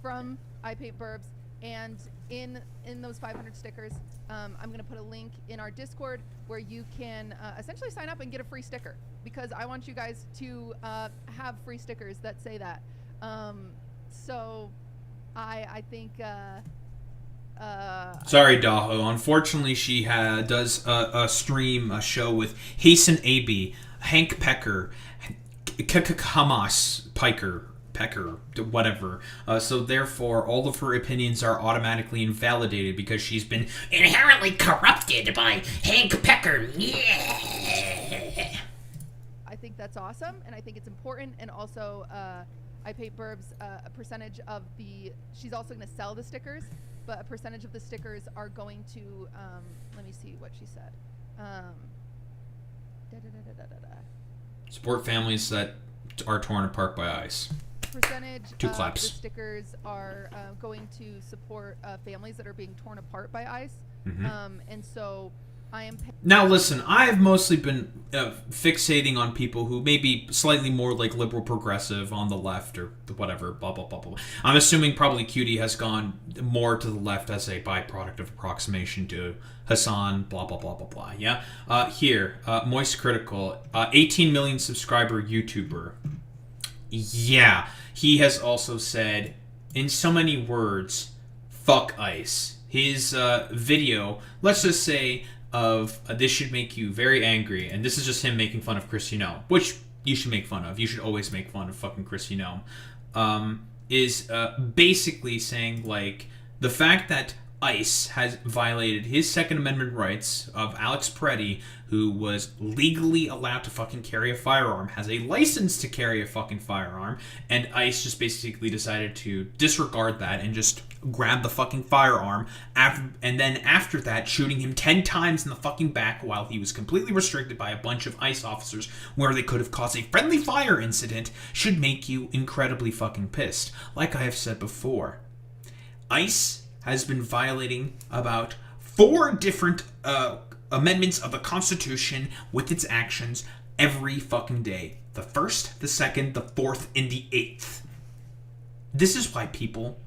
S19: From I Paint Burbs, and in those 500 stickers, I'm going to put a link in our Discord where you can essentially sign up and get a free sticker, because I want you guys to have free stickers that say that. So I think
S1: sorry, Daho. Unfortunately, she does a show with Hasten AB, Hank Pecker, Hamas Pecker, whatever. So therefore, all of her opinions are automatically invalidated because she's been inherently corrupted by Hank Pecker. Yeah.
S19: I think that's awesome, and I think it's important, and also I Paint Burbs a percentage of the. She's also going to sell the stickers, but a percentage of the stickers are going to. Let me see what she said.
S1: Support families that are torn apart by ice.
S19: Percentage
S1: Two
S19: of
S1: claps.
S19: the stickers are going to support families that are being torn apart by ice.
S1: Mhm.
S19: And so I am.
S1: Now listen, I've mostly been fixating on people who may be slightly more like liberal progressive on the left or whatever, blah, blah, blah, blah. I'm assuming probably Cutie has gone more to the left as a byproduct of approximation to Hassan, blah, blah, blah, blah, blah, yeah? Here, Moist Critical, 18 million subscriber YouTuber. Yeah, he has also said, in so many words, fuck ice. His video, let's just say, of this should make you very angry, and this is just him making fun of Chrissy Gnome, which you should make fun of. You should always make fun of fucking Chrissy Gnome. Is basically saying, like, the fact that ICE has violated his Second Amendment rights of Alex Preddy, who was legally allowed to fucking carry a firearm, has a license to carry a fucking firearm, and ICE just basically decided to disregard that and just grab the fucking firearm, and then after that shooting him 10 times in the fucking back while he was completely restricted by a bunch of ICE officers where they could have caused a friendly fire incident, should make you incredibly fucking pissed. Like I have said before, ICE has been violating about 4 different amendments of the Constitution with its actions every fucking day. The 1st, the 2nd, the 4th, and the 8th. This is why people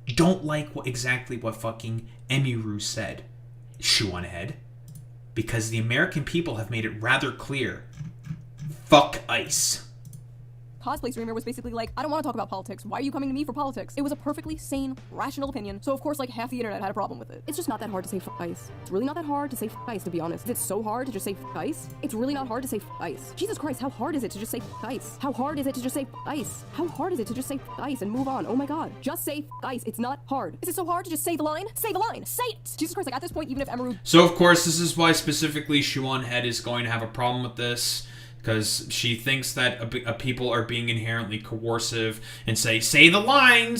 S1: don't like exactly what fucking Emiru said, Shoeonhead. Because the American people have made it rather clear. Fuck ICE.
S15: Cosplay streamer was basically like, I don't want to talk about politics. Why are you coming to me for politics? It was a perfectly sane, rational opinion. So of course, like, half the internet had a problem with it. It's just not that hard to say f ICE. It's really not that hard to say f ICE, to be honest. It's so hard to just say f ICE. It's really not hard to say f ICE. Jesus Christ, how hard is it to just say f ICE? How hard is it to just say f ICE? How hard is it to just say f ICE and move on? Oh my god. Just say f ICE. It's not hard. Is it so hard to just say the line? Say the line. Say it! Jesus Christ, like, at this point, even if Emiru...
S1: So of course, this is why specifically Shoeonhead is going to have a problem with this. Because she thinks that people are being inherently coercive and say the line,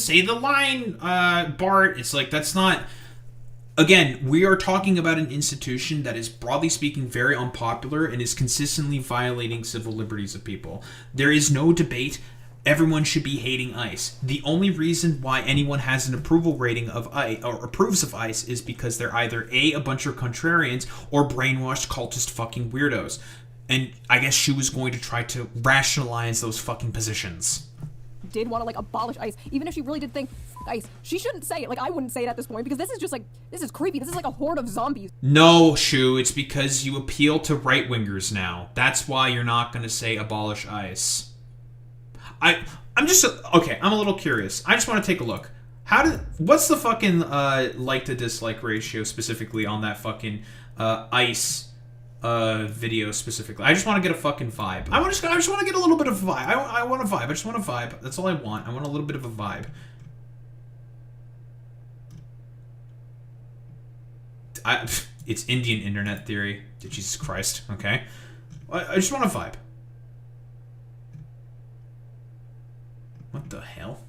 S1: Bart. It's like, that's not... Again, we are talking about an institution that is, broadly speaking, very unpopular and is consistently violating civil liberties of people. There is no debate. Everyone should be hating ICE. The only reason why anyone has an approval rating of ICE, or approves of ICE, is because they're either a bunch of contrarians, or brainwashed cultist fucking weirdos. And I guess she was going to try to rationalize those fucking positions.
S15: Did want to, like, abolish ICE, even if she really did think ICE. She shouldn't say it. Like, I wouldn't say it at this point, because this is just, like, this is creepy. This is like a horde of zombies.
S1: No, Shu, it's because you appeal to right-wingers now. That's why you're not going to say abolish ICE. I'm just... Okay, I'm a little curious. I just want to take a look. What's the fucking like to dislike ratio specifically on that fucking ICE video specifically? I just want to get a fucking vibe. I just want to get a little bit of a vibe. I want a vibe. I just want a vibe. That's all I want. I want a little bit of a vibe. It's Indian internet theory. Jesus Christ. Okay. I just want a vibe. What the hell?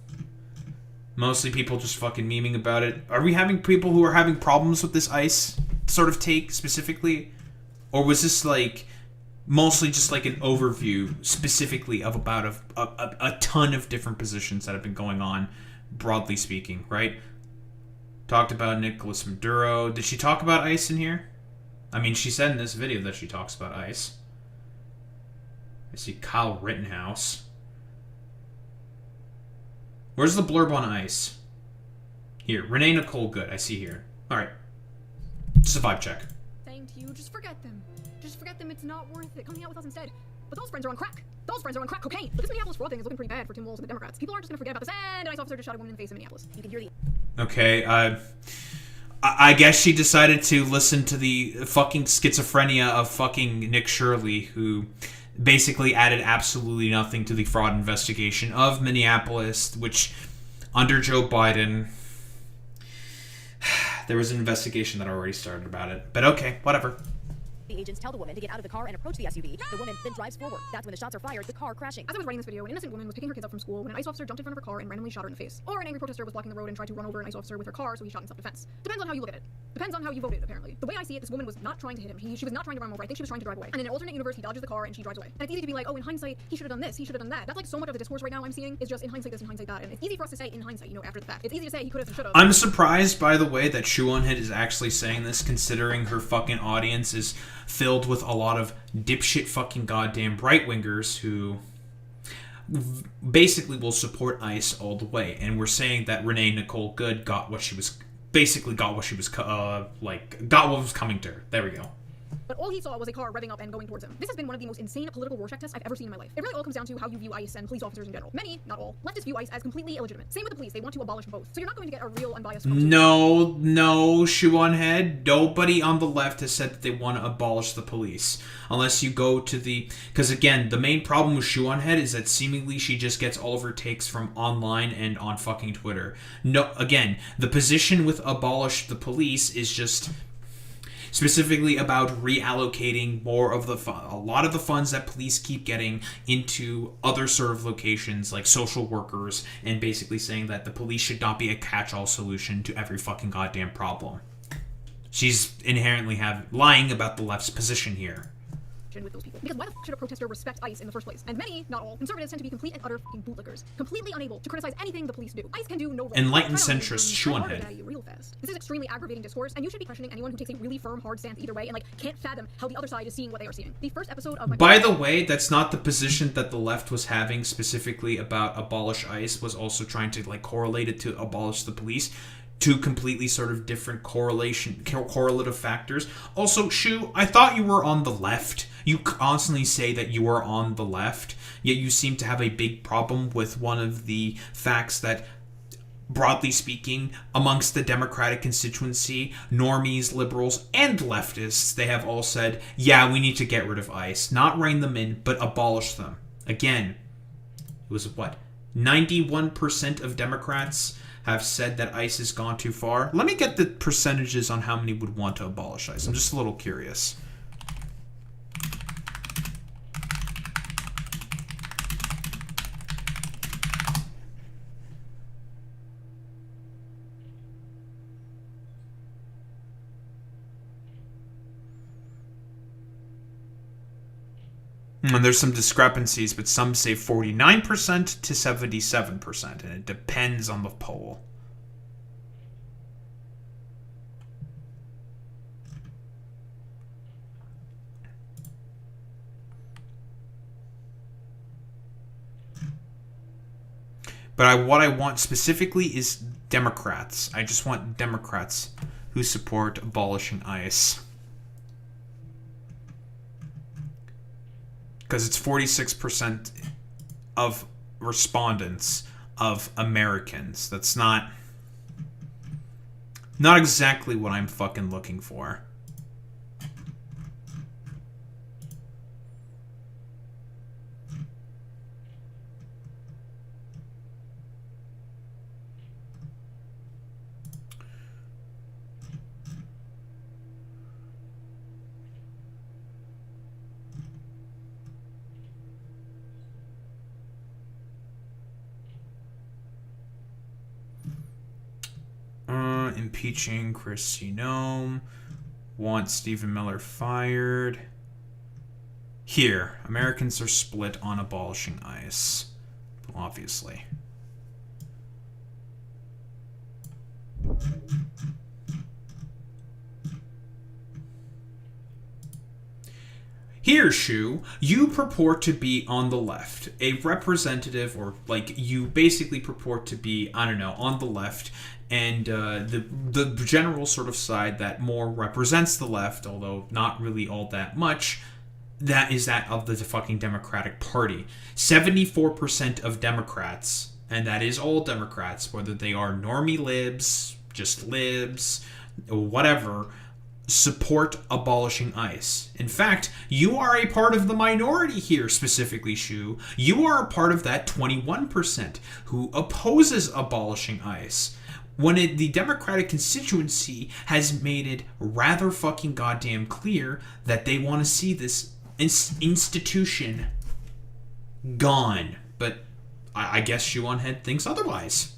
S1: Mostly people just fucking memeing about it. Are we having people who are having problems with this ICE sort of take specifically? Or was this, like, mostly just, like, an overview specifically of about a ton of different positions that have been going on, broadly speaking, right? Talked about Nicolas Maduro. Did she talk about ICE in here? I mean, she said in this video that she talks about ICE. I see Kyle Rittenhouse. Where's the blurb on ICE? Here, Renee Nicole Good. I see here. Alright. Just a vibe check.
S15: Saying to you, just forget them. Just forget them, it's not worth it. Come hang out with us instead. But those friends are on crack. Those friends are on crack cocaine. But this Minneapolis fraud thing is looking pretty bad for Tim Walz and the Democrats. People aren't just gonna forget about this, and an ICE officer just shot a woman in the face in Minneapolis. You can hear the...
S1: Okay, I guess she decided to listen to the fucking schizophrenia of fucking Nick Shirley, who basically added absolutely nothing to the fraud investigation of Minneapolis, which, under Joe Biden, there was an investigation that already started about it. But okay, whatever.
S9: The agents tell the woman to get out of the car and approach the SUV. The woman then drives forward. That's when the shots are fired, the car crashing.
S15: As I was writing this video, an innocent woman was picking her kids up from school when an ICE officer jumped in front of her car and randomly shot her in the face. Or an angry protester was blocking the road and tried to run over an ICE officer with her car, so he shot in self-defense. Depends on how you look at it. Depends on how you voted, apparently. The way I see it, this woman was not trying to hit him. She was not trying to run him over. I think she was trying to drive away. And in an alternate universe, he dodges the car and she drives away. And it's easy to be like, oh, in hindsight, he should have done this, he should have done that. That's like so much of the discourse right now I'm seeing is just in hindsight this, in hindsight that. And it's easy for us to say in hindsight, you know, after the fact. It's easy to say he could have and should have.
S1: I'm surprised, by the way, that Shoeonhead is actually saying this, considering her fucking audience is filled with a lot of dipshit fucking goddamn right-wingers who basically will support ICE all the way. And we're saying that Renee Nicole Good got what she was coming to her. There we go.
S15: But all he saw was a car revving up and going towards him. This has been one of the most insane political Rorschach tests I've ever seen in my life. It really all comes down to how you view ICE and police officers in general. Many, not all, leftists view ICE as completely illegitimate. Same with the police, they want to abolish both. So you're not going to get a real unbiased
S1: No, Shoeonhead. Nobody on the left has said that they want to abolish the police. Unless you go to the... Because again, the main problem with Shoeonhead is that seemingly she just gets all of her takes from online and on fucking Twitter. No, again, the position with abolish the police is just... specifically about reallocating more of a lot of the funds that police keep getting into other sort of locations like social workers, and basically saying that the police should not be a catch-all solution to every fucking goddamn problem. She's inherently lying about the left's position here.
S15: with those people. Because why the f should a protester respect ICE in the first place? And many, not all, conservatives tend to be complete and utter f***ing bootlickers, completely unable to criticize anything the police do. ICE can do no wrong.
S1: Enlightened centrist Shoeonhead.
S15: Real fast. This is extremely aggravating discourse, and you should be questioning anyone who takes a really firm, hard stance either way and like can't fathom how the other side is seeing what they are seeing. The first episode of my
S1: By the way, that's not the position that the left was having specifically about abolish ICE, was also trying to like correlate it to abolish the police. Two completely sort of different correlative factors. Also, Shu, I thought you were on the left. You constantly say that you are on the left, yet you seem to have a big problem with one of the facts that, broadly speaking, amongst the Democratic constituency, normies, liberals, and leftists, they have all said, yeah, we need to get rid of ICE. Not rein them in, but abolish them. Again, it was what? 91% of Democrats have said that ICE has gone too far. Let me get the percentages on how many would want to abolish ICE. I'm just a little curious. And there's some discrepancies, but some say 49% to 77%, and it depends on the poll. But what I want specifically is Democrats. I just want Democrats who support abolishing ICE. Because it's 46% of respondents of Americans. That's not exactly what I'm fucking looking for. Impeaching Kristi Noem. Want Stephen Miller fired. Here, Americans are split on abolishing ICE. Obviously. Here, Shu, you purport to be on the left, a representative, or like you basically purport to be, I don't know, on the left, and the general sort of side that more represents the left, although not really all that much, that is that of the fucking Democratic Party. 74% of Democrats, and that is all Democrats, whether they are normie libs, just libs, whatever, support abolishing ICE. In fact, you are a part of the minority here, specifically, Shu. You are a part of that 21% who opposes abolishing ICE. When the Democratic constituency has made it rather fucking goddamn clear that they want to see this institution gone. But I guess Shoeonhead thinks otherwise.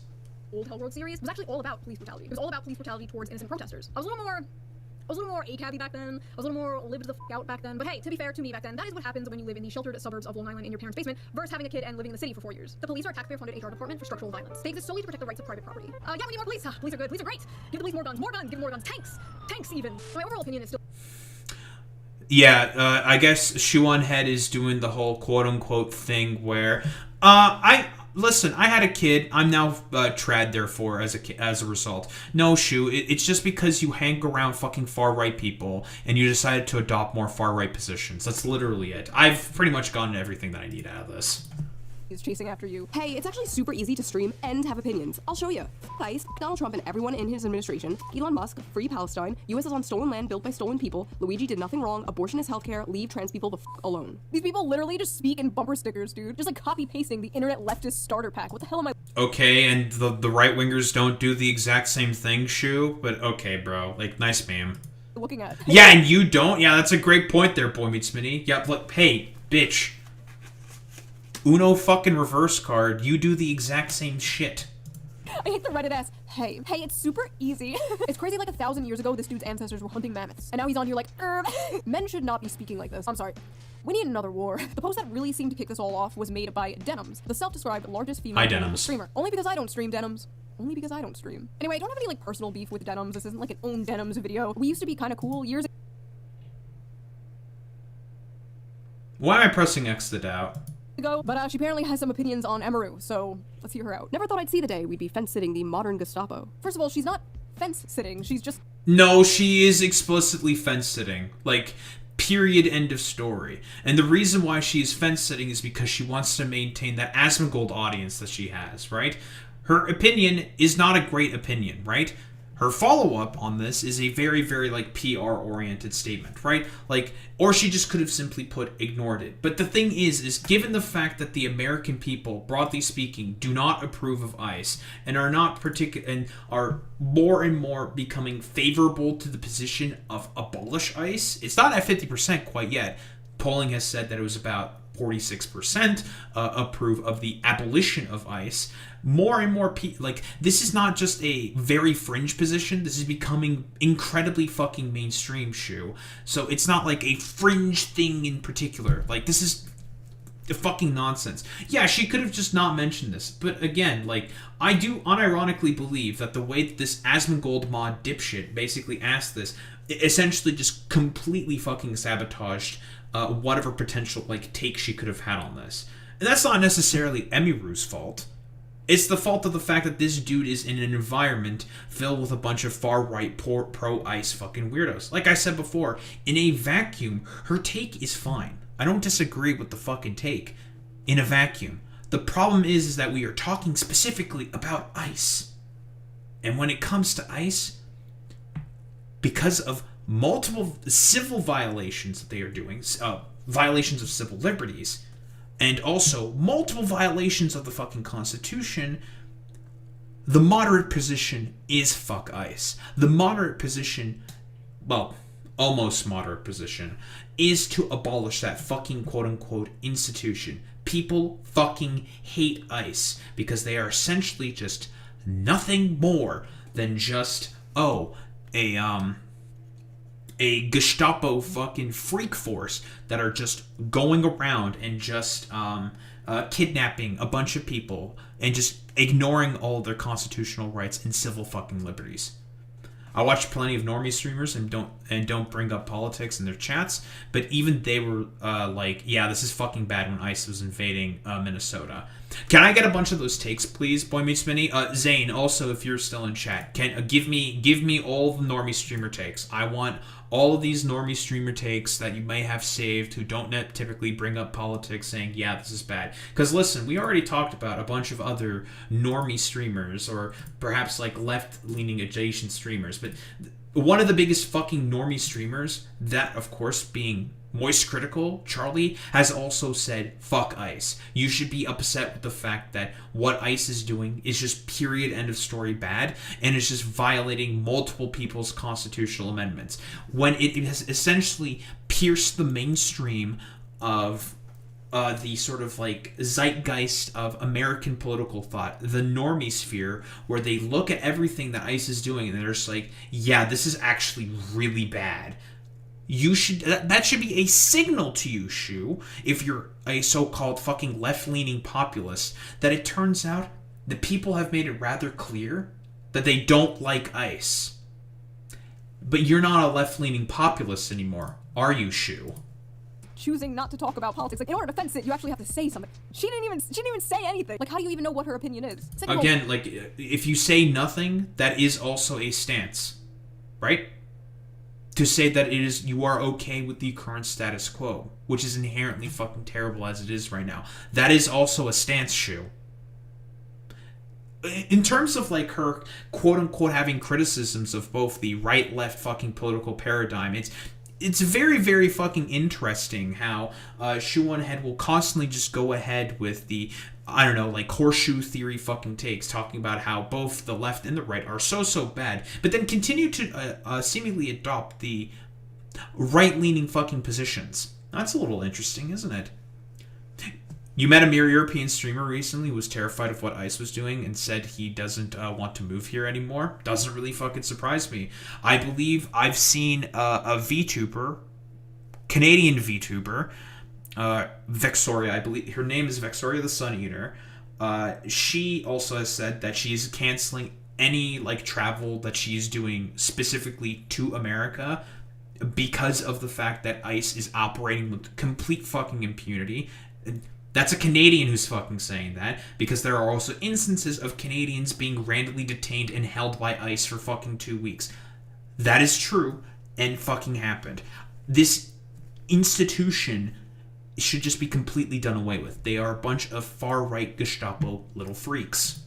S15: Old Hell Road series was actually all about police brutality. It was all about police brutality towards innocent protesters. I was a little more ACAB-y back then. I was a little more lived the f*** out back then. But hey, to be fair to me back then, that is what happens when you live in the sheltered suburbs of Long Island in your parents' basement versus having a kid and living in the city for 4 years. The police are a taxpayer-funded HR department for structural violence. They exist solely to protect the rights of private property. Yeah, we need more police. Police are good. Police are great. Give the police more guns. More guns. Give them more guns. Tanks. Tanks even. My overall opinion is still...
S1: Yeah, I guess Shoeonhead is doing the whole quote-unquote thing where... Listen, I had a kid. I'm now trad, therefore, as a result. No, Shu, it's just because you hang around fucking far-right people and you decided to adopt more far-right positions. That's literally it. I've pretty much gotten everything that I need out of this.
S15: Is chasing after you. Hey, it's actually super easy to stream and have opinions. I'll show you. ICE, Donald Trump and everyone in his administration, Elon Musk, free Palestine, US is on stolen land built by stolen people, Luigi did nothing wrong, abortion is healthcare, leave trans people the f alone. These people literally just speak in bumper stickers, dude. Just like copy-pasting the internet leftist starter pack. What the hell am I...
S1: Okay, and the right-wingers don't do the exact same thing, Shu? But okay, bro. Like, nice meme.
S15: Looking at...
S1: Yeah, and you don't? Yeah, that's a great point there, Boy Meets Mini. Yeah, look, hey, bitch. Uno fucking reverse card, you do the exact same shit.
S15: I hate the Reddit ass, hey, it's super easy. It's crazy like 1,000 years ago, this dude's ancestors were hunting mammoths. And now he's on here like, men should not be speaking like this. I'm sorry. We need another war. The post that really seemed to kick this all off was made by Denims, the self-described largest female streamer. Only because I don't stream, Denims. Only because I don't stream. Anyway, I don't have any like personal beef with Denims. This isn't like an own Denims video. We used to be kind of cool years
S1: Why am I pressing X to doubt?
S15: ago, but she apparently has some opinions on Emaru, so let's hear her out. Never thought I'd see the day we'd be fence-sitting the modern Gestapo. First of all, she's not fence-sitting, she's just...
S1: No, she is explicitly fence-sitting. Like, period, end of story. And the reason why she is fence-sitting is because she wants to maintain that Asmongold audience that she has, right? Her opinion is not a great opinion, right? Her follow-up on this is a very, very, like, PR-oriented statement, right? Like, or she just could have simply put, ignored it. But the thing is given the fact that the American people, broadly speaking, do not approve of ICE, and are not and are more and more becoming favorable to the position of abolish ICE, it's not at 50% quite yet. Polling has said that it was about 46% approve of the abolition of ICE. More and more people, like, this is not just a very fringe position, this is becoming incredibly fucking mainstream, Shoe. So it's not like a fringe thing in particular. Like, this is fucking nonsense. Yeah, she could have just not mentioned this, but again, like, I do unironically believe that the way that this Asmongold mod dipshit basically asked this, it essentially just completely fucking sabotaged whatever potential, like, take she could have had on this. And that's not necessarily Emiru's fault. It's the fault of the fact that this dude is in an environment filled with a bunch of far-right, pro-ICE fucking weirdos. Like I said before, in a vacuum, her take is fine. I don't disagree with the fucking take. In a vacuum. The problem is that we are talking specifically about ICE. And when it comes to ICE, because of multiple civil violations that they are doing, violations of civil liberties, and also multiple violations of the fucking Constitution, the moderate position is fuck ICE. The moderate position, well, almost moderate position, is to abolish that fucking quote-unquote institution. People fucking hate ICE because they are essentially just nothing more than just, a Gestapo fucking freak force that are just going around and just kidnapping a bunch of people and just ignoring all of their constitutional rights and civil fucking liberties. I watch plenty of normie streamers and don't bring up politics in their chats, but even they were like, yeah, this is fucking bad when ICE was invading Minnesota. Can I get a bunch of those takes, please, Boy Meets Mini? Zane, also, if you're still in chat, can give me all the normie streamer takes. I want all of these normie streamer takes that you may have saved who don't typically bring up politics saying, yeah, this is bad. Because listen, we already talked about a bunch of other normie streamers, or perhaps like left-leaning adjacent streamers, but one of the biggest fucking normie streamers, that of course being Moist Critical, Charlie, has also said, fuck ICE. You should be upset with the fact that what ICE is doing is just period, end of story bad, and it's just violating multiple people's constitutional amendments. When it has essentially pierced the mainstream of the sort of like zeitgeist of American political thought, the normie sphere, where they look at everything that ICE is doing and they're just like, yeah, this is actually really bad. That should be a signal to you, Shu, if you're a so-called fucking left-leaning populist, that it turns out the people have made it rather clear that they don't like ICE. But you're not a left-leaning populist anymore, are you, Shu?
S15: Choosing not to talk about politics. Like, in order to fence it, you actually have to say something. She didn't even say anything. Like, how do you even know what her opinion is?
S1: Again, like, if you say nothing, that is also a stance, right? To say that you are okay with the current status quo, which is inherently fucking terrible as it is right now. That is also a stance, Shu. In terms of like her quote-unquote having criticisms of both the right-left fucking political paradigm, it's very, very fucking interesting how Shoeonhead will constantly just go ahead with the, I don't know, like horseshoe theory fucking takes, talking about how both the left and the right are so bad, but then continue to seemingly adopt the right-leaning fucking positions. That's a little interesting, isn't it? You met a mere European streamer recently who was terrified of what ICE was doing and said he doesn't want to move here anymore. Doesn't really fucking surprise me. I believe I've seen a VTuber, Canadian VTuber, Vexoria, I believe her name is Vexoria the Sun Eater. She also has said that she's canceling any like travel that she's doing specifically to America because of the fact that ICE is operating with complete fucking impunity. That's a Canadian who's fucking saying that, because there are also instances of Canadians being randomly detained and held by ICE for fucking 2 weeks. That is true and fucking happened. This institution should just be completely done away with. They are a bunch of far-right Gestapo little freaks.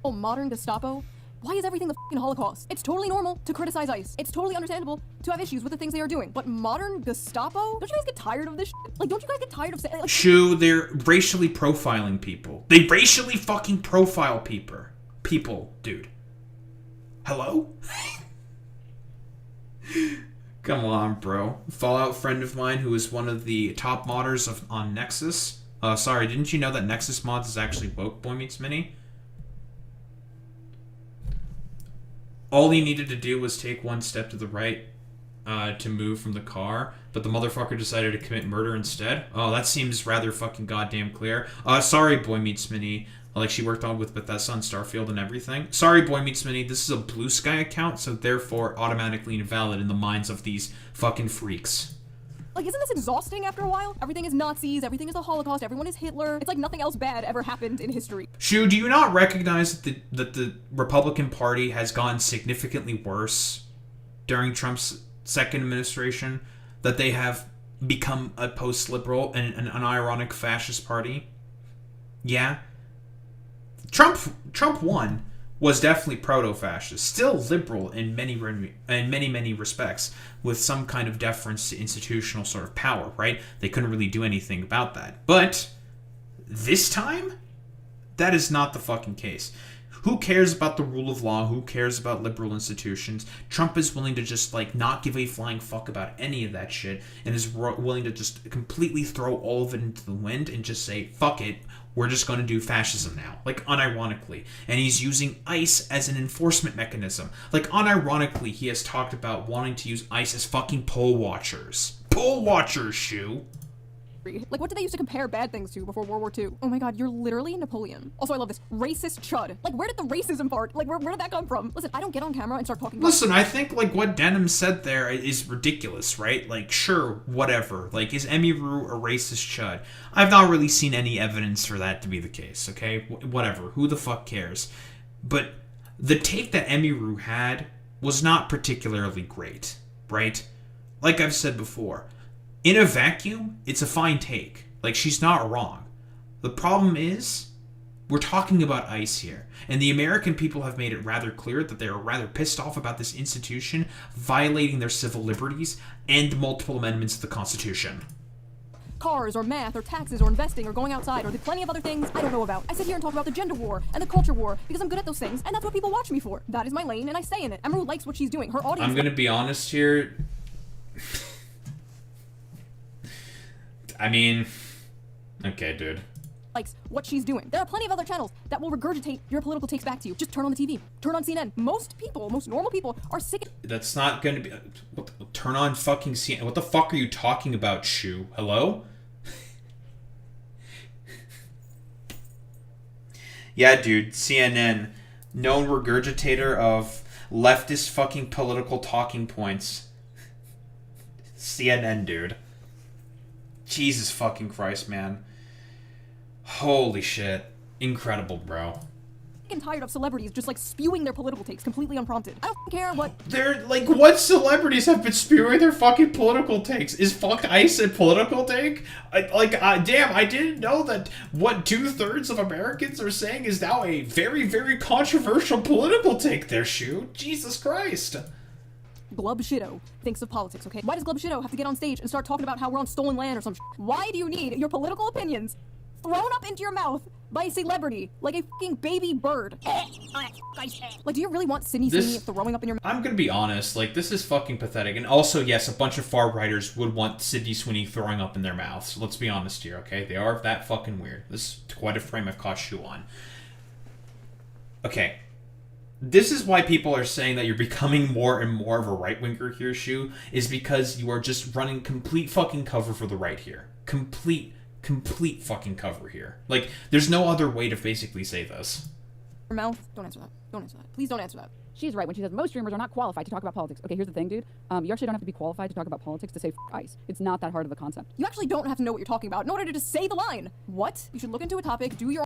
S15: Oh, modern Gestapo? Why is everything the fucking Holocaust? It's totally normal to criticize ICE. It's totally understandable to have issues with the things they are doing. But modern Gestapo? Don't you guys get tired of this shit? Like, don't you guys get tired of saying... Like,
S1: Shoo, they're racially profiling people. They racially fucking profile people, dude. Hello? Come on, bro. Fallout friend of mine who is one of the top modders on Nexus. Sorry, didn't you know that Nexus mods is actually woke, Boy Meets Mini? All he needed to do was take one step to the right to move from the car, but the motherfucker decided to commit murder instead. Oh, that seems rather fucking goddamn clear. Sorry, Boy Meets Mini. Like, she worked on with Bethesda and Starfield and everything. Sorry, Boy Meets Mini, this is a Blue Sky account, so therefore automatically invalid in the minds of these fucking freaks.
S15: Like, isn't this exhausting after a while? Everything is Nazis, everything is the Holocaust, everyone is Hitler. It's like nothing else bad ever happened in history.
S1: Shu, do you not recognize that the Republican Party has gotten significantly worse during Trump's second administration? That they have become a post-liberal and an unironic fascist party? Yeah. Trump 1 was definitely proto-fascist, still liberal in many respects, with some kind of deference to institutional sort of power, right? They couldn't really do anything about that. But this time, that is not the fucking case. Who cares about the rule of law? Who cares about liberal institutions? Trump is willing to just, like, not give a flying fuck about any of that shit, and is willing to just completely throw all of it into the wind and just say, fuck it, we're just going to do fascism now. Like, unironically. And he's using ICE as an enforcement mechanism. Like, unironically, he has talked about wanting to use ICE as fucking poll watchers. Poll watchers, Shu!
S15: Like, what did they used to compare bad things to before World War II? Oh my god, you're literally Napoleon. Also, I love this. Racist chud. Like, where did the racism part? Like, where did that come from? Listen, I don't get on camera and start talking about...
S1: Listen, I think, like, what Denim said there is ridiculous, right? Like, sure, whatever. Like, is Emiru a racist chud? I've not really seen any evidence for that to be the case, okay? Whatever. Who the fuck cares? But the take that Emiru had was not particularly great, right? Like I've said before, in a vacuum, it's a fine take. Like, she's not wrong. The problem is, we're talking about ICE here, and the American people have made it rather clear that they are rather pissed off about this institution violating their civil liberties and multiple amendments to the Constitution.
S15: Cars, or math, or taxes, or investing, or going outside, or the plenty of other things I don't know about. I sit here and talk about the gender war and the culture war because I'm good at those things, and that's what people watch me for. That is my lane, and I stay in it. Emerald likes what she's doing. Her audience...
S1: I'm gonna be honest here. I mean, okay, dude.
S15: Likes what she's doing. There are plenty of other channels that will regurgitate your political takes back to you. Just turn on the TV. Turn on CNN. Most people, most normal people, are sick.
S1: That's not gonna be... turn on fucking CNN. What the fuck are you talking about, Shu? Hello? Yeah, dude. CNN. Known regurgitator of leftist fucking political talking points. CNN, dude. Jesus fucking Christ, man. Holy shit. Incredible, bro.
S15: I'm tired of celebrities just, like, spewing their political takes completely unprompted. I don't care what...
S1: They're, like, what celebrities have been spewing their fucking political takes? Is fuck ICE a political take? Damn, I didn't know that what 2/3 of Americans are saying is now a very, very controversial political take there, Shu. Jesus Christ.
S15: Glub Shitto thinks of politics, okay? Why does Glub Shitto have to get on stage and start talking about how we're on stolen land or some shit? Why do you need your political opinions thrown up into your mouth by a celebrity, like a fucking baby bird. Like, do you really want Sydney Sweeney throwing up in your mouth?
S1: I'm gonna be honest, like, this is fucking pathetic. And also, yes, a bunch of far-righters would want Sydney Sweeney throwing up in their mouths. Let's be honest here, okay? They are that fucking weird. This is quite a frame I've caught Shoe on. Okay. This is why people are saying that you're becoming more and more of a right-winger here, Shoe, is because you are just running complete fucking cover for the right here. Complete fucking cover here. Like, there's no other way to basically say this.
S15: Your mouth? Don't answer that. Don't answer that. Please don't answer that.
S20: She's right when she says most streamers are not qualified to talk about politics. Okay, here's the thing, dude. You actually don't have to be qualified to talk about politics to say ICE. It's not that hard of a concept.
S15: You actually don't have to know what you're talking about in order to just say the line. What? You should look into a topic, do your...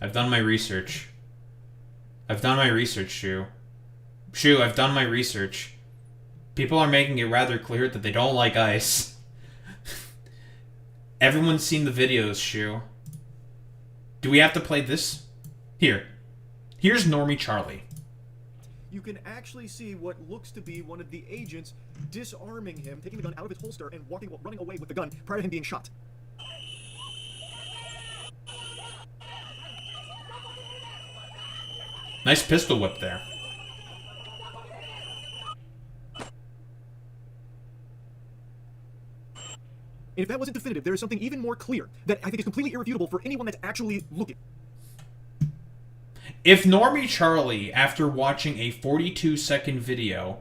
S1: I've done my research. I've done my research, Shoe. Shoe, I've done my research. People are making it rather clear that they don't like ICE. Everyone's seen the videos, Shoe. Do we have to play this? Here. Here's Normie Charlie.
S21: You can actually see what looks to be one of the agents disarming him, taking the gun out of his holster and running away with the gun prior to him being shot.
S1: Nice pistol whip there.
S21: And if that wasn't definitive, there is something even more clear that I think is completely irrefutable for anyone that's actually looking.
S1: If Normie Charlie, after watching a 42-second video,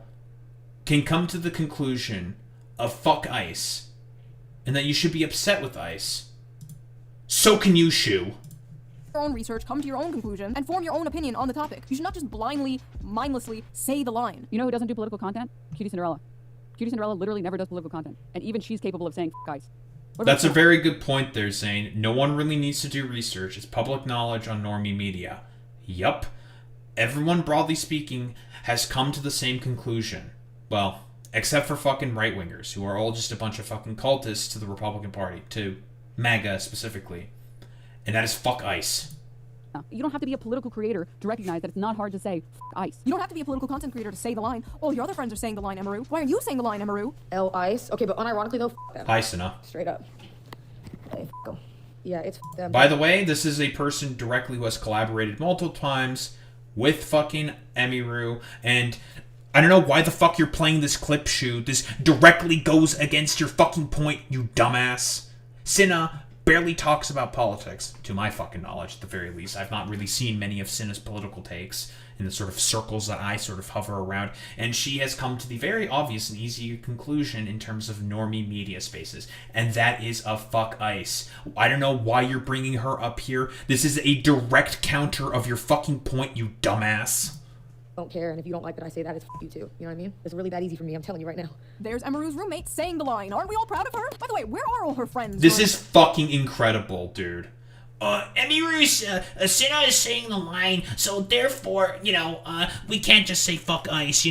S1: can come to the conclusion of fuck ICE, and that you should be upset with ICE, so can you, Shoe.
S15: Your own research, come to your own conclusion, and form your own opinion on the topic. You should not just blindly, mindlessly say the line.
S20: You know who doesn't do political content? Cutie Cinderella. Cutie Cinderella literally never does political content, and even she's capable of saying f ICE.
S1: That's a very good point there, Zane. No one really needs to do research. It's public knowledge on normie media. Yup. Everyone, broadly speaking, has come to the same conclusion. Well, except for fucking right-wingers, who are all just a bunch of fucking cultists to the Republican Party, to MAGA specifically. And that is fuck ICE.
S20: You don't have to be a political creator to recognize that it's not hard to say f ICE.
S15: You don't have to be a political content creator to say the line. All your other friends are saying the line, Emaru. Why are you saying the line, Emaru?
S18: ICE. Okay, but unironically though, f them.
S1: ICE enough.
S18: Straight up. Hey, f them. Yeah, it's f them.
S1: By the way, this is a person directly who has collaborated multiple times with fucking Emiru, and I don't know why the fuck you're playing this clip, Shoe. This directly goes against your fucking point, you dumbass. Cinna barely talks about politics, to my fucking knowledge, at the very least. I've not really seen many of Cinna's political takes in the sort of circles that I sort of hover around, and she has come to the very obvious and easy conclusion in terms of normie media spaces, and that is a fuck ICE. I don't know why you're bringing her up here. This is a direct counter of your fucking point, you dumbass.
S18: Don't care, and if you don't like that I say that, it's f you too. You know what I mean? It's really that easy for me, I'm telling you right now.
S15: There's Emaru's roommate saying the line. Aren't we all proud of her? By the way, where are all her friends?
S1: This is fucking incredible, dude.
S22: Emiru's, Cinna is saying the line, so therefore, we can't just say fuck ICE,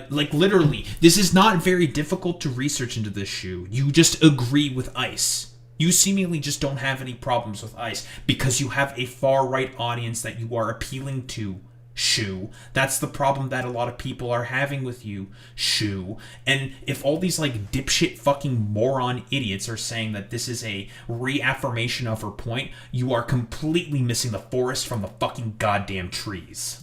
S1: like, literally, this is not very difficult to research into this, Shoe. You just agree with ICE. You seemingly just don't have any problems with ICE because you have a far-right audience that you are appealing to, Shoe. That's the problem that a lot of people are having with you, Shoe. And if all these like dipshit fucking moron idiots are saying that this is a reaffirmation of her point, you are completely missing the forest from the fucking goddamn trees.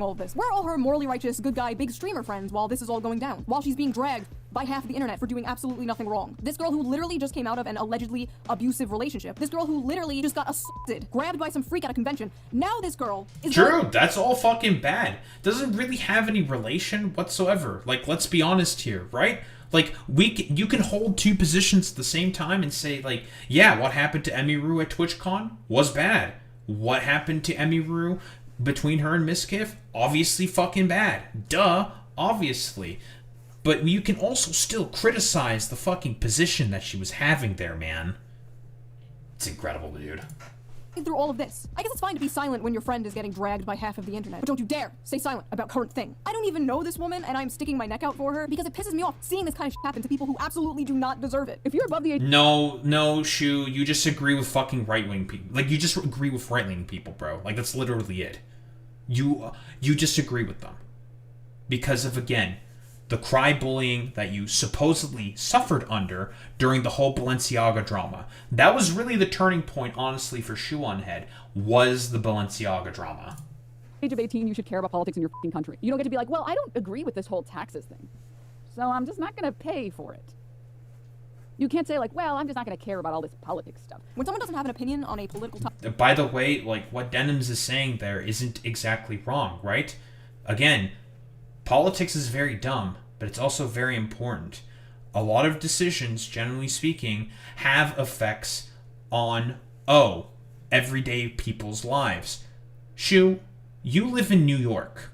S15: All of this. Where are all her morally righteous, good guy, big streamer friends while this is all going down? While she's being dragged by half of the internet for doing absolutely nothing wrong. This girl who literally just came out of an allegedly abusive relationship. This girl who literally just got assaulted, grabbed by some freak at a convention. Now this girl is—
S1: True, that's all fucking bad. Doesn't really have any relation whatsoever. Like, let's be honest here, right? Like, you can hold two positions at the same time and say, like, yeah, what happened to Emiru at TwitchCon was bad. What happened to Emiru between her and Miskiff? Obviously fucking bad. Duh, obviously. But you can also still criticize the fucking position that she was having there, man. It's incredible, dude.
S15: Through all of this, I guess it's fine to be silent when your friend is getting dragged by half of the internet, but don't you dare stay silent about current thing. I don't even know this woman, and I'm sticking my neck out for her because it pisses me off seeing this kind of shit happen to people who absolutely do not deserve it. If you're above the age—
S1: No, Shu, you just agree with fucking right-wing people. Like, you just agree with right-wing people, bro. Like, that's literally it. You just agree with them. Because of, again, the crybullying that you supposedly suffered under during the whole Balenciaga drama. That was really the turning point, honestly, for Shoeonhead, was the Balenciaga drama.
S20: Age of 18, you should care about politics in your fucking country. You don't get to be like, well, I don't agree with this whole taxes thing, so I'm just not going to pay for it. You can't say like, well, I'm just not going to care about all this politics stuff.
S15: When someone doesn't have an opinion on a political topic.
S1: By the way, like, what Denims is saying there isn't exactly wrong, right? Again, politics is very dumb, but it's also very important. A lot of decisions, generally speaking, have effects on, everyday people's lives. Shu, you live in New York.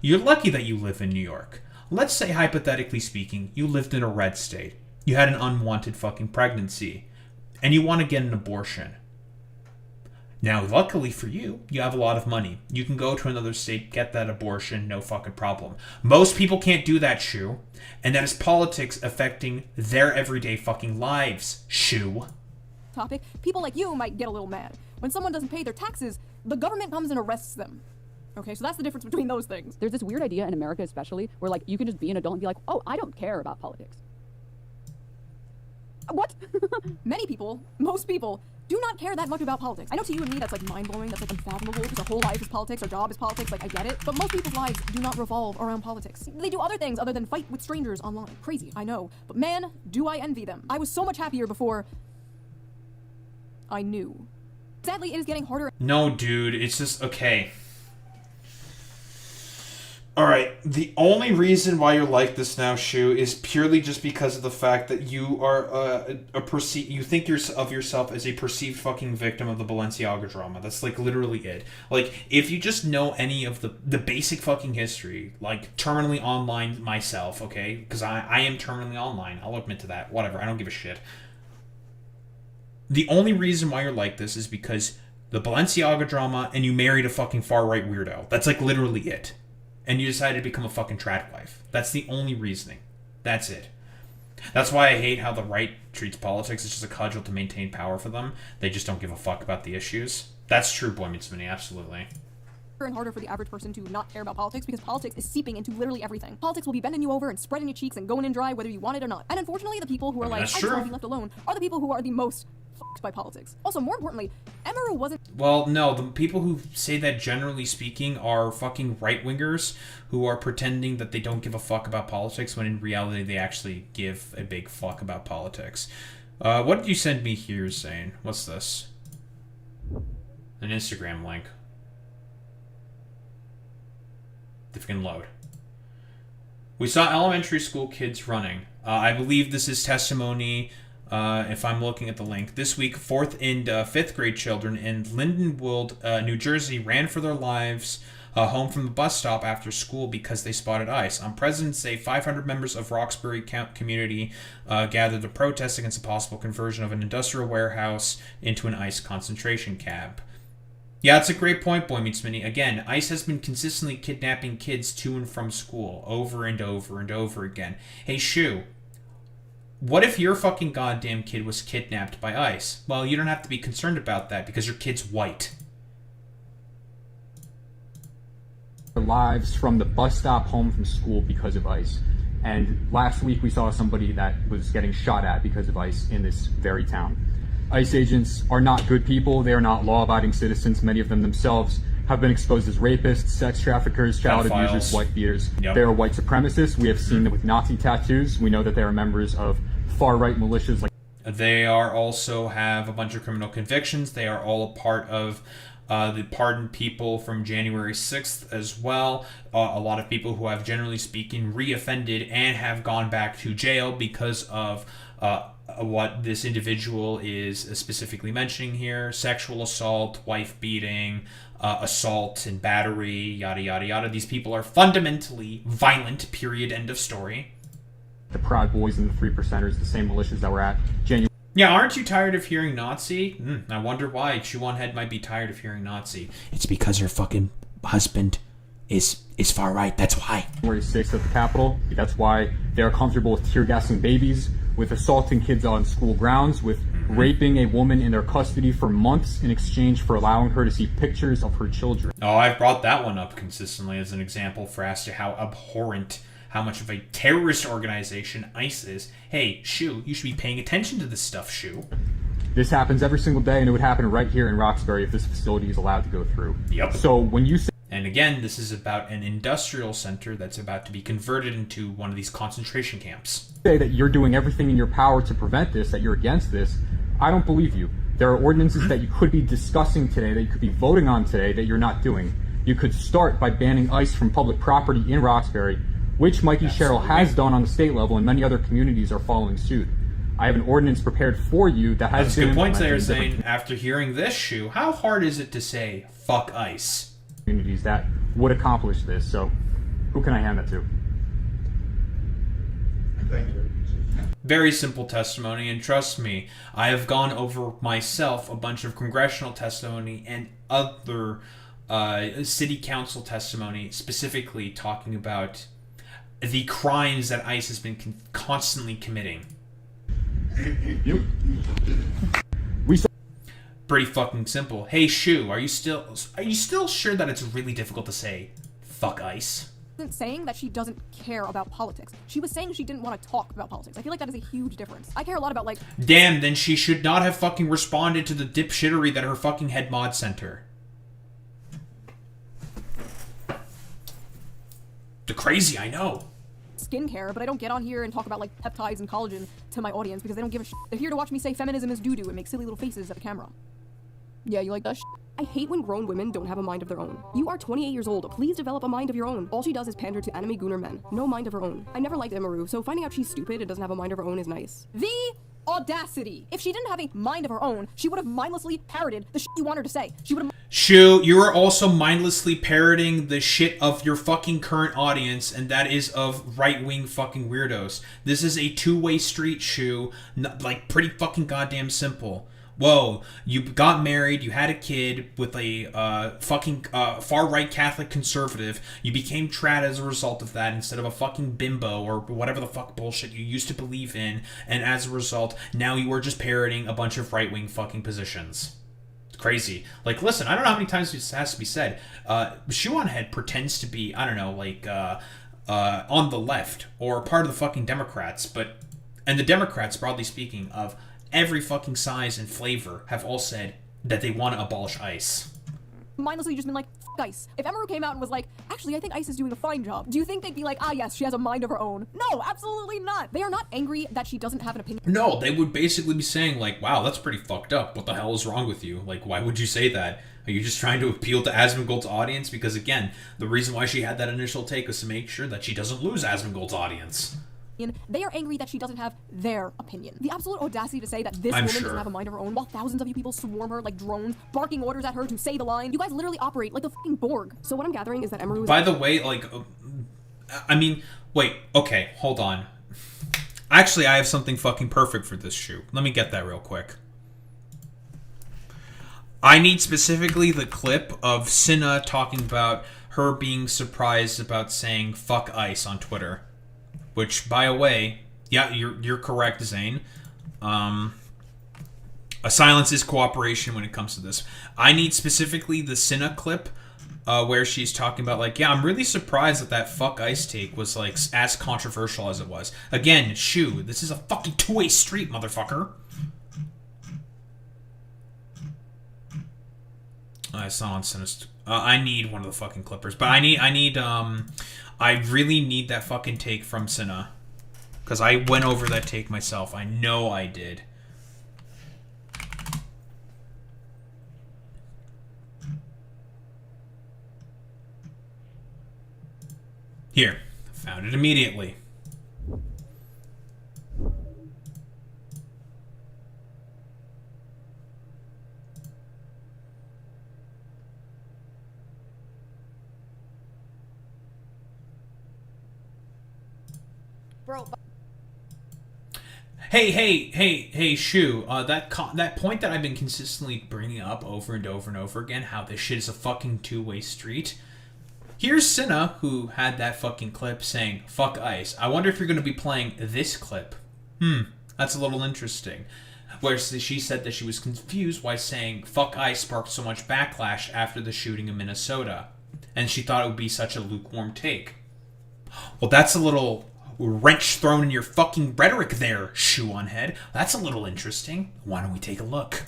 S1: You're lucky that you live in New York. Let's say, hypothetically speaking, you lived in a red state. You had an unwanted fucking pregnancy, and you want to get an abortion. Now, luckily for you, you have a lot of money. You can go to another state, get that abortion, no fucking problem. Most people can't do that, Shu, and that is politics affecting their everyday fucking lives, Shu.
S15: Topic, people like you might get a little mad. When someone doesn't pay their taxes, the government comes and arrests them. Okay, so that's the difference between those things.
S20: There's this weird idea in America especially, where like you can just be an adult and be like, oh, I don't care about politics. What?
S15: Many people, most people, do not care that much about politics. I know to you and me that's like mind-blowing, that's like unfathomable, because our whole life is politics, our job is politics, like I get it. But most people's lives do not revolve around politics. They do other things other than fight with strangers online. Crazy, I know. But man, do I envy them. I was so much happier before I knew. Sadly, it is getting harder.
S1: No, dude, it's just, okay. Alright, the only reason why you're like this now, Shu, is purely just because of the fact that you are you think of yourself as a perceived fucking victim of the Balenciaga drama. That's like literally it. Like, if you just know any of the basic fucking history, like terminally online myself, okay? Because I am terminally online. I'll admit to that. Whatever, I don't give a shit. The only reason why you're like this is because the Balenciaga drama and you married a fucking far-right weirdo. That's like literally it. And you decided to become a fucking trad wife. That's the only reasoning. That's it. That's why I hate how the right treats politics as just a cudgel to maintain power for them. They just don't give a fuck about the issues. That's true, Boy Meets Minnie, absolutely.
S15: And harder for the average person to not care about politics because politics is seeping into literally everything. Politics will be bending you over and spreading your cheeks and going in dry whether you want it or not. And unfortunately, the people who are like, I just want to be left alone, are the people who are the most fucked by politics. Also, more importantly, Emeru wasn't...
S1: Well, no, the people who say that, generally speaking, are fucking right-wingers who are pretending that they don't give a fuck about politics when in reality they actually give a big fuck about politics. What did you send me here, Zane? What's this? An Instagram link. If you can load. We saw elementary school kids running. I believe this is testimony, if I'm looking at the link. This week, 4th and 5th grade children in Lindenwold, New Jersey, ran for their lives home from the bus stop after school because they spotted ice. On President's Day, 500 members of Roxbury community gathered to protest against the possible conversion of an industrial warehouse into an ice concentration camp. Yeah, it's a great point, Boy Meets Minnie. Again, ICE has been consistently kidnapping kids to and from school over and over and over again. Hey, Shu, what if your fucking goddamn kid was kidnapped by ICE? Well, you don't have to be concerned about that because your kid's white.
S4: Lives from the bus stop home from school because of ICE. And last week we saw somebody that was getting shot at because of ICE in this very town. ICE agents are not good people. They are not law-abiding citizens. Many of them themselves have been exposed as rapists, sex traffickers, child abusers, white beaters. Yep. They are white supremacists. We have seen them with Nazi tattoos. We know that they are members of far-right militias.
S1: They are also have a bunch of criminal convictions. They are all a part of the pardoned people from January 6th as well. A lot of people who have, generally speaking, re-offended and have gone back to jail because of what this individual is specifically mentioning here: sexual assault, wife beating, assault and battery, yada yada yada. These people are fundamentally violent, period, end of story.
S4: The Proud Boys and the Three Percenters, the same militias that were at January.
S1: Yeah, aren't you tired of hearing Nazi? I wonder why Shoeonhead might be tired of hearing Nazi.
S22: It's because her fucking husband is far right, that's why.
S4: January 6th at the Capitol. That's why they're comfortable with tear gassing babies, with assaulting kids on school grounds, with raping a woman in their custody for months in exchange for allowing her to see pictures of her children.
S1: Oh, I've brought that one up consistently as an example for as to how how much of a terrorist organization ICE is. Hey, Shoe, you should be paying attention to this stuff, Shoe.
S4: This happens every single day, and it would happen right here in Roxbury if this facility is allowed to go through.
S1: Yep.
S4: So when you say...
S1: And again, this is about an industrial center that's about to be converted into one of these concentration camps.
S4: Say that you're doing everything in your power to prevent this, that you're against this, I don't believe you. There are ordinances that you could be discussing today, that you could be voting on today, that you're not doing. You could start by banning ICE from public property in Roxbury, which Mikey Sherrill has done on the state level, and many other communities are following suit. I have an ordinance prepared for you that has been
S1: good points there,
S4: implemented in
S1: Zane. After hearing this, Shoe, how hard is it to say, fuck ICE?
S4: Communities that would accomplish this, so who can I hand that to?
S1: Thank you. Very simple testimony, and trust me, I have gone over myself a bunch of congressional testimony and other city council testimony, specifically talking about the crimes that ICE has been constantly committing. Pretty fucking simple. Hey, Shoe, are you still sure that it's really difficult to say fuck ICE?
S15: Wasn't saying that she doesn't care about politics. She was saying she didn't want to talk about politics. I feel like that is a huge difference. I care a lot about, like...
S1: Damn, then she should not have fucking responded to the dipshittery that her fucking head mod sent her. The crazy, I know.
S15: Skincare, but I don't get on here and talk about, like, peptides and collagen to my audience because they don't give a shit. They're here to watch me say feminism is doo-doo and make silly little faces at the camera. Yeah, you like that shit? I hate when grown women don't have a mind of their own. You are 28 years old. Please develop a mind of your own. All she does is pander to anime gooner men. No mind of her own. I never liked Emaru, so finding out she's stupid and doesn't have a mind of her own is nice. The audacity! If she didn't have a mind of her own, she would have mindlessly parroted the shit you want her to say. She would have...
S1: Shu, you are also mindlessly parroting the shit of your fucking current audience, and that is of right-wing fucking weirdos. This is a two-way street, Shu. Like, pretty fucking goddamn simple. Whoa, you got married, you had a kid with a fucking far-right Catholic conservative, you became trad as a result of that instead of a fucking bimbo or whatever the fuck bullshit you used to believe in, and as a result, now you are just parroting a bunch of right-wing fucking positions. It's crazy. Like, listen, I don't know how many times this has to be said. Shoeonhead pretends to be, I don't know, like, on the left, or part of the fucking Democrats, and the Democrats, broadly speaking, of every fucking size and flavor have all said that they want to abolish ICE.
S15: Mindlessly just been like, f*** ICE. If Emaru came out and was like, actually, I think ICE is doing a fine job, do you think they'd be like, ah, yes, she has a mind of her own? No, absolutely not. They are not angry that she doesn't have an opinion.
S1: No, they would basically be saying, like, wow, that's pretty fucked up. What the hell is wrong with you? Like, why would you say that? Are you just trying to appeal to Asmongold's audience? Because, again, the reason why she had that initial take was to make sure that she doesn't lose Asmongold's audience.
S15: They are angry that she doesn't have their opinion. The absolute audacity to say that this woman doesn't have a mind of her own while thousands of you people swarm her like drones, barking orders at her to say the line. You guys literally operate like the fucking Borg. So what I'm gathering is that Emaru is...
S1: By the way, like, I mean, wait, okay, hold on. Actually, I have something fucking perfect for this shoe. Let me get that real quick. I need specifically the clip of Cinna talking about her being surprised about saying fuck ICE on Twitter. Which, by the way, yeah, you're correct, Zane. A silence is cooperation when it comes to this. I need specifically the Cinna clip where she's talking about, like, yeah, I'm really surprised that fuck ICE take was, like, as controversial as it was. Again, Shu, this is a fucking two-way street, motherfucker. I saw on Cinna's... I need one of the fucking clippers. But I really need that fucking take from Cinna. Because I went over that take myself. I know I did. Here. Found it immediately.
S15: Bro.
S1: Hey, Shu. That point that I've been consistently bringing up over and over and over again, how this shit is a fucking two-way street. Here's Cinna, who had that fucking clip saying, fuck ICE. I wonder if you're going to be playing this clip. That's a little interesting. Where she said that she was confused why saying fuck ICE sparked so much backlash after the shooting in Minnesota. And she thought it would be such a lukewarm take. Well, that's a little wrench thrown in your fucking rhetoric there, Shoeonhead. That's a little interesting. Why don't we take a look?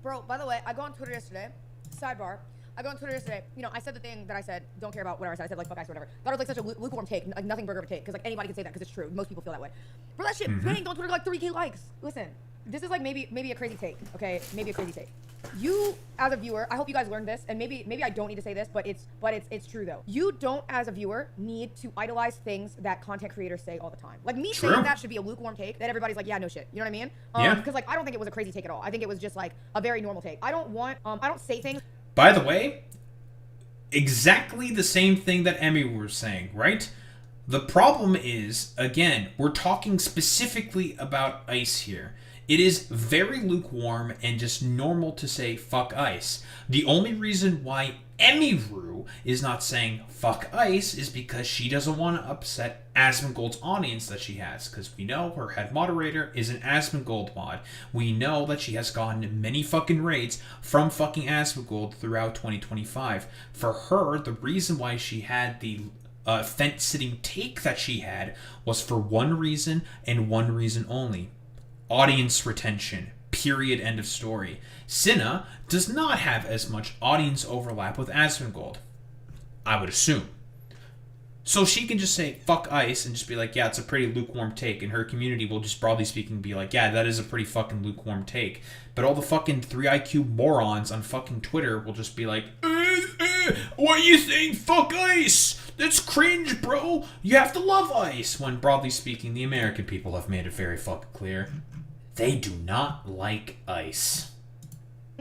S18: Bro, by the way, I go on Twitter yesterday. Sidebar. I go on Twitter yesterday. You know, I said the thing that I said. Don't care about whatever I said. I said, like, fuck ice or whatever. Thought it was like such a lukewarm take. Like, nothing burger of a take. Because, like, anybody can say that because it's true. Most people feel that way. Bro, that shit banged on Twitter like 3K likes. Listen, this is like maybe a crazy take, okay? Maybe a crazy take. You, as a viewer, I hope you guys learned this, and maybe I don't need to say this, but it's true though. You don't, as a viewer, need to idolize things that content creators say all the time. Like me saying that should be a lukewarm take that everybody's like, yeah, no shit. You know what I mean?
S1: Yeah.
S18: Because like I don't think it was a crazy take at all. I think it was just like a very normal take. I don't say things.
S1: By the way, exactly the same thing that Emmy was saying, right? The problem is, again, we're talking specifically about ice here. It is very lukewarm and just normal to say fuck ice. The only reason why Emiru is not saying fuck ice is because she doesn't want to upset Asmongold's audience that she has. Because we know her head moderator is an Asmongold mod. We know that she has gotten many fucking raids from fucking Asmongold throughout 2025. For her, the reason why she had the fence-sitting take that she had was for one reason and one reason only. Audience retention. Period. End of story. Cinna does not have as much audience overlap with Asmongold, I would assume. So she can just say fuck ice and just be like, yeah, it's a pretty lukewarm take, and her community will just broadly speaking be like, yeah, that is a pretty fucking lukewarm take. But all the fucking 3IQ morons on fucking Twitter will just be like, what are you saying? Fuck ice! That's cringe, bro! You have to love ice! When broadly speaking, the American people have made it very fucking clear. They do not like ice.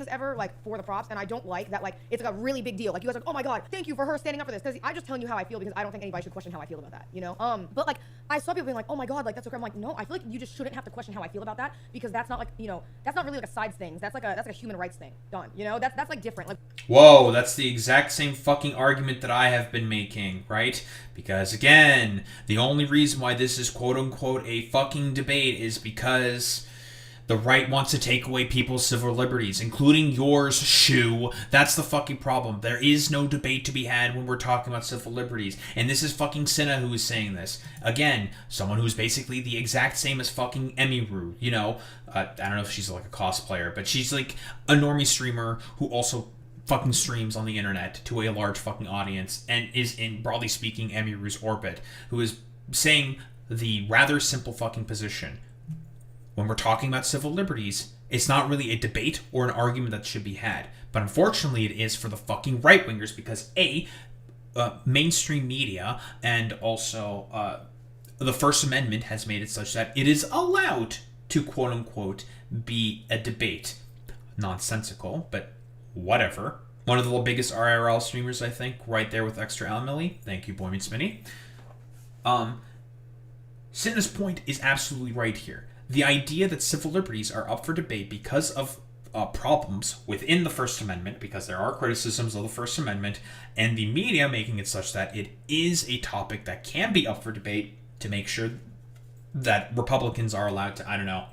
S18: Ever like for the props, and I don't like that. Like it's like a really big deal. Like you guys are like, oh my god, thank you for her standing up for this. Because I'm just telling you how I feel, because I don't think anybody should question how I feel about that. You know. But like I saw people being like, oh my god, like that's so great. I'm like, no, I feel like you just shouldn't have to question how I feel about that, because that's not like, you know, that's not really like a sides thing. That's like a human rights thing. Done. You know. That's like different. Like.
S1: Whoa, that's the exact same fucking argument that I have been making, right? Because again, the only reason why this is quote unquote a fucking debate is because the right wants to take away people's civil liberties, including yours, Shoe. That's the fucking problem. There is no debate to be had when we're talking about civil liberties. And this is fucking Cinna who is saying this. Again, someone who's basically the exact same as fucking Emiru. You know, I don't know if she's like a cosplayer, but she's like a normie streamer who also fucking streams on the internet to a large fucking audience and is in, broadly speaking, Emiru's orbit, who is saying the rather simple fucking position. When we're talking about civil liberties, it's not really a debate or an argument that should be had. But unfortunately, it is for the fucking right-wingers because, A, mainstream media and also the First Amendment has made it such that it is allowed to quote-unquote be a debate. Nonsensical, but whatever. One of the biggest RRL streamers, I think, right there with Extra Emily. Thank you, Boy Meets Minnie. Cinna's point is absolutely right here. The idea that civil liberties are up for debate because of problems within the First Amendment, because there are criticisms of the First Amendment, and the media making it such that it is a topic that can be up for debate to make sure that Republicans are allowed to, I don't know,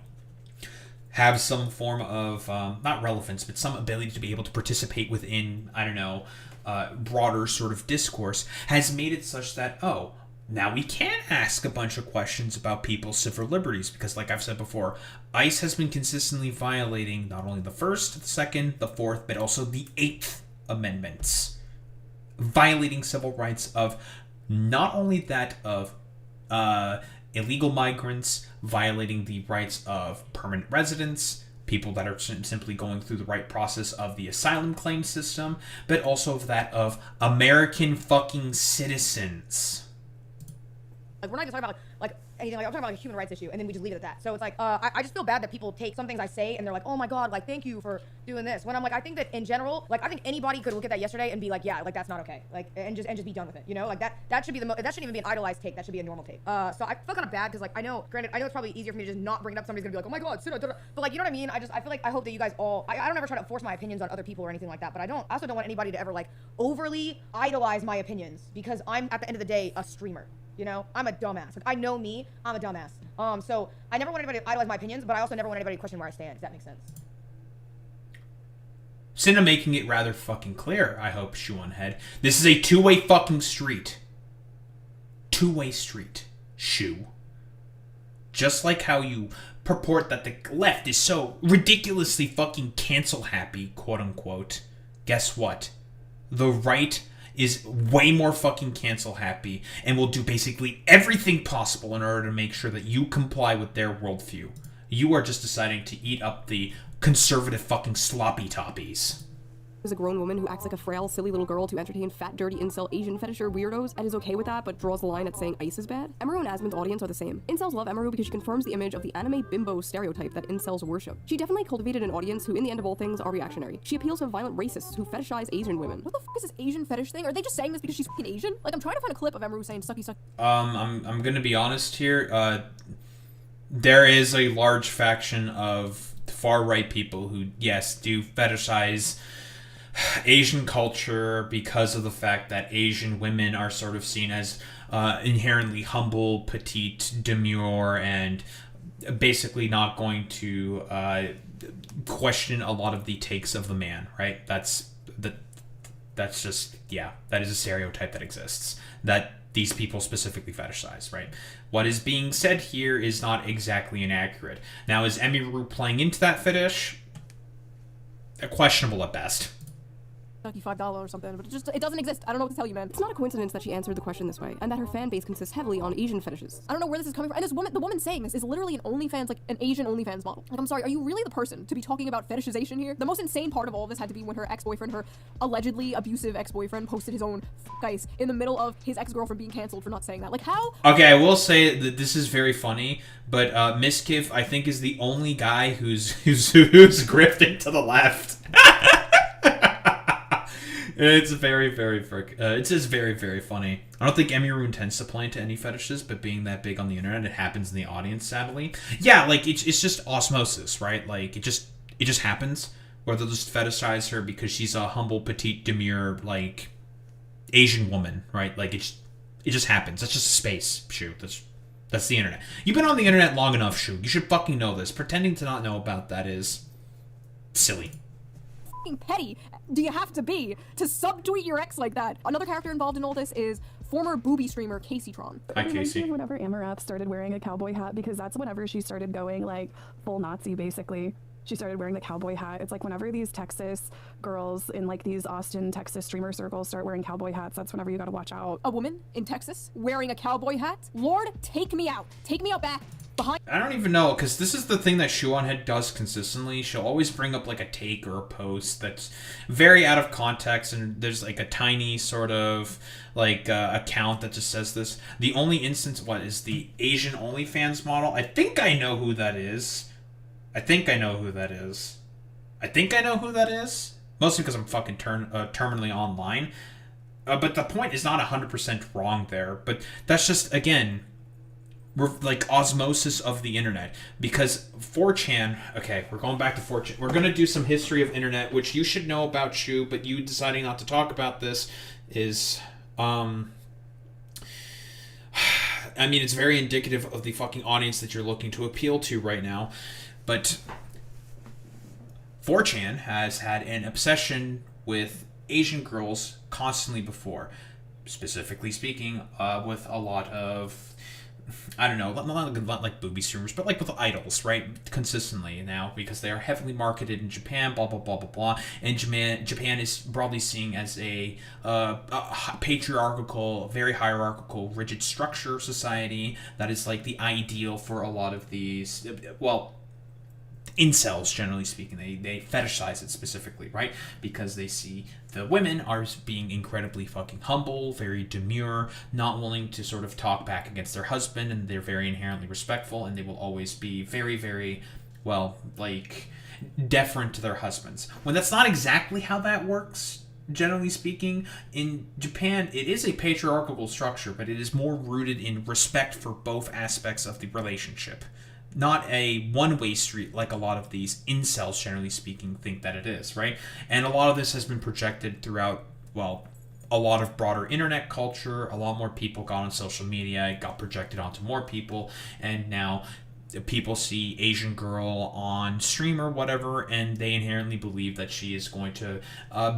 S1: have some form of, not relevance, but some ability to be able to participate within, I don't know, broader sort of discourse, has made it such that, oh, now we can ask a bunch of questions about people's civil liberties, because like I've said before, ICE has been consistently violating not only the First, the Second, the Fourth, but also the Eighth Amendments. Violating civil rights of not only that of illegal migrants, violating the rights of permanent residents, people that are simply going through the right process of the asylum claim system, but also of that of American fucking citizens.
S18: Like, we're not even talking about, like anything, like, I'm talking about like a human rights issue, and then we just leave it at that. So it's like, I just feel bad that people take some things I say, and they're like, oh my god, like, thank you for doing this. When I'm like, I think that in general, like, I think anybody could look at that yesterday and be like, yeah, like, that's not okay. Like, and just be done with it, you know? Like, that should be that shouldn't even be an idolized take, that should be a normal take. So I feel kind of bad, because, like, I know it's probably easier for me to just not bring it up. Somebody's gonna be like, oh my god, but like, you know what I mean? I feel like, I hope that you guys all, I don't ever try to force my opinions on other people or anything like that, but I also don't want anybody to ever, like, overly idolize my opinions, because I'm, at the end of the day, a streamer. You know, I'm a dumbass. Like, I know me, I'm a dumbass. So I never want anybody to idolize my opinions, but I also never want anybody to question where I stand, if that makes sense.
S1: Cinna making it rather fucking clear, I hope, Shoeonhead. This is a two-way fucking street. two-way street, Shoe. Just like how you purport that the left is so ridiculously fucking cancel happy, quote unquote, guess what? The right is way more fucking cancel happy and will do basically everything possible in order to make sure that you comply with their worldview. You are just deciding to eat up the conservative fucking sloppy toppies.
S15: Is a grown woman who acts like a frail, silly little girl to entertain fat, dirty, incel, Asian fetisher weirdos and is okay with that but draws the line at saying ice is bad? Emeru and Asmon's audience are the same. Incels love Emeru because she confirms the image of the anime bimbo stereotype that incels worship. She definitely cultivated an audience who, in the end of all things, are reactionary. She appeals to violent racists who fetishize Asian women. What the f is this Asian fetish thing? Are they just saying this because she's fucking Asian? Like, I'm trying to find a clip of Emeru saying sucky sucky.
S1: I'm gonna be honest here. There is a large faction of far-right people who, yes, do fetishize Asian culture because of the fact that Asian women are sort of seen as inherently humble, petite, demure, and basically not going to question a lot of the takes of the man, right? That's just, yeah, that is a stereotype that exists, that these people specifically fetishize, right? What is being said here is not exactly inaccurate. Now, is Emiru playing into that fetish? Questionable at best.
S15: $5 or something, but it doesn't exist. I don't know what to tell you, man. It's not a coincidence that she answered the question this way, and that her fan base consists heavily on Asian fetishes. I don't know where this is coming from. And this woman, the woman saying this is literally an OnlyFans, like an Asian OnlyFans model. Like, I'm sorry, are you really the person to be talking about fetishization here? The most insane part of all of this had to be when her ex-boyfriend, her allegedly abusive ex-boyfriend, posted his own ice in the middle of his ex-girlfriend being canceled for not saying that. Like, how?
S1: Okay, I will say that this is very funny, but Miskiv, I think, is the only guy who's grifting to the left. It's very, very it's just very, very funny. I don't think Emiru intends to play into any fetishes, but being that big on the internet, it happens in the audience, sadly. Yeah, like, it's just osmosis, right? Like, it just happens, where they'll just fetishize her because she's a humble, petite, demure, like, Asian woman, right? Like, it just happens. That's just a space, Shoot. That's the internet. You've been on the internet long enough, Shoot. You should fucking know this. Pretending to not know about that is silly.
S15: Petty do you have to be to subtweet your ex like that? Another character involved in all this is former booby streamer Casey Tron.
S1: Hi, Casey.
S3: Whenever Amarath started wearing a cowboy hat, because that's whenever she started going like full Nazi, basically. She started wearing the cowboy hat. It's like whenever these Texas girls in like these Austin, Texas streamer circles start wearing cowboy hats, that's whenever you gotta watch out.
S15: A woman in Texas wearing a cowboy hat? Lord, take me out. Take me out back.
S1: I don't even know, because this is the thing that Shoeonhead does consistently. She'll always bring up like a take or a post that's very out of context, and there's like a tiny sort of like account that just says this. The only instance, what is the Asian OnlyFans model? I think I know who that is. Mostly because I'm fucking terminally online. But the point is not 100% wrong there. But that's just, again, we're like osmosis of the internet, because 4chan, okay, we're going back to 4chan. We're going to do some history of internet, which you should know about, Shu, but you deciding not to talk about this is, I mean, it's very indicative of the fucking audience that you're looking to appeal to right now. But 4chan has had an obsession with Asian girls constantly before. Specifically speaking, with a lot of, I don't know, not like booby streamers, but like with idols, right? Consistently now, because they are heavily marketed in Japan, blah, blah, blah, blah, blah. And Japan is broadly seen as a patriarchal, very hierarchical, rigid structure society that is like the ideal for a lot of these, well, incels, generally speaking. They fetishize it specifically, right? Because they see the women are being incredibly fucking humble, very demure, not willing to sort of talk back against their husband, and they're very inherently respectful, and they will always be very, very, well, like, deferent to their husbands. When that's not exactly how that works, generally speaking. In Japan, it is a patriarchal structure, but it is more rooted in respect for both aspects of the relationship. Not a one-way street like a lot of these incels, generally speaking, think that it is, right? And a lot of this has been projected throughout, well, a lot of broader internet culture. A lot more people got on social media, it got projected onto more people, and now people see Asian girl on stream or whatever, and they inherently believe that she is going to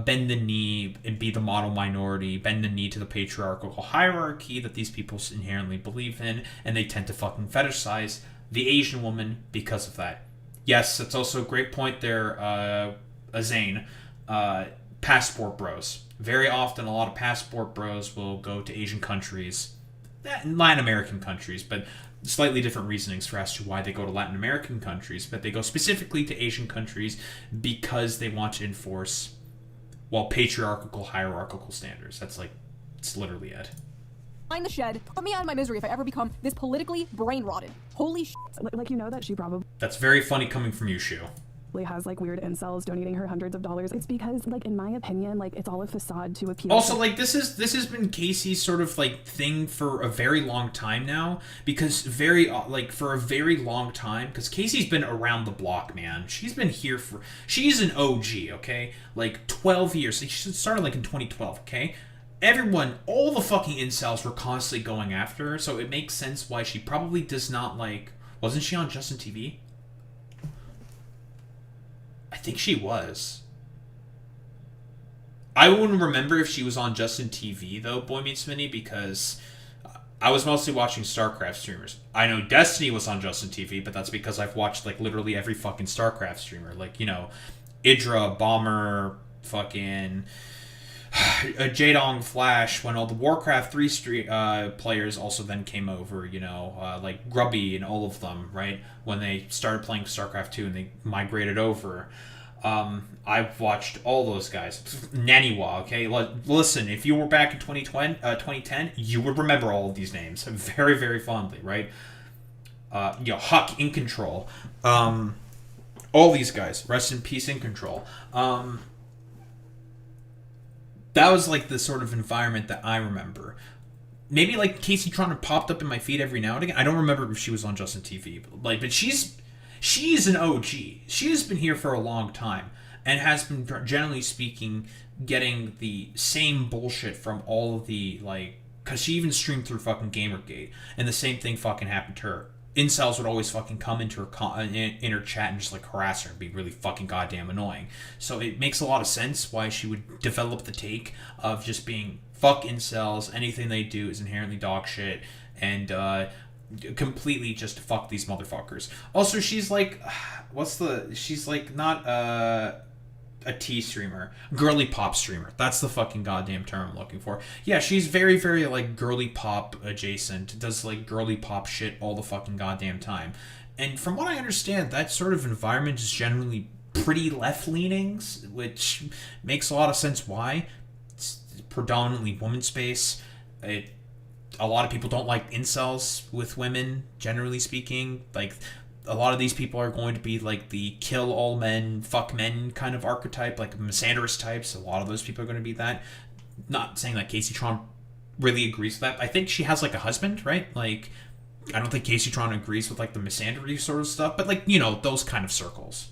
S1: bend the knee and be the model minority, bend the knee to the patriarchal hierarchy that these people inherently believe in, and they tend to fucking fetishize the Asian woman because of that. Yes, that's also a great point there, Zane. Passport bros. Very often, a lot of passport bros will go to Asian countries, Latin American countries, but slightly different reasonings for as to why they go to Latin American countries, but they go specifically to Asian countries because they want to enforce, well, patriarchal, hierarchical standards. That's like, it's literally it.
S15: Find the shed. Put me out of my misery if I ever become this politically brain rotted. Holy shit.
S3: Like, you know that she probably
S1: That's very funny coming from you, Shu.
S3: has like weird incels donating her hundreds of dollars. It's because, like, in my opinion, like, it's all a facade to appeal.
S1: Also, like, this has been Casey's sort of like thing for a very long time now, because for a very long time, because Casey's been around the block, man. She's been here she's an OG, okay? Like 12 years. She started like in 2012, okay? Everyone, all the fucking incels were constantly going after her, so it makes sense why she probably does not like. Wasn't she on Justin TV? I think she was. I wouldn't remember if she was on Justin TV, though, Boy Meets Mini, because I was mostly watching StarCraft streamers. I know Destiny was on Justin TV, but that's because I've watched, like, literally every fucking StarCraft streamer. Like, you know, Idra, Bomber, fucking Jadong, Flash, when all the Warcraft 3 players also then came over, you know, like Grubby and all of them, right? When they started playing StarCraft 2 and they migrated over. I've watched all those guys. Naniwa, okay? Listen, if you were back in 2010, you would remember all of these names very, very fondly, right? Huck, In Control. All these guys. Rest in peace, In Control. That was like the sort of environment that I remember. Maybe like Casey Tron popped up in my feed every now and again. I don't remember if she was on Justin TV, but she's an OG. She has been here for a long time and has been, generally speaking, getting the same bullshit from all of the, like, because she even streamed through fucking Gamergate, and the same thing fucking happened to her. Incels would always fucking come into her in her chat and just like harass her and be really fucking goddamn annoying. So it makes a lot of sense why she would develop the take of just being fuck incels. Anything they do is inherently dog shit and completely just fuck these motherfuckers. Also, she's like, she's like not a T streamer, girly pop streamer. That's the fucking goddamn term I'm looking for. Yeah, she's very, very like girly pop adjacent. Does like girly pop shit all the fucking goddamn time. And from what I understand, that sort of environment is generally pretty left leanings, which makes a lot of sense why. It's predominantly woman space. A lot of people don't like incels with women, generally speaking. Like, a lot of these people are going to be like the kill all men, fuck men kind of archetype, like misandrous types. A lot of those people are going to be that. Not saying that Casey Tron really agrees with that. I think she has like a husband, right? Like, I don't think Casey Tron agrees with like the misandry sort of stuff, but like, you know, those kind of circles.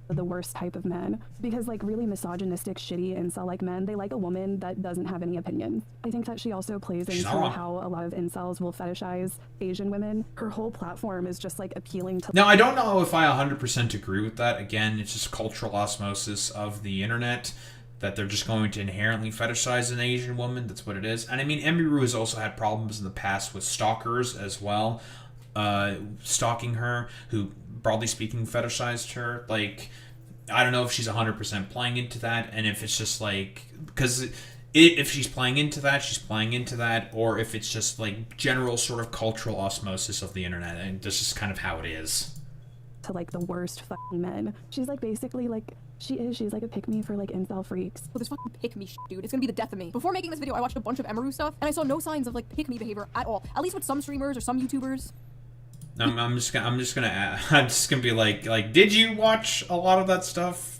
S3: The worst type of men, because like really misogynistic, shitty incel like men, they like a woman that doesn't have any opinions. I think that she also plays into how a lot of incels will fetishize Asian women. Her whole platform is just like appealing to.
S1: Now, I don't know if I 100% agree with that. Again, it's just cultural osmosis of the internet, that they're just going to inherently fetishize an Asian woman. That's what it is. And I mean, Emiru has also had problems in the past with stalkers as well, stalking her, who broadly speaking fetishized her. Like, I don't know if she's 100% playing into that, and if it's just like, because if she's playing into that, she's playing into that, or if it's just like general sort of cultural osmosis of the internet, and this is kind of how it is.
S3: To like the worst fucking men. She's like basically like, she's like a pick-me for like incel freaks.
S15: Oh, this fucking pick-me shit, dude. It's gonna be the death of me. Before making this video, I watched a bunch of Emiru stuff, and I saw no signs of like pick-me behavior at all. At least with some streamers or some YouTubers.
S1: I'm just gonna be like, did you watch a lot of that stuff?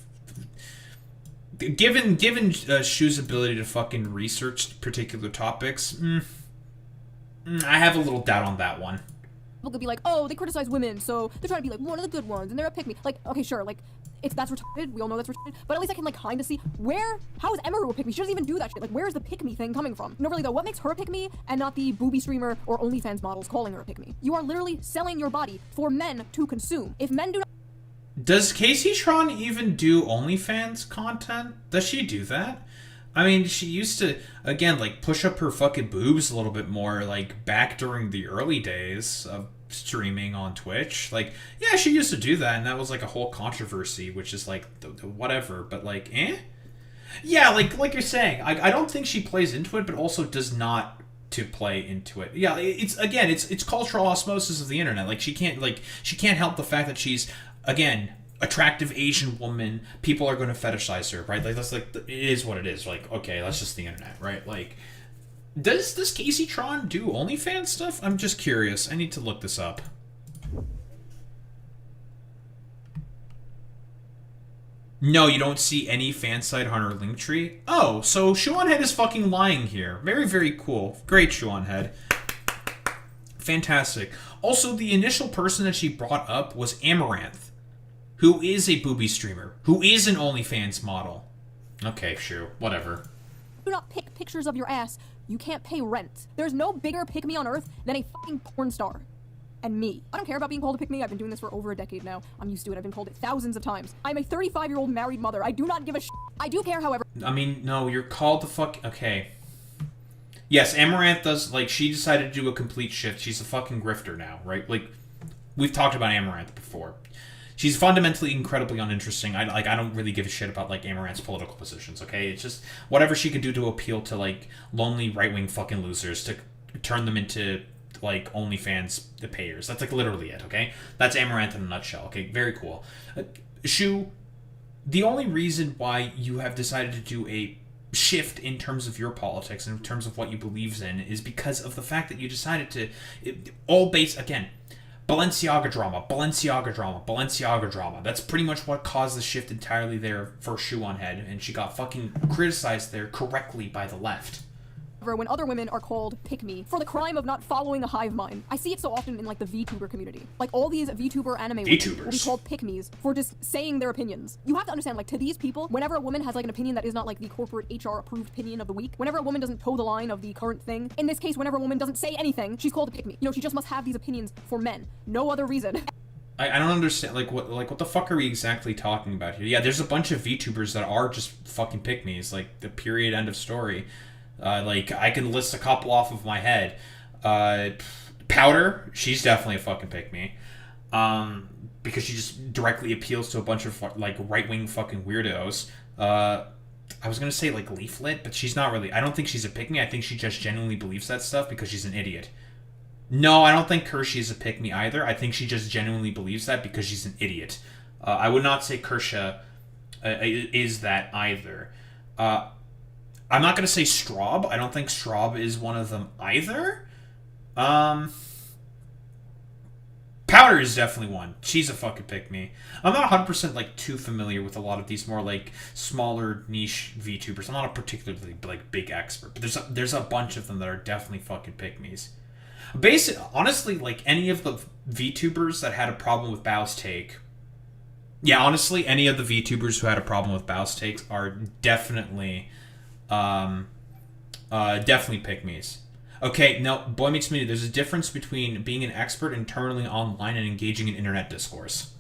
S1: Given Shu's ability to fucking research particular topics, I have a little doubt on that one.
S15: People could be like, oh, they criticize women, so they're trying to be like one of the good ones, and they're a pick-me. Like, okay, sure, like, that's retarded. We all know that's retarded. But at least I can like kind of see how is Emeru a pick me? She doesn't even do that shit. Like, where is the pick me thing coming from? No, really though, what makes her a pick me and not the booby streamer or OnlyFans models calling her a pick me? You are literally selling your body for men to consume. If men do not.
S1: Does Casey Tron even do OnlyFans content? Does she do that? I mean, she used to, again, like, push up her fucking boobs a little bit more, like, back during the early days of streaming on Twitch. Like, yeah, she used to do that, and that was, like, a whole controversy, which is, like, whatever, but, like, Yeah, like you're saying, I don't think she plays into it, but also does not to play into it. Yeah, it's cultural osmosis of the internet. Like, she can't help the fact that she's, again, attractive Asian woman. People are going to fetishize her, right? Like, that's like, it is what it is. Like, okay, that's just the internet, right? Like, does Casey Tron do OnlyFans stuff? I'm just curious. I need to look this up. No, you don't see any fan site on her Linktree. Oh, so Shoeonhead is fucking lying here. Very, very cool. Great, Shoeonhead. Fantastic. Also, the initial person that she brought up was Amaranth, who is a booby streamer, who is an OnlyFans model. Okay, Shu, whatever.
S15: Do not pick pictures of your ass. You can't pay rent. There's no bigger pick me on earth than a fucking porn star. And me. I don't care about being called a pick me. I've been doing this for over a decade now. I'm used to it. I've been called it thousands of times. I'm a 35-year-old married mother. I do not give a shit. I do care, however.
S1: I mean, no, you're called the fuck... Okay. Yes, Amaranth does, like, she decided to do a complete shift. She's a fucking grifter now, right? Like, we've talked about Amaranth before. She's fundamentally incredibly uninteresting. I don't really give a shit about, like, Amaranth's political positions, okay? It's just whatever she could do to appeal to, like, lonely right-wing fucking losers to turn them into, like, OnlyFans the payers. That's, like, literally it, okay? That's Amaranth in a nutshell, okay? Very cool. Shu, the only reason why you have decided to do a shift in terms of your politics and in terms of what you believe in is because of the fact that you decided to all base, again, Balenciaga drama. That's pretty much what caused the shift entirely there for Shoeonhead, and she got fucking criticized there correctly by the left.
S15: When other women are called pick me for the crime of not following a hive mind. I see it so often in like the VTuber community. Like all these VTuber anime women will be called pick me's for just saying their opinions. You have to understand, like, to these people, whenever a woman has like an opinion that is not like the corporate HR approved opinion of the week, whenever a woman doesn't toe the line of the current thing, in this case, whenever a woman doesn't say anything, she's called a pick me. You know, she just must have these opinions for men. No other reason.
S1: I don't understand, what the fuck are we exactly talking about here? Yeah, there's a bunch of VTubers that are just fucking pick me's, like, the period, end of story. Like, I can list a couple off of my head. Powder, she's definitely a fucking pick-me. Because she just directly appeals to a bunch of, like, right-wing fucking weirdos. I was gonna say, like, Leaflet, but she's not really... I don't think she's a pick-me. I think she just genuinely believes that stuff because she's an idiot. No, I don't think Kershey is a pick-me either. I think she just genuinely believes that because she's an idiot. I would not say Kersha is that either. I'm not going to say Straub. I don't think Straub is one of them either. Powder is definitely one. She's a fucking pick-me. I'm not 100% like too familiar with a lot of these more like smaller niche VTubers. I'm not a particularly like big expert, but there's a bunch of them that are definitely fucking pick-me's. Honestly, like any of the VTubers that had a problem with Bao's take. Yeah, honestly, any of the VTubers who had a problem with Bao's takes are definitely definitely pick-me's. Okay, now, boy meets me, there's a difference between being an expert internally online and engaging in internet discourse.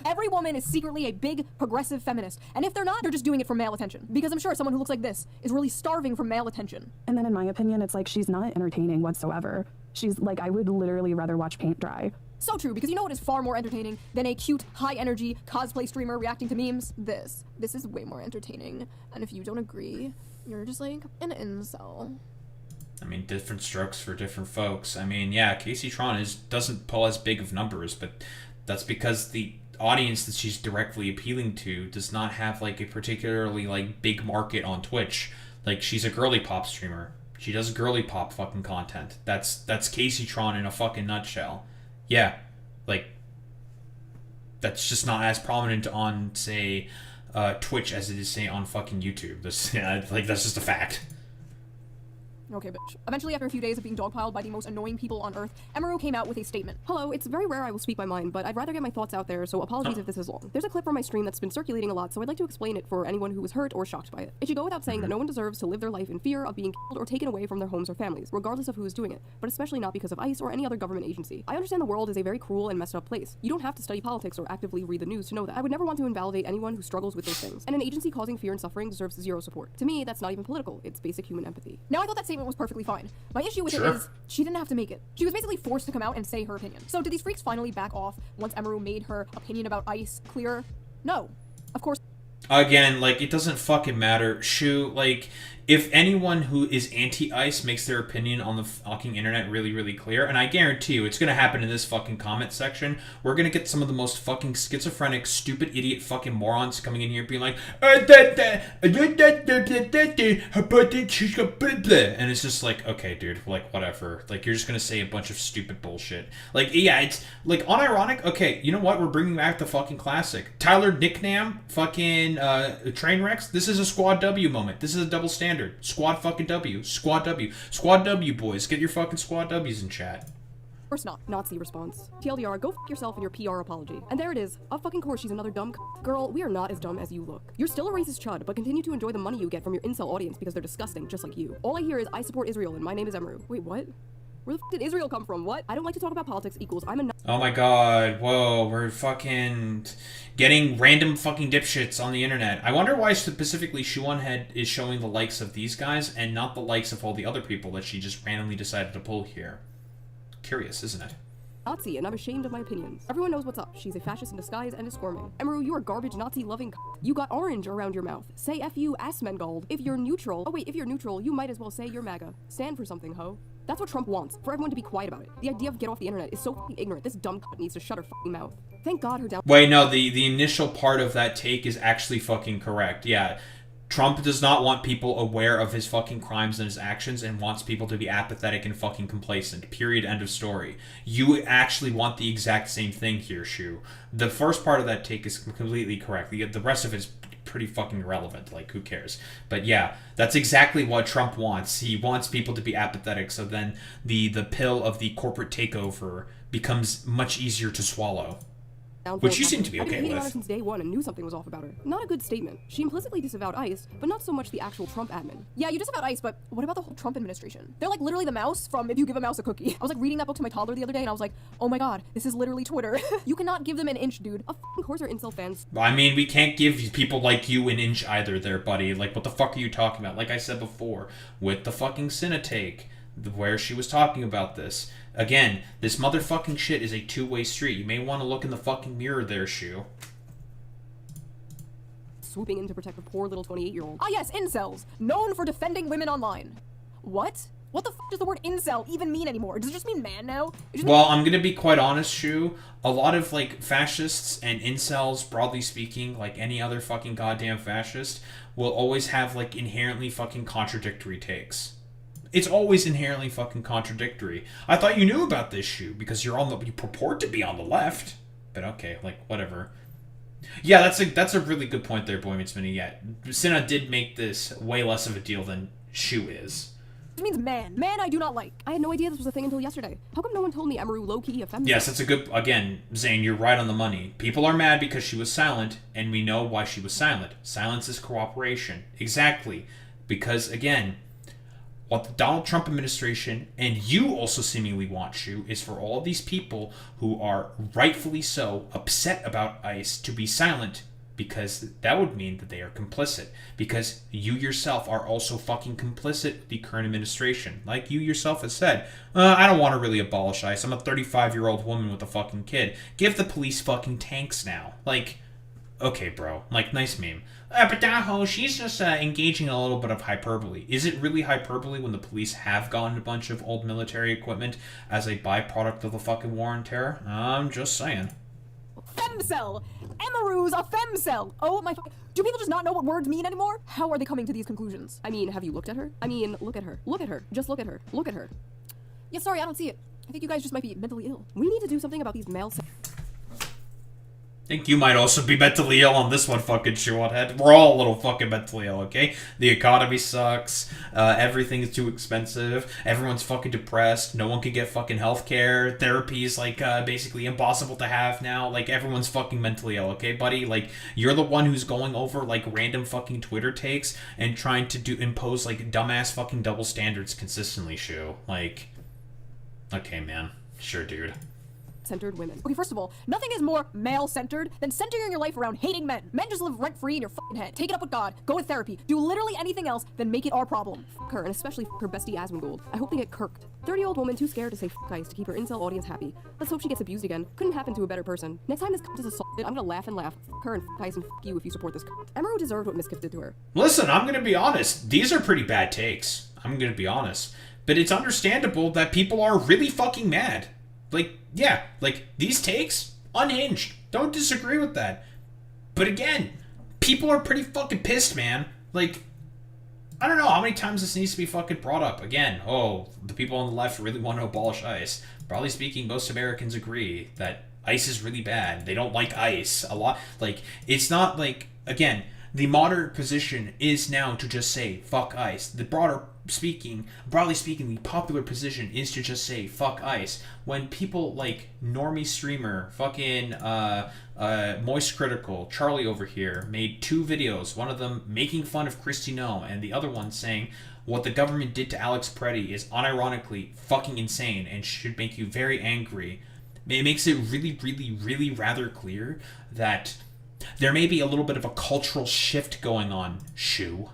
S15: Every woman is secretly a big, progressive feminist. And if they're not, they're just doing it for male attention. Because I'm sure someone who looks like this is really starving for male attention.
S3: And then in my opinion, it's like she's not entertaining whatsoever. She's like, I would literally rather watch paint dry.
S15: So true, because you know what is far more entertaining than a cute, high-energy cosplay streamer reacting to memes? This is way more entertaining. And if you don't agree, you're just like an incel.
S1: I mean, different strokes for different folks. I mean, yeah, Casey Tron doesn't pull as big of numbers, but that's because the audience that she's directly appealing to does not have like a particularly like big market on Twitch. Like, she's a girly pop streamer. She does girly pop fucking content. That's Casey Tron in a fucking nutshell. Yeah, like, that's just not as prominent on, say, Twitch as it is, say, on fucking YouTube. That's just a fact.
S15: Okay, bitch. Eventually, after a few days of being dogpiled by the most annoying people on Earth, Emaru came out with a statement. Hello, it's very rare I will speak my mind, but I'd rather get my thoughts out there, so apologies if this is long. There's a clip from my stream that's been circulating a lot, so I'd like to explain it for anyone who was hurt or shocked by it. It should go without saying that no one deserves to live their life in fear of being killed or taken away from their homes or families, regardless of who is doing it, but especially not because of ICE or any other government agency. I understand the world is a very cruel and messed up place. You don't have to study politics or actively read the news to know that. I would never want to invalidate anyone who struggles with those things, and an agency causing fear and suffering deserves zero support. To me, that's not even political, it's basic human empathy. Now, I thought that statement was perfectly fine. My issue with it is, she didn't have to make it. She was basically forced to come out and say her opinion. So did these freaks finally back off once Emaru made her opinion about ICE clear? No. Of course.
S1: Again, like, it doesn't fucking matter. Shoe, like, if anyone who is anti-ICE makes their opinion on the fucking internet really, really clear, and I guarantee you it's gonna happen in this fucking comment section, we're gonna get some of the most fucking schizophrenic, stupid, idiot fucking morons coming in here being like, and it's just like, okay, dude, like, whatever. Like, you're just gonna say a bunch of stupid bullshit. Like, yeah, it's, like, unironic. Okay, you know what? We're bringing back the fucking classic. Tyler Nicknam, fucking, Trainwrecks. This is a Squad W moment. This is a double standard. Squad fucking W. Squad W. Squad W, boys. Get your fucking Squad W's in chat.
S15: Of course not. Nazi response. TLDR, go f yourself and your PR apology. And there it is. Of fucking course she's another dumb Girl, we are not as dumb as you look. You're still a racist chud, but continue to enjoy the money you get from your incel audience because they're disgusting, just like you. All I hear is, I support Israel and my name is Emaru. Wait, what? Where the f did Israel come from? What? I don't like to talk about politics equals I'm a
S1: Oh my god, whoa, we're fucking getting random fucking dipshits on the internet. I wonder why specifically Shoeonhead is showing the likes of these guys and not the likes of all the other people that she just randomly decided to pull here. Curious, isn't it?
S15: Nazi, and I'm ashamed of my opinions. Everyone knows what's up. She's a fascist in disguise and is squirming. Emaru, you are garbage Nazi-loving You got orange around your mouth. Say F you, Asmongold. If you're neutral, oh wait, if you're neutral, you might as well say you're MAGA. Stand for something, ho. That's what Trump wants, for everyone to be quiet about it. The idea of get off the internet is so fucking ignorant. This dumb cunt needs to shut her fucking mouth. Thank God her down-
S1: Wait, no, the initial part of that take is actually fucking correct. Yeah. Trump does not want people aware of his fucking crimes and his actions and wants people to be apathetic and fucking complacent. Period. End of story. You actually want the exact same thing here, Shu. The first part of that take is completely correct. The rest of it is pretty fucking irrelevant. Like, who cares? But yeah, that's exactly what Trump wants. He wants people to be apathetic, so then the pill of the corporate takeover becomes much easier to swallow. Which you seem to be okay
S15: I've been hating
S1: with.
S15: on her since day one and knew something was off about her. Not a good statement. She implicitly disavowed ICE, but not so much the actual Trump admin. Yeah, you disavowed ICE, but what about the whole Trump administration? They're like literally the mouse from If You Give a Mouse a Cookie. I was like reading that book to my toddler the other day and I was like, oh my god, this is literally Twitter. You cannot give them an inch, dude. Of course are incel fans.
S1: I mean, we can't give people like you an inch either there, buddy. Like, what the fuck are you talking about? Like I said before, with the fucking Cinetake, where she was talking about this. Again, this motherfucking shit is a two-way street. You may want to look in the fucking mirror there, Shu.
S15: Swooping in to protect a poor little 28-year-old. Ah yes, incels. Known for defending women online. What? What the f does the word incel even mean anymore? Does it just mean man now?
S1: Well, I'm gonna be quite honest, Shu. A lot of, like, fascists and incels, broadly speaking, like any other fucking goddamn fascist, will always have, like, inherently fucking contradictory takes. It's always inherently fucking contradictory. I thought you knew about this, Shu, because you purport to be on the left. But okay, like, whatever. Yeah, that's a really good point there, Boy Meets Mini. Yeah, Cinna did make this way less of a deal than Shu is.
S15: It means man. Man I do not like. I had no idea this was a thing until yesterday. How come no one told me Emaru low-key a feminist?
S1: Yes, that's a good... Again, Zane, you're right on the money. People are mad because she was silent, and we know why she was silent. Silence is cooperation. Exactly. Because, again, what the Donald Trump administration, and you also seemingly want, Shu, is for all of these people who are rightfully so upset about ICE to be silent, because that would mean that they are complicit. Because you yourself are also fucking complicit with the current administration. Like you yourself has said, I don't want to really abolish ICE. I'm a 35-year-old woman with a fucking kid. Give the police fucking tanks now. Like, okay, bro. Like, nice meme. But Daho, she's just engaging a little bit of hyperbole. Is it really hyperbole when the police have gotten a bunch of old military equipment as a byproduct of the fucking war on terror? I'm just saying.
S15: Femcel! Emaru's a femcel! Oh my do people just not know what words mean anymore? How are they coming to these conclusions? I mean, have you looked at her? I mean, look at her. Look at her. Just look at her. Look at her. Yeah, sorry, I don't see it. I think you guys just might be mentally ill. We need to do something about these male
S1: I think you might also be mentally ill on this one, fucking Shoeonhead. We're all a little fucking mentally ill, okay? The economy sucks. Everything is too expensive. Everyone's fucking depressed. No one can get fucking healthcare. Therapy is, like, basically impossible to have now. Like, everyone's fucking mentally ill, okay, buddy? Like, you're the one who's going over, like, random fucking Twitter takes and trying to impose, like, dumbass fucking double standards consistently, Shoe. Like, okay, man. Sure, dude.
S15: Centered women. Okay, first of all, nothing is more male-centered than centering your life around hating men. Men just live rent-free in your fucking head. Take it up with God. Go to therapy. Do literally anything else than make it our problem. F her, and especially f her bestie Asmongold. I hope they get kirked. 30-year-old woman too scared to say f ice to keep her incel audience happy. Let's hope she gets abused again. Couldn't happen to a better person. Next time this cunt is assaulted, I'm gonna laugh and laugh. F her and f ice and f you if you support this cunt. Emerald deserved what Miskiff did to her.
S1: Listen, I'm gonna be honest. These are pretty bad takes. I'm gonna be honest. But it's understandable that people are really fucking mad. Like, yeah, like, these takes, unhinged. Don't disagree with that. But again, people are pretty fucking pissed, man. Like, I don't know how many times this needs to be fucking brought up. Again, oh, the people on the left really want to abolish ICE. Broadly speaking, most Americans agree that ICE is really bad. They don't like ICE a lot. Like, it's not like, again, the moderate position is now to just say, fuck ICE. The broadly speaking, the popular position is to just say, fuck ICE. When people like Normie Streamer, fucking Moist Critical, Charlie over here, made 2 videos, one of them making fun of Kristi Noem, and the other one saying, what the government did to Alex Preddy is unironically fucking insane and should make you very angry. It makes it really, really, really rather clear that there may be a little bit of a cultural shift going on, Shoe.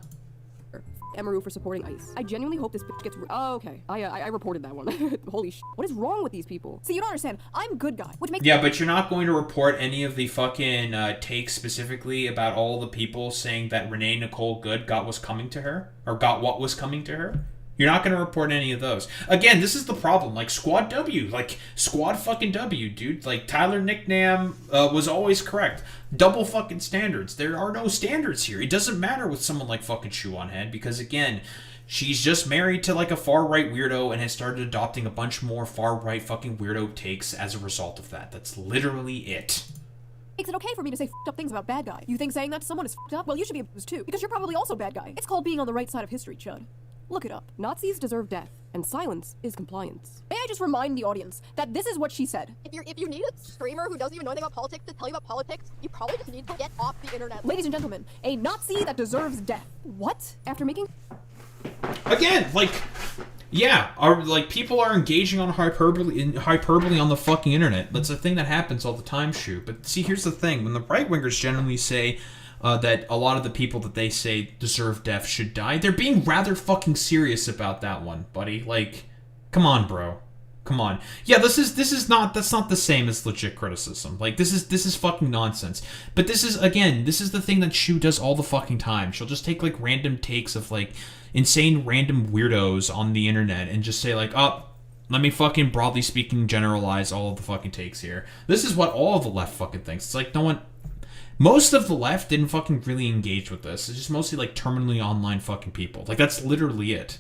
S15: Emaru for supporting ICE. I genuinely hope this bitch gets. Oh, okay. I reported that one. Holy shit. What is wrong with these people? See, you don't understand. I'm good guy, which makes.
S1: Yeah, but you're not going to report any of the fucking takes specifically about all the people saying that Renee Nicole Good got what's coming to her, or got what was coming to her. You're not going to report any of those. Again, this is the problem. Like, Squad W. Like, Squad fucking W, dude. Like, Tyler Nicknam was always correct. Double fucking standards. There are no standards here. It doesn't matter with someone like fucking Shoeonhead because, again, she's just married to, like, a far-right weirdo and has started adopting a bunch more far-right fucking weirdo takes as a result of that. That's literally it.
S15: Makes it okay for me to say f***ed up things about bad guy. You think saying that to someone is f***ed up? Well, you should be abused too, because you're probably also bad guy. It's called being on the right side of history, Chud. Look it up. Nazis deserve death, and silence is compliance. May I just remind the audience that this is what she said.
S17: If you need a streamer who doesn't even know anything about politics to tell you about politics, you probably just need to get off the internet.
S15: Ladies and gentlemen, a Nazi that deserves death. What? After making...
S1: Again, like... Yeah, people are engaging on hyperbole on the fucking internet. That's a thing that happens all the time, Shoe. But see, here's the thing. When the right-wingers generally say... that a lot of the people that they say deserve death should die, they're being rather fucking serious about that one, buddy. Like, come on, bro. Come on. Yeah, that's not the same as legit criticism. Like, this is fucking nonsense. But this is the thing that Shu does all the fucking time. She'll just take, like, random takes of, like, insane random weirdos on the internet and just say, like, oh, let me fucking broadly speaking generalize all of the fucking takes here. This is what all of the left fucking thinks. It's like, no one... Most of the left didn't fucking really engage with this. It's just mostly like terminally online fucking people. Like, that's literally it.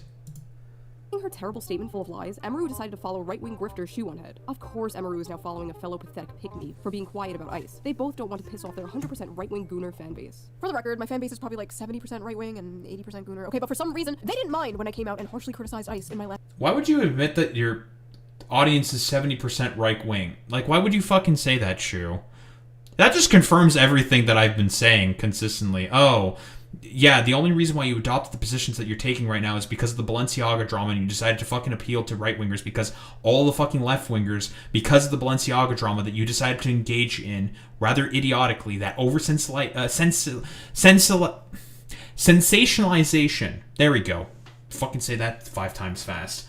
S15: Her terrible statement full of lies, Emaru decided to follow right-wing grifter Shoeonhead. Of course Emaru is now following a fellow pathetic pygmy for being quiet about ICE. They both don't want to piss off their 100% right-wing gooner fan base. For the record, my fan base is probably like 70% right-wing and 80% gooner. Okay, but for some reason, they didn't mind when I came out and harshly criticized ICE in my last...
S1: Why would you admit that your audience is 70% right-wing? Like, why would you fucking say that, Shu? That just confirms everything that I've been saying consistently. Oh, yeah, the only reason why you adopted the positions that you're taking right now is because of the Balenciaga drama, and you decided to fucking appeal to right-wingers because all the fucking left-wingers, because of the Balenciaga drama that you decided to engage in rather idiotically, that sensationalization. There we go. Fucking say that 5 times fast.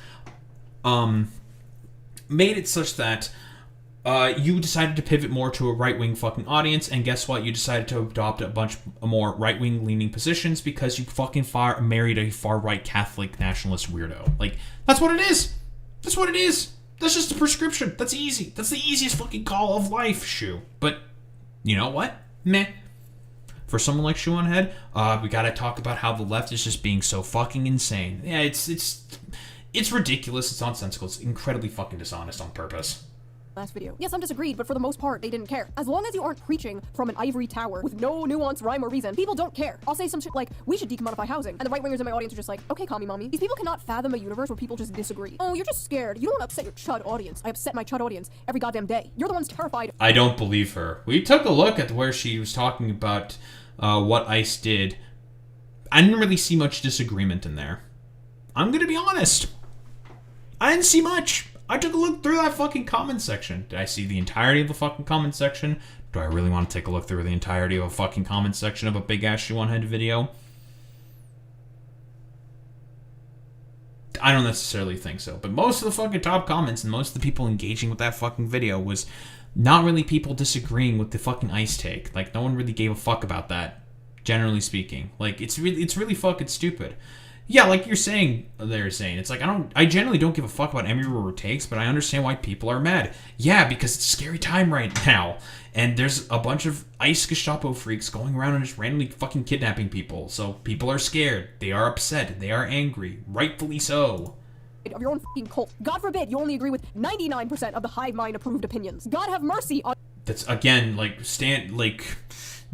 S1: Made it such that you decided to pivot more to a right-wing fucking audience, and guess what? You decided to adopt a bunch more right-wing leaning positions because you fucking married a far-right Catholic nationalist weirdo. Like, that's what it is. That's what it is. That's just a prescription. That's easy. That's the easiest fucking call of life, Shu. But, you know what? Meh. For someone like Shoeonhead, we gotta talk about how the left is just being so fucking insane. Yeah, it's ridiculous. It's nonsensical. It's incredibly fucking dishonest on purpose.
S15: last video. Yes, some disagreed, but for the most part, they didn't care. As long as you aren't preaching from an ivory tower with no nuance, rhyme, or reason, people don't care. I'll say some shit like, we should decommodify housing, and the right-wingers in my audience are just like, okay, commie mommy. These people cannot fathom a universe where people just disagree. Oh, you're just scared. You don't want to upset your chud audience. I upset my chud audience every goddamn day. You're the ones terrified.
S1: I don't believe her. We took a look at where she was talking about what ICE did. I didn't really see much disagreement in there. I'm gonna be honest. I didn't see much. I took a look through that fucking comment section. Did I see the entirety of the fucking comment section? Do I really want to take a look through the entirety of a fucking comment section of a big-ass Shoeonhead video? I don't necessarily think so. But most of the fucking top comments and most of the people engaging with that fucking video was not really people disagreeing with the fucking ICE take. Like, no one really gave a fuck about that, generally speaking. Like, it's really fucking stupid. Yeah, like you're saying, they're saying, it's like, I generally don't give a fuck about Emiru takes, but I understand why people are mad. Yeah, because it's a scary time right now, and there's a bunch of ICE Gestapo freaks going around and just randomly fucking kidnapping people, so people are scared, they are upset, they are angry, rightfully so.
S15: Of your own fucking cult. God forbid you only agree with 99% of the hive mind approved opinions. God have mercy on—
S1: That's, again,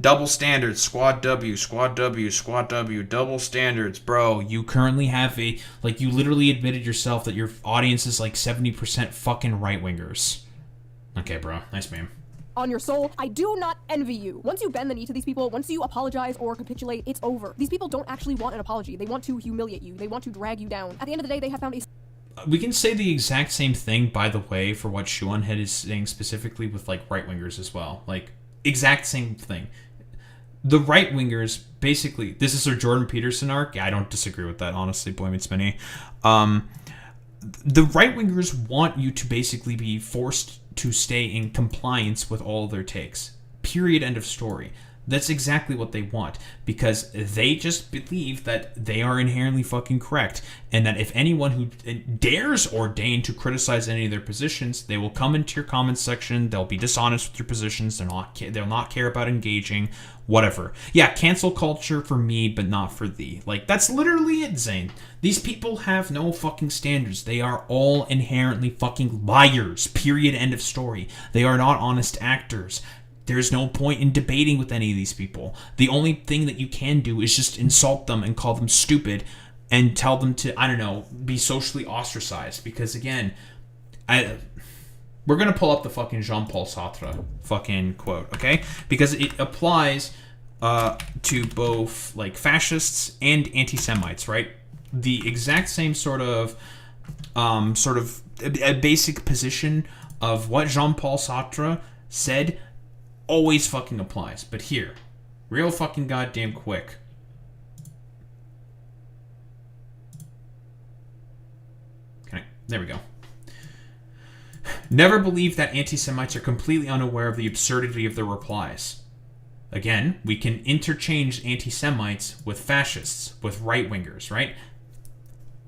S1: double standards, squad W, double standards, bro. You currently have you literally admitted yourself that your audience is like 70% fucking right-wingers. Okay, bro. Nice meme.
S15: On your soul, I do not envy you. Once you bend the knee to these people, once you apologize or capitulate, it's over. These people don't actually want an apology. They want to humiliate you. They want to drag you down. At the end of the day, they have found a—
S1: We can say the exact same thing, by the way, for what Shoeonhead is saying specifically with, right-wingers as well. Exact same thing. The right-wingers, basically, this is their Jordan Peterson arc. Yeah, I don't disagree with that, honestly, Boy Meets Mini. The right-wingers want you to basically be forced to stay in compliance with all their takes. Period, end of story. That's exactly what they want, because they just believe that they are inherently fucking correct, and that if anyone who dares or deign to criticize any of their positions, they will come into your comments section, they'll be dishonest with your positions, they'll not care about engaging, whatever. Yeah, cancel culture for me, but not for thee. That's literally it, Zane. These people have no fucking standards. They are all inherently fucking liars. Period, end of story. They are not honest actors. There's no point in debating with any of these people. The only thing that you can do is just insult them and call them stupid and tell them to, I don't know, be socially ostracized. Because again, we're going to pull up the fucking Jean-Paul Sartre fucking quote, okay? Because it applies to both fascists and anti-Semites, right? The exact same sort of a basic position of what Jean-Paul Sartre said always fucking applies. But here, real fucking goddamn quick. Okay, there we go. Never believe that anti-Semites are completely unaware of the absurdity of their replies. Again, we can interchange anti-Semites with fascists, with right-wingers, right?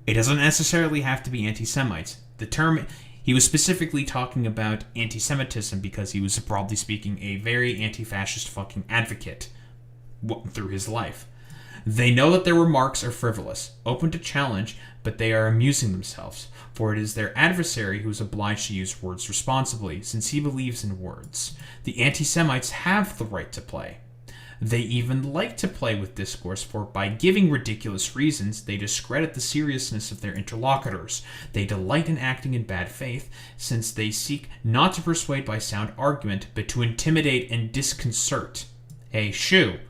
S1: It doesn't necessarily have to be anti-Semites. The term... He was specifically talking about anti-Semitism because he was, broadly speaking, a very anti-fascist fucking advocate through his life. They know that their remarks are frivolous, open to challenge, but they are amusing themselves, for it is their adversary who is obliged to use words responsibly, since he believes in words. The anti-Semites have the right to play. They even like to play with discourse, for by giving ridiculous reasons, they discredit the seriousness of their interlocutors. They delight in acting in bad faith, since they seek not to persuade by sound argument, but to intimidate and disconcert. Hey, Shoe,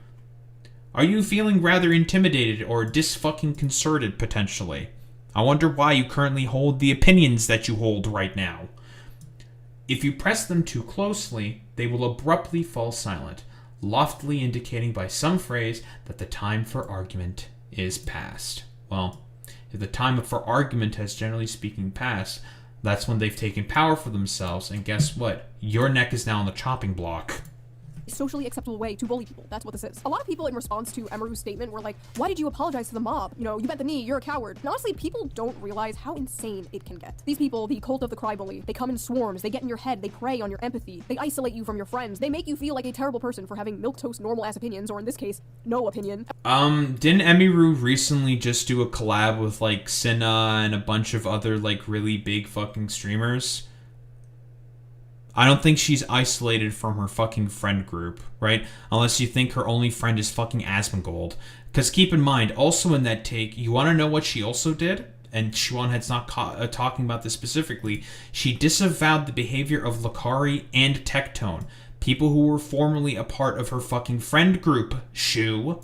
S1: are you feeling rather intimidated or dis-fucking-concerted, potentially? I wonder why you currently hold the opinions that you hold right now. If you press them too closely, they will abruptly fall silent, loftily indicating by some phrase that the time for argument is past. Well, if the time for argument has generally speaking passed, that's when they've taken power for themselves, and guess what? Your neck is now on the chopping block.
S15: Socially acceptable way to bully people. That's what this is. A lot of people in response to Emiru's statement were like, why did you apologize to the mob? You bent the knee, you're a coward. And honestly, people don't realize how insane it can get. These people, the cult of the crybully, they come in swarms, they get in your head, they prey on your empathy, they isolate you from your friends, they make you feel like a terrible person for having milquetoast normal ass opinions, or in this case, no opinion.
S1: Didn't Emiru recently just do a collab with Cinna and a bunch of other really big fucking streamers? I don't think she's isolated from her fucking friend group, right? Unless you think her only friend is fucking Asmongold. Because keep in mind, also in that take, you want to know what she also did? And Shoeonhead's not talking about this specifically. She disavowed the behavior of Lakari and Tectone, people who were formerly a part of her fucking friend group, Shoe.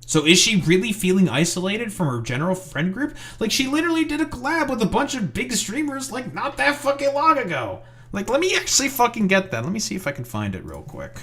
S1: So is she really feeling isolated from her general friend group? Like, she literally did a collab with a bunch of big streamers, like, not that fucking long ago. Like, let me actually fucking get that. Let me see if I can find it real quick.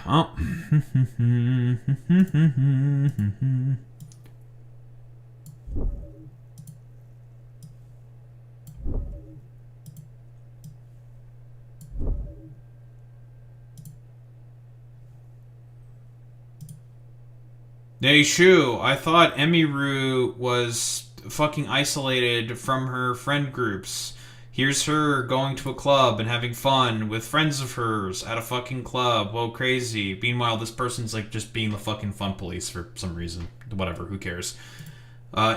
S1: Oh. Hey, Shu, I thought Emiru was fucking isolated from her friend groups. Here's her going to a club and having fun with friends of hers at a fucking club. Whoa, crazy. Meanwhile, this person's like just being the fucking fun police for some reason. Whatever, who cares?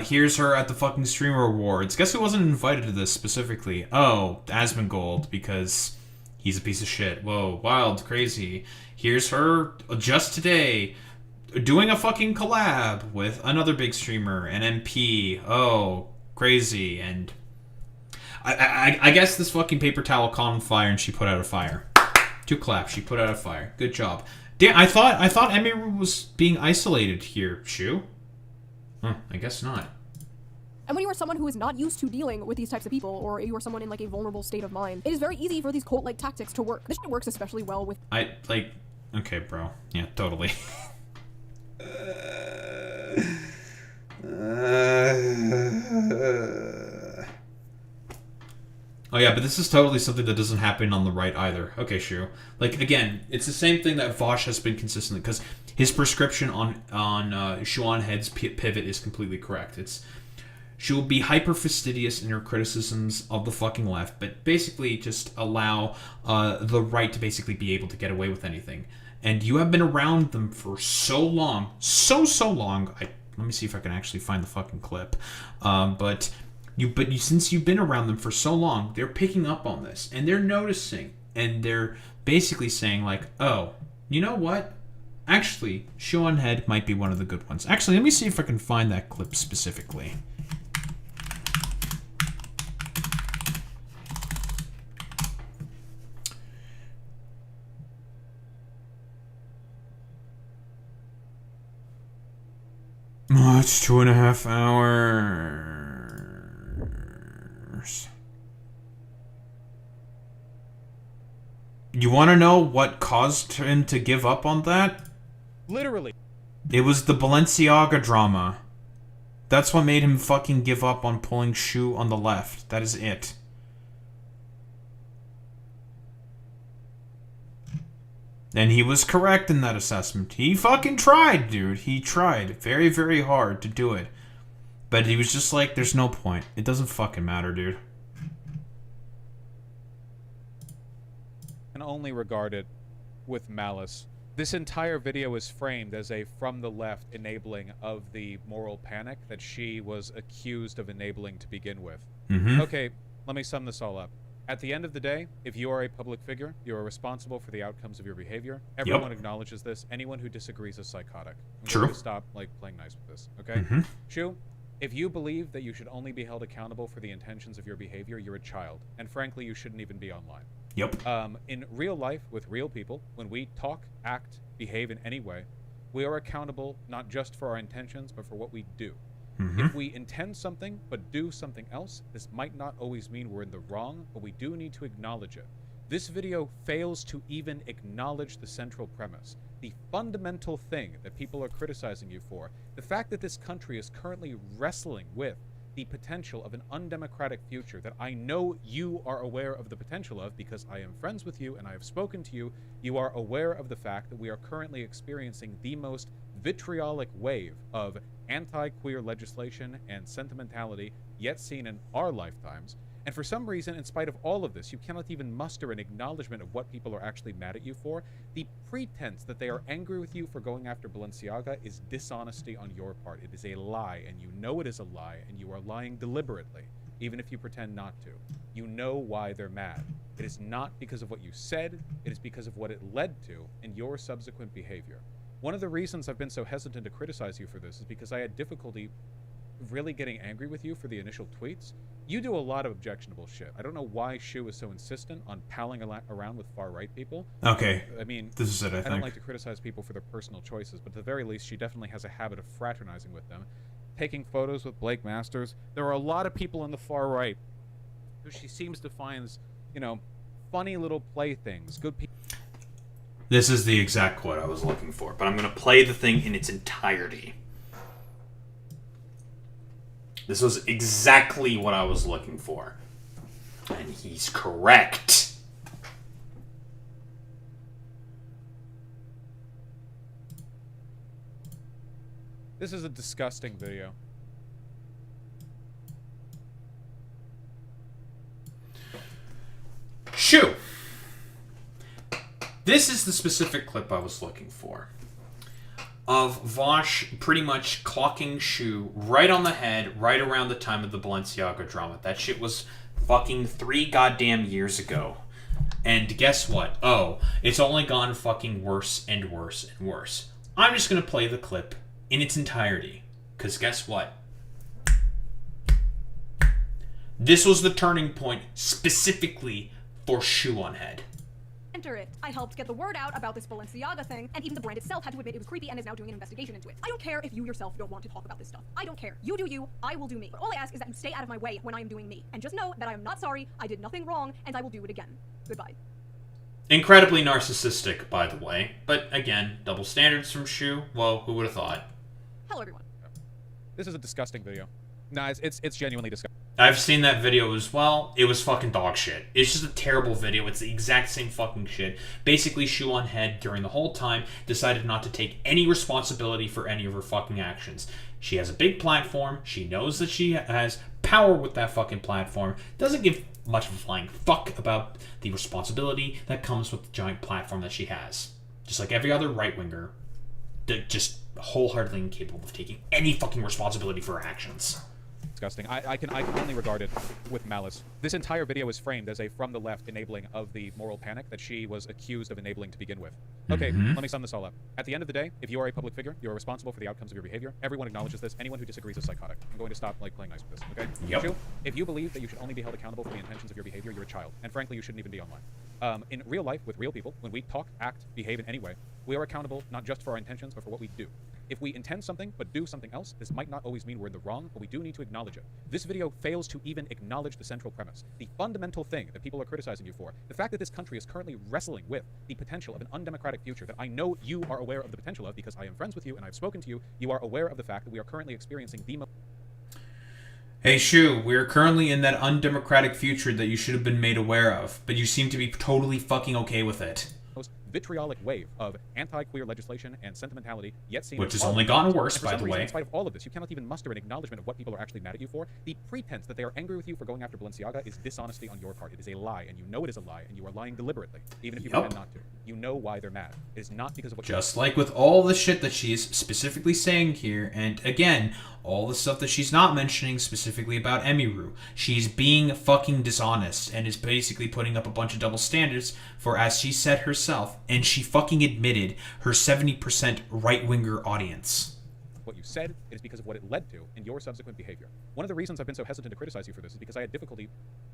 S1: Here's her at the fucking Streamer Awards. Guess who wasn't invited to this specifically? Oh, Asmongold, because he's a piece of shit. Whoa, wild, crazy. Here's her just today doing a fucking collab with another big streamer, an MP. Oh, crazy. And I guess this fucking paper towel caught on fire and she put out a fire. 2 claps, she put out a fire. Good job. Damn, I thought Emiru was being isolated here, Shu. Huh, I guess not.
S15: And when you are someone who is not used to dealing with these types of people, or you are someone in like a vulnerable state of mind, it is very easy for these cult-like tactics to work. This shit works especially well with—
S1: Okay, bro. Yeah, totally. Oh yeah, but this is totally something that doesn't happen on the right either. Okay, Shu. Like, again, it's the same thing that Vosh has been consistent, because his prescription on Shoeonhead's pivot is completely correct. She will be hyper fastidious in her criticisms of the fucking left, but basically just allow the right to basically be able to get away with anything. And you have been around them for so long, so long. Let me see if I can actually find the fucking clip. But since you've been around them for so long, they're picking up on this, and they're noticing, and they're basically saying like, oh, you know what? Actually, Shoeonhead might be one of the good ones. Actually, let me see if I can find that clip specifically. Oh, it's 2.5 hours. You want to know what caused him to give up on that?
S11: Literally.
S1: It was the Balenciaga drama. That's what made him fucking give up on pulling Shu on the left. That is it. And he was correct in that assessment. He fucking tried, dude. He tried very, very hard to do it. But he was just like, there's no point. It doesn't fucking matter, dude.
S6: can only regard it with malice. This entire video is framed as a from the left enabling of the moral panic that she was accused of enabling to begin with. Okay, let me sum this all up. At the end of the day, if you are a public figure, you are responsible for the outcomes of your behavior. Everyone acknowledges this. Anyone who disagrees is psychotic. I'm going to stop playing nice with this, okay? Shu, if you believe that you should only be held accountable for the intentions of your behavior, you're a child. And frankly, you shouldn't even be online. In real life, with real people, when we talk, act, behave in any way, we are accountable not just for our intentions, but for what we do. If we intend something, but do something else, this might not always mean we're in the wrong, but we do need to acknowledge it. This video fails to even acknowledge the central premise, the fundamental thing that people are criticizing you for, the fact that this country is currently wrestling with the potential of an undemocratic future that I know you are aware of the potential of because I am friends with you and I have spoken to you. You are aware of the fact that we are currently experiencing the most vitriolic wave of anti-queer legislation and sentimentality yet seen in our lifetimes. And for some reason, in spite of all of this, you cannot even muster an acknowledgement of what people are actually mad at you for. The pretense that they are angry with you for going after Balenciaga is dishonesty on your part. It is a lie, and you know it is a lie, and you are lying deliberately, even if you pretend not to. You know why they're mad. It is not because of what you said, it is because of what it led to in your subsequent behavior. One of the reasons I've been so hesitant to criticize you for this is because I had difficulty really getting angry with you for the initial tweets. You do a lot of objectionable shit. I don't know why Shu is so insistent on palling around with far-right people.
S1: Okay.
S6: I mean,
S1: this is it, I
S6: don't
S1: think.
S6: like to criticize people for their personal choices, but at the very least, she definitely has a habit of fraternizing with them. Taking photos with Blake Masters. There are a lot of people on the far right who she seems to find, you know, funny little playthings. Good people.
S1: This is the exact quote I was looking for, but I'm going to play the thing in its entirety. This was exactly what I was looking for. And he's correct.
S6: This is a disgusting video.
S1: Shu! This is the specific clip I was looking for. Of Vosh pretty much clocking Shu right on the head, right around the time of the Balenciaga drama. That shit was fucking 3 goddamn years ago. And guess what? Oh, it's only gone fucking worse and worse and worse. I'm just gonna play the clip in its entirety. Because guess what? This was the turning point specifically for Shoeonhead.
S15: Enter it. I helped get the word out about this Balenciaga thing, and even the brand itself had to admit it was creepy and is now doing an investigation into it. I don't care if you yourself don't want to talk about this stuff. I don't care. You do you, I will do me. But all I ask is that you stay out of my way when I am doing me. And just know that I am not sorry, I did nothing wrong, and I will do it again. Goodbye.
S1: Incredibly narcissistic, by the way. But again, double standards from Shu. Whoa, who would have thought?
S15: Hello, everyone.
S6: This is a disgusting video. Nah, it's genuinely disgusting.
S1: I've seen that video as well. It was fucking dog shit. It's just a terrible video. It's the exact same fucking shit. Basically, Shoeonhead, during the whole time, decided not to take any responsibility for any of her fucking actions. She has a big platform. She knows that she has power with that fucking platform. Doesn't give much of a flying fuck about the responsibility that comes with the giant platform that she has. Just like every other right-winger, just wholeheartedly incapable of taking any fucking responsibility for her actions.
S6: Disgusting. I can only regard it with malice. This entire video is framed as a from the left enabling of the moral panic that she was accused of enabling to begin with. Okay, let me sum this all up. At the end of the day, if you are a public figure, you are responsible for the outcomes of your behavior. Everyone acknowledges this. Anyone who disagrees is psychotic. I'm going to stop playing nice with this, okay?
S1: Yep.
S6: Shu, if you believe that you should only be held accountable for the intentions of your behavior, you're a child. And frankly, you shouldn't even be online. In real life, with real people, when we talk, act, behave in any way, we are accountable not just for our intentions, but for what we do. If we intend something, but do something else, this might not always mean we're in the wrong, but we do need to acknowledge it. This video fails to even acknowledge the central premise, the fundamental thing that people are criticizing you for, the fact that this country is currently wrestling with the potential of an undemocratic future that I know you are aware of the potential of because I am friends with you and I've spoken to you. You are aware of the fact that we are currently experiencing the
S1: Hey Shu, we are currently in that undemocratic future that you should have been made aware of, but you seem to be totally fucking okay with it.
S6: most vitriolic wave of anti-queer legislation and sentimentality, yet seen
S1: which
S6: as
S1: has only gotten worse,
S6: and for
S1: by
S6: some
S1: the
S6: reason,
S1: way.
S6: in spite of all of this, you cannot even muster an acknowledgement of what people are actually mad at you for. The pretense that they are angry with you for going after Balenciaga is dishonesty on your part. It is a lie, and you know it is a lie, and you are lying deliberately, even if you pretend not to. You know why they're mad. It is not because of what
S1: Just like with all the shit that she's specifically saying here, and again, all the stuff that she's not mentioning specifically about Emiru. She's being fucking dishonest and is basically putting up a bunch of double standards for, as she said herself, and she fucking admitted, her 70% right-winger audience.
S6: What you said, it is because of what it led to in your subsequent behavior. One of the reasons I've been so hesitant to criticize you for this is because I had difficulty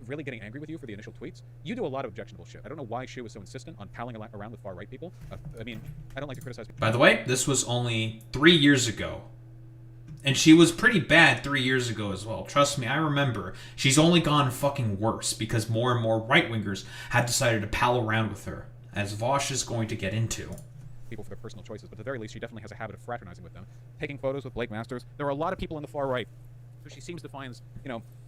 S6: really getting angry with you for the initial tweets. You do a lot of objectionable shit. I don't know why Shu was so insistent on palling around with far-right people. I mean, I don't like to criticize people.
S1: By the way, this was only 3 years ago. And she was pretty bad 3 years ago as well. Trust me, I remember. She's only gone fucking worse because more and more right-wingers have decided to pal around with her, as Vosh is going to get into.
S6: People for their personal choices, but at the very least, she definitely has a habit of fraternizing with them, taking photos with Blake Masters. There are a lot of people on the far right who she seems to find,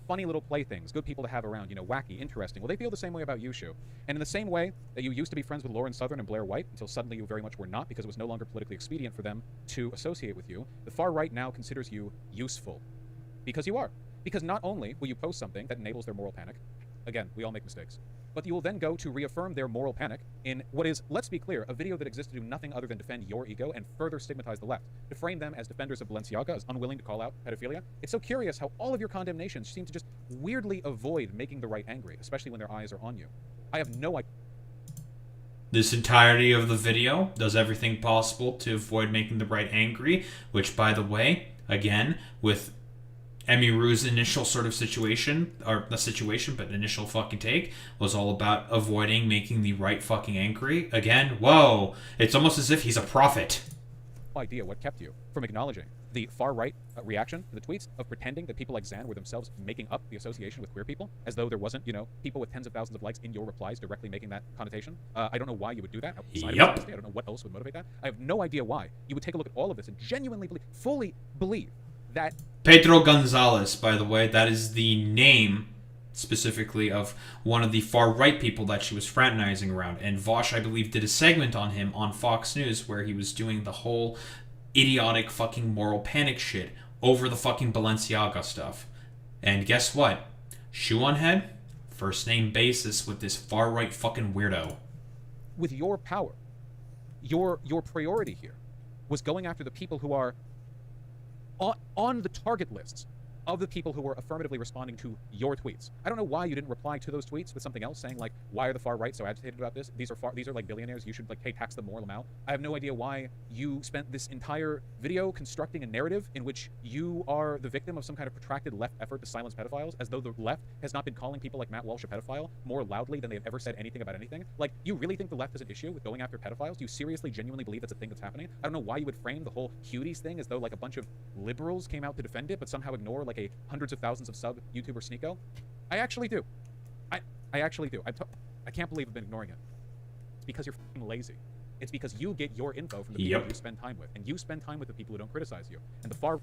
S6: funny little playthings, good people to have around, wacky, interesting. Well, they feel the same way about you, Shu. And in the same way that you used to be friends with Lauren Southern and Blair White until suddenly you very much were not because it was no longer politically expedient for them to associate with you, the far right now considers you useful. Because you are. Because not only will you post something that enables their moral panic, again, we all make mistakes, but you will then go to reaffirm their moral panic in what is, let's be clear, a video that exists to do nothing other than defend your ego and further stigmatize the left, to frame them as defenders of Balenciaga, as unwilling to call out pedophilia. It's so curious how all of your condemnations seem to just weirdly avoid making the right angry, especially when their eyes are on you. I have no idea.
S1: This entirety of the video does everything possible to avoid making the right angry, which, by the way, again, with Emiru's initial sort of situation, or not situation, but initial fucking take, was all about avoiding making the right fucking angry. Again, whoa, it's almost as if he's a prophet.
S6: Idea what kept you from acknowledging the far right reaction to the tweets of pretending that people like Zan were themselves making up the association with queer people, as though there wasn't, people with tens of thousands of likes in your replies directly making that connotation. I don't know why you would do that. I don't know what else would motivate that. I have no idea why you would take a look at all of this and genuinely fully believe that
S1: Pedro Gonzalez, by the way, that is the name specifically of one of the far-right people that she was fraternizing around. And Vosh, I believe, did a segment on him on Fox News where he was doing the whole idiotic fucking moral panic shit over the fucking Balenciaga stuff. And guess what? Shoeonhead, first name basis with this far-right fucking weirdo.
S6: With your power, your priority here was going after the people who are on the target lists of the people who were affirmatively responding to your tweets. I don't know why you didn't reply to those tweets with something else saying like, why are the far right so agitated about this? These are like billionaires. You should tax them more amount. I have no idea why you spent this entire video constructing a narrative in which you are the victim of some kind of protracted left effort to silence pedophiles, as though the left has not been calling people like Matt Walsh a pedophile more loudly than they've ever said anything about anything. Like, you really think the left has an issue with going after pedophiles? Do you seriously, genuinely believe that's a thing that's happening? I don't know why you would frame the whole cuties thing as though like a bunch of liberals came out to defend it, but somehow ignore like a hundreds of thousands of sub YouTuber Sneeko. I actually do. I actually do. I can't believe I've been ignoring it. It's because you're fucking lazy. It's because you get your info from the people you spend time with, and you spend time with the people who don't criticize you. And the far...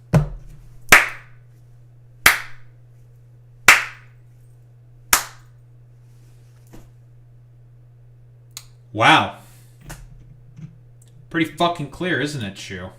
S1: Wow. Pretty fucking clear, isn't it, Shu?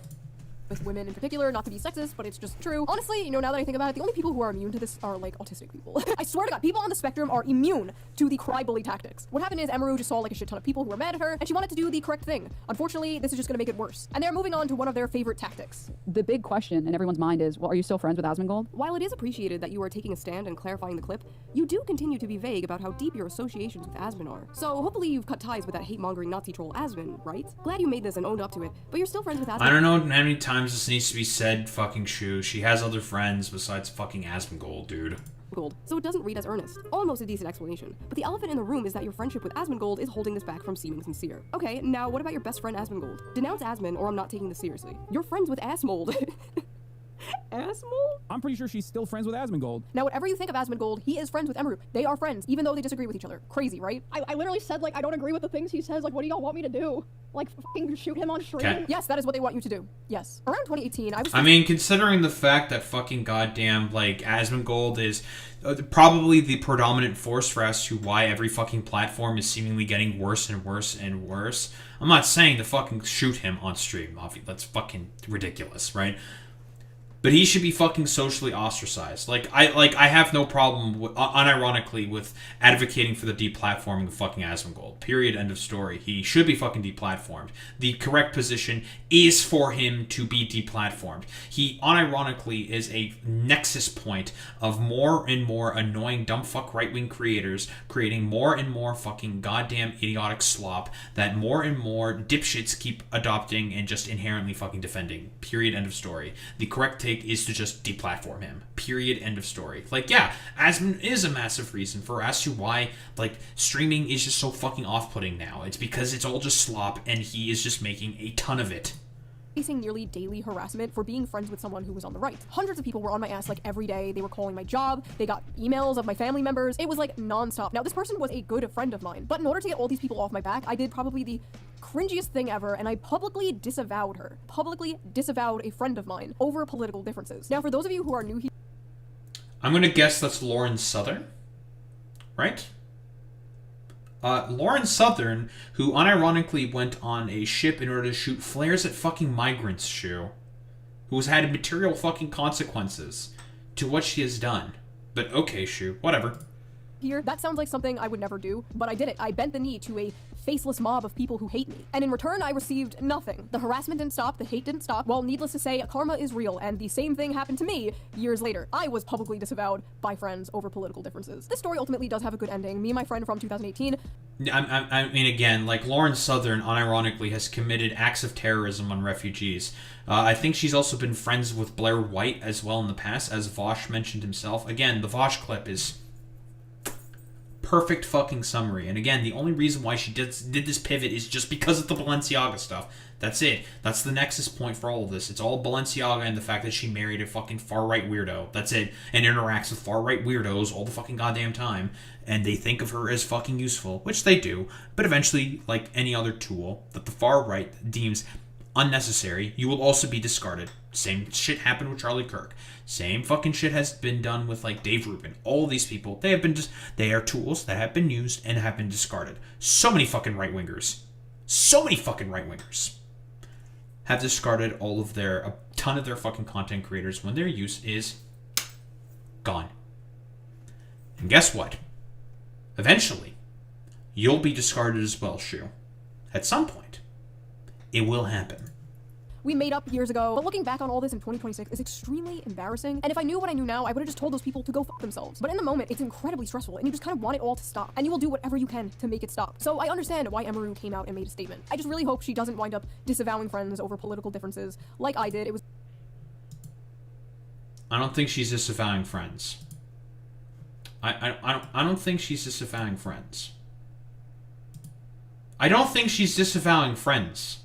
S15: With women in particular, not to be sexist, but it's just true. Honestly, now that I think about it, the only people who are immune to this are, like, autistic people. I swear to God, people on the spectrum are immune to the crybully tactics. What happened is Emiru just saw, like, a shit ton of people who were mad at her, and she wanted to do the correct thing. Unfortunately, this is just gonna make it worse. And they're moving on to one of their favorite tactics.
S20: The big question in everyone's mind is, well, are you still friends with Asmongold?
S15: While it is appreciated that you are taking a stand and clarifying the clip, you do continue to be vague about how deep your associations with Asmon are. So hopefully you've cut ties with that hate-mongering Nazi troll Asmon, right? Glad you made this and owned up to it, but you're still friends with Asmon.
S1: I don't know how many times this needs to be said, fucking Shu. She has other friends besides fucking Asmongold, dude.
S15: So it doesn't read as earnest. Almost a decent explanation. But the elephant in the room is that your friendship with Asmongold is holding this back from seeming sincere. Okay, now what about your best friend Asmongold? Denounce Asmon or I'm not taking this seriously. You're friends with Assmold. Asmongold?
S10: I'm pretty sure she's still friends with Asmongold.
S15: Now, whatever you think of Asmongold, he is friends with Emeru. They are friends, even though they disagree with each other. Crazy, right?
S17: I literally said, like, I don't agree with the things he says. Like, what do y'all want me to do? Like, fucking shoot him on stream?
S1: Okay.
S15: Yes, that is what they want you to do. Yes. Around 2018,
S1: I mean, considering the fact that fucking goddamn, like, Asmongold is probably the predominant force for as to why every fucking platform is seemingly getting worse and worse and worse. I'm not saying to fucking shoot him on stream, obviously. That's fucking ridiculous, right? But he should be fucking socially ostracized. I have no problem, unironically, with advocating for the deplatforming of fucking Asmongold. Period. End of story. He should be fucking deplatformed. The correct position is for him to be deplatformed. He, unironically, is a nexus point of more and more annoying dumbfuck right-wing creators creating more and more fucking goddamn idiotic slop that more and more dipshits keep adopting and just inherently fucking defending. Period. End of story. The correct take is to just deplatform him. Period. End of story. Like, yeah, Asmon is a massive reason for as to why, like, streaming is just so fucking off-putting now. It's because it's all just slop, and he is just making a ton of it.
S15: Facing nearly daily harassment for being friends with someone who was on the right. Hundreds of people were on my ass like every day. They were calling my job. They got emails of my family members. It was like nonstop. Now, this person was a good friend of mine, but in order to get all these people off my back, I did probably the cringiest thing ever, and I publicly disavowed her. Publicly disavowed a friend of mine over political differences. Now, for those of you who are new here,
S1: I'm gonna guess that's Lauren Southern, right? Lauren Southern, who unironically went on a ship in order to shoot flares at fucking migrants, who has had material fucking consequences to what she has done. But okay, whatever.
S15: here, that sounds like something I would never do, but I did it. I bent the knee to a faceless mob of people who hate me. And in return, I received nothing. The harassment didn't stop, the hate didn't stop. Well, needless to say, karma is real, and the same thing happened to me years later. I was publicly disavowed by friends over political differences. This story ultimately does have a good ending. Me and my friend from 2018...
S1: I mean, again, like, Lauren Southern, unironically, has committed acts of terrorism on refugees. I think she's also been friends with Blair White as well in the past, as Vosh mentioned himself. Again, the Vosh clip is perfect fucking summary. And again, the only reason why she did this pivot is just because of the Balenciaga stuff. That's it. That's the nexus point for all of this. It's all Balenciaga and the fact that she married a fucking far-right weirdo. That's it. And interacts with far-right weirdos all the fucking goddamn time. And they think of her as fucking useful, which they do. But eventually, like any other tool that the far-right deems unnecessary, you will also be discarded. Same shit happened with Charlie Kirk. Same fucking shit has been done with, like, Dave Rubin. All these people, they are tools that have been used and have been discarded. So many fucking right-wingers have discarded a ton of their fucking content creators when their use is gone. And guess what? Eventually, you'll be discarded as well, Shu. At some point, it will happen.
S15: We made up years ago, but looking back on all this in 2026 is extremely embarrassing. And if I knew what I knew now, I would have just told those people to go fuck themselves. But in the moment, it's incredibly stressful, and you just kind of want it all to stop. And you will do whatever you can to make it stop. So I understand why Emeru came out and made a statement. I just really hope she doesn't wind up disavowing friends over political differences like I did. It was...
S1: I don't think she's disavowing friends. I don't think she's disavowing friends. I don't think she's disavowing friends.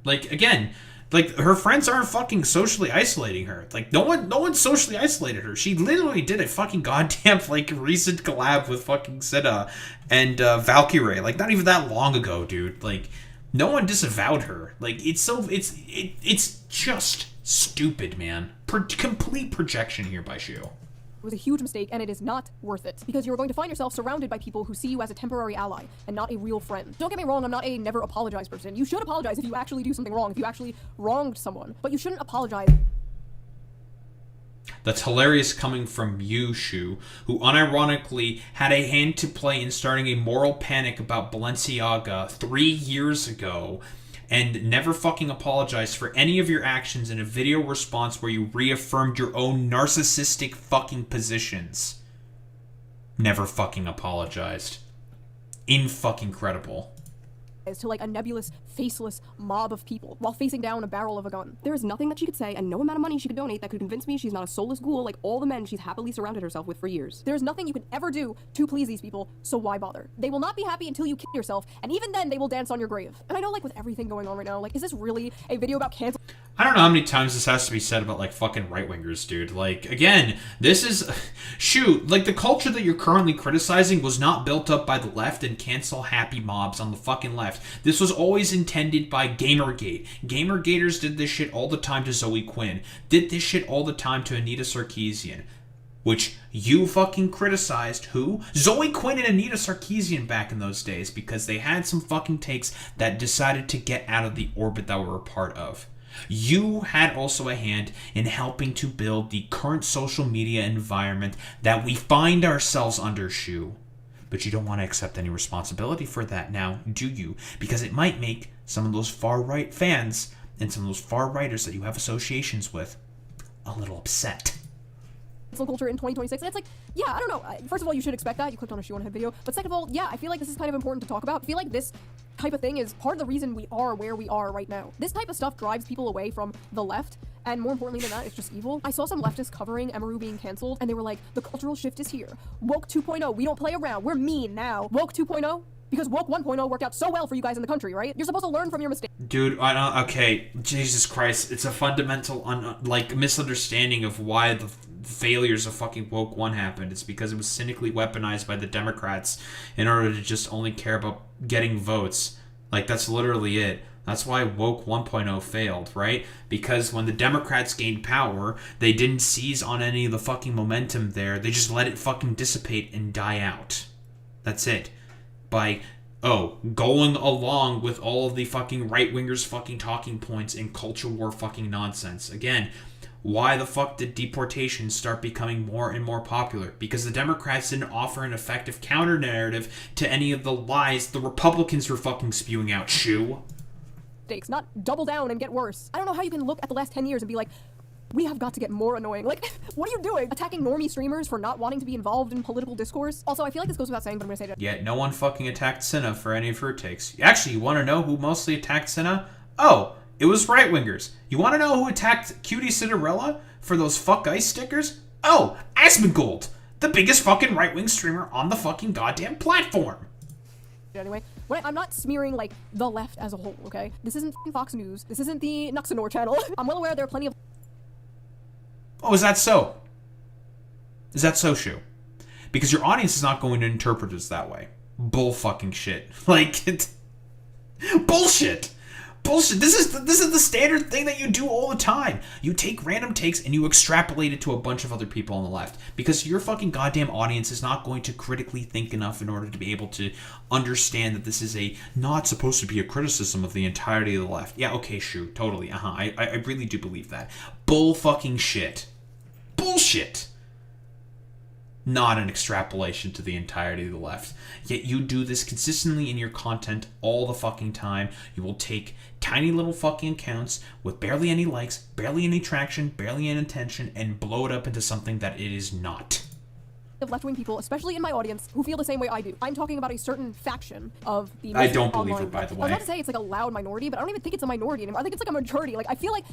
S1: Like, again, like, her friends aren't fucking socially isolating her. Like, no one socially isolated her. She literally did a fucking goddamn, like, recent collab with fucking Sida and Valkyrie. Like, not even that long ago, dude. Like, no one disavowed her. Like, it's just stupid, man. Complete projection here by Shu.
S15: It was a huge mistake, and it is not worth it, because you're going to find yourself surrounded by people who see you as a temporary ally and not a real friend. Don't get me wrong, I'm not a never apologize person. You should apologize if you actually do something wrong, if you actually wronged someone, but you shouldn't apologize.
S1: That's hilarious coming from you, Shu, who unironically had a hand to play in starting a moral panic about Balenciaga 3 years ago, and never fucking apologized for any of your actions in a video response where you reaffirmed your own narcissistic fucking positions. Never fucking apologized. In-fucking-credible.
S15: To like a nebulous, faceless mob of people while facing down a barrel of a gun. There is nothing that she could say and no amount of money she could donate that could convince me she's not a soulless ghoul like all the men she's happily surrounded herself with for years. There is nothing you could ever do to please these people, so why bother? They will not be happy until you kill yourself, and even then they will dance on your grave. And I know, like, with everything going on right now, like, is this really a video about cancel?
S1: I don't know how many times this has to be said about, like, fucking right-wingers, dude. Like, again, this is... Shoot, like, the culture that you're currently criticizing was not built up by the left and cancel-happy mobs on the fucking left. This was always intended by Gamergate. Gamergaters did this shit all the time to Zoe Quinn. Did this shit all the time to Anita Sarkeesian. Which you fucking criticized. Who? Zoe Quinn and Anita Sarkeesian back in those days, because they had some fucking takes that decided to get out of the orbit that we were a part of. You had also a hand in helping to build the current social media environment that we find ourselves under, Shoe. But you don't want to accept any responsibility for that now, do you? Because it might make some of those far-right fans and some of those far-righters that you have associations with a little upset.
S15: Culture in 2026, and it's like, yeah, I don't know. First of all, you should expect that. You clicked on a Shoeonhead video. But second of all, yeah, I feel like this is kind of important to talk about. I feel like this type of thing is part of the reason we are where we are right now. This type of stuff drives people away from the left, and more importantly than that, it's just evil. I saw some leftists covering Emaru being canceled, and they were like, the cultural shift is here. Woke 2.0, we don't play around, we're mean now. Woke 2.0? Because Woke 1.0 worked out so well for you guys in the country, right? You're supposed to learn from your mistakes.
S1: Dude, I don't... Okay, Jesus Christ. It's a fundamental, misunderstanding of why the failures of fucking Woke 1 happened. It's because it was cynically weaponized by the Democrats in order to just only care about getting votes. Like, that's literally it. That's why Woke 1.0 failed, right? Because when the Democrats gained power, they didn't seize on any of the fucking momentum there. They just let it fucking dissipate and die out. That's it. By, going along with all of the fucking right-wingers fucking talking points and culture war fucking nonsense. Again, why the fuck did deportation start becoming more and more popular? Because the Democrats didn't offer an effective counter-narrative to any of the lies the Republicans were fucking spewing out, Shoe.
S15: Not double down and get worse. I don't know how you can look at the last 10 years and be like, we have got to get more annoying. Like, what are you doing? Attacking normie streamers for not wanting to be involved in political discourse? Also, I feel like this goes without saying, but I'm gonna say it.
S1: Yet no one fucking attacked Cinna for any of her takes. Actually, you want to know who mostly attacked Cinna? Oh, it was right-wingers. You want to know who attacked Cutie Cinderella for those fuck ice stickers? Oh, Asmongold, the biggest fucking right-wing streamer on the fucking goddamn platform.
S15: Anyway, I'm not smearing, like, the left as a whole, okay? This isn't Fox News. This isn't the Nuxanor channel. I'm well aware there are plenty of...
S1: Oh, is that so? Is that so, Shoe? Because your audience is not going to interpret it that way. Bull fucking shit. Like, it's... Bullshit! Bullshit. This is the standard thing that you do all the time. You take random takes and you extrapolate it to a bunch of other people on the left. Because your fucking goddamn audience is not going to critically think enough in order to be able to understand that this is not supposed to be a criticism of the entirety of the left. Yeah, okay, Shoe, totally. I really do believe that. Bull fucking shit. Bullshit. Not an extrapolation to the entirety of the left. Yet you do this consistently in your content all the fucking time. You will take tiny little fucking accounts with barely any likes, barely any traction, barely any attention, and blow it up into something that it is not.
S15: Of left-wing people, especially in my audience, who feel the same way I do. I'm talking about a certain faction of the...
S1: I don't believe her, by the way.
S15: I was about to say it's like a loud minority, but I don't even think it's a minority anymore. I think it's like a majority. Like, I feel like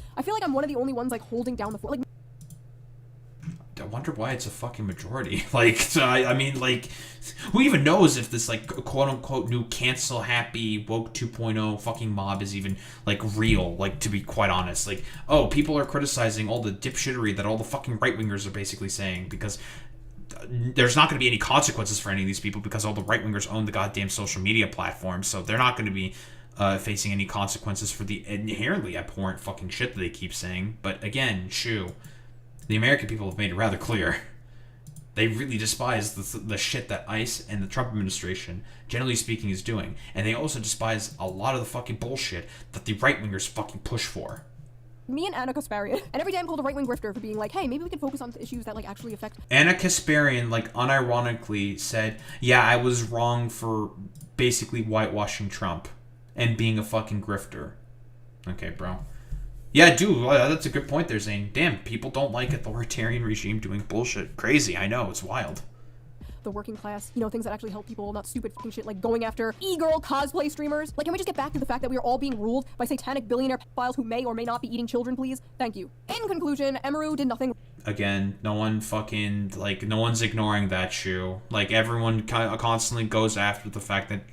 S15: I'm one of the only ones, like, holding down the fort. Like,
S1: I wonder why it's a fucking majority. Like, I mean, like, who even knows if this, like, quote-unquote new cancel-happy Woke 2.0 fucking mob is even, like, real, like, to be quite honest. Like, oh, people are criticizing all the dipshittery that all the fucking right-wingers are basically saying because there's not going to be any consequences for any of these people because all the right-wingers own the goddamn social media platform, so they're not going to be facing any consequences for the inherently abhorrent fucking shit that they keep saying. But again, Shoe, the American people have made it rather clear. They really despise the shit that ICE and the Trump administration, generally speaking, is doing. And they also despise a lot of the fucking bullshit that the right-wingers fucking push for.
S15: Me and Anna Kasparian, and every day I'm called a right-wing grifter for being like, hey, maybe we can focus on issues that, like, actually affect...
S1: Anna Kasparian, like, unironically said, yeah, I was wrong for basically whitewashing Trump and being a fucking grifter. Okay, bro. Yeah, dude, that's a good point there, Zane. Damn, people don't like authoritarian regime doing bullshit. Crazy, I know, it's wild.
S15: The working class, you know, things that actually help people, not stupid fucking shit like going after e-girl cosplay streamers. Like, can we just get back to the fact that we are all being ruled by satanic billionaire pedophiles who may or may not be eating children, please? Thank you. In conclusion, Emaru did nothing.
S1: Again, no one's ignoring that, Shoe. Like, everyone constantly goes after the fact that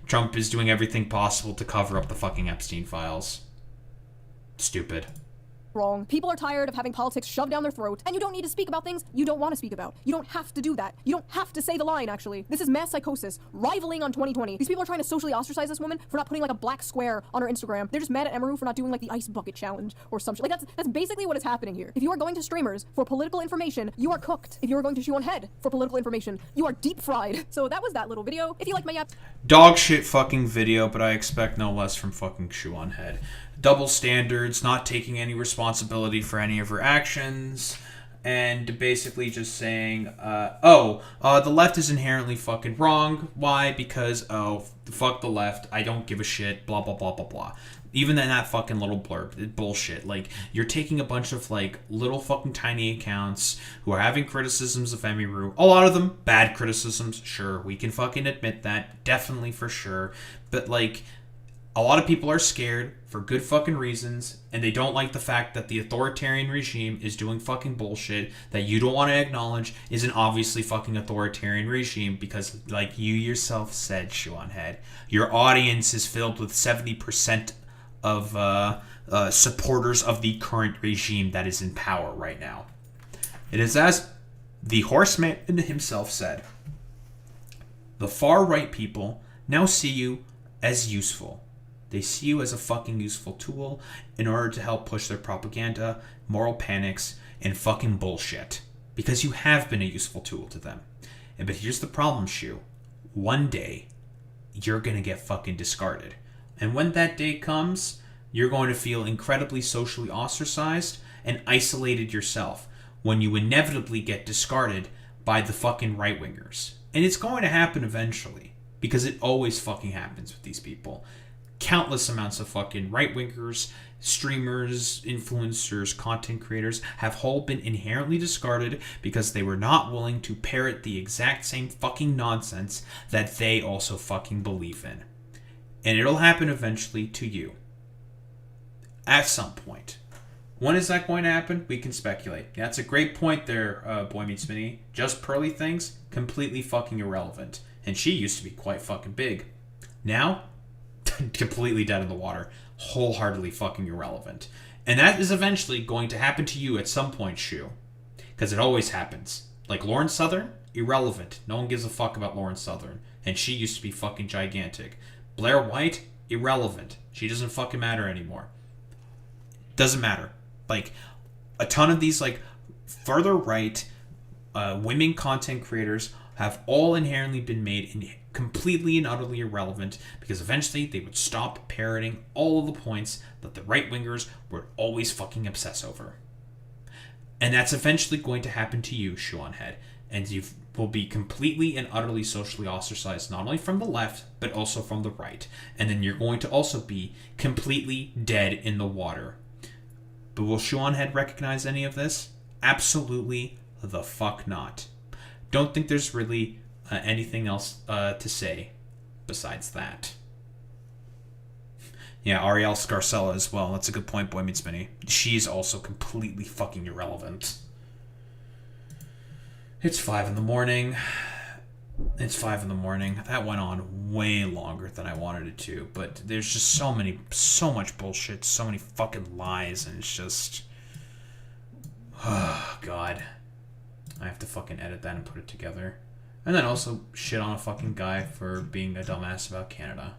S1: Trump is doing everything possible to cover up the fucking Epstein files. Stupid.
S15: wrong. People are tired of having politics shoved down their throat, and you don't need to speak about things you don't want to speak about. You don't have to do that. You don't have to say the line, actually. This is mass psychosis, rivaling on 2020. These people are trying to socially ostracize this woman for not putting like a black square on her Instagram. They're just mad at Emeru for not doing like the ice bucket challenge or some shit. Like that's basically what is happening here. If you are going to streamers for political information, you are cooked. If you are going to Shoeonhead for political information, you are deep fried. So that was that little video. If you like my
S1: Dog shit fucking video, but I expect no less from fucking Shoeonhead. Double standards, not taking any responsibility for any of her actions, and basically just saying, the left is inherently fucking wrong. Why? Because, fuck the left, I don't give a shit, blah, blah, blah, blah, blah. Even in that fucking little blurb, bullshit. Like, you're taking a bunch of, like, little fucking tiny accounts who are having criticisms of Emiru. A lot of them, bad criticisms, sure, we can fucking admit that, definitely for sure. But, like, a lot of people are scared for good fucking reasons, and they don't like the fact that the authoritarian regime is doing fucking bullshit that you don't want to acknowledge is an obviously fucking authoritarian regime because, like you yourself said, Shoeonhead, your audience is filled with 70% of supporters of the current regime that is in power right now. It is as the horseman himself said, the far-right people now see you as useful. They see you as a fucking useful tool in order to help push their propaganda, moral panics, and fucking bullshit. Because you have been a useful tool to them. But here's the problem, Shu. One day, you're gonna get fucking discarded. And when that day comes, you're going to feel incredibly socially ostracized and isolated yourself when you inevitably get discarded by the fucking right-wingers. And it's going to happen eventually. Because it always fucking happens with these people. Countless amounts of fucking right-wingers, streamers, influencers, content creators have all been inherently discarded because they were not willing to parrot the exact same fucking nonsense that they also fucking believe in. And it'll happen eventually to you. At some point. When is that going to happen? We can speculate. That's a great point there, Boy Meets Minnie. Just pearly things, completely fucking irrelevant. And she used to be quite fucking big. Now, completely dead in the water. Wholeheartedly fucking irrelevant. And that is eventually going to happen to you at some point, Shu. Because it always happens. Like Lauren Southern, irrelevant. No one gives a fuck about Lauren Southern. And she used to be fucking gigantic. Blair White, irrelevant. She doesn't fucking matter anymore. Doesn't matter. Like, a ton of these, like, further right women content creators have all inherently been made completely and utterly irrelevant because eventually they would stop parroting all of the points that the right-wingers would always fucking obsess over. And that's eventually going to happen to you, Shoeonhead. And you will be completely and utterly socially ostracized, not only from the left, but also from the right. And then you're going to also be completely dead in the water. But will Shoeonhead recognize any of this? Absolutely the fuck not. Don't think there's really anything else to say besides that. Yeah, Ariel Scarcella as well. That's a good point, Boy Meets Minnie. She's also completely fucking irrelevant. It's 5 in the morning. It's 5 in the morning. That went on way longer than I wanted it to, but there's just so much bullshit, so many fucking lies, and it's just... Oh, God. I have to fucking edit that and put it together. And then also shit on a fucking guy for being a dumbass about Canada.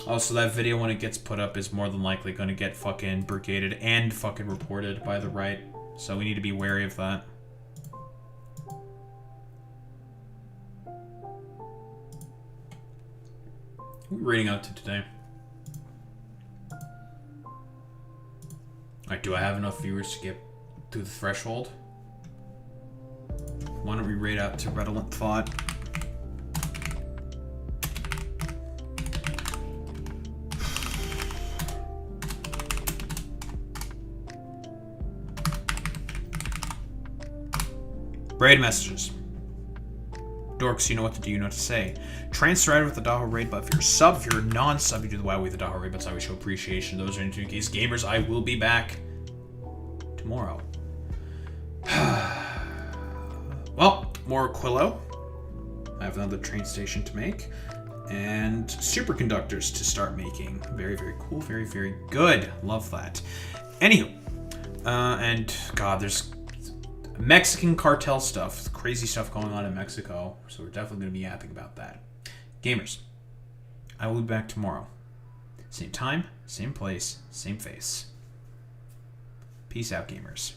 S1: Also, that video, when it gets put up, is more than likely going to get fucking brigaded and fucking reported by the right. So we need to be wary of that. What are we reading out to today? Alright, do I have enough viewers to get through the threshold? Why don't we read out to Redolent Thought? Raid messages. Dorks, you know what to do, you know what to say. Transfer out with the Daho Raid, but if you're a sub, if you're a non-sub, you do the Wow with the Daho Raid, that's how we show appreciation. Those are into case gamers. I will be back tomorrow. Well, more Aquilo. I have another train station to make. And superconductors to start making. Very, very cool. Very, very good. Love that. Anywho. And, God, there's Mexican cartel stuff. Crazy stuff going on in Mexico. So we're definitely going to be yapping about that. Gamers, I will be back tomorrow. Same time, same place, same face. Peace out, gamers.